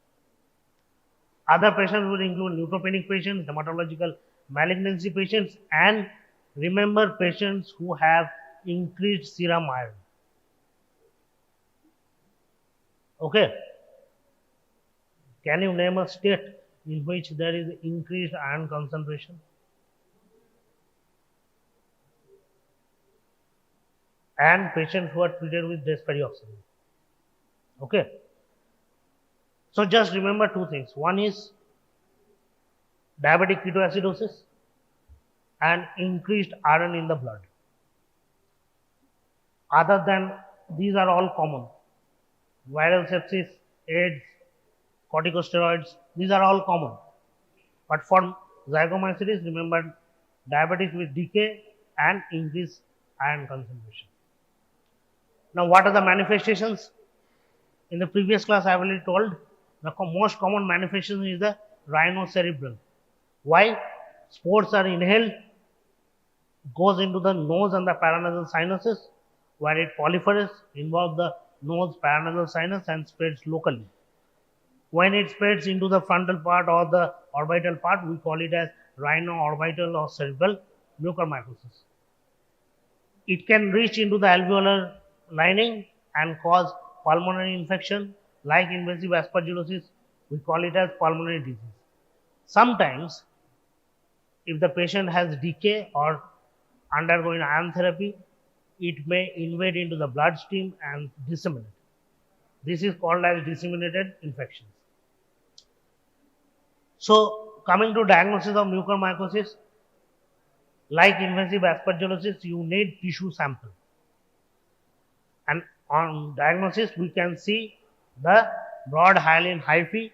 Other patients will include neutropenic patients, hematological malignancy patients, and remember patients who have increased serum iron. Okay. Can you name a state in which there is increased iron concentration? And patients who are treated with desferrioxamine. Okay. So just remember two things. One is diabetic ketoacidosis and increased iron in the blood. Other than these are all common. Viral sepsis, AIDS, corticosteroids, these are all common. But for zygomycetes, remember diabetes with decay and increased iron concentration. Now, what are the manifestations? In the previous class, I have already told the most common manifestation is the rhinocerebral. Why? Spores are inhaled, goes into the nose and the paranasal sinuses. where it proliferates, involves the nose, paranasal sinus, and spreads locally. When it spreads into the frontal part or the orbital part, we call it as rhino-orbital or cerebral mucormycosis. It can reach into the alveolar lining and cause pulmonary infection like invasive aspergillosis. We call it as pulmonary disease. Sometimes, if the patient has decay or undergoing ion therapy, it may invade into the bloodstream and disseminate. This is called as disseminated infections. So, coming to diagnosis of mucormycosis, like invasive aspergillosis, you need tissue sample. And on diagnosis, we can see the broad hyaline hyphae.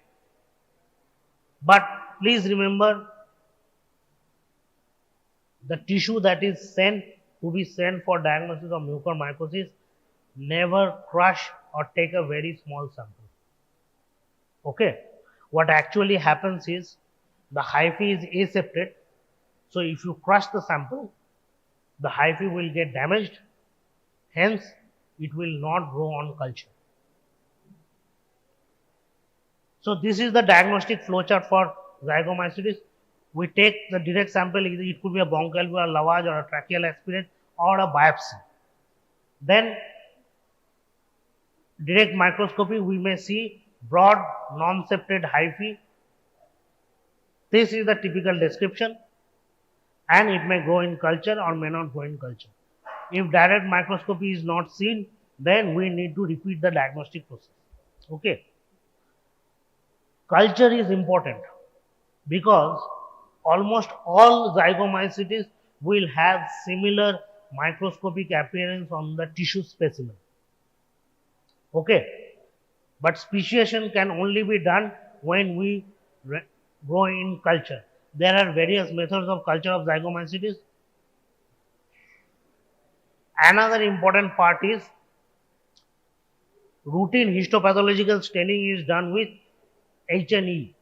But please remember, the tissue that is sent to be sent for diagnosis of mucormycosis, never crush or take a very small sample. Okay. What actually happens is the hyphae is aseptate. So if you crush the sample, the hyphae will get damaged. Hence, it will not grow on culture. So this is the diagnostic flowchart for zygomycetes. We take the direct sample, either it could be a bronchoalveolar lavage or a tracheal aspirate or a biopsy. Then, direct microscopy, we may see broad non-septate hyphae. This is the typical description, and it may grow in culture or may not grow in culture. If direct microscopy is not seen, then we need to repeat the diagnostic process. Okay. Culture is important because almost all zygomycetes will have similar microscopic appearance on the tissue specimen. Okay. But speciation can only be done when we grow in culture. There are various methods of culture of zygomycetes. Another important part is routine histopathological staining is done with H&E.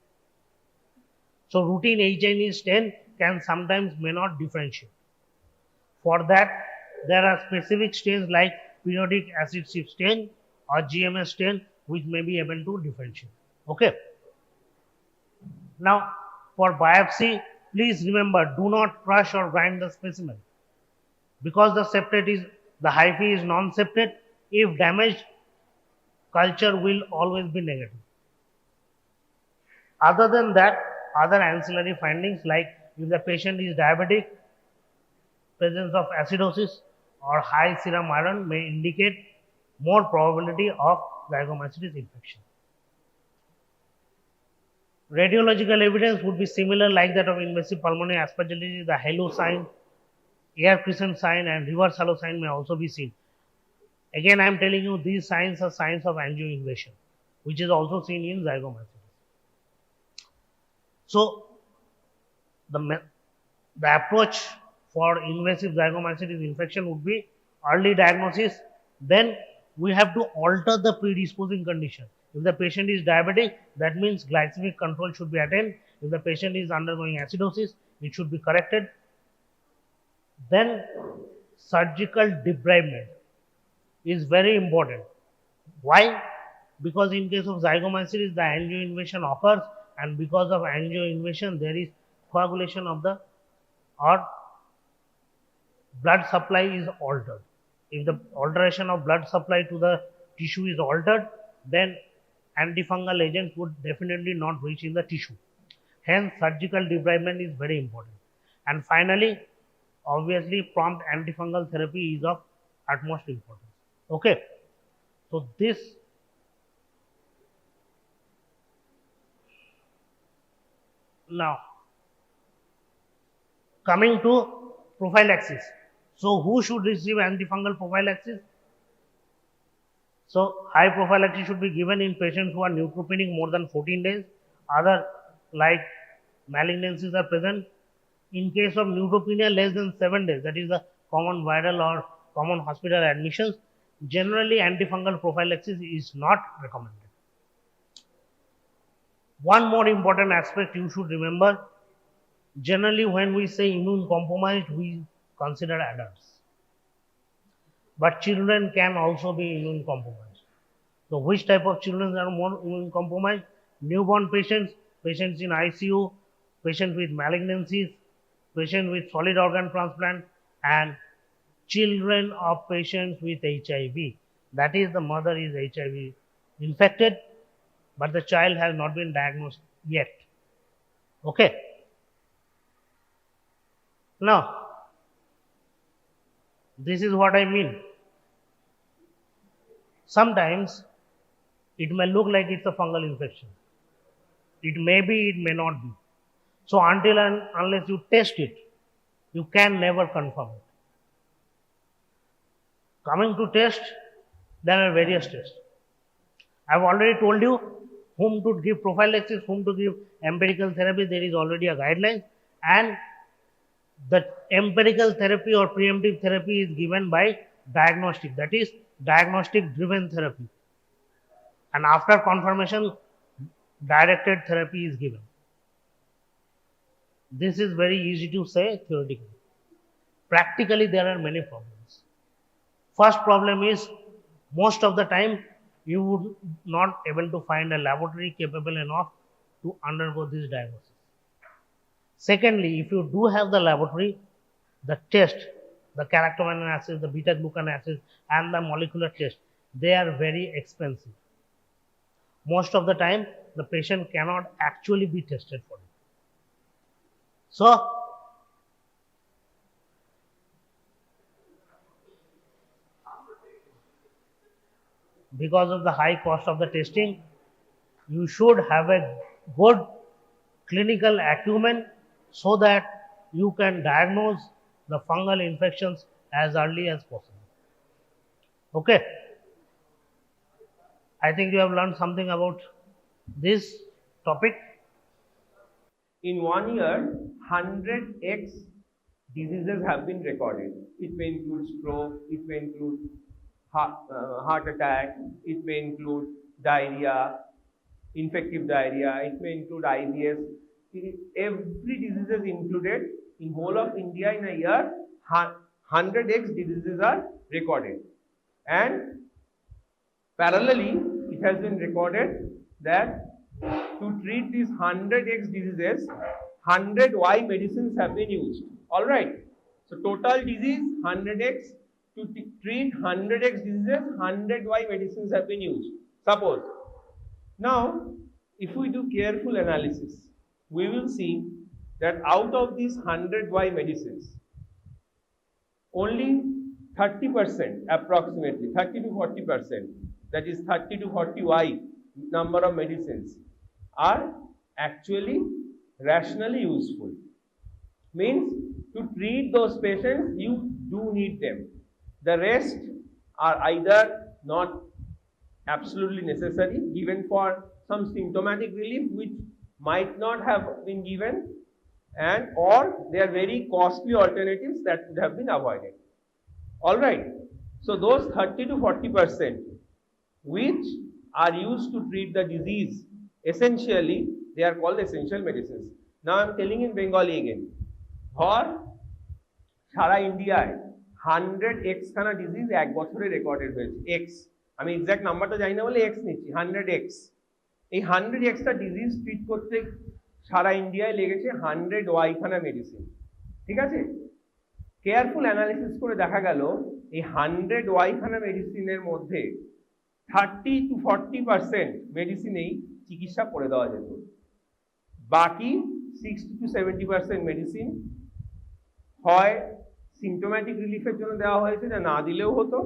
So routine H&E stain can sometimes may not differentiate. For that, there are specific stains like periodic acid shift stain or GMS stain which may be able to differentiate. Okay. Now, for biopsy, please remember, do not crush or grind the specimen. Because the hyphae is non-septate, if damaged, culture will always be negative. Other than that, other ancillary findings like if the patient is diabetic, presence of acidosis or high serum iron may indicate more probability of zygomycetes infection. Radiological evidence would be similar like that of invasive pulmonary aspergillosis. The halo sign, air crescent sign and reverse halo sign may also be seen. Again, I am telling you these signs are signs of angioinvasion, which is also seen in zygomycetes. So, the approach for invasive zygomycetes infection would be early diagnosis. Then we have to alter the predisposing condition. If the patient is diabetic, that means glycemic control should be attained. If the patient is undergoing acidosis, it should be corrected. Then surgical debridement is very important. Why? Because in case of zygomycetes, the angioinvasion occurs, and because of angioinvasion, there is coagulation of the blood supply is altered. If the alteration of blood supply to the tissue is altered, then antifungal agents would definitely not reach in the tissue. Hence, surgical debridement is very important. And finally, obviously, prompt antifungal therapy is of utmost importance. Okay. So, this now coming to prophylaxis. So, who should receive antifungal prophylaxis? So, high prophylaxis should be given in patients who are neutropenic more than 14 days. Other like malignancies are present. In case of neutropenia less than 7 days, that is the common viral or common hospital admissions, generally antifungal prophylaxis is not recommended. One more important aspect you should remember, generally when we say immune compromised, we consider adults. but children can also be immune compromised. So which type of children are more immune compromised? Newborn patients, patients in ICU, patients with malignancies, patients with solid organ transplant, and children of patients with HIV. That is, the mother is HIV infected, but the child has not been diagnosed yet. Okay. Now, this is what I mean. Sometimes it may look like it's a fungal infection. It may be, it may not be. So until and unless you test it, you can never confirm it. Coming to test, there are various tests. I have already told you whom to give prophylaxis, whom to give empirical therapy. There is already a guideline, and the empirical therapy or preemptive therapy is given by diagnostic, that is diagnostic driven therapy, and after confirmation directed therapy is given. This is very easy to say theoretically. Practically there are many problems. First problem is, most of the time you would not able to find a laboratory capable enough to undergo this diagnosis. Secondly, if you do have the laboratory, the test, the characterization assay, the beta glucan assay, and the molecular test, they are very expensive. Most of the time, the patient cannot actually be tested for it. So, because of the high cost of the testing, you should have a good clinical acumen so that you can diagnose the fungal infections as early as possible. Okay. I think you have learned something about this topic. In 1 year, 100x diseases have been recorded. It may include stroke, it may include heart attack, it may include diarrhea, infective diarrhea, it may include IBS. Every disease is included. In whole of India in a year, 100x diseases are recorded. And parallelly, it has been recorded that to treat these 100x diseases, 100Y medicines have been used. Alright. So total disease 100x. To treat 100x diseases, 100Y medicines have been used. Suppose. Now, if we do careful analysis, we will see that out of these 100Y medicines, only 30% approximately, 30 to 40%, that is 30 to 40Y number of medicines are actually rationally useful. Means to treat those patients, you do need them. The rest are either not absolutely necessary, given for some symptomatic relief which might not have been given, and or they are very costly alternatives that would have been avoided. Alright. So those 30 to 40% which are used to treat the disease, essentially they are called essential medicines. Now I am telling in Bengali again. For Shara India, 100x খানা disease এক বছরে recorded হয়েছে। X, আমি exact নাম্বারটা জানি না বলে x নিচ্ছি, 100x। এই 100xটা ডিজিজ ট্রিট করতে সারা ইন্ডিয়ায় লেগেছে 100Y খানা মেডিসিন। ঠিক আছে, কেয়ারফুল অ্যানালিসিস করে দেখা গেল এই 100Y খানা মেডিসিনের মধ্যে 30 to 40% মেডিসিনেই চিকিৎসা করে দেওয়া যেত। বাকি 60 to 70% মেডিসিন হয় সিমটোম্যাটিক রিলিফের জন্য দেওয়া হয়েছে, যা না দিলেও হতো,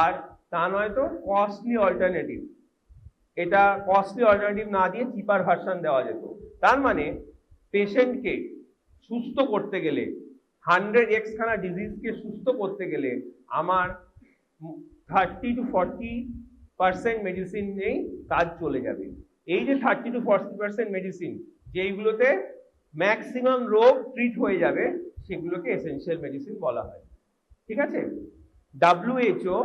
আর তা নয়তো কস্টলি অল্টারনেটিভ, এটা কস্টলি অল্টারনেটিভ না দিয়ে চিপার ভার্সন দেওয়া যেত। তার মানে পেশেন্টকে সুস্থ করতে গেলে, 100x খানা ডিজিজকে সুস্থ করতে গেলে আমার 30 to 40% মেডিসিন নেই, কাজ চলে যাবে। এই যে 30 to 40% মেডিসিন যেইগুলোতে ম্যাক্সিমাম রোগ ট্রিট হয়ে যাবে, সেগুলোকে এসেনশিয়াল মেডিসিন বলা হয়। ঠিক আছে, WHO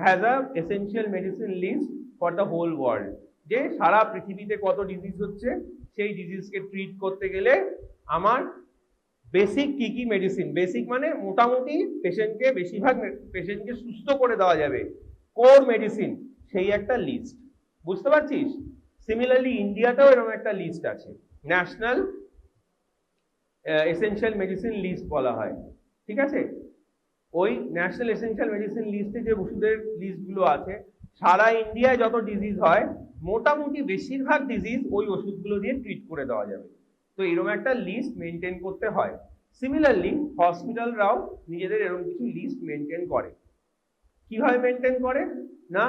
has a essential medicine list for the whole world, যে সারা পৃথিবীতে কত ডিজিজ হচ্ছে, সেই ডিজিজকে ট্রিট করতে গেলে আমার বেসিক কি কি মেডিসিন, বেসিক মানে মোটামুটি পেশেন্টকে বেশিরভাগ পেশেন্টকে সুস্থ করে দেওয়া যাবে, কোর মেডিসিন, সেই একটা লিস্ট, বুঝতে পারছিস? সিমিলারলি ইন্ডিয়াতেও এরকম একটা লিস্ট আছে, ন্যাশনাল এসেনশিয়াল মেডিসিন লিস্ট বলা হয়, ঠিক আছে? ওই ন্যাশনাল এসেনশিয়াল মেডিসিন লিস্টে যে ওষুধের লিস্টগুলো আছে, সারা ইন্ডিয়ায় যত ডিজিজ হয় মোটামুটি বেশিরভাগ ডিজিজ ওই ওষুধগুলো দিয়ে ট্রিট করে দেওয়া যাবে। তো এরকম একটা লিস্ট মেনটেন করতে হয়। সিমিলারলি হসপিটালরাও নিজেদের এরকম কিছু লিস্ট মেনটেন করে। কিভাবে মেনটেন করে না,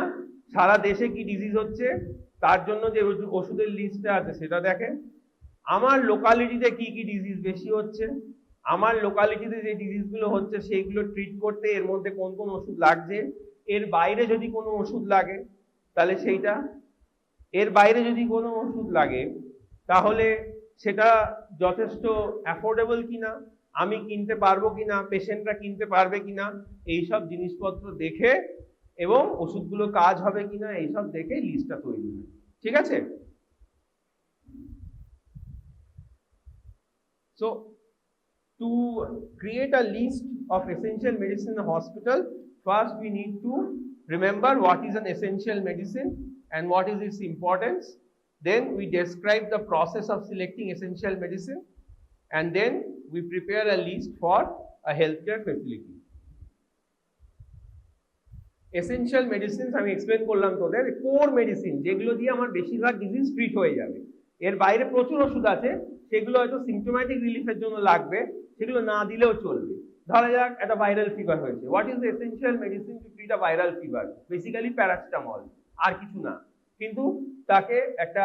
সারা দেশে কি ডিজিজ হচ্ছে তার জন্য যে ওষুধের লিস্টটা আছে সেটা দেখে, আমার লোকালিটিতে কি কি ডিজিজ বেশি হচ্ছে, আমার লোকালিটিতে যে ডিজিজগুলো হচ্ছে সেইগুলো ট্রিট করতে এর মধ্যে কোন কোন ওষুধ লাগছে, এর বাইরে যদি কোনো ওষুধ লাগে তাহলে সেইটা, এর বাইরে যদি কোনো ওষুধ লাগে তাহলে সেটা যথেষ্ট অ্যাফোর্ডেবল কিনা, আমি কিনতে পারবো কিনা, পেশেন্টরা কিনতে পারবে কিনা, এইসব জিনিসপত্র দেখে এবং ওষুধগুলো কাজ হবে কিনা এইসব দেখে লিস্টটা তৈরি হয়, ঠিক আছে? So to create a list of essential medicine in a hospital, first we need to remember what is an essential medicine and what is its importance. Then we describe the process of selecting essential medicine, and then we prepare a list for a healthcare facility. Essential medicines আমি explain করলাম তোদের, core medicine যেগুলো দিয়ে আমার বেশিরভাগ disease treat হয়ে যাবে। এর বাইরে প্রচুর ওষুধ আছে, সেগুলো হয়তো সিম্পটোম্যাটিক রিলিফের জন্য লাগবে, সেগুলো না দিলেও চলবে। ধরা যাক একটা ভাইরাল ফিভার হয়েছে, what is the essential medicine to treat a viral fever? Basically paracetamol, আর কিছু না। কিন্তু তাকে একটা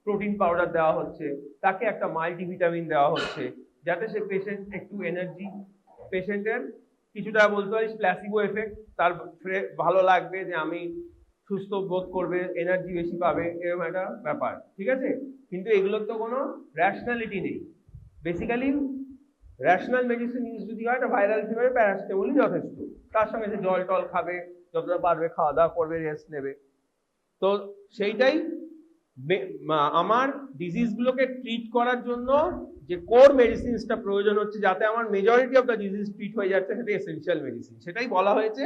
প্রোটিন পাউডার দেওয়া হচ্ছে, তাকে একটা মাল্টিভিটামিন দেওয়া হচ্ছে, যাতে সে পেশেন্ট একটু এনার্জি, পেশেন্টের কিছুটা বলতে পারিস প্ল্যাসিবো এফেক্ট, তার ভালো লাগবে যে আমি সুস্থ বোধ করবে, এনার্জি বেশি পাবে, এরকম একটা ব্যাপার, ঠিক আছে? কিন্তু এগুলোর তো কোনো র্যাশনালিটি নেই। বেসিক্যালি র্যাশনাল মেডিসিন ইউজ যদি হয় একটা ভাইরাল ফিভারে প্যারাসিটামলই যথেষ্ট, তার সঙ্গে সে জল টল খাবে, যতটা পারবে খাওয়া দাওয়া করবে, রেস্ট নেবে। তো সেইটাই আমার ডিজিজগুলোকে ট্রিট করার জন্য যে কোর মেডিসিনসটা প্রয়োজন হচ্ছে, যাতে আমার majority of the disease treat হয়ে যাচ্ছে, সেটা এসেনশিয়াল মেডিসিন। সেটাই বলা হয়েছে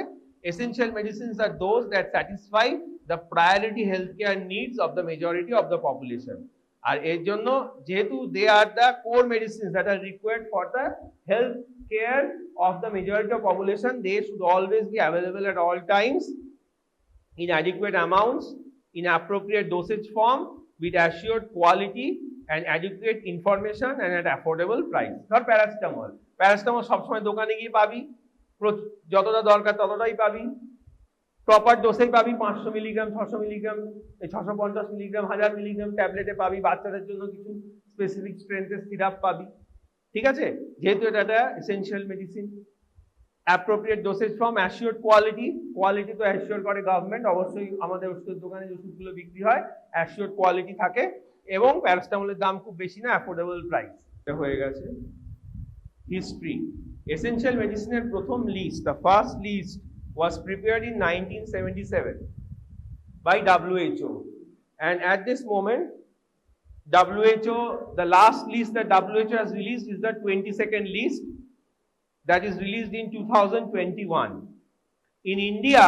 essential medicines are those that satisfy the priority healthcare needs of the majority of the population. আর এর জন্য যেহেতু they are the core medicines that are required for the health care of the majority of population, they should always be available at all times in adequate amounts, in appropriate dosage form, with assured quality and adequate information and at affordable price. ধর paracetamol, paracetamol সবসময় দোকানে গিয়ে পাবি, যতটা দরকার ততটাই পাবি, proper ডোসেই পাবি, 500 মিলিগ্রাম, 600 মিলিগ্রাম, 650 মিলিগ্রাম, 1000 মিলিগ্রাম ট্যাবলেটে পাবি, বাচ্চাদের জন্য কিছু স্পেসিফিক স্ট্রেংথের সিরাপ পাবি, ঠিক আছে? যেহেতু এটা একটা essential medicine. Appropriate dosage form, assured quality, quality তো অ্যাসিওর করে গভর্নমেন্ট, অবশ্যই আমাদের ওষুধের দোকানে যে ওষুধগুলো বিক্রি হয় অ্যাসিওর্ড কোয়ালিটি থাকে, এবং প্যারাসিটামলের দাম খুব বেশি না, অ্যাফোর্ডেবল প্রাইস হয়ে গেছে। হিস্ট্রি, essential medicine এর প্রথম list, the first list was prepared in 1977 by WHO, and at this moment WHO, the last list that WHO has released is the 22nd list that is released in 2021. In India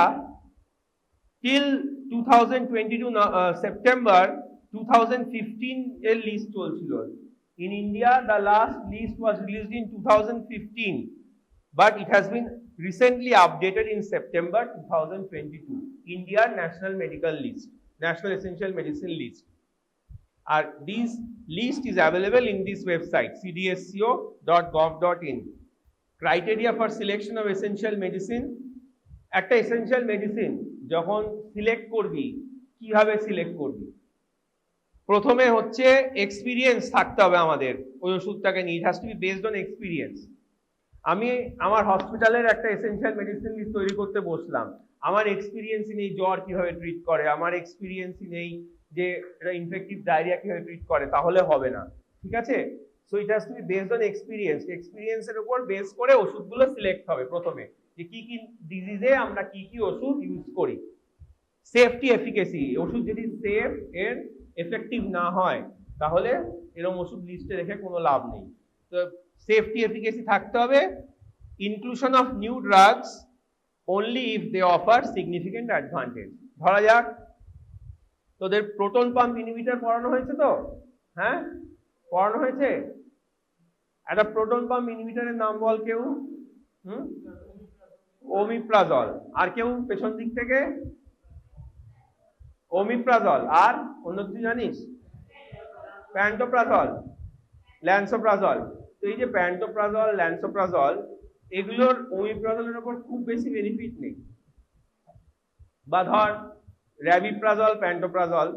till 2022 September 2015 এর list চলছিল। In India, the last list was released in 2015, but it has been recently updated in September 2022. India National Medical List, National Essential Medicine List. This list is available in this website, cdsco.gov.in. Criteria for selection of essential medicine. একটা essential medicine যখন select করবি, কিভাবে select করবি? প্রথমে হচ্ছে experience থাকতে হবে আমাদের ওই ওষুধটাকে নিয়ে, ইট has to be based on experience. আমি আমার হসপিটালের একটা এসেনশিয়াল মেডিসিন লিস্ট তৈরি করতে বসলাম, আমার এক্সপিরিয়েন্সই নেই জ্বর কিভাবে ট্রিট করে, আমার এক্সপিরিয়েন্সই নেই যে এটা ইনফেক্টিভ ডায়রিয়া কিভাবে ট্রিট করে, তাহলে হবে না, ঠিক আছে? So it has to be based on experience. এক্সপিরিয়েন্সের উপর বেস করে ওষুধগুলো সিলেক্ট হবে প্রথমে, যে কি কি ডিজিজে আমরা কি কি ওষুধ ইউজ করি। সেফটি, এফিকেসি, ওষুধ যদি সেফ এর এফেক্টিভ না হয় তাহলে এরকম ওষুধ লিস্টে রেখে কোনো লাভ নেই। তো সেফটি এফিকেসি থাকতে হবে, inclusion of new drugs only if they offer significant advantage. ধরা যাক তোদের প্রোটন পাম্প ইনহিবিটর পড়ানো হয়েছে তো, হ্যাঁ পড়ানো হয়েছে। একটা প্রোটন পাম্প ইনহিবিটরের নাম বল কেউ। ওমিপ্রাজল। আর কেউ পেছন দিক থেকে? ওমিপ্রাজল। আর অন্য কিছু জানিস? Pantoprazole, lansoprazole. তো এই যে প্যান্টোপ্রাজল, ল্যান্সোপ্রাজল, এগুলোর ওমিপ্রাজলের উপর খুব বেশি বেনিফিট নেই। বা ধর র্যাবিপ্রাজল, প্যান্টোপ্রাজল,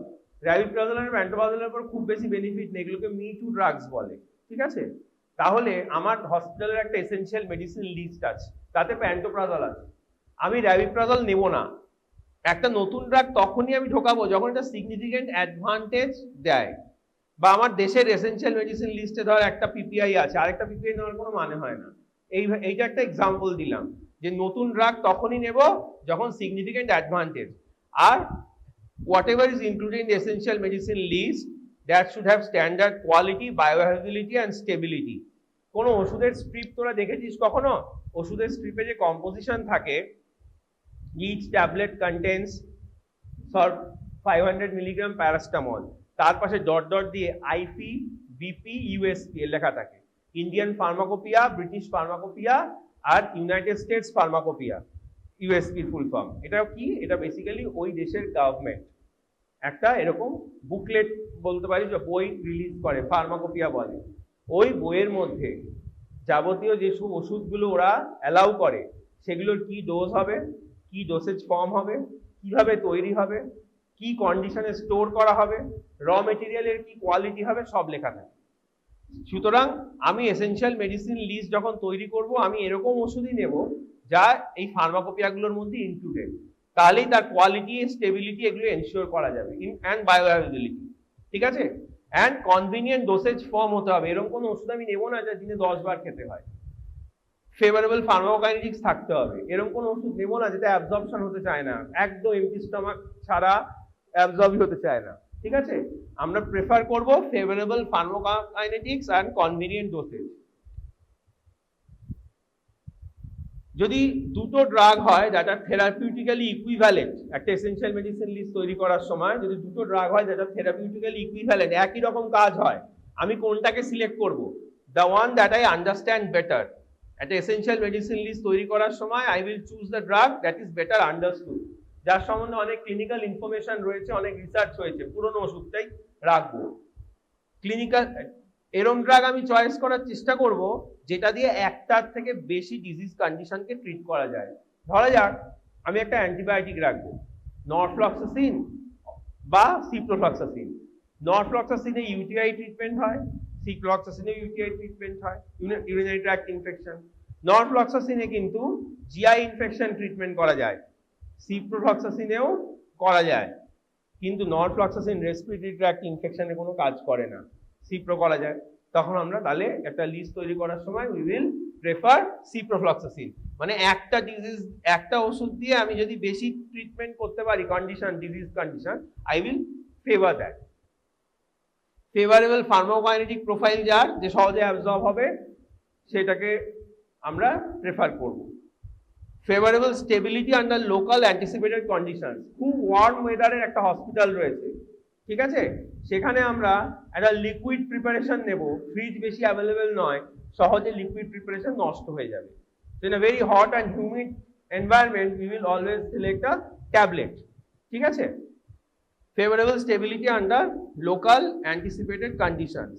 র্যাবিপ্রাজল আর প্যান্টোপ্রাজলের উপর খুব বেশি বেনিফিট নেই, এগুলোকে মি টু ড্রাগস বলে, ঠিক আছে। তাহলে আমার হসপিটালের একটা এসেনশিয়াল মেডিসিন লিস্ট আছে, তাতে প্যান্টোপ্রাজল আছে, আমি র্যাবিপ্রাজল নেব না। একটা নতুন ড্রাগ তখনই আমি ঢোকাবো যখন এটা সিগনিফিকেন্ট অ্যাডভান্টেজ দেয়। বা আমার দেশের এসেনশিয়াল মেডিসিন লিস্টে ধর একটা পিপিআই আছে, আরেকটা পিপিআই নেওয়ার কোনো মানে হয় না। এইটা একটা এক্সাম্পল দিলাম যে নতুন ড্রাগ তখনই নেব যখন সিগনিফিকেন্ট অ্যাডভান্টেজ। আর whatever is included in the essential medicine list, that should have standard quality, bioavailability and stability. কোন ওষুধের স্ট্রিপ তোরা দেখেছিস কখনো? ওষুধের স্ট্রিপে যে কম্পোজিশন থাকে, each tablet contains 500 milligram paracetamol, তার পাশে ডট ডট দিয়ে আইপি, বিপি, ইউএসপি এর লেখা থাকে। ইন্ডিয়ান ফার্মাকোপিয়া, ব্রিটিশ ফার্মাকোপিয়া আর ইউনাইটেড স্টেটস ফার্মাকোপিয়া, ইউএসপির ফুল ফর্ম। এটাও কি? এটা বেসিক্যালি ওই দেশের গভর্নমেন্ট একটা এরকম বুকলেট বলতে পারি, বই রিলিজ করে, ফার্মাকোপিয়া বলে। ওই বইয়ের মধ্যে যাবতীয় যেসব ওষুধগুলো ওরা অ্যালাউ করে, সেগুলোর কি ডোজ হবে, কি ডোসেজ ফর্ম হবে, কিভাবে তৈরি হবে, কি কন্ডিশনে স্টোর করা হবে, র মেটেরিয়ালের কি কোয়ালিটি হবে, সব লেখা থাকে। সুতরাং আমি এসেনশিয়াল মেডিসিন লিস্ট যখন তৈরি করব, আমি এরকম ওষুধই নেব যা এই ফার্মাকোপিয়াগুলোর মধ্যে ইনক্লুডেড, তাহলেই তার কোয়ালিটি, স্টেবিলিটি এগুলো এনশিওর করা যাবে, অ্যান্ড বায়োঅ্যাভেলেবিলিটি, ঠিক আছে। অ্যান্ড কনভিনিয়েন্ট ডোসেজ ফর্ম হতে হবে। এরকম কোনো ওষুধ আমি নেবো না যা দিনে 10 বার খেতে হয়। ফেভারেবল ফার্মাকোকাইনেটিক্স থাকতে হবে। এরকম কোনো ওষুধ নেবো না যেটা অ্যাবজর্পশন হতে চায় না, একদম এমটি স্টমাক ছাড়া অ্যাবজর্বই হতে চায় না, ঠিক আছে। আমরা প্রেফার করব favourable pharmacokinetics and convenient dosage. যদি দুটো ড্রাগ হয় যেটা থেরাপিউটিক্যালি ইকুইভ্যালেন্ট, একটা এসেনশিয়াল মেডিসিন লিস্ট তৈরি করার সময় যদি দুটো ড্রাগ হয় যেটা থেরাপিউটিক্যালি ইকুইভ্যালেন্ট, একই রকম কাজ হয়, আমি কোনটাকে সিলেক্ট করব? The one that I understand better. একটা এসেনশিয়াল মেডিসিন লিস্ট তৈরি করার সময় I will choose the drug that is better understood, যার সম্বন্ধে অনেক ক্লিনিক্যাল ইনফরমেশন রয়েছে, অনেক রিসার্চ হয়েছে, পুরনো ওষুধটাই রাখবো। ক্লিনিক্যাল এরম ড্রাগ আমি চয়েস করার চেষ্টা করব যেটা দিয়ে একটার থেকে বেশি ডিজিজ কন্ডিশনকে ট্রিট করা যায়। ধরা যাক আমি একটা অ্যান্টিবায়োটিক রাখবো, নরফ্লক্সাসিন বা সিপ্রোফ্লক্সাসিন। নরফ্লক্সাসিনে ইউটিআই ট্রিটমেন্ট হয়, সিপ্রোফ্লক্সাসিনে ইউটিআই ট্রিটমেন্ট হয়, ইউরিনারি ট্র্যাক্ট ইনফেকশন। নরফ্লক্সাসিনে কিন্তু জিআই ইনফেকশন ট্রিটমেন্ট করা যায়, সিপ্রোফ্লক্সাসিনেও করা যায়, কিন্তু নরফ্লক্সাসিন রেসপিরেটরি ট্র্যাক্ট ইনফেকশনে কোনো কাজ করে না, সিপ্রো করা যায়। তখন আমরা তাহলে একটা লিস্ট তৈরি করার সময় উই উইল প্রেফার সিপ্রোফ্লক্সাসিন। মানে একটা ডিজিজ, একটা ওষুধ দিয়ে আমি যদি বেশি ট্রিটমেন্ট করতে পারি condition, disease condition, I will favour that. Favourable pharmacokinetic profile যার, যে সহজে অ্যাবজর্ব হবে, সেটাকে আমরা প্রেফার করব। Favourable stability under local anticipated condition. খুব ওয়ার্ম ওয়েদারের একটা হসপিটাল রয়েছে, ঠিক আছে, সেখানে আমরা একটা লিকুইড প্রিপারেশন নেব, ফ্রিজ বেশি অ্যাভেলেবেল নয়, সহজে লিকুইড প্রিপারেশন নষ্ট হয়ে যাবে। So in a very hot and humid environment we will always select a tablet, ঠিক আছে। Favorable stability under local anticipated conditions.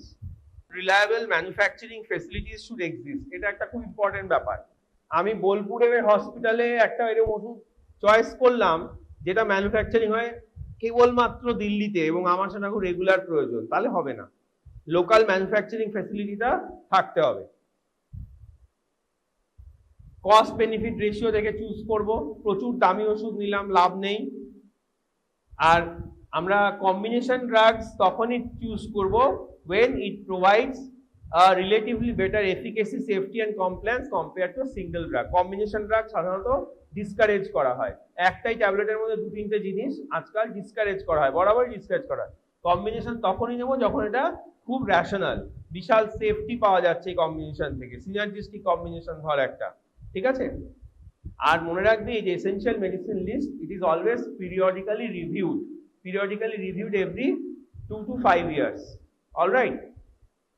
Reliable manufacturing facilities should exist. এটা একটা খুব ইম্পর্টেন্ট ব্যাপার। আমি বোলপুরের হসপিটালে একটা এরকম ওষুধ চয়েস করলাম যেটা ম্যানুফ্যাকচারিং হয় কেবলমাত্র দিল্লিতে এবং আমার সেটা খুব রেগুলার প্রয়োজন, তাহলে হবে না। লোকাল ম্যানুফ্যাকচারিং ফ্যাসিলিটিটা থাকতে হবে। কস্ট বেনিফিট রেশিও দেখে চুজ করব। প্রচুর দামি ওষুধ নিলাম, লাভ নেই। আর আমরা কম্বিনেশন ড্রাগস তখনই চুজ করব when it provides a relatively better efficacy, safety and compliance compared to single drug. Combination drug সাধারণত ডিসকারেজ করা হয়। একটাই ট্যাবলেটের মধ্যে 2-3টে জিনিস আজকাল ডিসকারেজ করা হয়, বরাবর ডিসকারেজ করা হয়। কম্বিনেশন তখনই নেবো যখন এটা খুব রেশনাল, বিশাল সেফটি পাওয়া যাচ্ছে এই কম্বিনেশন থেকে, সিনার্জিস্টিক কম্বিনেশন ধর একটা, ঠিক আছে। আর মনে রাখবি এই যে essential medicine list, it is always periodically reviewed every 2 to 5 years, alright.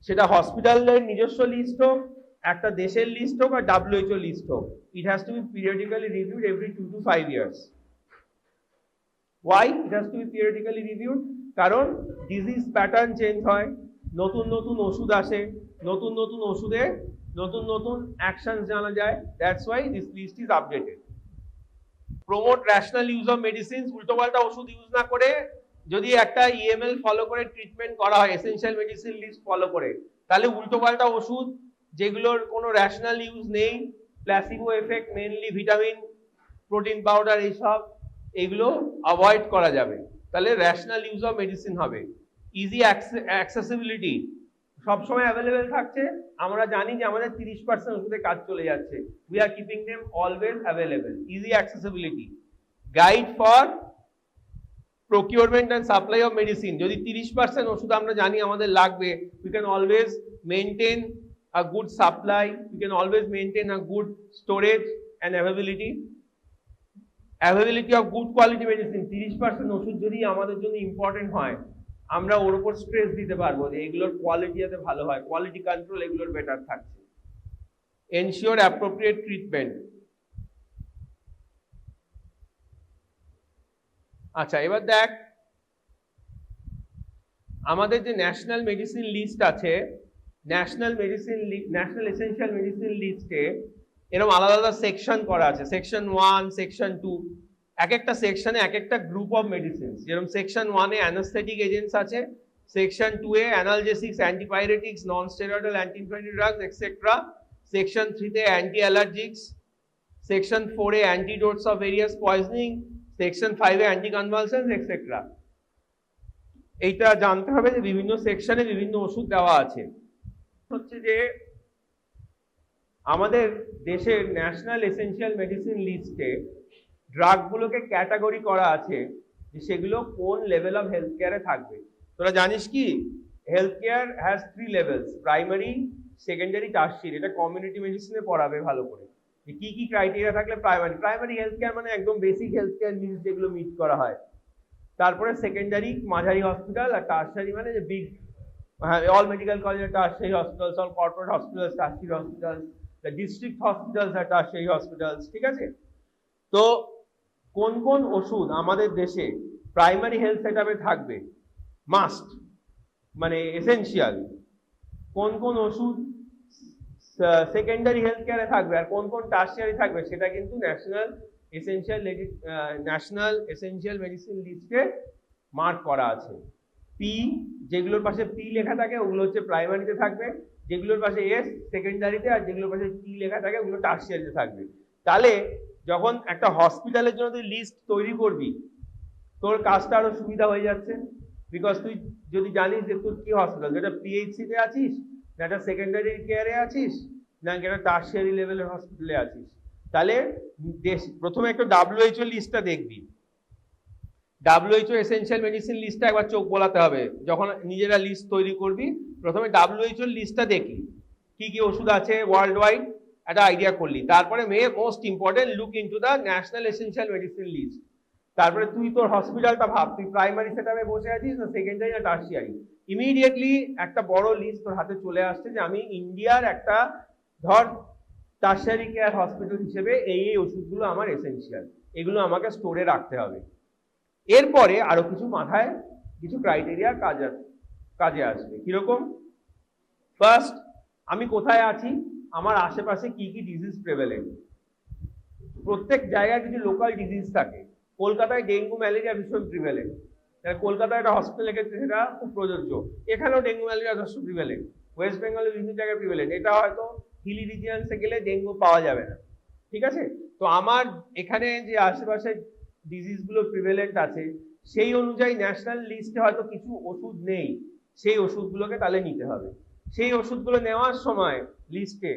সেটা হসপিটালের নিজস্ব লিস্ট হোক, একটা দেশের লিস্ট হোক, আর WHO লিস্ট হোক, it has to be periodically reviewed every 2 to 5 years. Why it has to be periodically reviewed? কারণ disease pattern change হয়, নতুন নতুন ওষুধ আসে, নতুন নতুন ওষুধে নতুন নতুন অ্যাকশনস জানা যায়, that's why this list is updated. Promote rational use of medicines, উল্টোপাল্টা ওষুধ ইউজ না করে যদি একটা ইএমএল ফলো করে ট্রিটমেন্ট করা হয়, এসেনশিয়াল মেডিসিন লিস্ট ফলো করে, তাহলে উল্টোপাল্টা ওষুধ যেগুলোর কোনো রেশনাল ইউজ নেই, placebo effect, mainly vitamin, protein powder, এইসব এগুলো অ্যাভয়েড করা যাবে। তাহলে রেশনাল ইউজ অফ মেডিসিন হবে। ইজি অ্যাক্সেসিবিলিটি সবসময় অ্যাভেলেবেল থাকছে, আমরা জানি যে আমাদের 30% ওষুধে কাজ চলে যাচ্ছে, we are keeping them always available. Easy accessibility, guide for procurement and supply of medicine, যদি 30% ওষুধ আমরা জানি আমাদের লাগবে, we can always maintain a good supply, we can always maintain a good storage and availability of good quality medicine। 30% ওষুধ যদি আমাদের জন্য ইম্পর্টেন্ট হয়, আমরা ওর উপর স্ট্রেস দিতে পারবো যে এগুলোর কোয়ালিটি যাতে ভালো হয়, কোয়ালিটি কন্ট্রোল এগুলোর বেটার থাকছে। Ensure appropriate treatment. আচ্ছা, এবার দেখ আমাদের যে ন্যাশনাল মেডিসিন লিস্ট আছে, ন্যাশনাল এসেনশিয়াল মেডিসিন লিস্টে এরকম আলাদা আলাদা সেকশন করা আছে, সেকশন 1, সেকশন 2, এক একটা সেকশনে এক একটা গ্রুপ অফ মেডিসিন। যেরকম সেকশন 1 এ অ্যানাস্থেটিক এজেন্টস আছে, সেকশন 2 এ analgesics, antipyretics, non steroidal anti inflammatory drugs etcetera, section 3 তে অ্যান্টি অ্যালার্জিক্স, সেকশন 4 এ antidotes of various poisoning, section 5 এ অ্যান্টি কনভালসেন্স এটসেট্রা। এইটা জানতে হবে যে বিভিন্ন সেকশনে বিভিন্ন ওষুধ দেওয়া আছে। হচ্ছে যে আমাদের দেশের ন্যাশনাল এসেনশিয়াল মেডিসিন লিস্টে ড্রাগগুলোকে ক্যাটাগরি করা আছে যে সেগুলো কোন লেভেল অফ হেলথ কেয়ারে থাকবে। তোরা জানিস কি, health care has 3 levels, primary, secondary, tertiary. এটা কমিউনিটি মেডিসিনে পড়াবে ভালো করে যে কি কি ক্রাইটেরিয়া থাকলে প্রাইমারি হেলথ কেয়ার মানে একদম বেসিক হেলথ কেয়ার নিডস যেগুলো মিট করা হয়। তারপরে সেকেন্ডারি মাঝারি হসপিটাল, আর টার্সিয়ারি মানে যে big, all medical colleges are tertiary hospitals, all corporate hospitals tertiary hospitals, the district hospitals are tertiary hospitals, ঠিক আছে। তো কোন কোন ওষুধ আমাদের দেশে প্রাইমারি হেলথ সেটআপে থাকবে, মাস্ট মানে এসেনশিয়াল, কোন কোন ওষুধ সেকেন্ডারি হেলথ কেয়ারে থাকবে, আর কোন কোন টার্সিয়ারি থাকবে, সেটা কিন্তু ন্যাশনাল এসেনশিয়াল মেডিসিন লিস্টে মার্ক করা আছে। পি, যেগুলোর পাশে পি লেখা থাকে ওগুলো হচ্ছে প্রাইমারিতে থাকবে, যেগুলোর পাশে এস সেকেন্ডারিতে, আর যেগুলোর পাশে টি লেখা থাকে ওগুলো টার্সিয়ারিতে থাকবে। তাহলে যখন একটা হসপিটালের জন্য তুই লিস্ট তৈরি করবি, তোর কাজটা আরো সুবিধা হয়ে যাচ্ছে, বিকজ তুই যদি জানিস যে তুই কি হসপিটাল, যেটা পিএইচসি তে আছিস, না একটা সেকেন্ডারি কেয়ারে আছিস, না একটা টার্সিয়ারি লেভেলের হসপিটালে আছিস, তাহলে প্রথমে একটা WHO লিস্টটা দেখবি। WHO এসেনশিয়াল মেডিসিন লিস্টটা একবার চোখ বোলাতে হবে। যখন নিজেরা লিস্ট তৈরি করবি, প্রথমে WHO লিস্টটা দেখি কি কি ওষুধ আছে ওয়ার্ল্ড ওয়াইড, একটা আইডিয়া করলি। তারপরে most important, look into the national essential medicine list. তারপরে তুই তোর হসপিটালটা ভাব, তুই প্রাইমারি সেটআপে বসে আছিস না সেকেন্ডারি না টার্সিয়ারি। ইমিডিয়েটলি একটা বড় লিস্ট তোর হাতে চলে আসছে যে আমি ইন্ডিয়ার একটা ধর টার্সিয়ারি কেয়ার হসপিটাল হিসেবে এই ওষুধগুলো আমার এসেনশিয়াল, এগুলো আমাকে স্টোরে রাখতে হবে। এরপরে আরো কিছু মাথায় কিছু ক্রাইটেরিয়া কাজে আসবে। কিরকম? ফার্স্ট, আমি কোথায় আছি, আমার আশেপাশে কি কি ডিজিজ প্রেভেলেন্ট। প্রত্যেক জায়গায় কিছু লোকাল ডিজিজ থাকে। কলকাতায় ডেঙ্গু ম্যালেরিয়া ভীষণ প্রিভেলেন্ট, কলকাতায় একটা হসপিটালের ক্ষেত্রে সেটা খুব প্রযোজ্য। এখানেও ডেঙ্গু ম্যালেরিয়া যথেষ্ট প্রিভেলেন্ট, ওয়েস্ট বেঙ্গলের বিভিন্ন জায়গায় প্রিভেলেন্ট। এটা হয়তো হিলি রিজিয়ন্সে গেলে ডেঙ্গু পাওয়া যাবে না, ঠিক আছে। তো আমার এখানে যে আশেপাশে ডিজিজগুলো প্রিভেলেন্ট আছে সেই অনুযায়ী ন্যাশনাল লিস্টে হয়তো কিছু ওষুধ নেই, সেই ওষুধগুলোকে তাহলে নিতে হবে। সেই ওষুধগুলো নেওয়ার সময় লিস্টে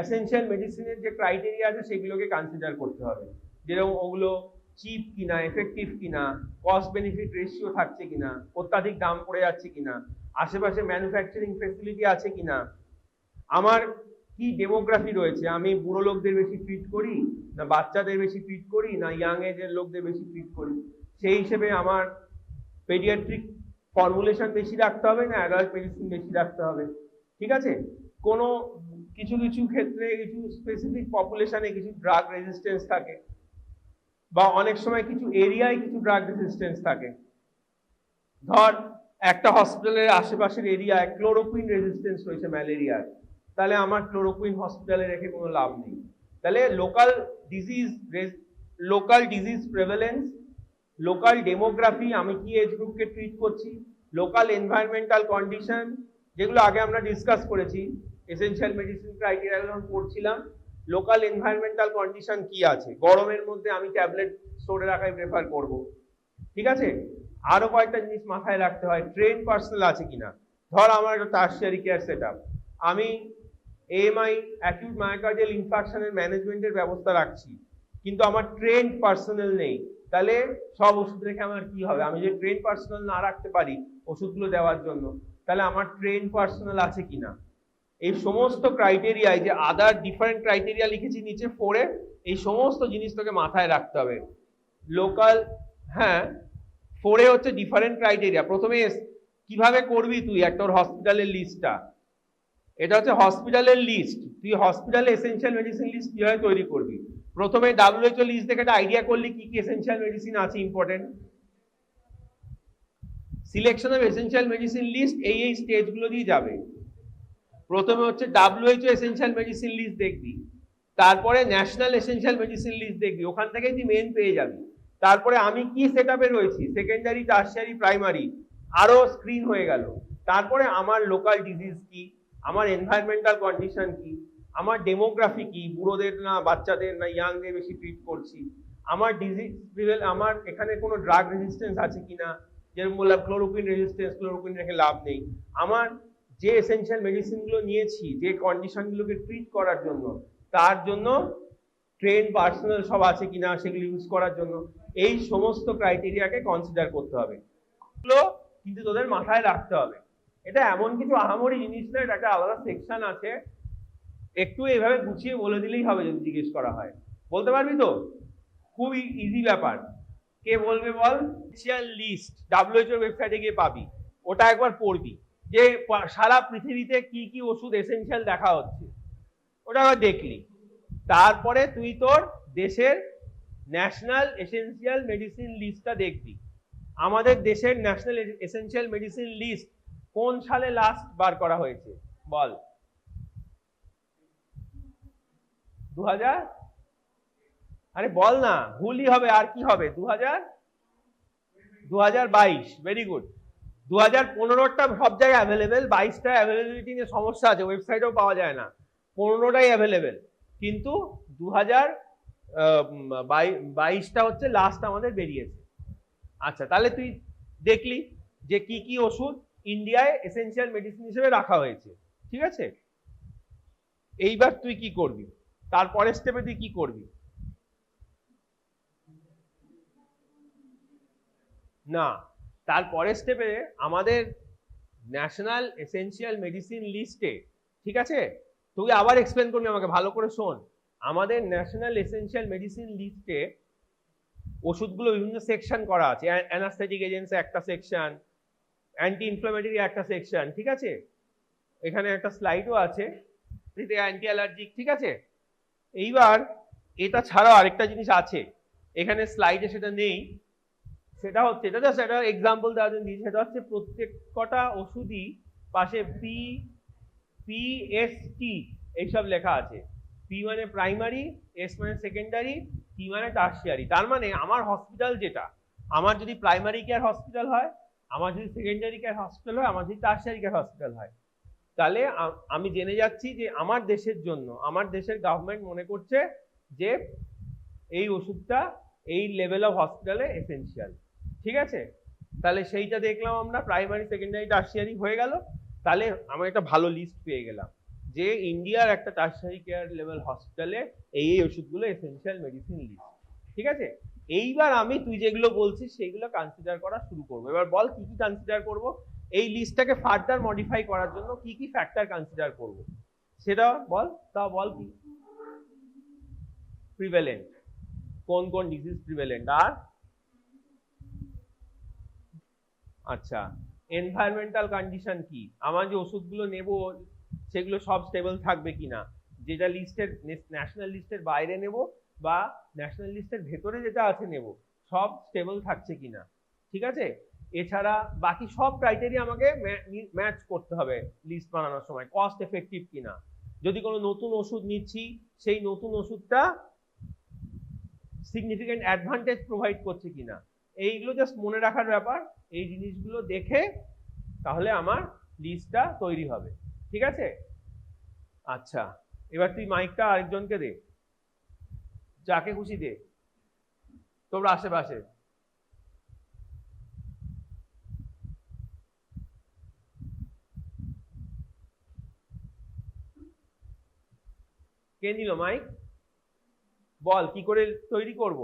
এসেনশিয়াল মেডিসিনের যে ক্রাইটেরিয়া আছে সেগুলোকে কনসিডার করতে হবে। যেরকম ওগুলো চিপ কিনা, এফেক্টিভ কিনা, কস্ট বেনিফিট রেশিও থাকছে কিনা, অত্যাধিক দাম পড়ে যাচ্ছে কিনা, আশেপাশে ম্যানুফ্যাকচারিং ফেসিলিটি আছে কিনা, আমার কি ডেমোগ্রাফি রয়েছে, আমি বুড়ো লোকদের বেশি ট্রিট করি না বাচ্চাদের বেশি ট্রিট করি না ইয়াং এজের লোকদের বেশি ট্রিট করি, সেই হিসেবে আমার পেডিয়াট্রিক ফর্মুলেশন বেশি রাখতে হবে না অ্যাডাল্ট মেডিসিন বেশি রাখতে হবে। ঠিক আছে, কোনো কিছু কিছু ক্ষেত্রে কিছু স্পেসিফিক পপুলেশনে কিছু ড্রাগ রেজিস্ট্যান্স থাকে বা অনেক সময় কিছু এরিয়ায় কিছু ড্রাগ রেজিস্ট্যান্স থাকে। ধর একটা হসপিটালের আশেপাশের এরিয়ায় ক্লোরোকুইন রেজিস্ট্যান্স রয়েছে ম্যালেরিয়ার, তাহলে আমার ক্লোরোকুইন হসপিটালে রেখে কোনো লাভ নেই। তাহলে লোকাল ডিজিজ প্রেভেলেন্স, লোকাল ডেমোগ্রাফি, আমি কি এজ গ্রুপকে ট্রিট করছি, লোকাল এনভায়রনমেন্টাল কন্ডিশন, যেগুলো আগে আমরা ডিসকাস করেছি এসেনশিয়াল মেডিসিন ক্রাইটেরিয়া যখন পড়ছিলাম, লোকাল এনভায়রনমেন্টাল কন্ডিশন কি আছে, গরমের মধ্যে আমি ট্যাবলেট স্টোরে রাখাই প্রেফার করব। ঠিক আছে, আরো কয়েকটা জিনিস মাথায় রাখতে হয়, ট্রেন পার্সোনাল আছে কিনা। ধর আমার একটা টার্সিয়ারি কেয়ার সেটআপ, আমি এএমআই অ্যাকিউট মায়োকার্ডিয়াল ইনফার্কশনের ম্যানেজমেন্টের ব্যবস্থা রাখছি, কিন্তু আমার ট্রেন্ড পার্সোনাল নেই, তাহলে সব ওষুধ রেখে আমার কি হবে? আমি যে ট্রেন পার্সোনাল না রাখতে পারি ওষুধগুলো দেওয়ার জন্য, তাহলে আমার ট্রেন পার্সোনাল আছে কিনা। এই সমস্ত ক্রাইটেরিয়ায় যে আদার ডিফারেন্ট ক্রাইটেরিয়া লিখেছি নিচে 4-এ, এই সমস্ত জিনিস তোকে মাথায় রাখতে হবে। লোকাল, হ্যাঁ 4-এ হচ্ছে ডিফারেন্ট ক্রাইটেরিয়া। প্রথমে কিভাবে করবি তুই একটা হসপিটালের লিস্টটা, এটা হচ্ছে হসপিটালের লিস্ট, তুই হসপিটালে এসেনশিয়াল মেডিসিন লিস্ট কিভাবে তৈরি করবি। প্রথমে WHO লিস্ট দেখে একটা আইডিয়া করলি কি কি এসেনশিয়াল মেডিসিন আছে important. Selection of essential medicine list এই স্টেজগুলো দিয়ে যাবে। প্রথমে হচ্ছে WHO এসেনশিয়াল মেডিসিন লিস্ট দেখবি, তারপরে ন্যাশনাল এসেনশিয়াল মেডিসিন লিস্ট দেখবি, ওখান থেকে তুই মেন পেয়ে যাবি। তারপরে আমি কি সেটআপে রয়েছি, সেকেন্ডারি, টারশিয়ারি, প্রাইমারি, আরো স্ক্রিন হয়ে গেল। তারপরে আমার লোকাল ডিজিজ কি, আমার এনভায়রনমেন্টাল কন্ডিশন কি, আমার ডেমোগ্রাফি কি, বুড়োদের না বাচ্চাদের না ইয়াংদের বেশি ট্রিট করছি, আমার ডিজিজ আমার এখানে কোনো ড্রাগ রেজিস্ট্যান্স আছে কিনা, যেরকম বললাম ক্লোরোকুইন রেজিস্ট্যান্স, ক্লোরোকুইন রেখে লাভ নেই, আমার যে এসেনশিয়াল মেডিসিনগুলো নিয়েছি যে কন্ডিশনগুলোকে ট্রিট করার জন্য, তার জন্য ট্রেন পার্সোনাল সব আছে কিনা সেগুলো ইউজ করার জন্য, এই সমস্ত ক্রাইটেরিয়াকে কনসিডার করতে হবে। এগুলো কিন্তু তোদের মাথায় রাখতে হবে। এটা এমন কিছু আহামরি জিনিস না, এটা একটা আলাদা সেকশন আছে, একটু এইভাবে গুছিয়ে বলে দিলেই হবে যদি জিজ্ঞেস করা হয়। বলতে পারবি তো? খুবই ইজি ব্যাপার। কে বলবে বল? এসেনশিয়াল লিস্ট WHO ওয়েবসাইটে গিয়ে পাবি, ওটা একবার পড়বি যে সারা পৃথিবীতে কি কি ওষুধ এসেনশিয়াল দেখা হচ্ছে, ওটা আবার দেখলি। তারপরে তুই তোর দেশের ন্যাশনাল এসেনশিয়াল মেডিসিন লিস্টটা দেখবি। আমাদের দেশের ন্যাশনাল এসেনশিয়াল মেডিসিন লিস্ট কোন সালে লাস্ট বার করা হয়েছে বল? 2000? আরে বল না, ভুলই হবে আর কি হবে। 2022। Very good. 2015টা সব জায়গায় অ্যাভেলেবেল, 22টা অ্যাভেলেবিলিটি নিয়ে সমস্যা আছে, ওয়েবসাইটেও পাওয়া যায় না। 15টাই অ্যাভেলেবেল, কিন্তু 2022টা হচ্ছে লাস্ট আমাদের বেরিয়েছে। আচ্ছা, তাহলে তুই দেখলি যে কি কি ওষুধ ইন্ডিয়ায় এসেনশিয়াল মেডিসিন হিসেবে রাখা হয়েছে। ঠিক আছে, এইবার তুই কি করবি? তারপরের স্টেপে তুই কি করবি? না, তারপরের স্টেপে আমাদের ন্যাশনাল এসেনশিয়াল মেডিসিন লিস্টে, ঠিক আছে, তুই আবার এক্সপ্লেন করবি আমাকে, ভালো করে শোন। আমাদের ন্যাশনাল এসেনশিয়াল মেডিসিন লিস্টে ওষুধগুলো বিভিন্ন সেকশন করা আছে। অ্যানাস্থেটিক এজেন্টস একটা সেকশন, অ্যান্টি ইনফ্লামেটরি একটা সেকশন, ঠিক আছে, এখানে একটা স্লাইডও আছে, অ্যান্টি অ্যালার্জিক, ঠিক আছে। এইবার এটা ছাড়াও আরেকটা জিনিস আছে, এখানে স্লাইডে সেটা নেই, সেটা হচ্ছে, এটা জাস্ট একটা এক্সাম্পল দেওয়ার জন্য দিয়েছি, সেটা হচ্ছে প্রত্যেক কটা ওষুধই পাশে PST এইসব লেখা আছে। P মানে প্রাইমারি, S মানে সেকেন্ডারি, T মানে টারশিয়ারি। তার মানে আমার হসপিটাল যেটা, আমার যদি প্রাইমারি কেয়ার হসপিটাল হয়, আমার যদি সেকেন্ডারি কেয়ার হসপিটাল হয়, আমার যদি টারশিয়ারি কেয়ার হসপিটাল হয়, তাহলে আমি জেনে যাচ্ছি যে আমার দেশের জন্য, আমার দেশের গভর্নমেন্ট মনে করছে যে এই ওষুধটা এই লেভেল অফ হসপিটালে এসেনশিয়াল। ঠিক আছে, তাহলে সেইটা দেখলাম আমরা, প্রাইমারি, সেকেন্ডারি, টারশিয়ারি হয়ে গেল। তাহলে আমরা একটা ভালো লিস্ট পেয়ে গেলাম যে ইন্ডিয়ার একটা টারশিয়ারি কেয়ার লেভেল হসপিটালে এই ওষুধগুলো এসেনশিয়াল মেডিসিন লিস্ট। ঠিক আছে, এইবার আমি তুই যেগুলো বলছিস সেইগুলো কনসিডার করা শুরু করবো। এবার বল কি কি কনসিডার করব, এই লিস্টটাকে ফার্দার মডিফাই করার জন্য কি কি ফ্যাক্টর কনসিডার করব সেটা বল। তা বল কি প্রিভ্যালেন্ট, কোন কোন ডিজিজ প্রিভ্যালেন্ট, আর আচ্ছা এনভায়রনমেন্টাল কন্ডিশন কি, আমার যে ওষুধগুলো নেব সেগুলো সব স্টেবল থাকবে কিনা, যেটা লিস্টের ন্যাশনাল লিস্টের বাইরে নেব বা ন্যাশনাল লিস্টের ভেতরে যেটা আছে নেব সব স্টেবল থাকছে কিনা, ঠিক আছে। এছাড়া বাকি সব ক্রাইটেরিয়া আমাকে ম্যাচ করতে হবে লিস্ট বানানোর সময়, কস্ট এফেক্টিভ কিনা, যদি কোনো নতুন ওষুধ নিচ্ছি সেই নতুন ওষুধটা সিগনিফিকেন্ট অ্যাডভান্টেজ প্রোভাইড করছে কিনা, এইগুলো জাস্ট মনে রাখার ব্যাপার। এই জিনিসগুলো দেখে তাহলে আমার লিস্টটা তৈরি হবে, ঠিক আছে। আচ্ছা এবার তুই মাইকটা আরেকজনকে দে, যাকে খুশি দে তোমরা আশেপাশে। কে নিল মাইক? বল কি করে তৈরি করব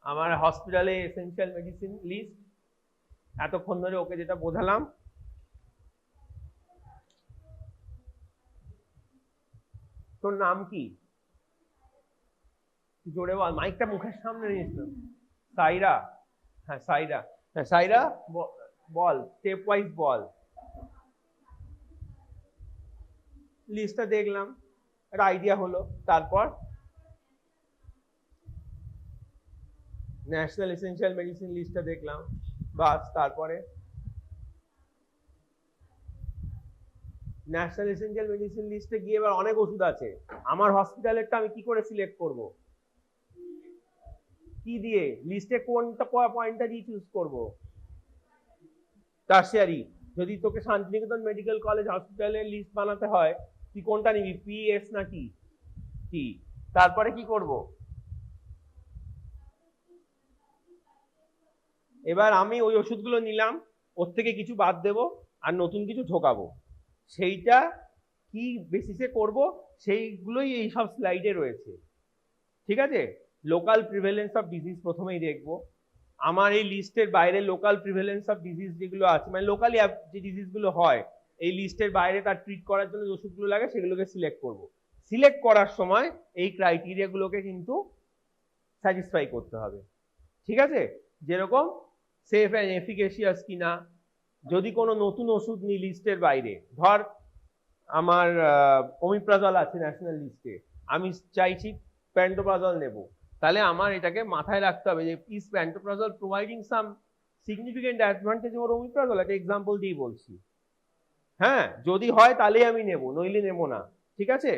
আমার হসপিটালে এসেনশিয়াল মেডিসিন লিস্ট, এতক্ষণ ধরে ওকে যেটা বোঝালাম। তোর নাম কি? জোরে বল, মাইকটা মুখের সামনে নিস না। সাইরা, হ্যাঁ সাইরা, হ্যাঁ সাইরা বল, স্টেপ ওয়াইজ বল। লিস্টটা দেখলাম, একটা আইডিয়া হলো, তারপর ন্যাশনাল এসেনশিয়াল মেডিসিন লিস্টটা দেখলাম, বাস তারপরে ন্যাশনাল এসেনশিয়াল মেডিসিন লিস্টে গিয়ে এবার অনেক ওষুধ আছে, আমার হসপিটালেরটা আমি কি করে সিলেক্ট করব, কি দিয়ে লিস্টে কোনটা পয়েন্টটা দিয়ে চুজ করব, টারশিয়ারি। যদি তোকে শান্তিনিকেতন মেডিকেল কলেজ হসপিটালের লিস্ট বানাতে হয় তুই কোনটা নিবি, পিএস না টি টি, তারপরে কি করব, এবার আমি ওই ওষুধগুলো নিলাম, ওর থেকে কিছু বাদ দেব আর নতুন কিছু ঢোকাবো, সেইটা কি বেসিসে করব সেইগুলোই এই সব স্লাইডে রয়েছে, ঠিক আছে। লোকাল প্রিভ্যালেন্স অফ ডিজিজ প্রথমেই দেখব, আমার এই লিস্টের বাইরে লোকাল প্রিভ্যালেন্স অফ ডিজিজ যেগুলো আছে, মানে লোকালি যে ডিজিজগুলো হয় এই লিস্টের বাইরে তার ট্রিট করার জন্য যে ওষুধগুলো লাগে সেগুলোকে সিলেক্ট করব। সিলেক্ট করার সময় এই ক্রাইটেরিয়াগুলোকে কিন্তু স্যাটিসফাই করতে হবে, ঠিক আছে। যেরকম সেফ অ্যান্ড এফিকেশিয়াস কিনা, যদি কোনো নতুন ওষুধ নিই লিস্টের বাইরে, ধর আমার ওমিপ্রাজল আছে ন্যাশনাল লিস্টে, আমি চাইছি প্যান্টোপ্রাজল নেব, তাহলে আমার এটাকে মাথায় রাখতে হবে যে is pantoprazole providing some significant advantage over omeprazole, একটা এক্সাম্পল দিয়ে বলছি, হ্যাঁ যদি হয় তাহলেই আমি নেব, নইলে নেব না, ঠিক আছে।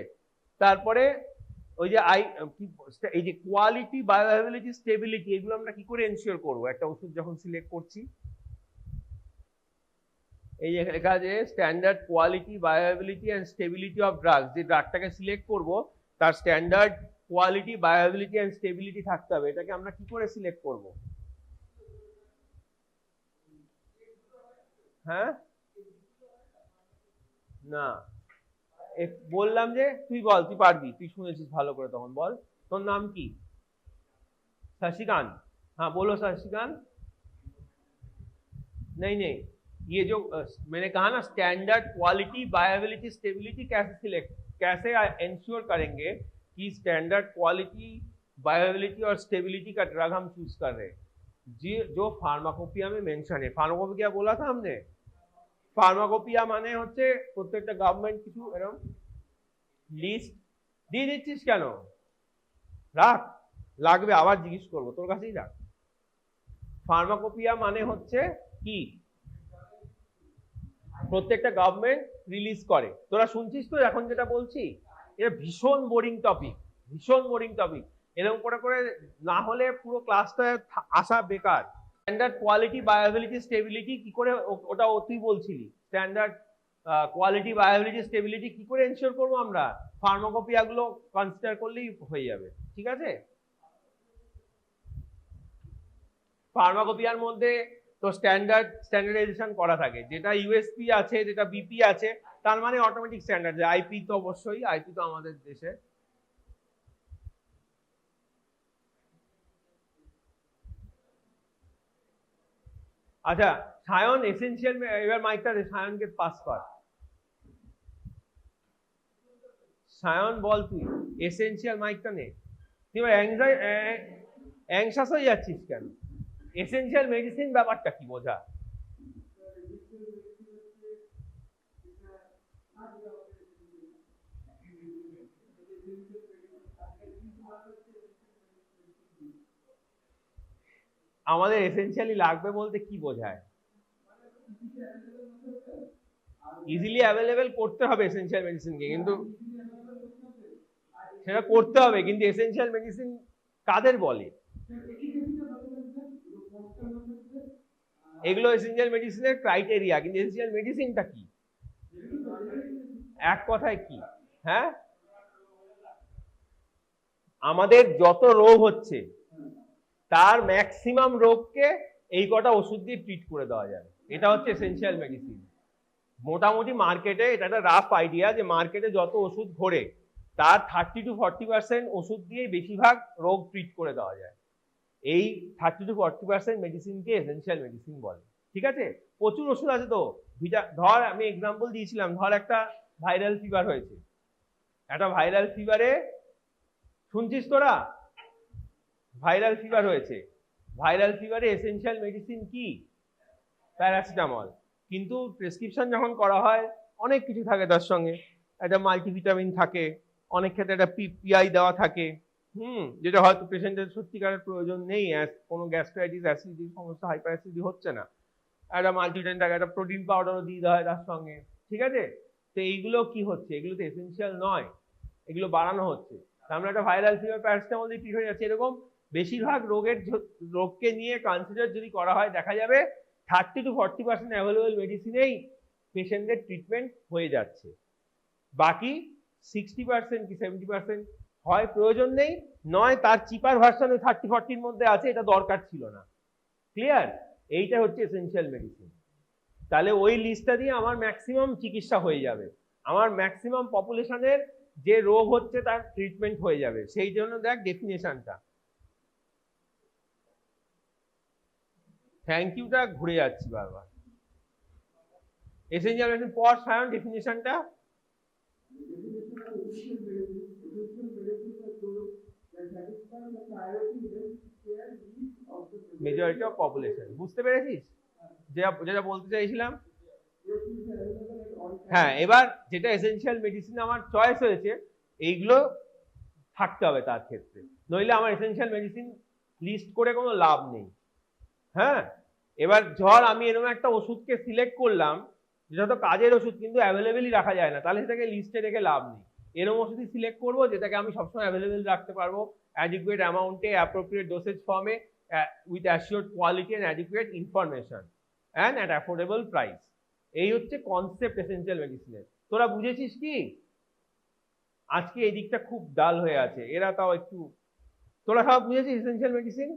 তারপরে ওই যে এই যে কোয়ালিটি, বায়োঅ্যাভেবিলিটি, স্টেবিলিটি, এগুলো আমরা কি করে এনশিওর করব একটা ওষুধ যখন সিলেক্ট করছি, এই যে লেখা আছে standard quality, bioavailability and stability of drugs, যে ড্রাগটাকে সিলেক্ট করব তার standard quality, bioavailability and stability থাকতে হবে, এটাকে আমরা কি করে সিলেক্ট করব, হ্যাঁ না বললাম যে তুই বল, তুই পারবি, তুই শুনেছিস ভালো করে, তখন বল তোর নাম কি? शशिकांत, हाँ बोलो शशिकांत। नहीं नहीं, ये जो मैंने कहा ना स्टैंडर्ड क्वालिटी, बायोअवेलेबिलिटी, स्टेबिलिटी कैसे सिलेक्ट, कैसे इंश्योर करेंगे कि स्टैंडर्ड क्वालिटी, बायोअवेलेबिलिटी और स्टेबिलिटी का ड्रग हम चूज कर रहे हैं, जी जो फार्माकोपिया में मेंशन है। फार्माकोपिया बोला था हमने, ফার্মাকোপিয়া মানে হচ্ছে প্রত্যেকটা গভর্নমেন্ট কিছু এরকম লিস্ট দিয়ে দিচ্ছিস কেন, রাখ, লাগবে আবার জিজ্ঞেস করবো, তোর কাছেই রাখ। ফার্মাকোপিয়া মানে হচ্ছে কি, প্রত্যেকটা গভর্নমেন্ট রিলিজ করে, তোরা শুনছিস তো এখন যেটা বলছি, এটা ভীষণ বোরিং টপিক, ভীষণ বোরিং টপিক, এরকম করে করে না হলে পুরো ক্লাসটা আসা বেকার। স্ট্যান্ডার্ড কোয়ালিটি, বায়োঅ্যাভেবিলিটি, স্টেবিলিটি কি করে, ওটা তুই বলছিলি স্ট্যান্ডার্ড কোয়ালিটি, বায়োঅ্যাভেবিলিটি, স্টেবিলিটি কি করে এনশিওর করবো আমরা, ফার্মাকোপিয়া গুলো কনসিডার করলেই হয়ে যাবে, ঠিক আছে। ফার্মাকোপিয়ার মধ্যে তো স্ট্যান্ডার্ডাইজেশন করা থাকে, যেটা ইউএসপি আছে, যেটা বিপি আছে, তার মানে অটোমেটিক স্ট্যান্ডার্ড, আইপি তো অবশ্যই, আইপি তো আমাদের দেশে। আচ্ছা সায়ন এসেনশিয়াল, এবার মাইকটা দে, সায়নকে পাস কর। সায়ন বল তুই এসেনশিয়াল, মাইকটা নে। তুই অ্যাংশাস হয়ে যাচ্ছিস কেন? এসেনশিয়াল মেডিসিন ব্যাপারটা কি বোঝা? আমাদের এসেনশিয়ালি লাগবে বলতে কি বোঝায়? ইজিলি অ্যাভেলেবেল করতে হবে এসেনশিয়াল মেডিসিনকে, কিন্তু সেটা করতে হবে, কিন্তু এসেনশিয়াল মেডিসিন কাদের বলে? এগুলো এসেনশিয়াল মেডিসিনের ক্রাইটেরিয়া, কিন্তু এসেনশিয়াল মেডিসিনটা কি? এক কথায় কি? হ্যাঁ, আমাদের যত রোগ হচ্ছে তার ম্যাক্সিমাম রোগকে এই কটা ওষুধ দিয়ে ট্রিট করে দেওয়া যায়, এটা হচ্ছে এসেনশিয়াল মেডিসিন। মোটামুটি মার্কেটে এটা একটা রাফ আইডিয়া যে মার্কেটে যত ওষুধ ঘোরে তার 30 to 40% ওষুধ দিয়ে বেশিরভাগ রোগ ট্রিট করে দেওয়া যায়। এই 30 to 40% মেডিসিনকে এসেনশিয়াল মেডিসিন বলে। ঠিক আছে, প্রচুর ওষুধ আছে তো। ধর আমি এক্সাম্পল দিয়েছিলাম, ধর একটা ভাইরাল ফিভার হয়েছে, একটা ভাইরাল ফিভারে শুনছিস তোরা? ভাইরাল ফিভার হয়েছে, ভাইরাল ফিভারে এসেনশিয়াল মেডিসিন কি? প্যারাসিটামল। কিন্তু প্রেসক্রিপশন যখন করা হয় অনেক কিছু থাকে তার সঙ্গে, একটা মাল্টিভিটামিন থাকে, অনেক ক্ষেত্রে একটা পিআই দেওয়া থাকে, যেটা হয়তো পেশেন্টের সত্যিকারের প্রয়োজন নেই, কোনো গ্যাস্ট্রাইটিস, অ্যাসিডিটি সমস্যা, হাইপার অ্যাসিডিটি হচ্ছে না, একটা মাল্টিভিটামিন থাকে, একটা প্রোটিন পাউডারও দিয়ে দেওয়া হয় তার সঙ্গে। ঠিক আছে, তো এইগুলো কি হচ্ছে? এগুলো তো এসেনশিয়াল নয়, এগুলো বাড়ানো হচ্ছে। আমরা একটা ভাইরাল ফিভার প্যারাসিটামল দিয়ে ট্রিট হয়ে যাচ্ছে। এরকম বেশিরভাগ রোগকে নিয়ে কনসিডার যদি করা হয় দেখা যাবে 30 to 40% অ্যাভেলেবল মেডিসিনেই পেশেন্টদের ট্রিটমেন্ট হয়ে যাচ্ছে। বাকি 60% কি 70% হয় প্রয়োজন নেই, নয় তার চিপার ভার্সন ওই 30-40-র মধ্যে আছে, এটা দরকার ছিল না। ক্লিয়ার? এইটা হচ্ছে এসেনশিয়াল মেডিসিন। তাহলে ওই লিস্টটা দিয়ে আমার ম্যাক্সিমাম চিকিৎসা হয়ে যাবে, আমার ম্যাক্সিমাম পপুলেশনের যে রোগ হচ্ছে তার ট্রিটমেন্ট হয়ে যাবে। সেই জন্য দেখ ডেফিনেশনটা, থ্যাংক ইউটা ঘুরে যাচ্ছি বারবার। এসেনশিয়াল মেডিসিন পর সায়ন ডেফিনেশনটা। মেজরিটি অফ পপুলেশন, বুঝতে পেরেছিস যেটা বলতে চাইছিলাম? হ্যাঁ, এবার যেটা এসেনশিয়াল মেডিসিন আমার চয়েস হয়েছে এইগুলো থাকতে হবে তার ক্ষেত্রে, নইলে আমার এসেনশিয়াল মেডিসিন লিস্ট করে কোনো লাভ নেই। হ্যাঁ, এবার ধর আমি এরকম একটা ওষুধকে সিলেক্ট করলাম যেটা তো কাজের ওষুধ কিন্তু অ্যাভেলেবেলই রাখা যায় না, তাহলে সেটাকে লিস্টে রেখে লাভ নেই। এরকম ওষুধই সিলেক্ট করবো যেটাকে আমি সবসময় অ্যাভেলেবেল রাখতে পারবো, অ্যাডিকুয়েট অ্যামাউন্টে, অ্যাপ্রোপ্রিয়েট ডোসেজ ফর্মে, with assured quality and adequate information and at affordable price. এই হচ্ছে কনসেপ্ট এসেনশিয়াল মেডিসিনের। তোরা বুঝেছিস কি? আজকে এই দিকটা খুব ডাল হয়ে আছে, এরা তাও একটু, তোরা সব বুঝেছিস এসেনশিয়াল মেডিসিন?